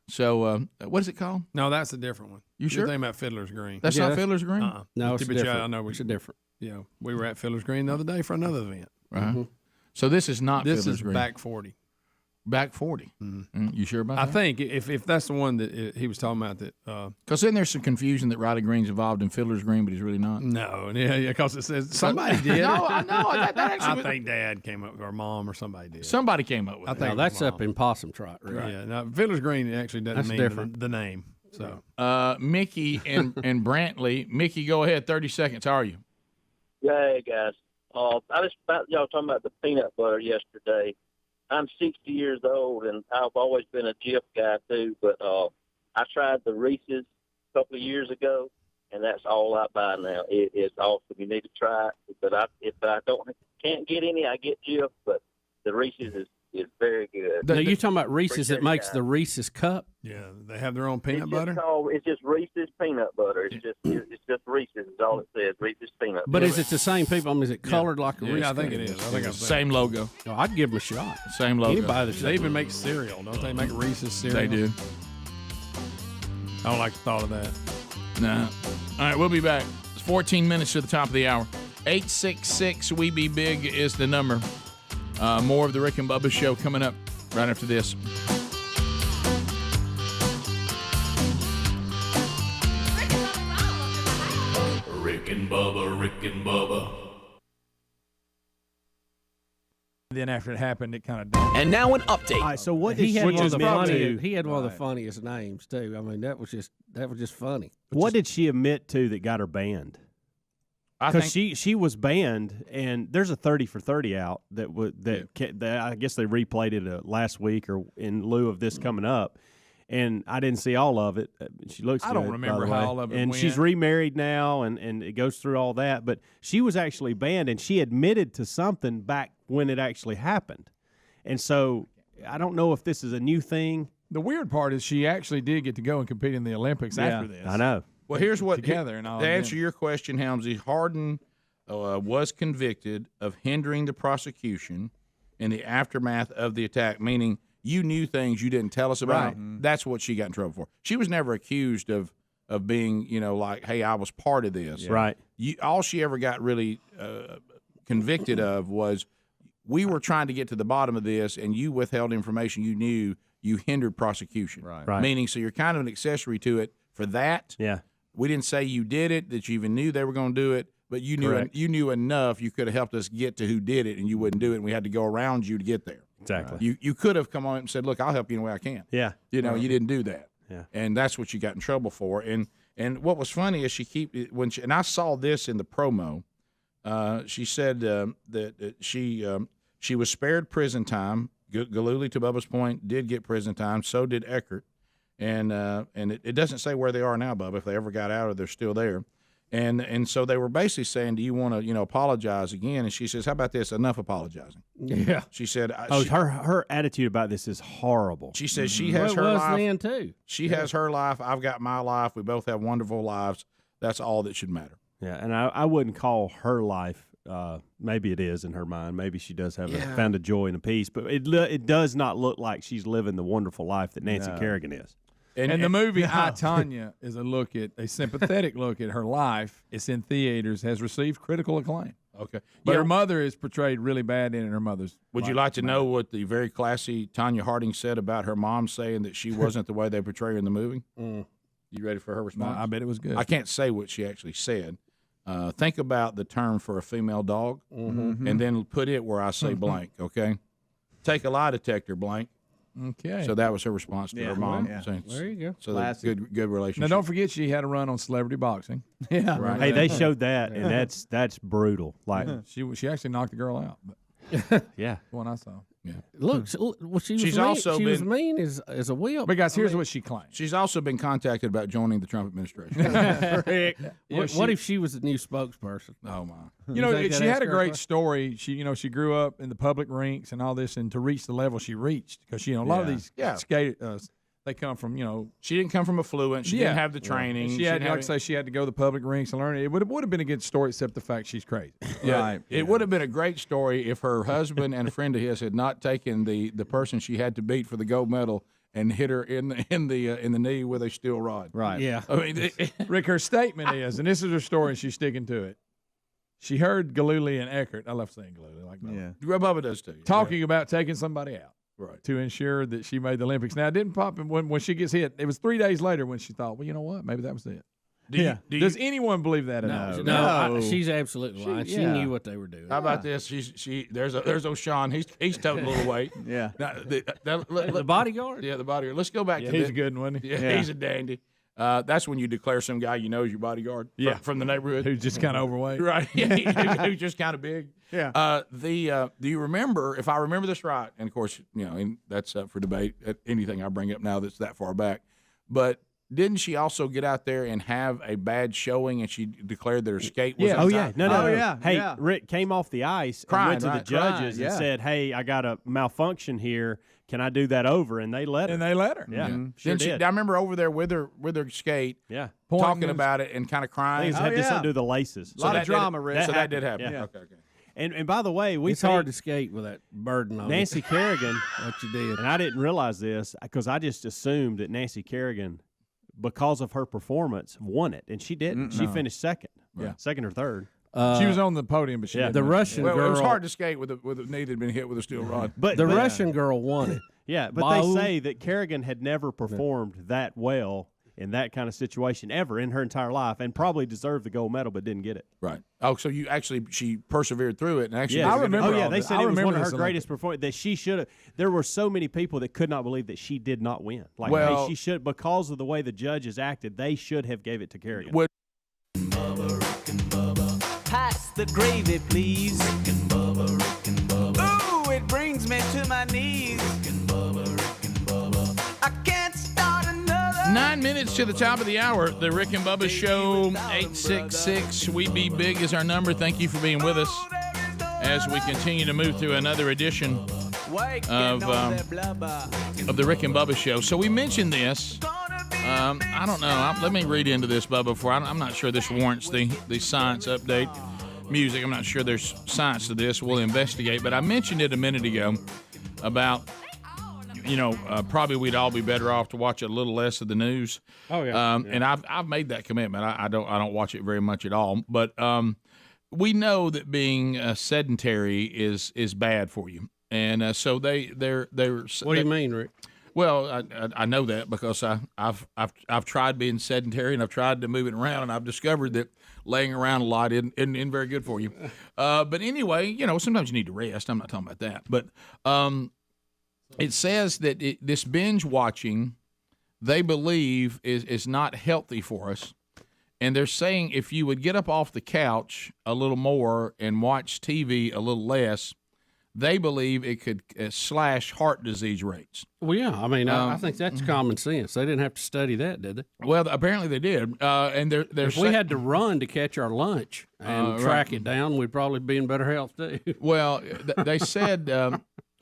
So, what is it called? No, that's a different one. You sure? You're thinking about Fiddler's Green. That's not Fiddler's Green? No, it's different. I know it's different. Yeah, we were at Fiddler's Green the other day for another event. Right. Mm-hmm. So this is not This Fiddler's is Green. Back 40. Back 40. Mm-hmm. You sure about that? I think if that's the one that he was talking about, that because then there's some confusion that Riley Green's involved in Fiddler's Green, but he's really not. No, because it says somebody did. No, I know that actually. I think Dad came up, or Mom, or somebody did. Somebody came up with it. I think now, that's up in Possum Trot, right? Yeah. Now Fiddler's Green actually doesn't mean different. The name. So, Mickey and Brantley. Mickey, go ahead. 30 seconds. How are you? Yeah, hey guys. I just about y'all talking about the peanut butter yesterday. I'm 60 years old, and I've always been a Jif guy too. But I tried the Reese's a couple of years ago, and that's all I buy now. It's awesome. You need to try it. But if I can't get any, I get Jif. But the Reese's is very good. Now, you're talking about Reese's that makes the Reese's cup? Yeah, they have their own peanut It's butter. It's just Reese's peanut butter. It's just Reese's. Is all it says. Reese's peanut. But butter. is it the same people? I mean, is it colored like a Reese's? Yeah, I think it is. I think I've Same logo. Oh, I'd give them a shot. Same logo. Anybody that's They even make cereal, don't they? Make Reese's cereal. They do. I don't like the thought of that. Nah. All right, we'll be back. It's 14 minutes to the top of the hour. 866-WE-BE-BIG is the number. More of the Rick and Bubba show coming up right after this. Rick and Bubba, Rick and Bubba. Then after it happened, it kind of died. And now an update. All right, so what did He had, she one of, the admit funniest, to? he had one of the funniest names too. I mean, that was just funny. What did she admit to that got her banned? Because she was banned, and there's a 30 for 30 out that I guess they replayed it last week or in lieu of this coming up, and I didn't see all of it. She looks. I don't good, remember by the how way. all of it And went. she's remarried now, and it goes through all that. But she was actually banned, and she admitted to something back when it actually happened, and so I don't know if this is a new thing. The weird part is she actually did get to go and compete in the Olympics after this. I know. Well, here's what together and all. To answer your question, Helmsy, Hardin was convicted of hindering the prosecution in the aftermath of the attack, meaning you knew things you didn't tell us about. Right. That's what she got in trouble for. She was never accused of being, like, hey, I was part of this. Yeah. Right. All she ever got really convicted of was we were trying to get to the bottom of this, and you withheld information you knew. You hindered prosecution. Right. Meaning, so you're kind of an accessory to it for that. Yeah. We didn't say you did it, that you even knew they were going to do it, but you knew enough. You could have helped us get to who did it, and you wouldn't do it, and we had to go around you to get there. Exactly. You could have come on and said, look, I'll help you in the way I can. Yeah. You didn't do that. Yeah. And that's what you got in trouble for. And what was funny is and I saw this in the promo. She said that she was spared prison time. Galooly, to Bubba's point, did get prison time. So did Eckert. And it doesn't say where they are now, Bubba, if they ever got out or they're still there. And so they were basically saying, do you want to, apologize again? And she says, how about this? Enough apologizing. Yeah. She said. Her attitude about this is horrible. She says she has her was life. then too. She has her life. I've got my life. We both have wonderful lives. That's all that should matter. Yeah, and I wouldn't call her life. Maybe it is in her mind. Maybe she does have found a joy and a peace, but it does not look like she's living the wonderful life that Nancy Kerrigan is. And the movie I, Tanya is a sympathetic look at her life. It's in theaters, has received critical acclaim. Okay. But her mother is portrayed really bad in it. Her mother's. Would you like to know what the very classy Tanya Harding said about her mom saying that she wasn't the way they portray her in the movie? You ready for her response? I bet it was good. I can't say what she actually said. Think about the term for a female dog, and then put it where I say blank, okay? Take a lie detector, blank. Okay. So that was her response to her mom. Yeah. Saying, There you go. So that's good relationship. Now, don't forget she had a run on celebrity boxing. Yeah. Right. Hey, they showed that, and that's brutal. Like she actually knocked the girl out. But yeah, the one I saw. Yeah. Look, well, She's was also mean. She was been- mean as a whip. But guys, here's what she claimed. She's also been contacted about joining the Trump administration. Rick, What if she was the new spokesperson? Oh my! You know, think she that had a asked her great question? story. She grew up in the public ranks and all this, and to reach the level she reached, because a lot of these skaters, they come from She didn't come from affluent. She didn't have the training. She had, didn't like I have say, she had to go to the public ranks and learn it. It would have been a good story, except the fact she's crazy. It would have been a great story if her husband and a friend of his had not taken the person she had to beat for the gold medal and hit her in the knee with a steel rod. Right. Yeah. I mean, Rick, her statement is, and this is her story, and she's sticking to it. She heard Galooly and Eckert. I love saying Galooly, like Bubba, Bubba does too. talking about taking somebody out. Right. To ensure that she made the Olympics. Now, it didn't pop in when she gets hit. It was 3 days later when she thought, well, you know what? Maybe that was it. Does anyone believe that? No, she's absolutely lying. She yeah. knew what they were doing. How about this? There's O'Shawn. He's toting a little weight. Yeah. Now, The bodyguard? Yeah, the bodyguard. Let's go back to he's a good one, wasn't he? Yeah, he's a dandy. That's when you declare some guy you know is your bodyguard. From the neighborhood Who's just kind of overweight. right? Who's just kind of big. Yeah. Do you remember? If I remember this right, and of course, and that's up for debate. Anything I bring up now that's that far back, But didn't she also get out there and have a bad showing, and she declared that her skate was Oh, yeah. No. yeah. Hey, Yeah. Rick came off the ice Crying, and went to the right? judges Crying, and said, hey, I got a malfunction here. Can I do that over? And they let her. And they let her. Yeah, Mm-hmm. sure Didn't she, did. I remember over there with her skate, Yeah. talking about it and kind of crying. Things had to something to do with the laces. A lot of drama, Rick. So that did happen. Yeah. Okay. And by the way, It's hard to skate with that burden on Nancy you. Kerrigan, what you did. and I didn't realize this because I just assumed that Nancy Kerrigan, because of her performance, won it, and she didn't. She finished second, second or third. She was on the podium, but she didn't the win. Russian Well, girl. it was hard to skate with the knee that had been hit with a steel rod. But the Russian girl won it. Yeah, but Bau. they say that Kerrigan had never performed that well in that kind of situation ever in her entire life, and probably deserved the gold medal, but didn't get it. Right. Oh, so she persevered through it, and actually, Yeah, I remember Oh yeah, all they this. said I it was one remember of her this greatest performances. That she should have. There were so many people that could not believe that she did not win. Like, Well- hey, she should, because of the way the judges acted, they should have gave it to Kerrigan. Well, Pass the gravy, please. Rick and Bubba, Rick and Bubba. Ooh, it brings me to my knees. Rick and Bubba, Rick and Bubba. I can't start another. 9 minutes to the top of the hour. The Rick and Bubba Show, 866 We Be Big is our number. Thank you for being with us as we continue to move through another edition of the Rick and Bubba Show. So we mentioned this. I don't know. Let me read into this, Bubba, before I'm not sure this warrants the science update music. I'm not sure there's science to this. We'll investigate. But I mentioned it a minute ago about, probably we'd all be better off to watch a little less of the news. Oh, yeah. And I've made that commitment. I don't watch it very much at all. But we know that being sedentary is bad for you. And so they're What do you mean, Rick? Well, I know that because I've tried being sedentary and I've tried to move it around, and I've discovered that laying around a lot isn't very good for you. But anyway, sometimes you need to rest. I'm not talking about that. But it says that this binge watching, they believe is not healthy for us. And they're saying if you would get up off the couch a little more and watch TV a little less, they believe it could slash heart disease rates. Well, yeah. I mean, I think that's common sense. They didn't have to study that, did they? Well, apparently they did. And they're if we had to run to catch our lunch and track it down, we'd probably be in better health too. Well, they said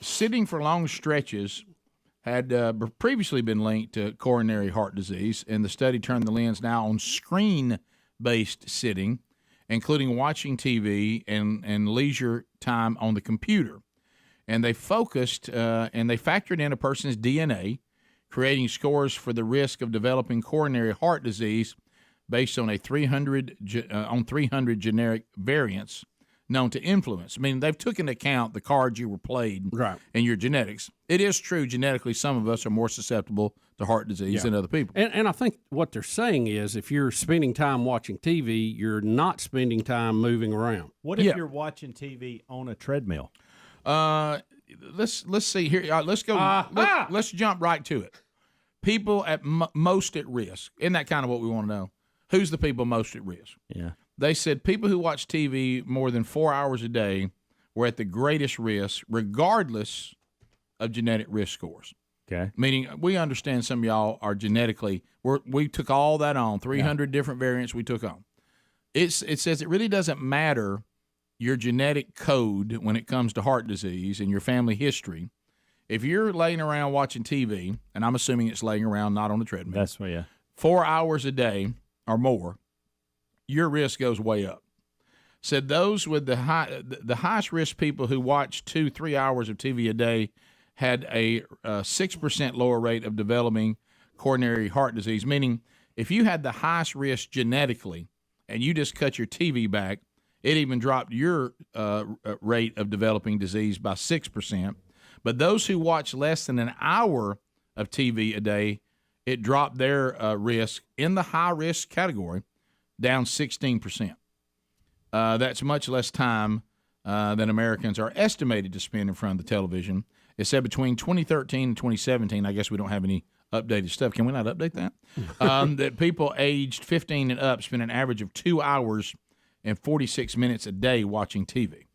sitting for long stretches had previously been linked to coronary heart disease, and the study turned the lens now on screen-based sitting, including watching TV and leisure time on the computer. And they focused and they factored in a person's DNA, creating scores for the risk of developing coronary heart disease based on 300 generic variants known to influence. I mean, they've taken into account the cards you were played and your genetics. It is true, genetically, some of us are more susceptible to heart disease than other people. And I think what they're saying is if you're spending time watching TV, you're not spending time moving around. What if you're watching TV on a treadmill? Let's see here. Let's go. Let's jump right to it. People at most at risk. Isn't that kind of what we want to know? Who's the people most at risk? Yeah. They said people who watch TV more than 4 hours a day were at the greatest risk, regardless of genetic risk scores. Okay. Meaning, we understand some of y'all are genetically. We took all that on 300 different variants. We took on. It says it really doesn't matter your genetic code when it comes to heart disease and your family history. If you're laying around watching TV, and I'm assuming it's laying around, not on the treadmill. That's what, 4 hours a day or more, your risk goes way up. Said those with the highest risk people who watch 2-3 hours of TV a day had a 6% lower rate of developing coronary heart disease, meaning if you had the highest risk genetically and you just cut your TV back, it even dropped your rate of developing disease by 6%. But those who watch less than an hour of TV a day, it dropped their risk in the high-risk category down 16%. That's much less time than Americans are estimated to spend in front of the television. It said between 2013 and 2017, I guess we don't have any updated stuff. Can we not update that? That people aged 15 and up spend an average of 2 hours and 46 minutes a day watching TV.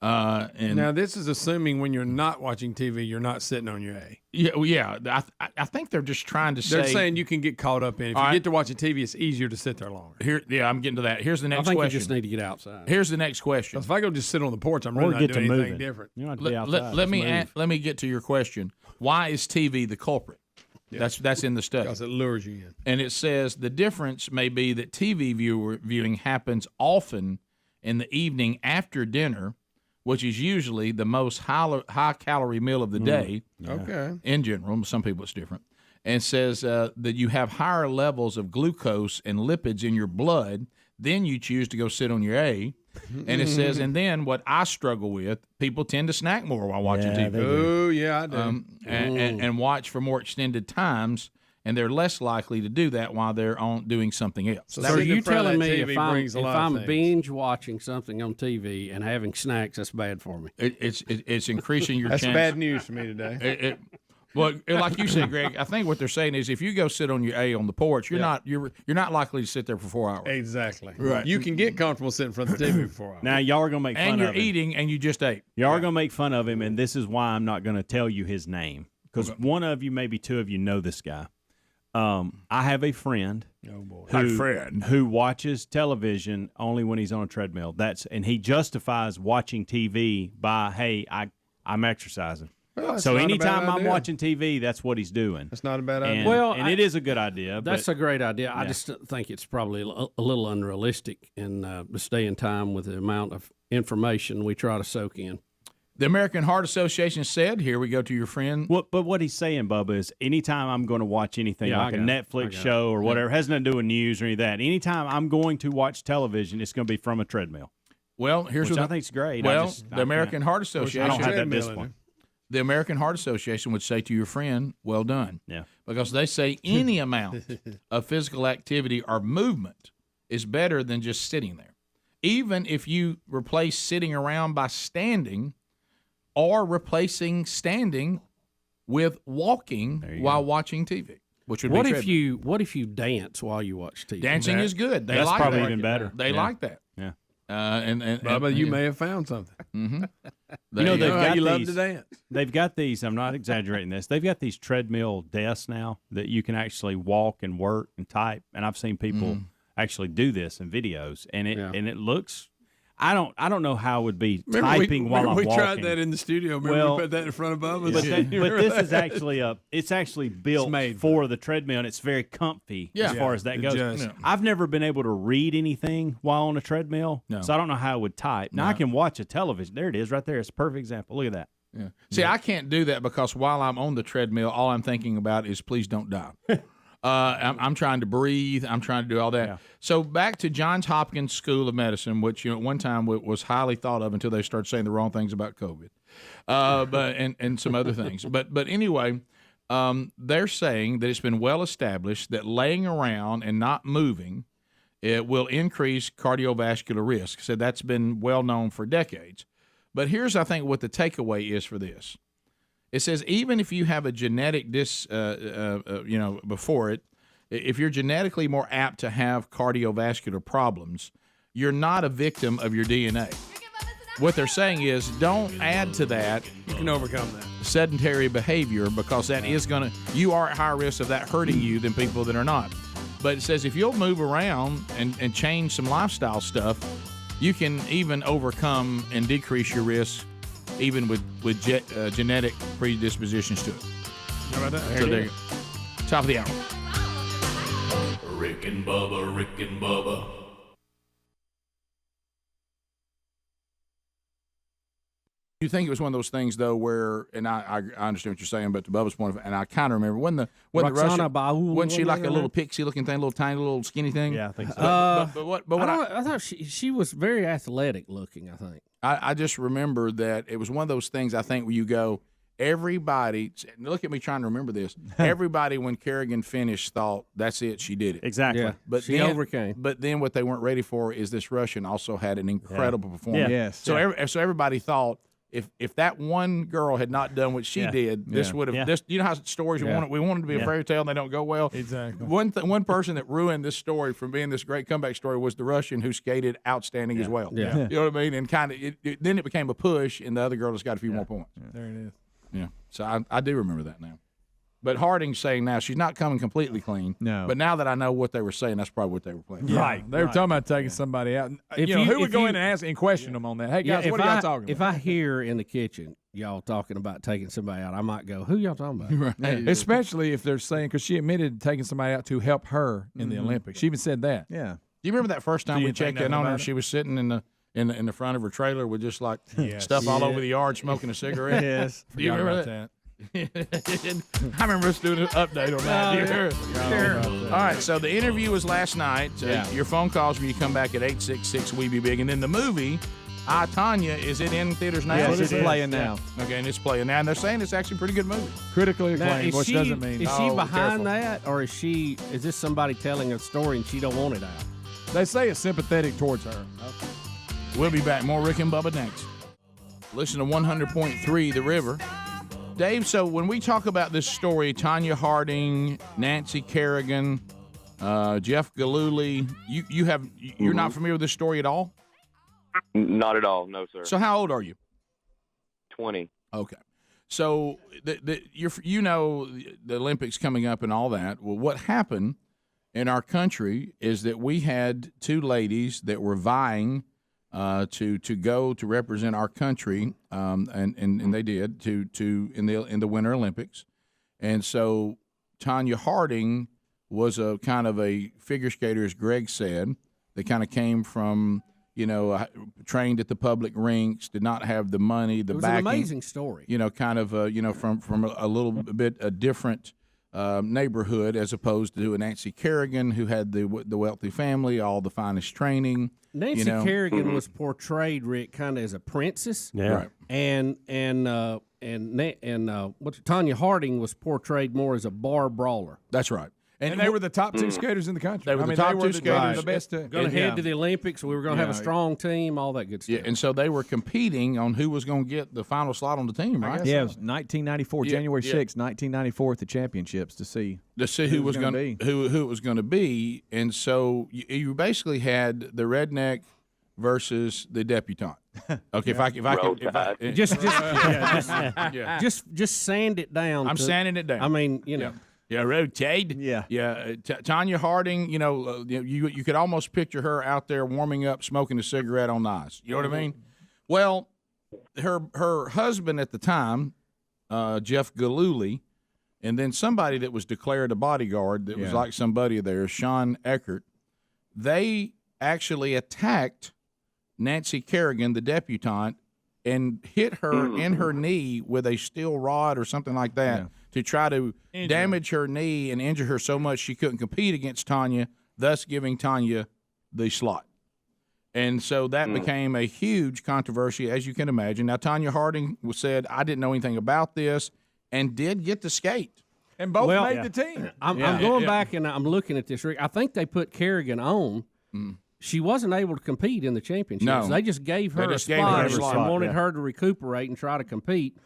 And now this is assuming when you're not watching TV, you're not sitting on your A. Yeah, well, yeah. I think they're just trying to say. They're saying you can get caught up in it. If you get to watching TV, it's easier to sit there longer. Yeah, I'm getting to that. Here's the next I think question. you just need to get outside. Here's the next question. If I go just sit on the porch, I'm really not doing anything different. You don't have to be outside. Let me get to your question. Why is TV the culprit? Yeah. That's in the study. Because it lures you in. And it says the difference may be that TV viewing happens often in the evening after dinner, which is usually the most high-calorie meal of the day. Okay. In general. Some people it's different. And says that you have higher levels of glucose and lipids in your blood. Then you choose to go sit on your A. And it says, and then what I struggle with, people tend to snack more while watching TV. Oh, yeah, I do. And watch for more extended times, and they're less likely to do that while they're doing something else. So are you telling me if I'm binge watching something on TV and having snacks, that's bad for me? It's increasing your That's chance. bad news for me today. Well, like you said, Greg, I think what they're saying is if you go sit on your A on the porch, you're not likely to sit there for 4 hours. Exactly. Right. You can get comfortable sitting in front of the TV for 4 hours. Now, y'all are going to make fun of him. And you're eating, and you just ate. Y'all are going to make fun of him, and this is why I'm not going to tell you his name. Because one of you, maybe two of you, know this guy. I have a friend. Oh, boy. Who watches television only when he's on a treadmill. And he justifies watching TV by, hey, I'm exercising. Well, so anytime I'm watching TV, that's what he's doing. That's not a bad idea. And it is a good idea. That's a great idea. I just think it's probably a little unrealistic in this day and time with the amount of information we try to soak in. The American Heart Association said, here we go to your friend. But what he's saying, Bubba, is anytime I'm going to watch anything like a Netflix show or whatever, has nothing to do with news or any of that, anytime I'm going to watch television, it's going to be from a treadmill. Well, here's what I think is great. Well, the American Heart Association. I don't have that discipline. The American Heart Association would say to your friend, well done. Yeah. Because they say any amount of physical activity or movement is better than just sitting there. Even if you replace sitting around by standing or replacing standing with walking while watching TV. Which would what be if you dance while you watch TV? Dancing is good. That's like probably that. even better. They like that. Yeah. Bubba, you may have found something. Mm-hmm. They've got love to dance. They've got these. I'm not exaggerating this. They've got these treadmill desks now that you can actually walk and work and type. And I've seen people actually do this in videos, and it looks. I don't know how it would be typing while I'm walking. We tried that in the studio. Remember we put that in front of us? But this is actually it's actually built for the treadmill, and it's very comfy as far as that goes. I've never been able to read anything while on a treadmill, so I don't know how I would type. Now I can watch a television. There it is right there. It's a perfect example. Look at that. Yeah. See, I can't do that because while I'm on the treadmill, all I'm thinking about is please don't die. I'm trying to breathe. I'm trying to do all that. Yeah. So back to Johns Hopkins School of Medicine, which at one time was highly thought of until they started saying the wrong things about COVID, but and some other things. But anyway, they're saying that it's been well established that laying around and not moving it will increase cardiovascular risk. So that's been well known for decades. But here's, I think, what the takeaway is for this. It says even if you have a genetic before it, if you're genetically more apt to have cardiovascular problems, you're not a victim of your DNA. What they're saying is don't add to that. You can overcome that. Sedentary behavior because that is going to, you are at higher risk of that hurting you than people that are not. But it says if you'll move around and change some lifestyle stuff, you can even overcome and decrease your risk even with genetic predispositions to it. How about that? So there you go. Top of the hour. Rick and Bubba, Rick and Bubba. You think it was one of those things though, where, and I understand what you're saying, but to Bubba's point, and I kind of remember when the Russian, wasn't she like a little pixie looking thing, little tiny little skinny thing? Yeah, I think so. I thought she was very athletic looking. I think. I just remember that it was one of those things. I think where you go, everybody. Look at me trying to remember this. Everybody, when Kerrigan finished, thought that's it. She did it exactly. Yeah, but she overcame. But then what they weren't ready for is this Russian also had an incredible performance. Yeah. Yes. So everybody thought if that one girl had not done what she did, this would have. This, you know how stories we want it to be a fairy tale and they don't go well. Exactly. One person that ruined this story from being this great comeback story was the Russian who skated outstanding as well. Yeah. You know what I mean? And kind of then it became a push, and the other girl just got a few more points. There it is. Yeah. So I do remember that now. But Harding's saying now she's not coming completely clean. No. But now that I know what they were saying, that's probably what they were playing. Yeah. Right. They were talking about taking somebody out. Who would go in and ask and question them on that? Hey, guys, what are y'all talking about? If I hear in the kitchen y'all talking about taking somebody out, I might go, who y'all talking about? Right. Especially if they're saying, because she admitted taking somebody out to help her in the Olympics. She even said that. Yeah. Do you remember that first time Do you we think checked in nothing on her? about She was sitting in the front of her trailer with just like stuff all over the yard, smoking a cigarette. Yes. Do you remember that? I remember us doing an update on that. All right, so the interview was last night. Your phone calls when you come back at 866-WE-BE-BIG. And then the movie, I, Tanya, is it in theaters now? Yes, it's playing now. Okay, and it's playing now. And they're saying it's actually a pretty good movie. Critically Now, acclaimed, which doesn't mean. Is she behind that, or is this somebody telling a story and she don't want it out? They say it's sympathetic towards her. We'll be back. More Rick and Bubba next. Listen to 100.3 The River. Dave, so when we talk about this story, Tanya Harding, Nancy Kerrigan, Jeff Gillooly, you're not familiar with this story at all? Not at all, no, sir. So how old are you? 20. Okay. So the Olympics coming up and all that. Well, what happened in our country is that we had two ladies that were vying to go to represent our country, and they did in the Winter Olympics, and so Tanya Harding was a kind of a figure skater, as Greg said. They kind of came from trained at the public rinks, did not have the money, the backing. It was an amazing story. Kind of from a little bit a different neighborhood as opposed to a Nancy Kerrigan who had the wealthy family, all the finest training. Nancy Kerrigan was portrayed, Rick, kind of as a princess. Yeah. Right. And Tanya Harding was portrayed more as a bar brawler. That's right. And they were the top two skaters in the country. They were the top two skaters. The best. Going to head to the Olympics. We were going to have a strong team, all that good stuff. Yeah, and so they were competing on who was going to get the final slot on the team, right? Yeah, it was 1994, January 6th, 1994 at the championships to see who was going to who it was going to be. And so you basically had the redneck versus the debutante. Okay, if I can just sand it down. I'm sanding it down. I mean, Yeah, rotate. Yeah. Tanya Harding, you could almost picture her out there warming up, smoking a cigarette on the ice. You know what I mean? Well, her husband at the time, Jeff Gillooly, and then somebody that was declared a bodyguard that was like somebody there, Sean Eckert, they actually attacked Nancy Kerrigan, the debutante, and hit her in her knee with a steel rod or something like that to try to damage her knee and injure her so much she couldn't compete against Tanya, thus giving Tanya the slot. And so that became a huge controversy, as you can imagine. Now, Tanya Harding said, I didn't know anything about this, and did get to skate. And both made the team. I'm going back and I'm looking at this, Rick. I think they put Kerrigan on. She wasn't able to compete in the championships. No. They just gave her a spot and wanted her to recuperate and try to compete.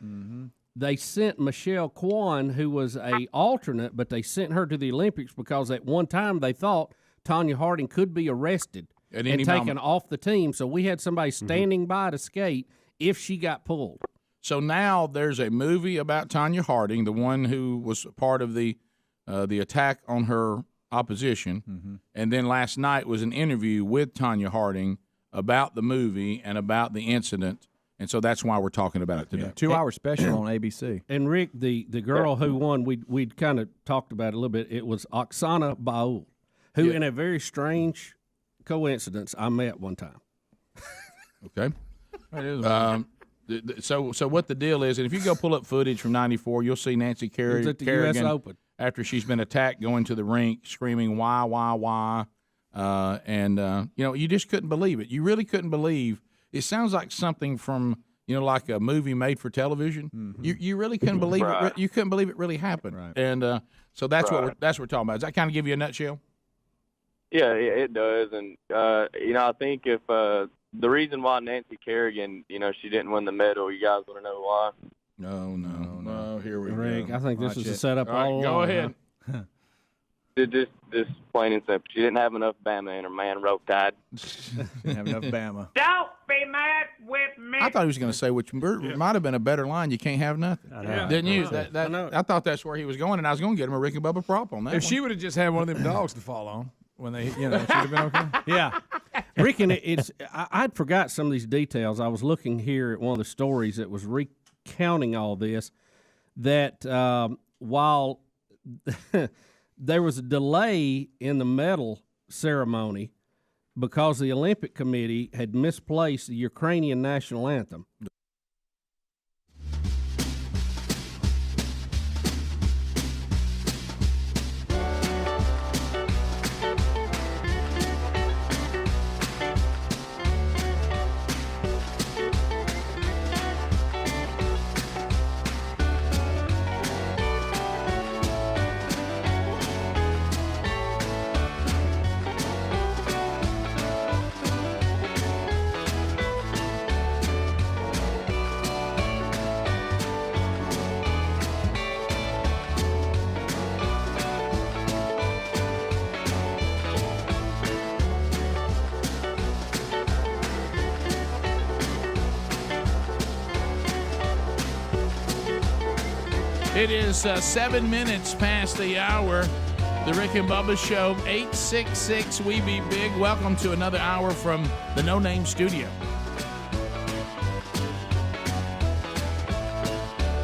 They sent Michelle Kwan, who was a alternate, but they sent her to the Olympics because at one time they thought Tanya Harding could be arrested and taken off the team. So we had somebody standing by to skate if she got pulled. So now there's a movie about Tanya Harding, the one who was part of the attack on her opposition. And then last night was an interview with Tanya Harding about the movie and about the incident. And so that's why we're talking about it today. Yeah, 2-hour special on ABC. And Rick, the girl who won, we'd kind of talked about it a little bit. It was Oksana Baul, who in a very strange coincidence I met one time. Okay. So what the deal is, and if you go pull up footage from '94, you'll see Nancy Kerrigan at the U.S. Open after she's been attacked, going to the rink, screaming "Why?" You just couldn't believe it. You really couldn't believe. It sounds like something from like a movie made for television. You really couldn't believe it. You couldn't believe it really happened. Right. And so that's what we're talking about. Does that kind of give you a nutshell? Yeah, it does. And I think if the reason why Nancy Kerrigan, she didn't win the medal. You guys want to know why? No. Here we Rick, go. I think this Watch is a it. setup All right, all go along, ahead. huh? Just plain and simple. She didn't have enough Bama in her man rope tied. Didn't have enough Bama. Don't be mad with me. I thought he was going to say, which might have been a better line. You can't have nothing. Didn't you? I thought that's where he was going, and I was going to get him a Rick and Bubba prop on that. If she would have just had one of them dogs to fall on when they, she'd have been okay. Yeah. Rick, and I'd forgot some of these details. I was looking here at one of the stories that was recounting all this, that while there was a delay in the medal ceremony because the Olympic Committee had misplaced the Ukrainian national anthem. It is 7 minutes past the hour. The Rick and Bubba Show, 866 We Be Big. Welcome to another hour from the No Name Studio.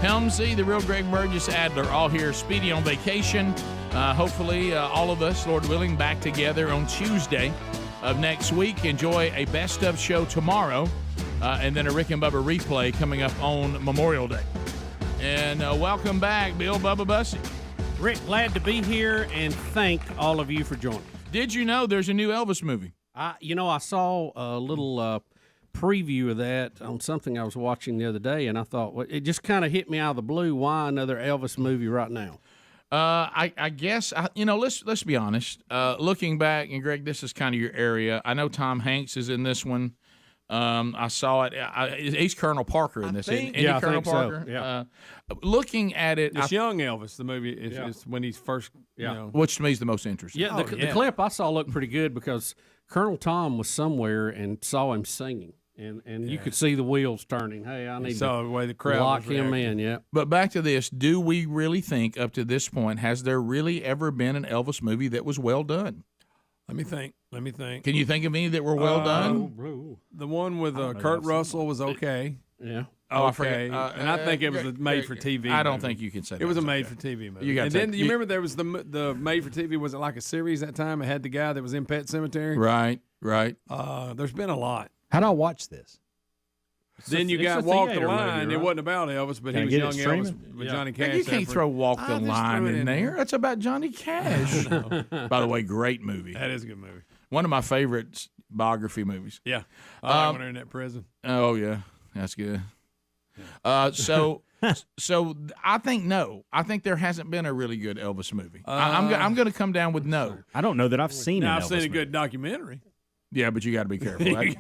Helmsy, the real Greg Burgess, Adler, all here, Speedy on vacation. Hopefully, all of us, Lord willing, back together on Tuesday of next week. Enjoy a best of show tomorrow, and then a Rick and Bubba replay coming up on Memorial Day. And welcome back, Bill Bubba Bussey. Rick, glad to be here, and thank all of you for joining. Did you know there's a new Elvis movie? I saw a little preview of that on something I was watching the other day, and I thought, well, it just kind of hit me out of the blue. Why another Elvis movie right now? I guess let's be honest. Looking back, and Greg, this is kind of your area. I know Tom Hanks is in this one. I saw it. He's Colonel Parker in this. Colonel Parker. So. Yeah. Looking at it, It's young Elvis. The movie is when he's first. Which to me is the most interesting. Yeah, the clip I saw looked pretty good because Colonel Tom was somewhere and saw him singing, and you could see the wheels turning. Hey, I need the way the crowd lock was him reacting. in. Yeah. But back to this: do we really think, up to this point, has there really ever been an Elvis movie that was well done? Let me think. Can you think of any that were well done? The one with Kurt Russell was okay. Yeah. Oh, okay. And I think it was a made-for-TV I don't movie. think you can say that. It was a made-for-TV movie. And then you remember there was the made-for-TV, was it like a series that time? It had the guy that was in Pet Cemetery? Right. There's been a lot. How do I watch this? Then you got Walk the Line. Movie, right? It wasn't about Elvis, but he was young Elvis with Johnny Cash. You can't throw Walk the Line in there. That's about Johnny Cash. By the way, great movie. That is a good movie. One of my favorite biography movies. Yeah. I like when they're in that prison. Oh, yeah. That's good. So I think no. I think there hasn't been a really good Elvis movie. I'm going to come down with no. I don't know that I've seen it. I've seen a good documentary. Yeah, but you got to be careful. You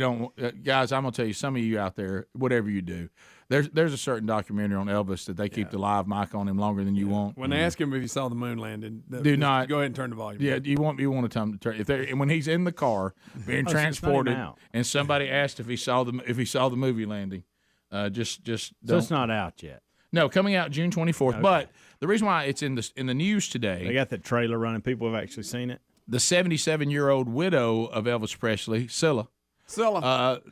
don't, guys. I'm gonna tell you, some of you out there, whatever you do, there's a certain documentary on Elvis that they keep the live mic on him longer than you want. When they ask him if he saw the moon landing, do not go ahead and turn the volume. Yeah, down. you want to tell him to turn. When he's in the car being transported, and somebody asked if he saw the movie landing, just so it's not out yet. No, coming out June 24th. Okay. But the reason why it's in the news today, they got the trailer running. People have actually seen it. The 77-year-old widow of Elvis Presley, Scylla.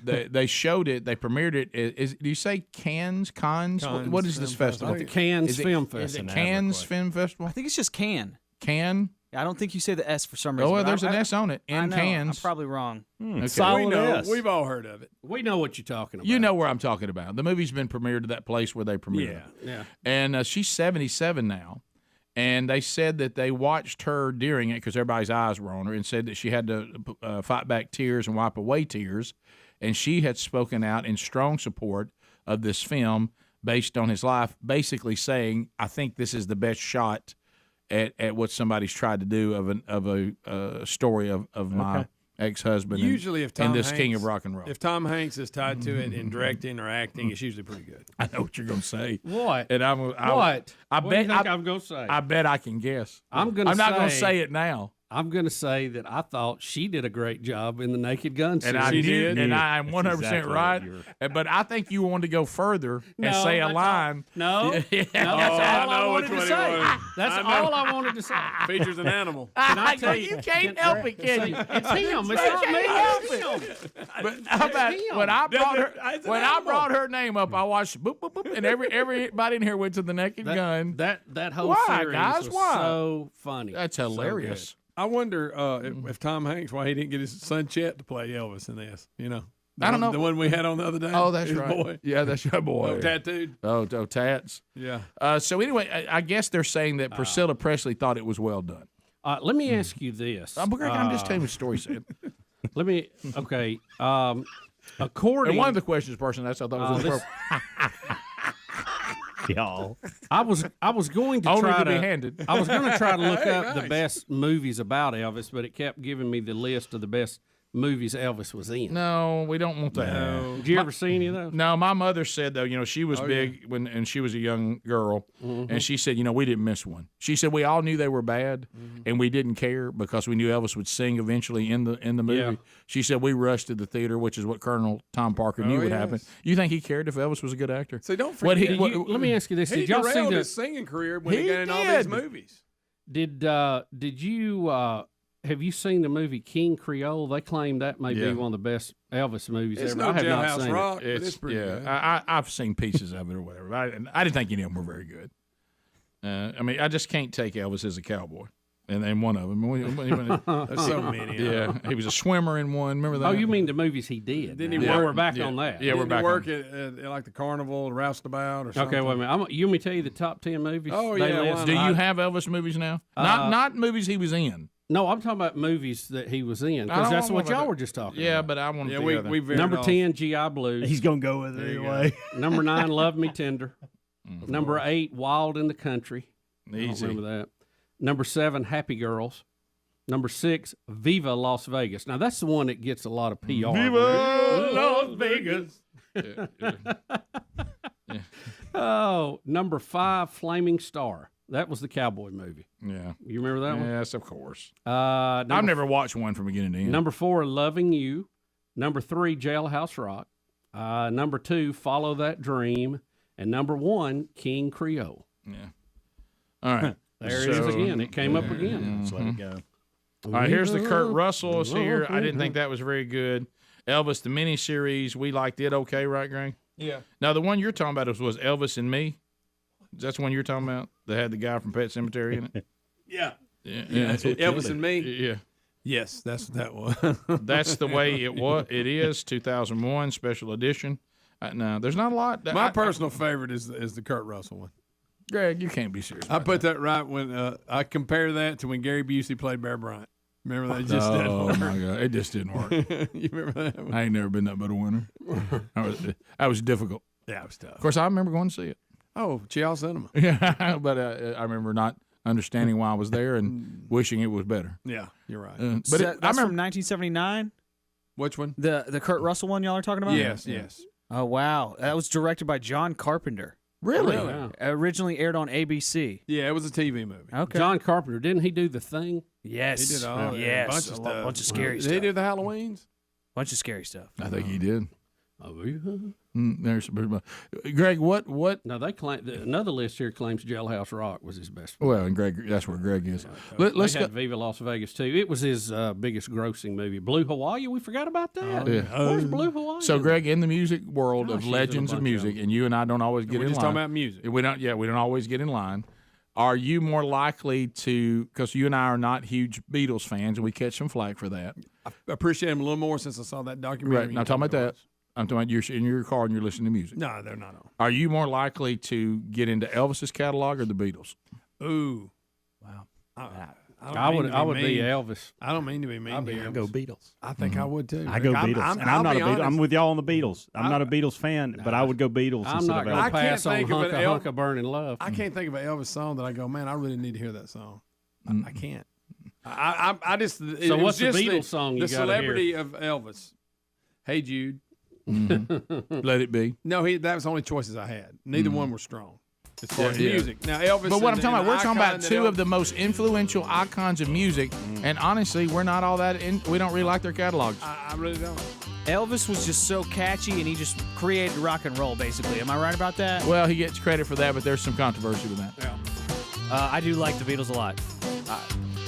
They showed it. They premiered it. Do you say Cannes? What is this festival? The Cannes Film Festival. Is it Cannes Film Festival? I think it's just Cannes. Cannes? I don't think you say the S for some reason. Oh, well, there's an S on it. In Cannes. I'm probably wrong. Okay. Solid S. We've all heard of it. We know what you're talking about. You know where I'm talking about. The movie's been premiered at that place where they premiered it. Yeah. And she's 77 now. And they said that they watched her during it because everybody's eyes were on her, and said that she had to fight back tears and wipe away tears. And she had spoken out in strong support of this film based on his life, basically saying, I think this is the best shot at what somebody's tried to do of a story of ex-husband. Usually, if Tom and this Hanks, king of rock and roll, if Tom Hanks is tied to it in directing or acting, it's usually pretty good. I know what you're going to say. What? And I What? I What do you bet think I'm going to say? I bet I can guess. I'm not going to say it now. I'm going to say that I thought she did a great job in the Naked Gun series. And I did, and I am 100% exactly right. But I think you wanted to go further and say a line. No, Yeah. that's all I wanted to which say. one it was. That's I know. all I wanted to say. Features an animal. Can I tell you? You can't help it, can you? It's him. It's You not can't me. help It's it. him. But how about when I brought her It's an when I animal. brought her name up, I watched boop boop boop, and everybody in here went to the Naked Gun. That whole Why, series guys? was Why? so funny. That's hilarious. I wonder if Tom Hanks, why he didn't get his son Chet to play Elvis in this. You know, I don't know. The one we had on the other day. Oh, that's his right. Boy. Yeah, that's your boy. Oh, tattooed. Oh, tats. Yeah. So anyway, I guess they're saying that Priscilla Presley thought it was well done. Let me ask you this. I'm just telling you the story, Sam. Let me. Okay. According. And one of the questions, person, that's I thought was this- appropriate. Y'all. I was going to Only try to be handed. I was going to try to look up the nice. best movies about Elvis, but it kept giving me the list of the best movies Elvis was in. No, we don't want that. No. Did you ever see any of those? No, my mother said though, she was big and she was a young girl, and she said, we didn't miss one. She said we all knew they were bad, and we didn't care because we knew Elvis would sing eventually in the movie. Yeah. She said we rushed to the theater, which is what Colonel Tom Parker knew would yes. happen. You think he cared if Elvis was a good actor? So don't What forget. Let me ask you this: He Did y'all see derailed the? his singing career when he He got in all did. these movies. Did you have you seen the movie King Creole? They claim that may Yeah. be one of the best Elvis movies It's ever. no I have not Jailhouse seen Rock, it. but it's pretty good. I've seen pieces of it or whatever. I didn't think any of them were very good. I just can't take Elvis as a cowboy. And one of them. There's so many. Yeah, he was a swimmer in one. Remember that? Oh, you mean the movies he did? Didn't he Now work- we're back yeah. on that. Yeah, we're Didn't back he work on at like the carnival, or roustabout, or something? Okay, wait a minute. You want me to tell you the top 10 movies? Oh, they yeah, list? why Do not? you have Elvis movies now? Not movies he was in. No, I'm talking about movies that he was in I because don't that's want what y'all that. were just talking Yeah, about. but I want Yeah, the we other. veered Number off. 10, GI Blues. He's going to go with it There you anyway. Number 9, Love Me Tender. Number 8, Wild in the Country. I don't Easy. remember that. Number 7, Happy Girls. Number 6, Viva Las Vegas. Now that's the one that gets a lot of PR. Viva Las Vegas. Oh, number 5, Flaming Star. That was the cowboy movie. Yeah. You remember that one? Yes, of course. I've I've never watched one from beginning to end. Number 4, Loving You. Number 3, Jailhouse Rock. Number 2, Follow That Dream. And number 1, King Creole. Yeah. All right. There it is again. It came up again. Let's let it go. All right, here's the Kurt Russell is here. I didn't think that was very good. Elvis, the miniseries, we liked it okay, right, Greg? Yeah. Now, the one you're talking about was Elvis and Me. That's the one you're talking about? That had the guy from Pet Cemetery in it? Yeah. Yeah. That's what Elvis and Me. Yeah. Yes, that's what that was. That's the way it was. It is 2001 special edition. No, there's not a lot. My personal favorite is the Kurt Russell one. Greg, you can't be serious. I put that right when I compare that to when Gary Busey played Bear Bryant. Remember that? It just didn't Oh work. my God, it just didn't work. You remember that one? I ain't never been that but a winner. I was difficult. Yeah, it was tough. Of course, I remember going to see it. Oh, Chial Cinema. Yeah, but I remember not understanding why I was there and wishing it was better. Yeah, you're right. But So it, that's I remember from 1979. Which one? The Kurt Russell one y'all are talking about? Yes, yes. Oh wow, that was directed by John Carpenter. Really? Yeah. Originally aired on ABC. Yeah, it was a TV movie. Okay. John Carpenter, didn't he do The Thing? Yes. He did all yes. a bunch of stuff. Bunch of scary Did stuff. he do the Halloweens? Bunch of scary stuff. I think he did. Oh, yeah. There's Greg. What? No, they claim another list here claims Jailhouse Rock was his best. Well, and Greg, that's where Greg is. Let's go. Viva Las Vegas too. It was his biggest grossing movie. Blue Hawaii. We forgot about that. Yeah. Where's Blue Hawaii? So, Greg, in the music world Gosh, of he's in a legends of bunch music, of and you and I don't always get We're in just line. talking about music. We don't. Yeah, we don't always get in line. Are you more likely to? Because you and I are not huge Beatles fans, and we catch some flack for that. I appreciate him a little more since I saw that documentary. Right. Now, I'm talking about that. I'm talking about you're in your car and you're listening to music. No, they're not on. Are you more likely to get into Elvis's catalog or the Beatles? Ooh. Wow. I would be Elvis. I don't mean to be mean. I go Beatles. I think I would too. I go Beatles. And I'm not a Beatles. I'm with y'all on the Beatles. I'm not a Beatles fan, but I would go Beatles I'm instead not of going to Elvis. pass on think of Hunk an a Hunk of Burning Love. I can't think of an Elvis song that I go, man, I really need to hear that song. I can't. I just. So what's the Beatles song you the gotta celebrity hear? of Elvis. Hey Jude. Let it be. No, that was the only choices I had. Neither one were strong as far as Yeah. music. Now Elvis. But what I'm and- talking about, and we're talking icon about that two of Elvis- the most influential icons of music, and honestly, we're not all that. We don't really like their catalogs. I really don't. Elvis was just so catchy, and he just created rock and roll, basically. Am I right about that? Well, he gets credit for that, but there's some controversy with that. Yeah. I do like the Beatles a lot.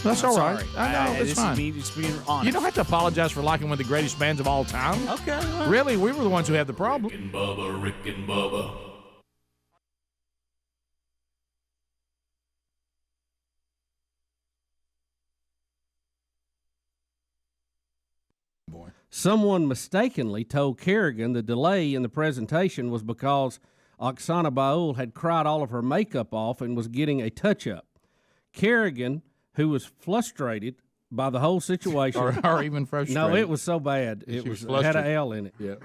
That's I'm all right. sorry. I know, it's this fine. Is me just being honest. You don't have to apologize for liking one of the greatest bands of all time. Okay. Well. Really, we were the ones who had the problem. Rick and Bubba, Rick and Bubba. Someone mistakenly told Kerrigan the delay in the presentation was because Oksana Baul had cried all of her makeup off and was getting a touch-up. Kerrigan, who was frustrated by the whole situation, or even frustrated. No, it was so bad. It had an L in it. Yeah.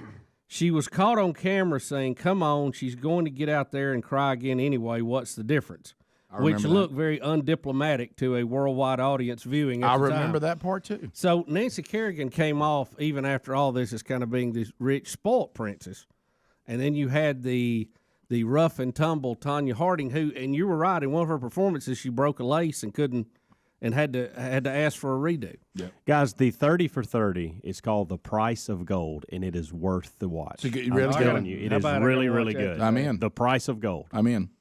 She was caught on camera saying, "Come on, she's going to get out there and cry again anyway. What's the difference?" Which remember looked very undiplomatic to a worldwide audience viewing. At I the remember time. that part too. So Nancy Kerrigan came off even after all this as kind of being this rich, spoilt princess, and then you had the rough and tumble Tanya Harding, who, and you were right, in one of her performances she broke a lace and couldn't, and had to ask for a redo. Guys, the 30 for 30 is called The Price of Gold, and it is worth the watch. So you I'm really telling good? you, it How is about I really, go really watch that good. today? I'm in. The Price of Gold. I'm in.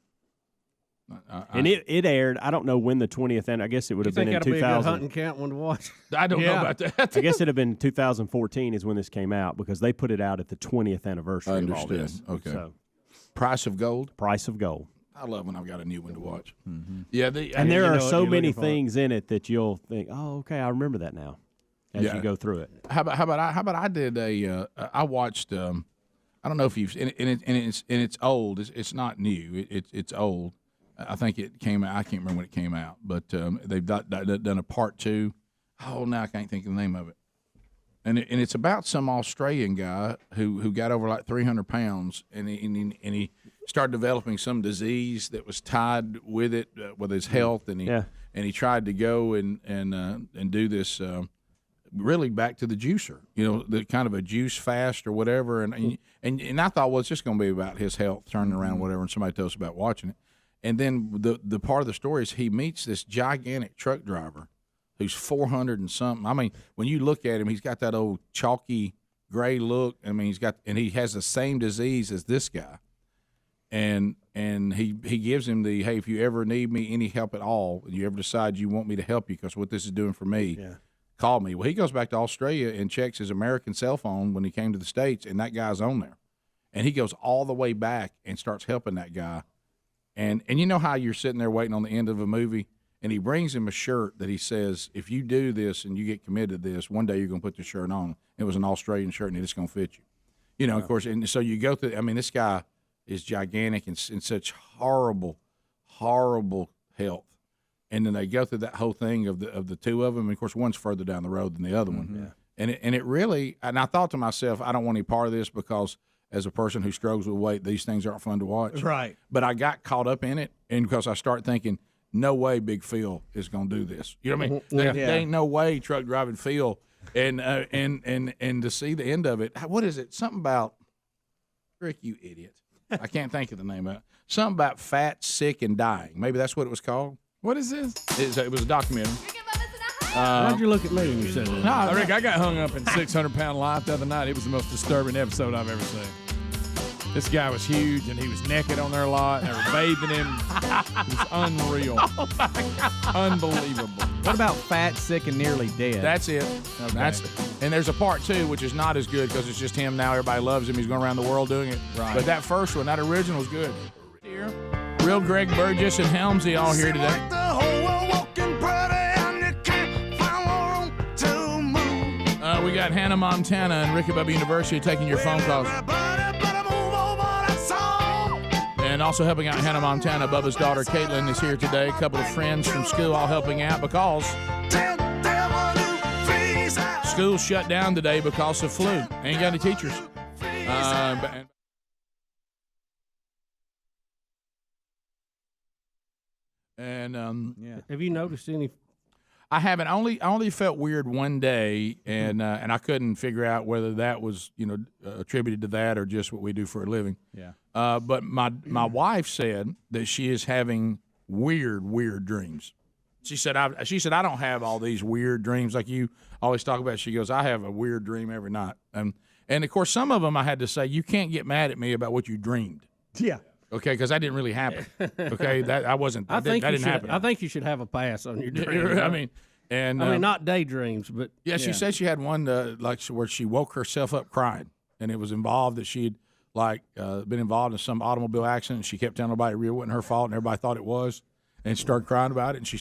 And it aired, I don't know when the 20th, and I guess it would You have been think in that'll be a good 2000. hunting count one to watch? I don't know about that. I guess it'd have been 2014 is when this came out because they put it out at the 20th anniversary of all Understood. this. Okay. So, Price of Gold. Price of Gold. I love when I've got a new one to watch. Yeah, And there you are know what so you're many looking for. things in it that you'll think, oh, okay, I remember that now as Yeah. you go through it. How about I did I watched I don't know if you've and it's old. It's not new. It's old. I think it came out. I can't remember when it came out, but they've done a part 2. Oh, now I can't think of the name of it. And it's about some Australian guy who got over like 300 pounds, and he started developing some disease that was tied with it, with his health, and he tried to go and do this really back to the juicer, the kind of a juice fast or whatever, and I thought, well, it's just going to be about his health turning around, whatever, and somebody told us about watching it, and then the part of the story is he meets this gigantic truck driver who's 400 and something. I mean, when you look at him, he's got that old chalky gray look. I mean, he has the same disease as this guy. And he gives him the, hey, if you ever need me, any help at all, you ever decide you want me to help you because what this is doing for me, call me. Well, he goes back to Australia and checks his American cell phone when he came to the States, and that guy's on there. And he goes all the way back and starts helping that guy. And you know how you're sitting there waiting on the end of a movie? And he brings him a shirt that he says, if you do this and you get committed to this, one day you're going to put this shirt on. It was an Australian shirt, and it's going to fit you. Of course, and so you go through, I mean, this guy is gigantic and in such horrible, horrible health. And then they go through that whole thing of the two of them. And, of course, one's further down the road than the other one. And it really, and I thought to myself, I don't want any part of this because as a person who struggles with weight, these things aren't fun to watch. Right. But I got caught up in it, and because I start thinking, no way Big Phil is going to do this. You know what I mean? There ain't no way truck driving Phil. And to see the end of it, what is it? Something about, Rick, you idiot. I can't think of the name of it. Something about fat, sick, and dying. Maybe that's what it was called. What is this? It was a documentary. Why'd you look at me when you said that? No, Rick, I got hung up in 600-pound life the other night. It was the most disturbing episode I've ever seen. This guy was huge, and he was naked on there a lot, and they were bathing him. It was unreal. Oh, my God. Unbelievable. What about fat, sick, and nearly dead? That's it. Okay. And there's a part 2, which is not as good because it's just him now. Everybody loves him. He's going around the world doing it. Right. But that first one, that original was good. Here, Real Greg Burgess and Helmsy all here today. We got Hannah Montana and Ricky Bubba University taking your phone calls. And also helping out Hannah Montana, Bubba's daughter Caitlin is here today. A couple of friends from school all helping out because school's shut down today because of flu. Ain't got any teachers. Have you noticed any? I haven't. I only felt weird one day, and I couldn't figure out whether that was attributed to that or just what we do for a living. Yeah. But my wife said that she is having weird dreams. She said I don't have all these weird dreams like you always talk about. She goes, I have a weird dream every night, and of course some of them I had to say you can't get mad at me about what you dreamed. Yeah. Okay, because that didn't really happen. Okay, that didn't happen. I think you should have a pass on your dream. I mean, not daydreams, but yeah, she said she had one where she woke herself up crying, and it was involved that she'd been involved in some automobile accident. And she kept telling everybody it wasn't her fault, and everybody thought it was, and started crying about it. And she.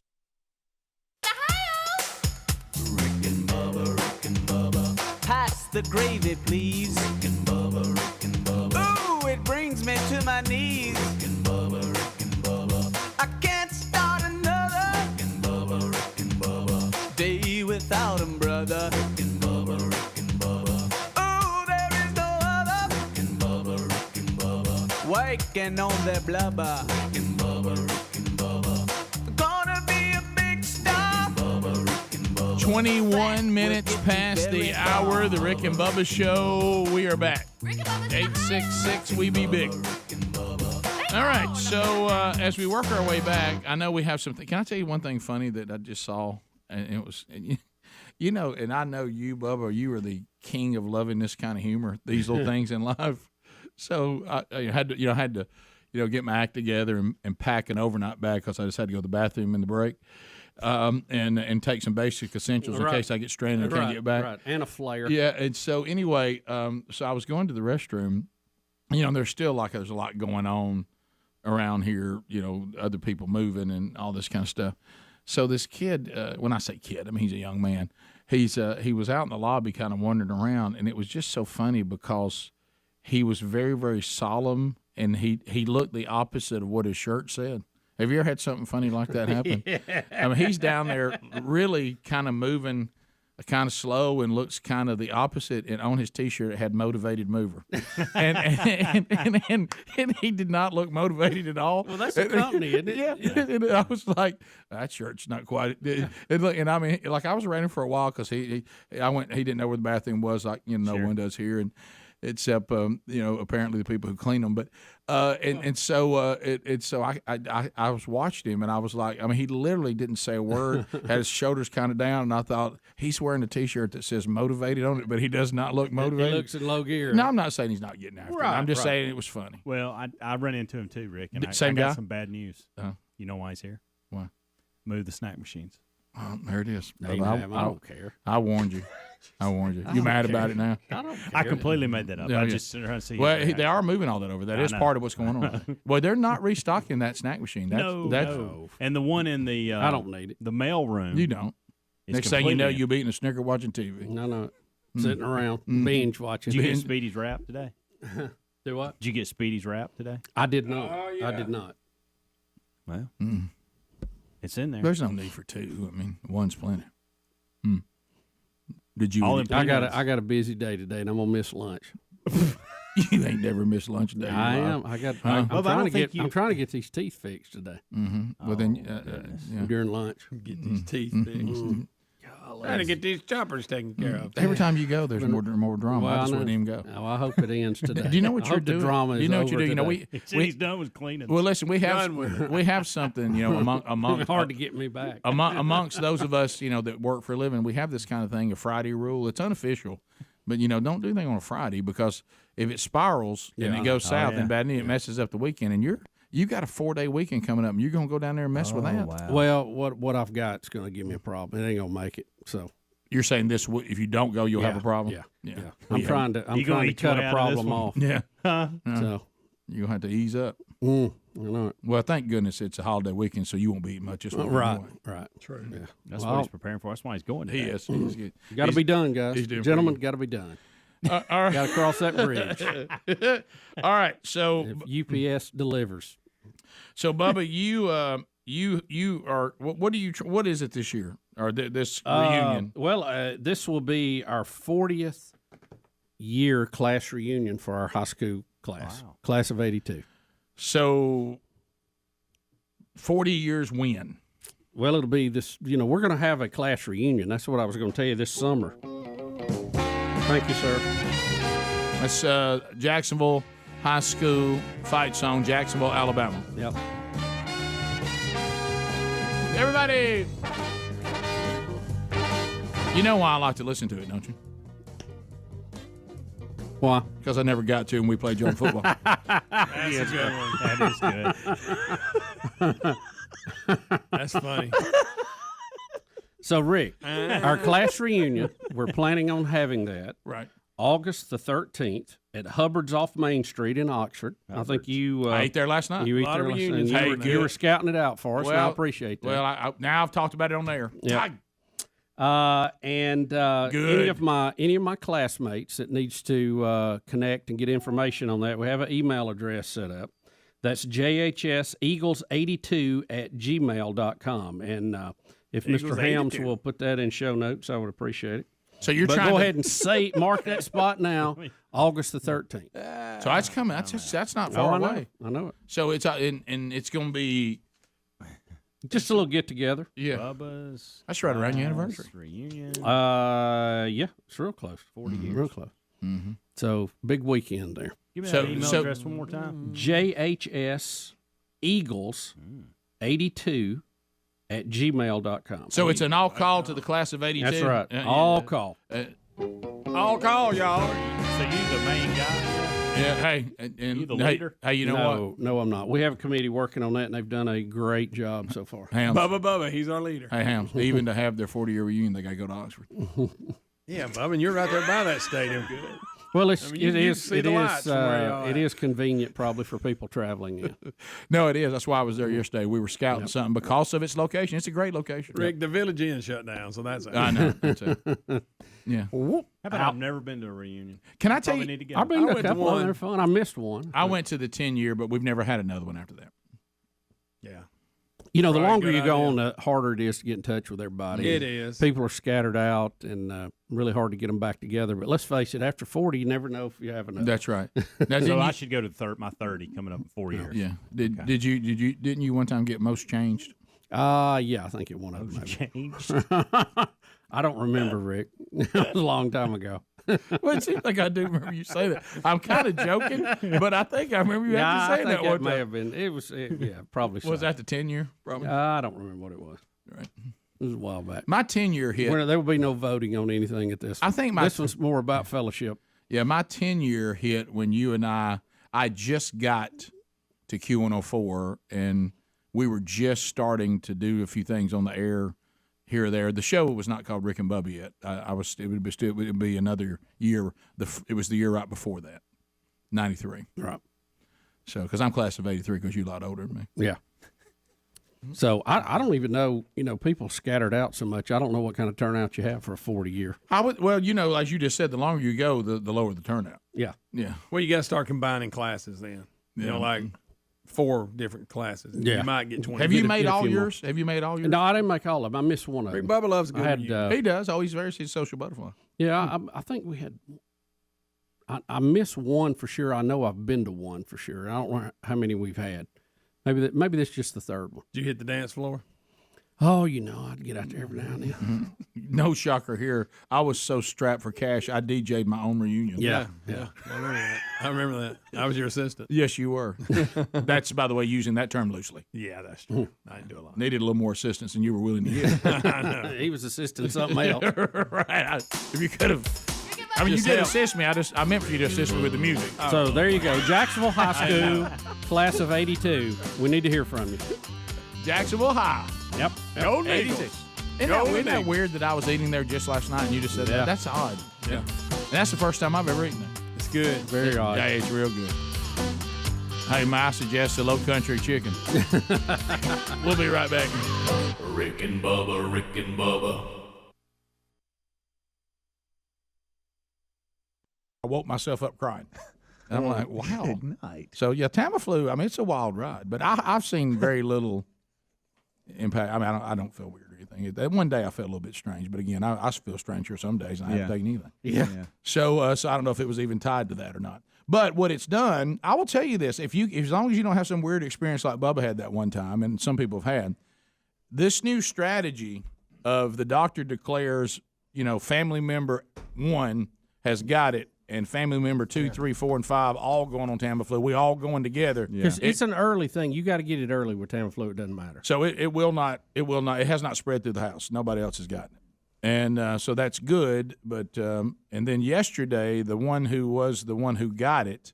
Pass the gravy, please. Rick and Bubba. Ooh, it brings me to my knees. Rick and Bubba. I can't start another. Rick and Bubba. Day without him, brother. Rick and Bubba. Ooh, there is no other. Rick and Bubba. Waking on their blubber. Rick and Bubba. Gonna be a big star. 21 minutes past the hour, the Rick and Bubba Show. We are back. 866 We Be Big. All right, so as we work our way back, I know we have something. Can I tell you one thing funny that I just saw? And it was, and I know you, Bubba, you are the king of loving this kind of humor, these little things in life. So I had to get my act together and pack an overnight bag because I just had to go to the bathroom in the break. And take some basic essentials in case I get stranded and can't get back. Right, and a flare. Yeah, and so anyway, so I was going to the restroom. There's still there's a lot going on around here, other people moving and all this kind of stuff. So this kid, when I say kid, I mean he's a young man. He was out in the lobby kind of wandering around, and it was just so funny because he was very, very solemn, and he looked the opposite of what his shirt said. Have you ever had something funny like that happen? Yeah. I mean, he's down there really kind of moving kind of slow and looks kind of the opposite, and on his T-shirt it had motivated mover. and he did not look motivated at all. Well, that's a company, isn't it? Yeah. And I was like, that shirt's not quite. And I mean, I was running for a while because he didn't know where the bathroom was, no windows here, and except apparently the people who clean them. But so I was watching him, and I was like, I mean, he literally didn't say a word, had his shoulders kind of down, and I thought he's wearing a T-shirt that says motivated on it, but he does not look motivated. He looks in low gear. No, I'm not saying he's not getting after it. I'm just saying it was funny. Well, I run into him too, Rick, and I Same got guy? some bad news. Uh-huh. You know why he's here? Why? Move the snack machines. There it is. I don't care. I warned you. You mad about it now? I don't care. I completely made that up. Yeah, I yeah. just trying to see. Well, they are moving all that over. That is part of what's going on. Well, they're not restocking that snack machine. No. And the one in the I don't need it. The mail room. You don't. Next thing you know, you'll be eating a Snicker watching TV. No. Sitting around binge watching. Did you get Speedy's wrap today? Do what? Did you get Speedy's wrap today? I did not. I did not. Well, it's in there. There's no need for two. I mean, one's plenty. Did you? I got a busy day today, and I'm gonna miss lunch. You ain't never missed lunch a day. I am. I'm trying to get these teeth fixed today. Mm-hmm. Well, then during lunch, get these teeth fixed. Trying to get these choppers taken care of. Every time you go, there's more drama. Well, I just wouldn't even go. Well, I hope it ends today. Do you know what I you're hope doing? The drama is you know what over you're doing. today. He's done with cleaning. Well, listen, we have something. Among hard to get me back. Amongst those of us, that work for a living, we have this kind of thing, a Friday rule. It's unofficial, but don't do anything on a Friday because if it spirals and it goes south and bad news, it messes up the weekend. And you got a 4-day weekend coming up, and you're gonna go down there and mess with that. Wow. Well, what I've got is gonna give me a problem. It ain't gonna make it. So. You're saying this? If you don't go, you'll have a problem. Yeah. I'm trying to cut a problem off. Yeah. So you'll have to ease up. I know it. Well, thank goodness it's a holiday weekend, so you won't be eating much this weekend. Right. True. Yeah. That's what he's preparing for. That's why he's going today. He is. He's good. Got to be done, guys. Gentlemen, got to be done. All right. Got to cross that bridge. All right. So if UPS delivers. So Bubba, you are what is it this year or this reunion? This will be our 40th year class reunion for our high school class, class of '82. So 40 years when? Well, it'll be this. We're going to have a class reunion. That's what I was going to tell you this summer. Thank you, sir. That's Jacksonville High School fight song, Jacksonville, Alabama. Yep. Everybody. You know why I like to listen to it, don't you? Why? Because I never got to when we played Joe football. That's a good one. That is good. That's funny. So, Rick, our class reunion, we're planning on having that right August the 13th at Hubbard's off Main Street in Oxford. Hubbard's. I think you... I ate there last night. You ate there last night. You were scouting it out for us, and I appreciate that. Well, now I've talked about it on there. Yeah. Any of my classmates that needs to connect and get information on that, we have an email address set up. That's jhseagles82@gmail.com. And if Eagles Mr. Helms 82. will put that in show notes, I would appreciate it. So you're but trying go to ahead and mark that spot now, August the 13th. So that's coming. That's not far I know. away. I know it. So it's and it's going to be just a little get together. Yeah, Bubba's. That's right around your anniversary reunion. Yeah, it's real close. 40 years. Real close. Mm-hmm. So big weekend there. Give me that email address one more time. jhseagles82@gmail.com. So it's an all call to the class of '82. That's right. All call. All call, y'all. So you the main guy? Yeah. Hey, and You the leader? Hey, you know what? No, I'm not. We have a committee working on that, and they've done a great job so far. Hams. Bubba, he's our leader. Hey, Hams. Even to have their 40-year reunion, they got to go to Oxford. Yeah, Bubba, and you're right there by that stadium. Well, I mean, you see the lights from where y'all it at. is convenient probably for people traveling. Yeah. No, it is. That's why I was there yesterday. We were scouting something because of its location. It's a great location. Rick, the Village Inn shut down, so that's it. I know. That's it. Yeah. How about I've never been to a reunion? Can I tell Probably you? need to go. I've been to a went to couple. one. They're fun. I missed one. I went to the 10-year, but we've never had another one after that. Yeah. The Probably a longer good you go idea. on, the harder it is to get in touch with everybody. It is. People are scattered out and really hard to get them back together. But let's face it, after 40, you never know if you have another. That's right. Now, So I should go to my 30 coming up in 4 years. Yeah. Didn't you one time get most changed? Yeah, I think it one of them. Changed. I don't remember, Rick. It was a long time ago. Well, it seems like I do remember you say that. I'm kind of joking, but I think I remember you Yeah, actually saying I think that one it may time. have been. It was, probably. Was so. that the 10-year? Probably. I don't remember what it was. Right. It was a while back. My 10-year hit. Well, there will be no voting on anything at this. I think this one's more about fellowship. Yeah, my 10-year hit when you and I just got to Q104, and we were just starting to do a few things on the air here or there. The show was not called Rick and Bubba yet. It would be another year. It was the year right before that, 93. Right. So, because I'm class of 83, because you're a lot older than me. Yeah. So I don't even know. People scattered out so much. I don't know what kind of turnout you have for a 40-year. Well, as you just said, the longer you go, the lower the turnout. Yeah. Yeah. Well, you got to start combining classes then. You know, like 4 different classes. Yeah. You might get 20. Have you made all yours? Have you made all yours? No, I didn't make all of them. I missed one of them. Rick Bubba loves a good reunion. He does. Oh, he's he's a social butterfly. Yeah, I think we had. I missed one for sure. I know I've been to one for sure. I don't know how many we've had. Maybe that's just the third one. Did you hit the dance floor? Oh, I'd get out there every now and then. No shocker here. I was so strapped for cash, I DJ'd my own reunion. Yeah. I remember that. I was your assistant. Yes, you were. That's, by the way, using that term loosely. Yeah, that's true. I didn't do a lot. Needed a little more assistance than you were willing to give. He was assisting something else. Right. If you could have. I mean, you did assist me. I meant for you to assist me with the music. So there you go. Jacksonville High School, class of 82. We need to hear from you. Jacksonville High. Yep. Go 82. Eagles. Isn't that weird that I was eating there just last night and you just said that? That's odd. Yeah. And that's the first time I've ever eaten there. It's good. Very odd. Yeah, it's real good. Hey, I suggest a low country chicken. We'll be right back. Rick and Bubba, Rick and Bubba. I woke myself up crying. And I'm like, wow. Good night. So, yeah, Tamiflu, I mean, it's a wild ride, but I've seen very little impact. I mean, I don't feel weird or anything. One day I felt a little bit strange, but again, I feel strange here some days, and I haven't taken anything. Yeah. So I don't know if it was even tied to that or not. But what it's done, I will tell you this: as long as you don't have some weird experience like Bubba had that one time, and some people have had, this new strategy of the doctor declares, family member 1 has got it, and family member 2, 3, 4, and 5 all going on Tamiflu. We all going together. Because it's an early thing. You got to get it early with Tamiflu. It doesn't matter. So it will not. It has not spread through the house. Nobody else has gotten it, and so that's good. But and then yesterday, the one who got it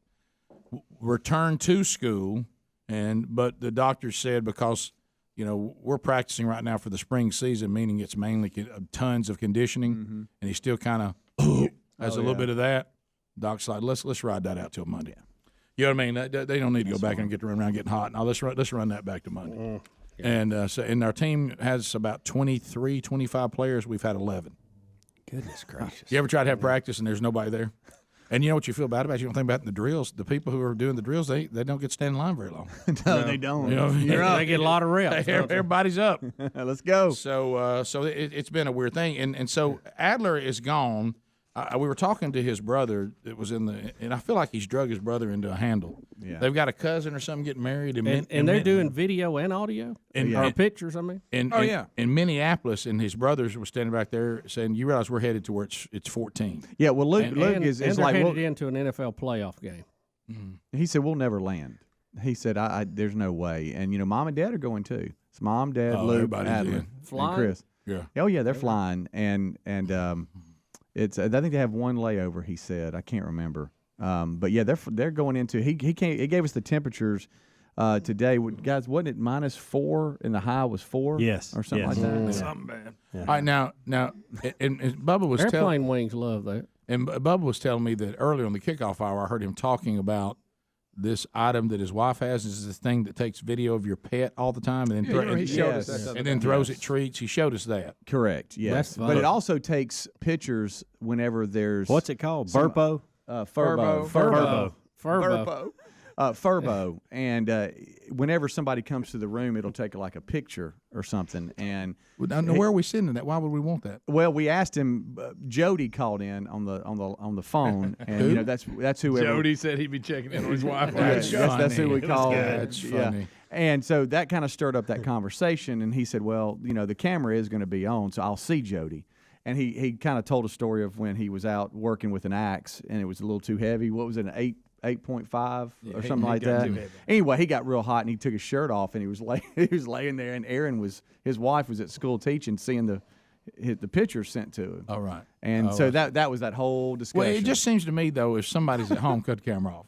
returned to school, but the doctor said because we're practicing right now for the spring season, meaning it's mainly tons of conditioning, and he still kind of has a little bit of that. Doc's like, let's ride that out till Monday. You know what I mean? They don't need to go back and get around getting hot. Now let's run that back to Monday. And and our team has about 23, 25 players. We've had 11. Goodness gracious! You ever try to have practice and there's nobody there? And you know what you feel bad about? You don't think about in the drills. The people who are doing the drills, they don't get to stand in line very long. No, they don't. They get a lot of reps. Everybody's up. Let's go. So it's been a weird thing. And so Adler is gone. We were talking to his brother that was and I feel like he's drug his brother into a handle. Yeah. They've got a cousin or something getting married. And they're doing video and audio? Or pictures, I mean? In Minneapolis, and his brothers were standing back there saying, you realize we're headed to where it's 14. Yeah, well, Luke is they're like headed into an NFL playoff game. He said, we'll never land. He said, there's no way. And, Mom and Dad are going too. It's Mom, Dad, Luke, Adler, and Chris. Yeah. Oh, yeah, they're flying. And it's I think they have one layover, he said. I can't remember. But, yeah, they're going into – he gave us the temperatures today. Guys, wasn't it -4 and the high was 4? Yes. Or something like that? Something bad. Yeah. All right, now and Bubba was Airplane wings love that. And Bubba was telling me that earlier on the kickoff hour, I heard him talking about this item that his wife has. Is this thing that takes video of your pet all the time and then he showed us that and then throws it treats. He showed us that. Correct. Yes, but it also takes pictures whenever there's what's it called? Burpo. Furbo. Furbo, and whenever somebody comes to the room, it'll take like a picture or something. And where are we sending that? Why would we want that? Well, we asked him. Jody called in on the phone, and that's whoever. Jody said he'd be checking in on his wife. That's who we called. That's funny. Yeah. And so that kind of stirred up that conversation, and he said, "Well, the camera is going to be on, so I'll see Jody." And he kind of told a story of when he was out working with an axe, and it was a little too heavy. What was it, an 8.5 or something like that? Anyway, he got real hot, and he took his shirt off, and he was laying there, and his wife was at school teaching, seeing the pictures sent to him. All right. And that was that whole discussion. Well, it just seems to me, though, if somebody's at home, cut the camera off.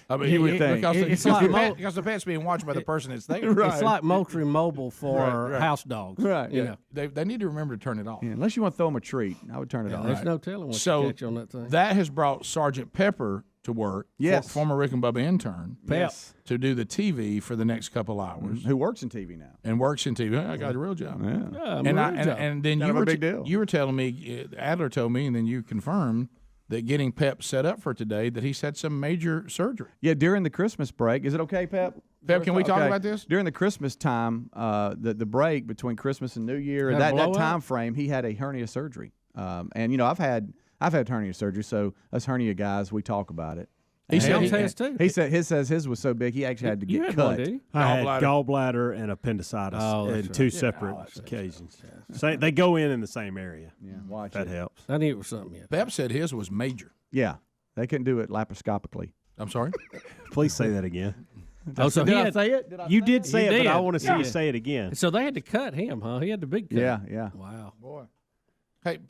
I mean, you would think. Because the pet's being watched by the person that's there. Right. It's like Moultrie Mobile for house dogs. Right. Yeah. They need to remember to turn it off. Yeah, unless you want to throw them a treat, I would turn it off. There's no telling what you catch on that thing. That has brought Sergeant Pepper to work. Yes. Former Rick and Bubba intern. Yes. To do the TV for the next couple hours. Who works in TV now. And works in TV. I got a real job. Yeah. And then deal. You were telling me, Adler told me, and then you confirmed that getting Pep set up for today, that he's had some major surgery. Yeah, during the Christmas break. Is it okay, Pep? Pep, can we talk about this? During the Christmas time, the break between Christmas and New Year, that time frame, he had a hernia surgery. And I've had hernia surgery, so us hernia guys, we talk about it. He said his was so big he actually had to get cut. One, did he? I had gallbladder and appendicitis in two separate occasions. So they go in the same area. Yeah, watch that helps. I knew it was something. Pep said his was major. Yeah, they couldn't do it laparoscopically. I'm sorry. Please say that again. So did I say it? You did say it, but I want to see you say it again. So they had to cut him, huh? He had the big cut. Yeah. Wow. Boy. Hey,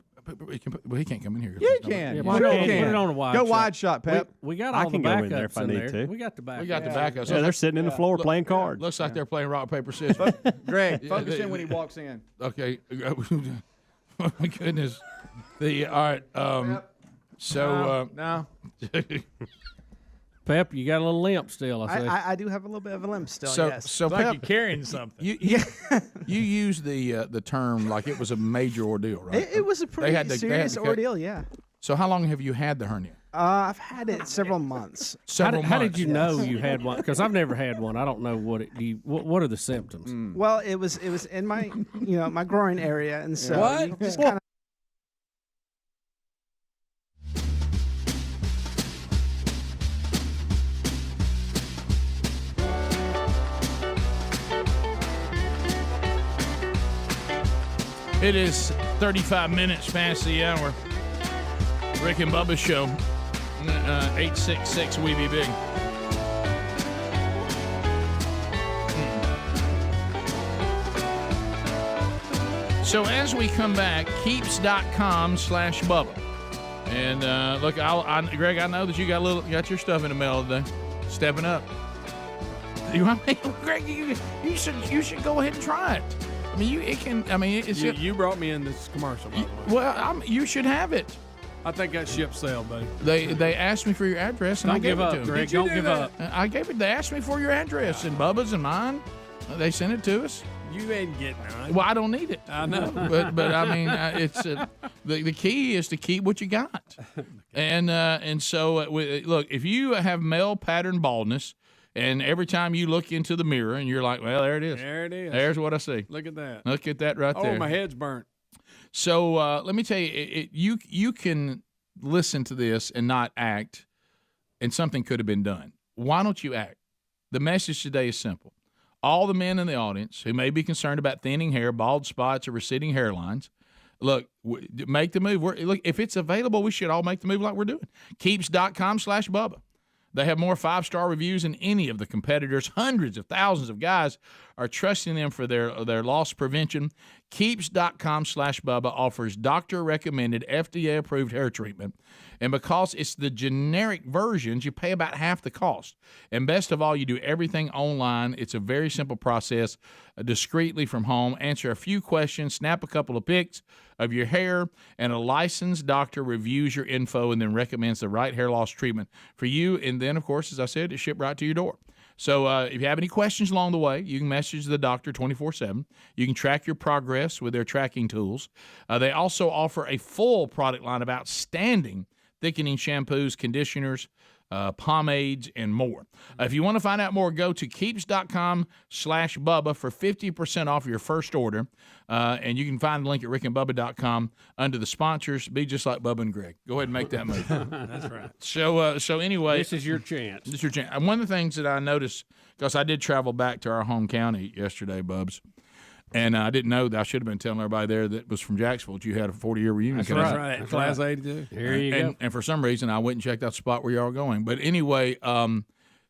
he can't come in here. You can. Yeah, put it on a wide shot. Go wide shot, Pep. We got all the go in backups there if I need to. We got the backups. We got the backups. Yeah, they're sitting in the floor playing cards. Looks like they're playing rock, paper, scissors. Greg, focus in when he walks in. Okay. Oh, my goodness. All right. So no. Pep, you got a little limp still. I do have a little bit of a limp still. Yes. So Like Pep, you're carrying something. you use the term like it was a major ordeal, right? It was a pretty serious ordeal. Yeah. So how long have you had the hernia? I've had it several months. How did you know you had one? Because I've never had one. I don't know what what are the symptoms. Well, it was in my my groin area, and so What? you just kind of. It is 35 minutes past the hour. Rick and Bubba Show. 866 We Be Big. So as we come back, keeps.com/Bubba. And look, Greg, I know that you got your stuff in the mail today. Stepping up. Greg, you should go ahead and try it. I mean, you brought me in this commercial, by the way. Well, you should have it. I think that ship sailed, buddy. They asked me for your address, and I gave it to them. Greg. Don't give up. I gave it. They asked me for your address, and Bubba's and mine. They sent it to us. You ain't getting it. Well, I don't need it. I know, but I mean, it's the key is to keep what you got, and so look, if you have male pattern baldness, and every time you look into the mirror and you're like, well, there it is. There it is. There's what I see. Look at that. Look at that right there. Oh, my head's burnt. So let me tell you, you can listen to this and not act, and something could have been done. Why don't you act? The message today is simple. All the men in the audience who may be concerned about thinning hair, bald spots, or receding hairlines, look, make the move. Look, if it's available, we should all make the move like we're doing. Keeps.com/Bubba. They have more 5-star reviews than any of the competitors. Hundreds of thousands of guys are trusting them for their loss prevention. Keeps.com/Bubba offers doctor-recommended, FDA-approved hair treatment. And because it's the generic versions, you pay about half the cost. And best of all, you do everything online. It's a very simple process, discreetly from home. Answer a few questions, snap a couple of pics of your hair, and a licensed doctor reviews your info and then recommends the right hair loss treatment for you. And then, of course, as I said, it's shipped right to your door. So if you have any questions along the way, you can message the doctor 24/7. You can track your progress with their tracking tools. They also offer a full product line of outstanding thickening shampoos, conditioners, pomades, and more. If you want to find out more, go to keeps.com/Bubba for 50% off your first order. And you can find the link at rickandbubba.com under the sponsors. Be just like Bubba and Greg. Go ahead and make that move. That's right. So anyway. This is your chance. This is your chance. And one of the things that I noticed, because I did travel back to our home county yesterday, Bubs, and I didn't know that I should have been telling everybody there that was from Jacksonville that you had a 40-year reunion. That's right. Class 82. Here you go. And for some reason, I went and checked out the spot where y'all are going. But anyway,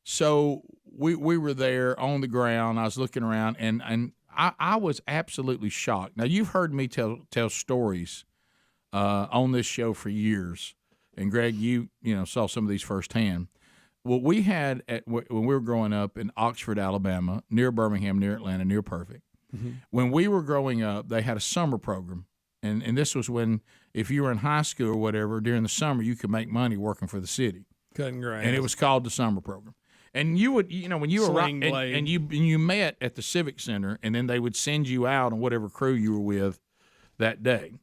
so we were there on the ground. I was looking around, and I was absolutely shocked. Now, you've heard me tell stories on this show for years. And, Greg, you saw some of these firsthand. Well, we had, when we were growing up in Oxford, Alabama, near Birmingham, near Atlanta, near Perfect, when we were growing up, they had a summer program. And this was when, if you were in high school or whatever, during the summer, you could make money working for the city. Cutting grass. And it was called the summer program. And you would, when you were and you met at the Civic Center, and then they would send you out on whatever crew you were with that day.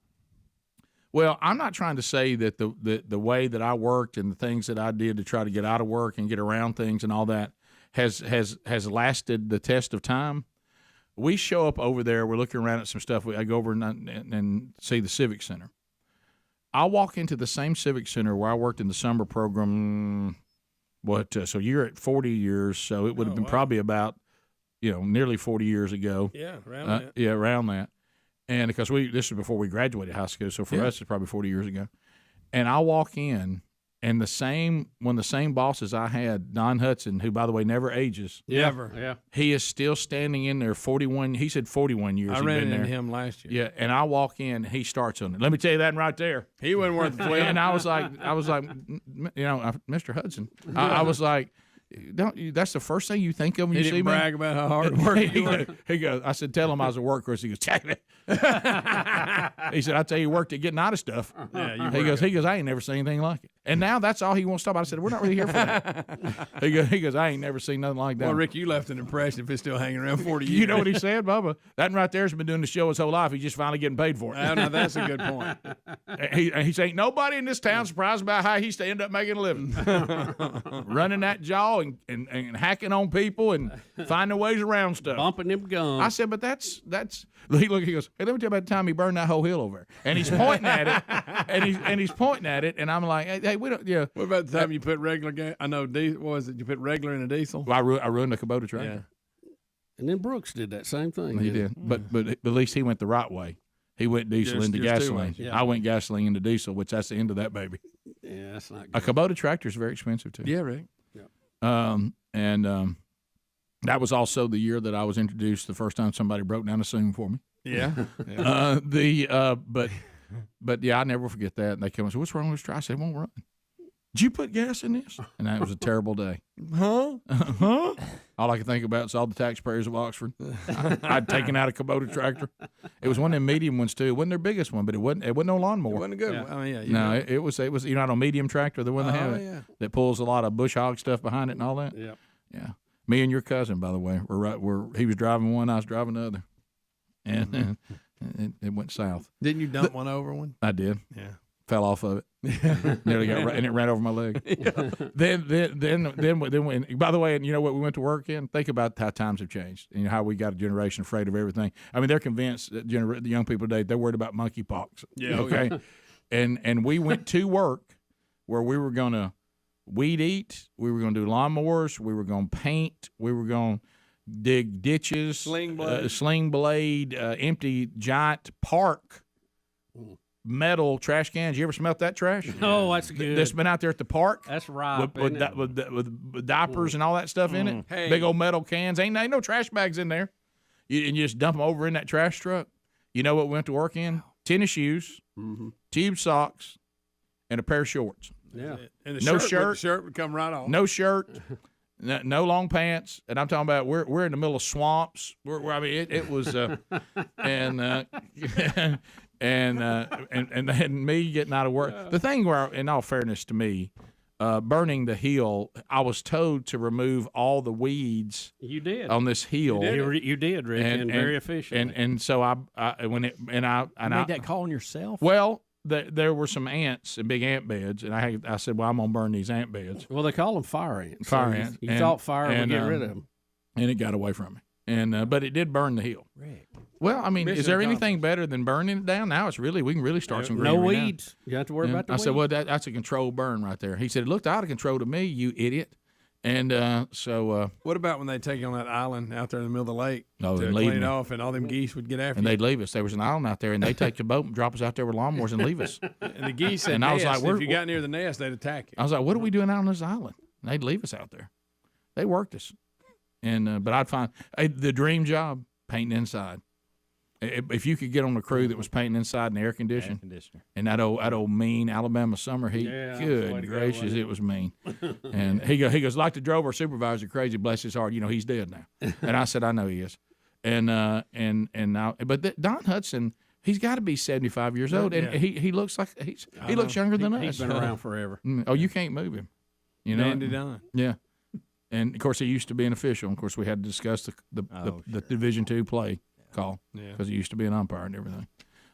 Well, I'm not trying to say that the way that I worked and the things that I did to try to get out of work and get around things and all that has lasted the test of time. We show up over there. We're looking around at some stuff. I go over and see the Civic Center. I walk into the same Civic Center where I worked in the summer program. So you're at 40 years, so it would have been probably about, nearly 40 years ago. Yeah, around that. Yeah, around that. And because this is before we graduated high school, so for us it's probably 40 years ago. And I walk in, and one of the same bosses I had, Don Hudson, who by the way never ages. Never. Yeah. He is still standing in there 41. He said 41 years. I ran into him last year. Yeah, and I walk in, he starts on it. Let me tell you that right there. He wasn't worth the flip. And I was like, Mr. Hudson. I was like, that's the first thing you think of when you see me? He didn't brag about how hard work he goes, I said, tell him I was a workhorse. He goes, check it. He said, I tell you, worked at getting out of stuff. Yeah, he goes, I ain't never seen anything like it. And now that's all he wants to talk about. I said, we're not really here for that. He goes, I ain't never seen nothing like that. Well, Rick, you left an impression if it's still hanging around 40 years. You know what he said, Bubba? That right there has been doing the show his whole life. He's just finally getting paid for it. Oh, no, that's a good point. He said, ain't nobody in this town surprised about how he end up making a living. Running that jaw and hacking on people and finding ways around stuff. Bumping them gums. I said, but that's he goes, hey, let me tell you about the time he burned that whole hill over there. And he's pointing at it, and he's pointing at it, and I'm like, hey, we don't, yeah. What about the time you put regular gas? I know, what was it? You put regular in a diesel? Well, I ruined the Kubota tractor. And then Brooks did that same thing. He did. But at least he went the right way. He went diesel into There's two gasoline. ways. Yeah. I went gasoline into diesel, which that's the end of that baby. Yeah, that's not A Kubota tractor is very expensive too. Yeah, right. That was also the year that I was introduced the first time somebody broke down a Soon for me. Yeah. But yeah, I never forget that. And they came and said, "What's wrong with this tractor?" I said, "It won't run." Did you put gas in this? And that was a terrible day. Huh? Huh? All I could think about is all the taxpayers of Oxford. I'd taken out a Kubota tractor. It was one of them medium ones too. It wasn't their biggest one, but it wasn't no lawnmower. It wasn't a good one. I mean, No, it was you know, a medium tractor, the one they have yeah. that pulls a lot of bush hog stuff behind it and all that. Yep. Yeah. Me and your cousin, by the way, he was driving one, I was driving the other, and it went south. Didn't you dump one over one? I did. Yeah. Fell off of it. Nearly got and it ran over my leg. Then, by the way, and you know what we went to work in? Think about how times have changed and how we got a generation afraid of everything. I mean, they're convinced that the young people today, they're worried about monkeypox. Yeah. Okay. And we went to work where we were going to weed eat, we were going to do lawnmowers, we were going to paint, we were going to dig ditches, sling blade, empty giant park metal trash cans. You ever smelt that trash? Oh, that's good. That's been out there at the park. That's right. With diapers and all that stuff in it. Hey. Big old metal cans. Ain't no trash bags in there. And you just dump them over in that trash truck. You know what we went to work in? Tennis shoes, tube socks, and a pair of shorts. Yeah. And the No shirt shirt. would come right off. No shirt. No long pants, and I'm talking about we're in the middle of swamps. I mean, it was, and then me getting out of work. The thing where, in all fairness to me, burning the hill, I was told to remove all the weeds. You did on this hill. You did, Rick, and very efficient. And so I made that call on yourself. Well. There were some ants and big ant beds, and I said, "Well, I'm gonna burn these ant beds." Well, they call them fire ants. Fire so ants. You thought fire would get rid of them, and it got away from me. And but it did burn the hill. Rick. Well, I mean, is there anything better than burning it down? Now we can really start some greenery. No weeds. You don't have to worry about the I weeds. said, well, that's a controlled burn right there. He said, it looked out of control to me, you idiot. And so. What about when they take you on that island out there in the middle of the lake and clean leave it me. off, and all them geese would get after and you? they'd leave us. There was an island out there, and they'd take the boat and drop us out there with lawnmowers and leave us. And the geese said, and I was like, if you got near the nest, they'd attack you. I was like, what are we doing out on this island? And they'd leave us out there. They worked us. And but I'd find the dream job, painting inside. If you could get on a crew that was painting inside in the air conditioner, and that old mean Alabama summer heat, good gracious, it was mean. And he goes, like the drover supervisor, crazy, bless his heart. You know, he's dead now. And I said, I know he is. And now, but Don Hudson, he's got to be 75 years old, and he looks like he looks younger than us. He's been around forever. Oh, you can't move him. You know, Dandy Don. Yeah. And of course, he used to be an official. Of course, we had to discuss the Division II play call because he used to be an umpire and everything.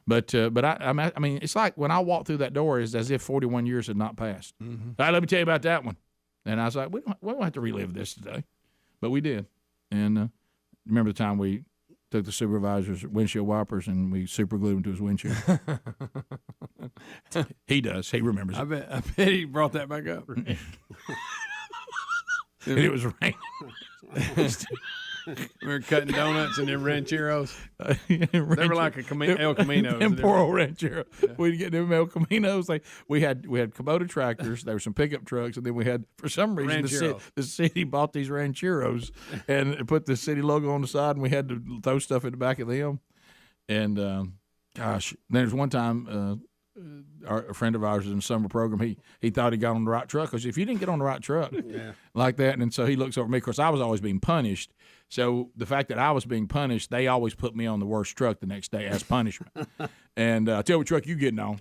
But I mean, it's like when I walked through that door, it's as if 41 years had not passed. Mm-hmm. All right, let me tell you about that one. And I was like, we don't have to relive this today, but we did. And remember the time we took the supervisor's windshield wipers and we super glued them to his windshield. He does. He remembers it. I bet he brought that back up. And it was raining. We were cutting donuts and them rancheros. They were like El Caminos. Them poor old rancheros. Yeah. We'd get them El Caminos. We had Kubota tractors. There were some pickup trucks, and then we had, for some reason, the city bought these rancheros and put the city logo on the side, and we had to throw stuff in the back of them. And gosh, there's one time. A friend of ours in the summer program, he thought he got on the right truck, because if you didn't get on the right truck like that, and so he looks over at me, of course I was always being punished, so the fact that I was being punished, they always put me on the worst truck the next day as punishment. And I tell you what truck you getting on.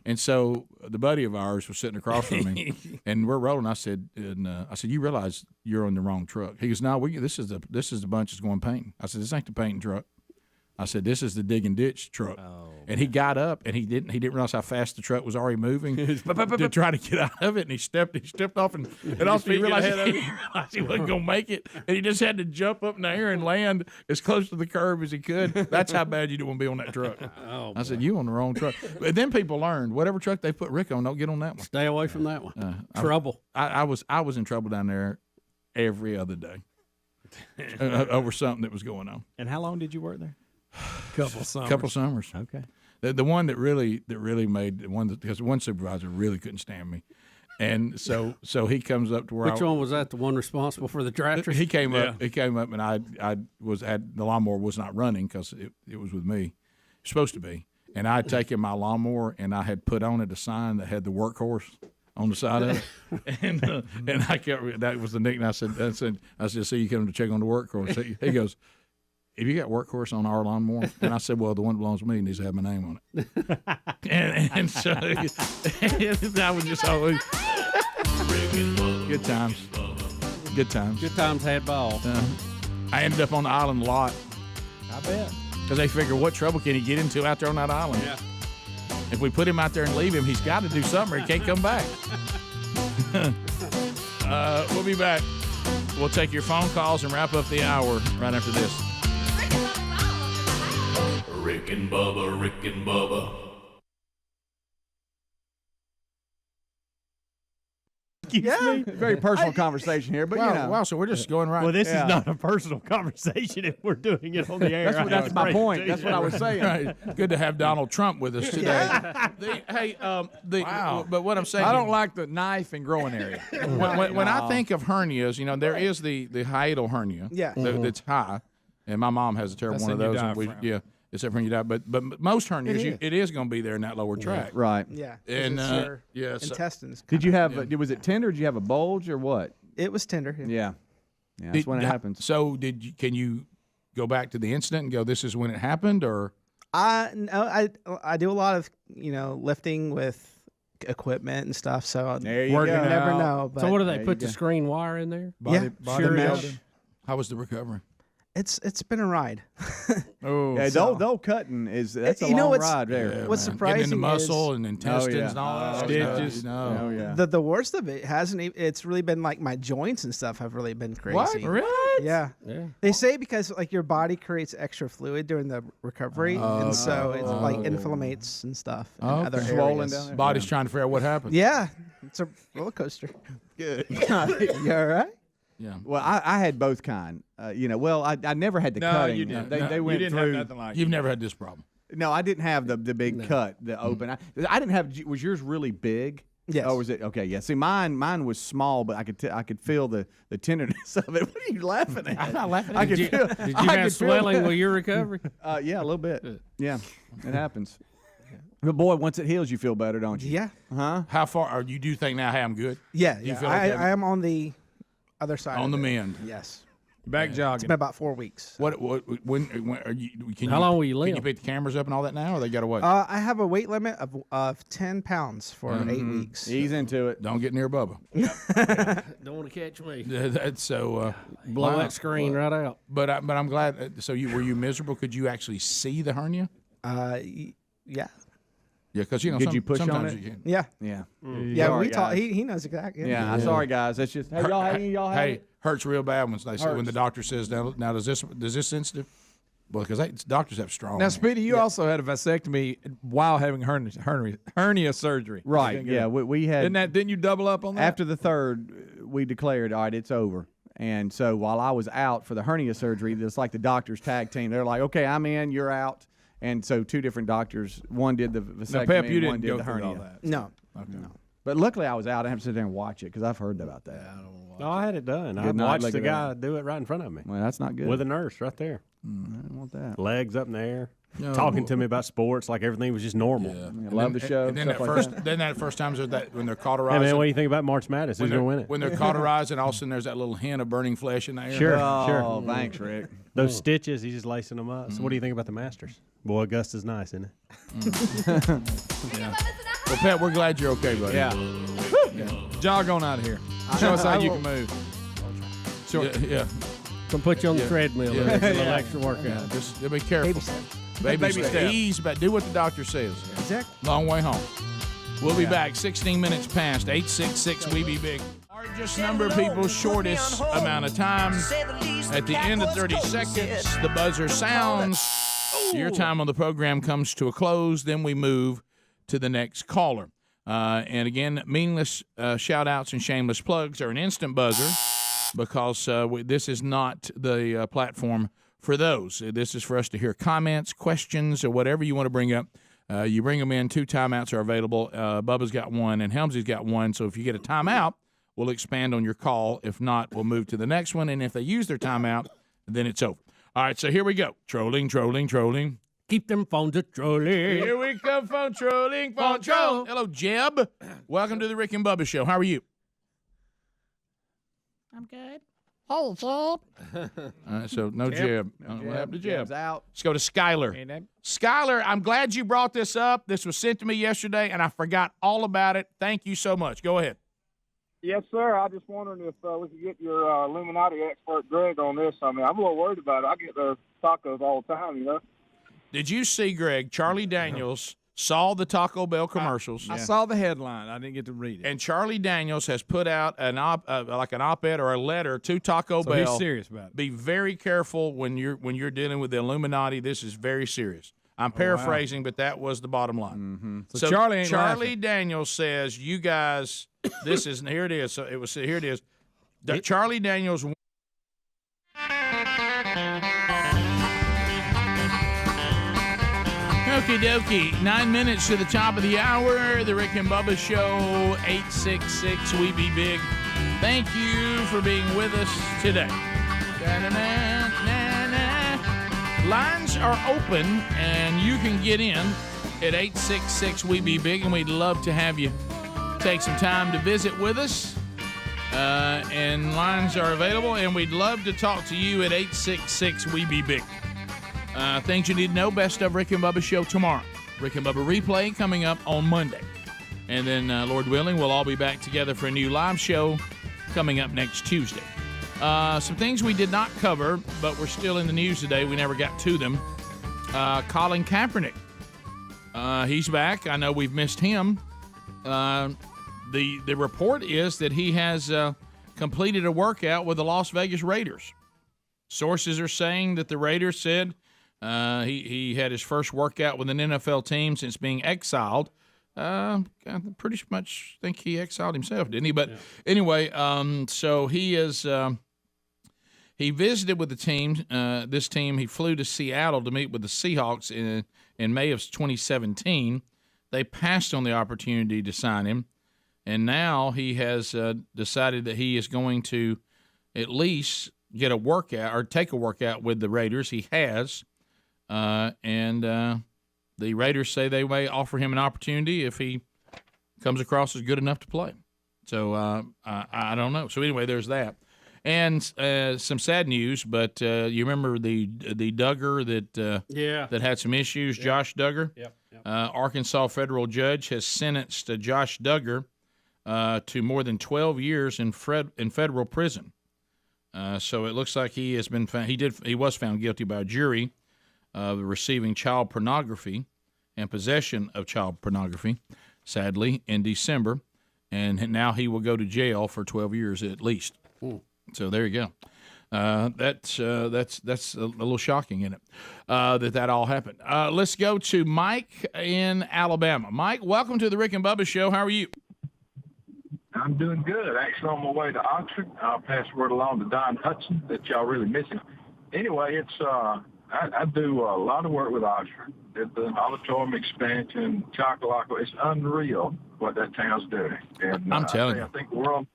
And so the buddy of ours was sitting across from me, and we're rolling. I said, you realize you're on the wrong truck? He goes, no, this is the bunch that's going painting. I said, this ain't the painting truck. I said, this is the dig and ditch truck. And he got up, and he didn't realize how fast the truck was already moving to try to get out of it. And he stepped off, and also he realized he wasn't going to make it. And he just had to jump up in the air and land as close to the curb as he could. That's how bad you don't want to be on that truck. I said, you on the wrong truck. But then people learned, whatever truck they put Rick on, don't get on that one. Stay away from that one. Trouble. I was in trouble down there every other day over something that was going on. And how long did you work there? Couple summers. Couple summers. Okay. The one that really made the one because one supervisor really couldn't stand me, and so he comes up to where Which one was that? The one responsible for the drafters? He came up. He came up, and I had the lawnmower was not running because it was with me, it's supposed to be, and I had taken my lawnmower and I had put on it a sign that had the workhorse on the side of it, and I kept that was the nickname. I said, so you come to check on the workhorse? He goes, have you got workhorse on our lawnmower? And I said, well, the one that belongs to me needs to have my name on it. and so I was just always good times. Good times. Good times had ball. I ended up on the island a lot. I bet. Because they figure, what trouble can he get into out there on that island? Yeah. If we put him out there and leave him, he's got to do something or he can't come back. We'll be back. We'll take your phone calls and wrap up the hour right after this. Rick and Bubba, Rick and Bubba. Yeah, very personal conversation here, but wow, so we're just going right. Well, this is not a personal conversation if we're doing it on the air. That's my point. That's what I was saying. Right. Good to have Donald Trump with us today. But what I'm saying, I don't like the knife and growing area. when I think of hernias, there is the hiatal hernia. Yeah. That's high, and my mom has a terrible one of those. And except when you die, but most hernias, it is going to be there in that lower tract. Right. Yeah. And intestines. Did you have? Was it tender? Did you have a bulge or what? It was tender. Yeah. That's when it happens. So can you go back to the incident and go, this is when it happened, or? No, I do a lot of lifting with equipment and stuff. So there you go. Never know. But So what do they put the screen wire in there? Body mesh. How was the recovery? It's been a ride. Yeah, the old cutting that's a long ride there. What's surprising getting in the muscle and intestines and all that stitches. The worst of it hasn't. It's really been like my joints and stuff have really been crazy. What? Really? Yeah. They say because like your body creates extra fluid during the recovery, and so it like inflammates and stuff. In other swollen areas. down there. Body's trying to figure out what happened. Yeah, it's a roller coaster. Good. You all right? Yeah. Well, I had both kind. I never had the cutting. You didn't. They went you didn't through. have nothing like You've never had this problem. No, I didn't have the big cut, the open. I didn't have. Was yours really big? Yes. Oh, was it? Okay, yeah. See, mine was small, but I could feel the tenderness of it. What are you laughing at? I'm not laughing. I could feel. Did you have swelling with your recovery? Yeah, a little bit. Yeah, it happens. But boy, once it heals, you feel better, don't you? Yeah. Huh? How far? Or you do think now? Hey, I'm good. Yeah. You feel like I am on the other side. on of the it. mend. Yes. Back It's jogging. been about 4 weeks. When are you? How long will you Can you live? pick the cameras up and all that now, or they got to wait? I have a weight limit of 10 pounds for 8 weeks. Ease into it. Don't get near Bubba. Don't want to catch me. That's so Blow wow. that screen right out. But I'm glad. So were you miserable? Could you actually see the hernia? Yeah. Yeah, because Could you push on sometimes it? you can. Yeah. Yeah. Yeah, Sorry, we talk. guys. He knows exactly. Yeah. I'm sorry, guys. That's just. Hey, y'all have it? Hurts real bad when the doctor says now does this sensitive? Well, because doctors have strong. Now, Speedy, you also had a vasectomy while having hernia surgery. Right. Yeah. We had. Didn't you double up on that? After the third, we declared, all right, it's over. And so while I was out for the hernia surgery, it's like the doctors tag team. They're like, okay, I'm in, you're out. And so two different doctors, one did the vasectomy, Pep, you and one didn't did go the through hernia. all that. No. Okay. No. But luckily I was out. I have to sit there and watch it because I've heard about that. No, I had it done. I Did not watched look the at guy that. do it right in front of me. Well, that's not good. With a nurse right there. I don't want that. Legs up in the air. No, talking to me about sports like everything was just normal. I love the show. And then that first time when they're Hey cauterizing. man, what do you think about March Madness? Who's going to win it? When they're cauterizing, all of a sudden there's that little hint of burning flesh in the air. Sure, Oh, thanks, Rick. Those stitches, he's just lacing them up. So what do you think about the Masters? Boy, Augusta's nice, isn't it? Yeah. Well, Pat, we're glad you're okay, buddy. Yeah. Jog on out of here. Show us how you can move. Sure. Yeah. Can put you on the treadmill. Yeah. A little extra workout. Yeah, just be careful. Baby step. Ease, but do what the doctor says. Exactly. Long way home. We'll be back 16 minutes past 866 We Be Big. Largest number of people, shortest amount of time. At the end of 30 seconds, the buzzer sounds. Your time on the program comes to a close. Then we move to the next caller. And again, meaningless shout-outs and shameless plugs are an instant buzzer because this is not the platform for those. This is for us to hear comments, questions, or whatever you want to bring up You bring them in. 2 timeouts are available. Bubba's got 1, and Helmsy's got 1. So if you get a timeout, we'll expand on your call. If not, we'll move to the next one. And if they use their timeout, then it's over. All right, so here we go. Trolling. Keep them phones a-trolling. Here we come, phone trolling. Hello, Jeb. Welcome to the Rick and Bubba Show. How are you? I'm good. Hey, Jeb. All right, so no Jeb. What happened to Jeb? Jeb's out. Let's go to Skylar. Skylar, I'm glad you brought this up. This was sent to me yesterday, and I forgot all about it. Thank you so much. Go ahead. Yes, sir. I just wondering if we could get your Illuminati expert, Greg, on this. I mean, I'm a little worried about it. I get those tacos all the time, you know. Did you see, Greg, Charlie Daniels saw the Taco Bell commercials? I saw the headline. I didn't get to read it. And Charlie Daniels has put out an op-ed or a letter to Taco Bell. He's serious about it. Be very careful when you're dealing with the Illuminati. This is very serious. I'm paraphrasing, but that was the bottom line. Mm-hmm. So Charlie ain't Charlie laughing. Daniels says, "You guys, this is here it is." So here it is. Charlie Daniels. Okie dokie. 9 minutes to the top of the hour. The Rick and Bubba Show, 866 We Be Big. Thank you for being with us today. Lines are open, and you can get in at 866 We Be Big, and we'd love to have you take some time to visit with us. And lines are available, and we'd love to talk to you at 866 We Be Big. Things you need to know, best of Rick and Bubba Show tomorrow. Rick and Bubba replay coming up on Monday. And then, Lord willing, we'll all be back together for a new live show coming up next Tuesday. Some things we did not cover, but we're still in the news today. We never got to them. Colin Kaepernick. He's back. I know we've missed him. The report is that he has completed a workout with the Las Vegas Raiders. Sources are saying that the Raiders said he had his first workout with an NFL team since being exiled. I pretty much think he exiled himself, didn't he? But anyway, so he is. He visited with the team. This team, he flew to Seattle to meet with the Seahawks in May of 2017. They passed on the opportunity to sign him, and now he has decided that he is going to at least get a workout or take a workout with the Raiders. He has, and the Raiders say they may offer him an opportunity if he comes across as good enough to play. So I don't know. So anyway, there's that. And some sad news, but you remember the Duggar that had some issues, Josh Duggar? Yep. Arkansas federal judge has sentenced Josh Duggar to more than 12 years in federal prison. So it looks like he has been found. He was found guilty by a jury of receiving child pornography and possession of child pornography, sadly, in December, and now he will go to jail for 12 years at least. So there you go. That's a little shocking, isn't it? That all happened. Let's go to Mike in Alabama. Mike, welcome to the Rick and Bubba Show. How are you? I'm doing good. Actually, on my way to Oxford. I'll pass the word along to Don Hudson that y'all really missing. Anyway, it's I do a lot of work with Oxford. Did the auditorium expansion, Chocolaco. It's unreal what that town's doing. And I'm telling you, I think the world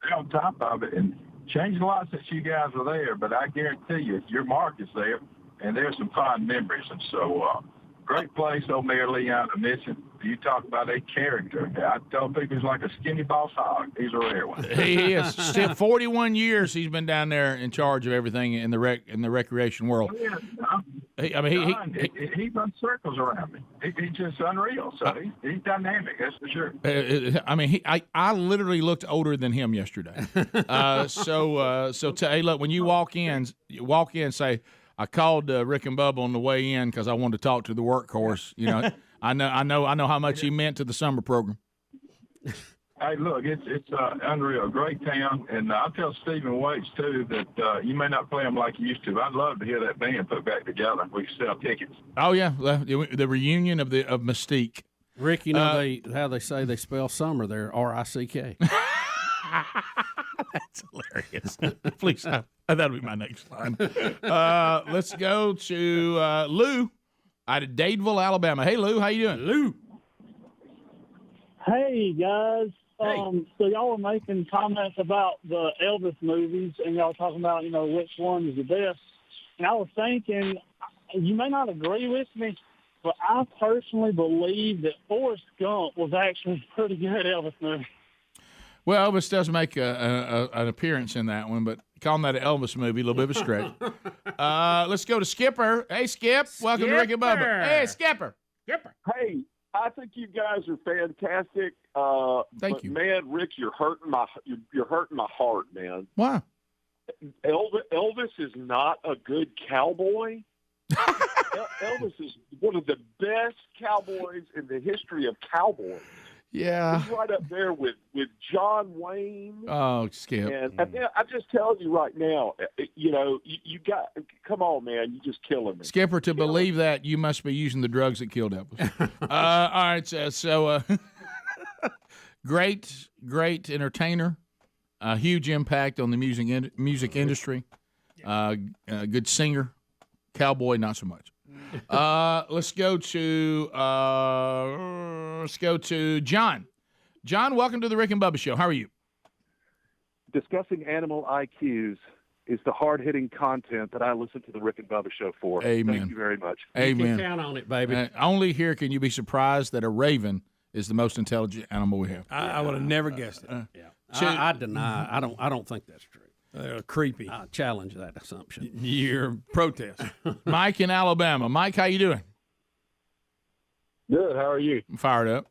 they're on top of it and changed a lot since you guys were there. But I guarantee you, your mark is there, and there's some fond memories. And so, great place, old Mayor Leon. I miss him. You talk about a character. I tell people he's like a skinny boss hog. He's a rare one. He is. Still 41 years he's been down there in charge of everything in the recreation world. He runs circles around me. He's just unreal. So he's dynamic, that's for sure. I literally looked older than him yesterday. Hey, look, when you walk in, say, I called Rick and Bubba on the way in because I wanted to talk to the workhorse. You know, I know how much he meant to the summer program. Hey, look, it's unreal, great town, and I'll tell Stephen Waits too that you may not play him like you used to. But I'd love to hear that band put back together. We can sell tickets. Oh yeah, the reunion of Mystique. Rick, you know how they say they spell summer? They're R-I-C-K. That's hilarious. Please, that'll be my next line. Let's go to Lou out of Dadeville, Alabama. Hey, Lou, how you doing? Lou. Hey, guys. So y'all were making comments about the Elvis movies, and y'all talking about, which one is the best. And I was thinking, you may not agree with me, but I personally believe that Forrest Gump was actually a pretty good Elvis movie. Well, Elvis does make an appearance in that one, but calling that an Elvis movie, a little bit of a stretch. Let's go to Skipper. Hey, Skip. Welcome to Rick and Bubba. Hey, Skipper. Hey, I think you guys are fantastic. Thank you, man. Rick, you're hurting my heart, man. Why? Elvis is not a good cowboy. Elvis is one of the best cowboys in the history of cowboys. Yeah, he's right up there with John Wayne. Oh, Skip. And I'm just telling you right now, you got, come on, man, you just killing me. Skipper, to believe that, you must be using the drugs that killed Elvis. All right, so great entertainer, huge impact on the music industry, good singer, cowboy, not so much. Let's go to John. John, welcome to the Rick and Bubba Show. How are you? Discussing animal IQs is the hard-hitting content that I listen to the Rick and Bubba Show for. Amen. Thank you very much. Amen. You can count on it, baby. Only here can you be surprised that a raven is the most intelligent animal we have. I would have never guessed it. I deny. I don't think that's true. Creepy. I challenge that assumption. You're protest. Mike in Alabama. Mike, how you doing? Good. How are you? I'm fired up.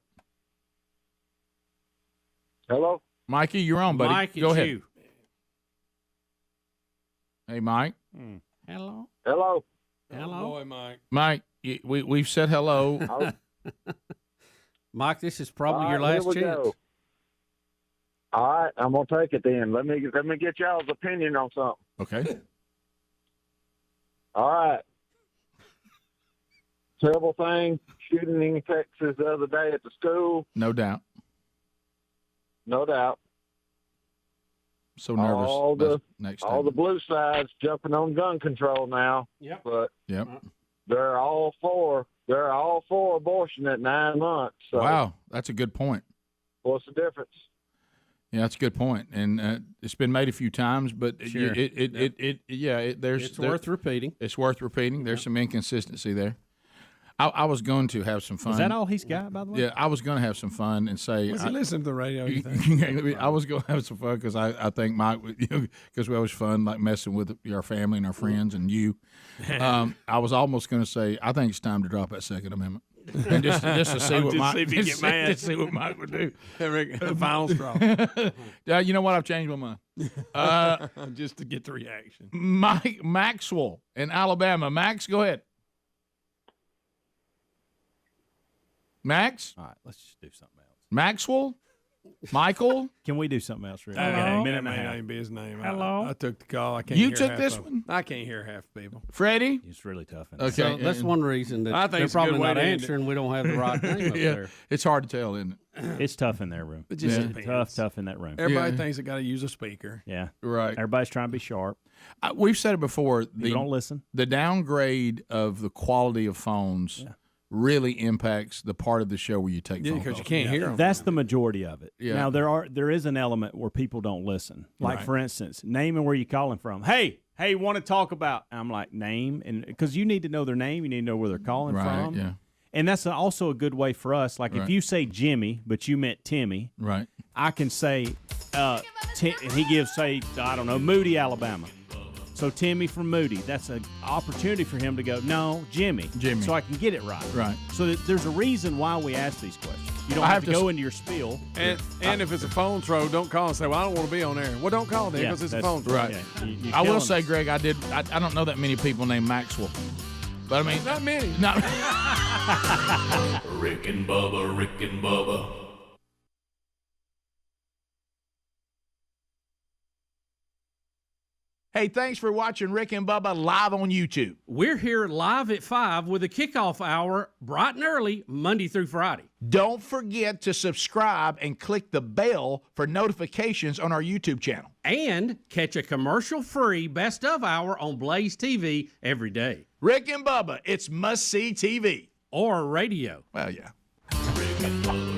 Hello? Mikey, you're on, buddy. Mike, Go it's ahead. you. Hey, Mike. Hello. Hello. Hello. Oh, boy, Mike. Mike, we've said hello. Mike, this is probably your last chance. Go. All right, I'm gonna take it then. Let me get y'all's opinion on something. Okay. All right. Terrible thing, shooting in Texas the other day at the school. No doubt. No doubt. So nervous. All the next blue sides jumping on gun control now. Yep. But Yep. they're all for abortion at 9 months. So Wow, that's a good point. what's the difference? Yeah, that's a good point, and it's been made a few times, but Sure. It's worth repeating. It's worth repeating. There's some inconsistency there. I was going to have some fun. Is that all he's got, by the way? Yeah, I was going to have some fun and say. Was he listening to the radio? You think? I was going to have some fun because I think Mike, because we always fun like messing with our family and our friends and you. I was almost going to say I think it's time to drop that Second Amendment. And just to see what Mike, see if he get mad. Just see what Mike would do. The final straw. You know what? I've changed my mind. Just to get the reaction. Mike Maxwell in Alabama. Max, go ahead. Max? All right, let's just do something else. Maxwell? Michael? Can we do something else, Rick? That Okay, may not even be his name. Hello? I took the call. I can't You hear took half this of one? I can't hear half the people. Freddie? It's really tough. Okay. So that's one reason that I think they're it's a good probably way not to end it. answering. We don't have the right name up there. It's hard to tell, isn't it? It's tough in that room. It just Yeah. depends. Tough in that room. Everybody thinks they got to use a speaker. Yeah. Right. Everybody's trying to be sharp. We've said it before. You don't listen. The downgrade of the quality of phones really impacts the part of the show where you take phone because calls. you can't hear them. That's the majority of it. Yeah. Now there is an element where people don't listen. Like Right. for instance, naming where you're calling from. Hey, want to talk about? I'm like name, and because you need to know their name, you need to know where they're calling Right, from. yeah. And that's also a good way for us. Like Right. if you say Jimmy, but you meant Timmy, Right. I can say, and he gives, say, I don't know, Moody, Alabama. So Timmy from Moody, that's an opportunity for him to go, no, Jimmy. So I can get it right. Right. So there's a reason why we ask these questions. You don't I have have to to go s- into your spiel. And if it's a phone throw, don't call and say, well, I don't want to be on there. Well, don't call then Yeah, because it's a that's- phone throw. Right. you I will killing say, us. Greg, I don't know that many people named Maxwell. But I mean, Not many. not Rick and Bubba, Rick and Bubba. Hey, thanks for watching Rick and Bubba live on YouTube. We're here live at 5 with a kickoff hour bright and early, Monday through Friday. Don't forget to subscribe and click the bell for notifications on our YouTube channel. And catch a commercial-free Best of Hour on Blaze TV every day. Rick and Bubba, it's must-see TV. Or radio. Well, yeah. Rick and Bubba.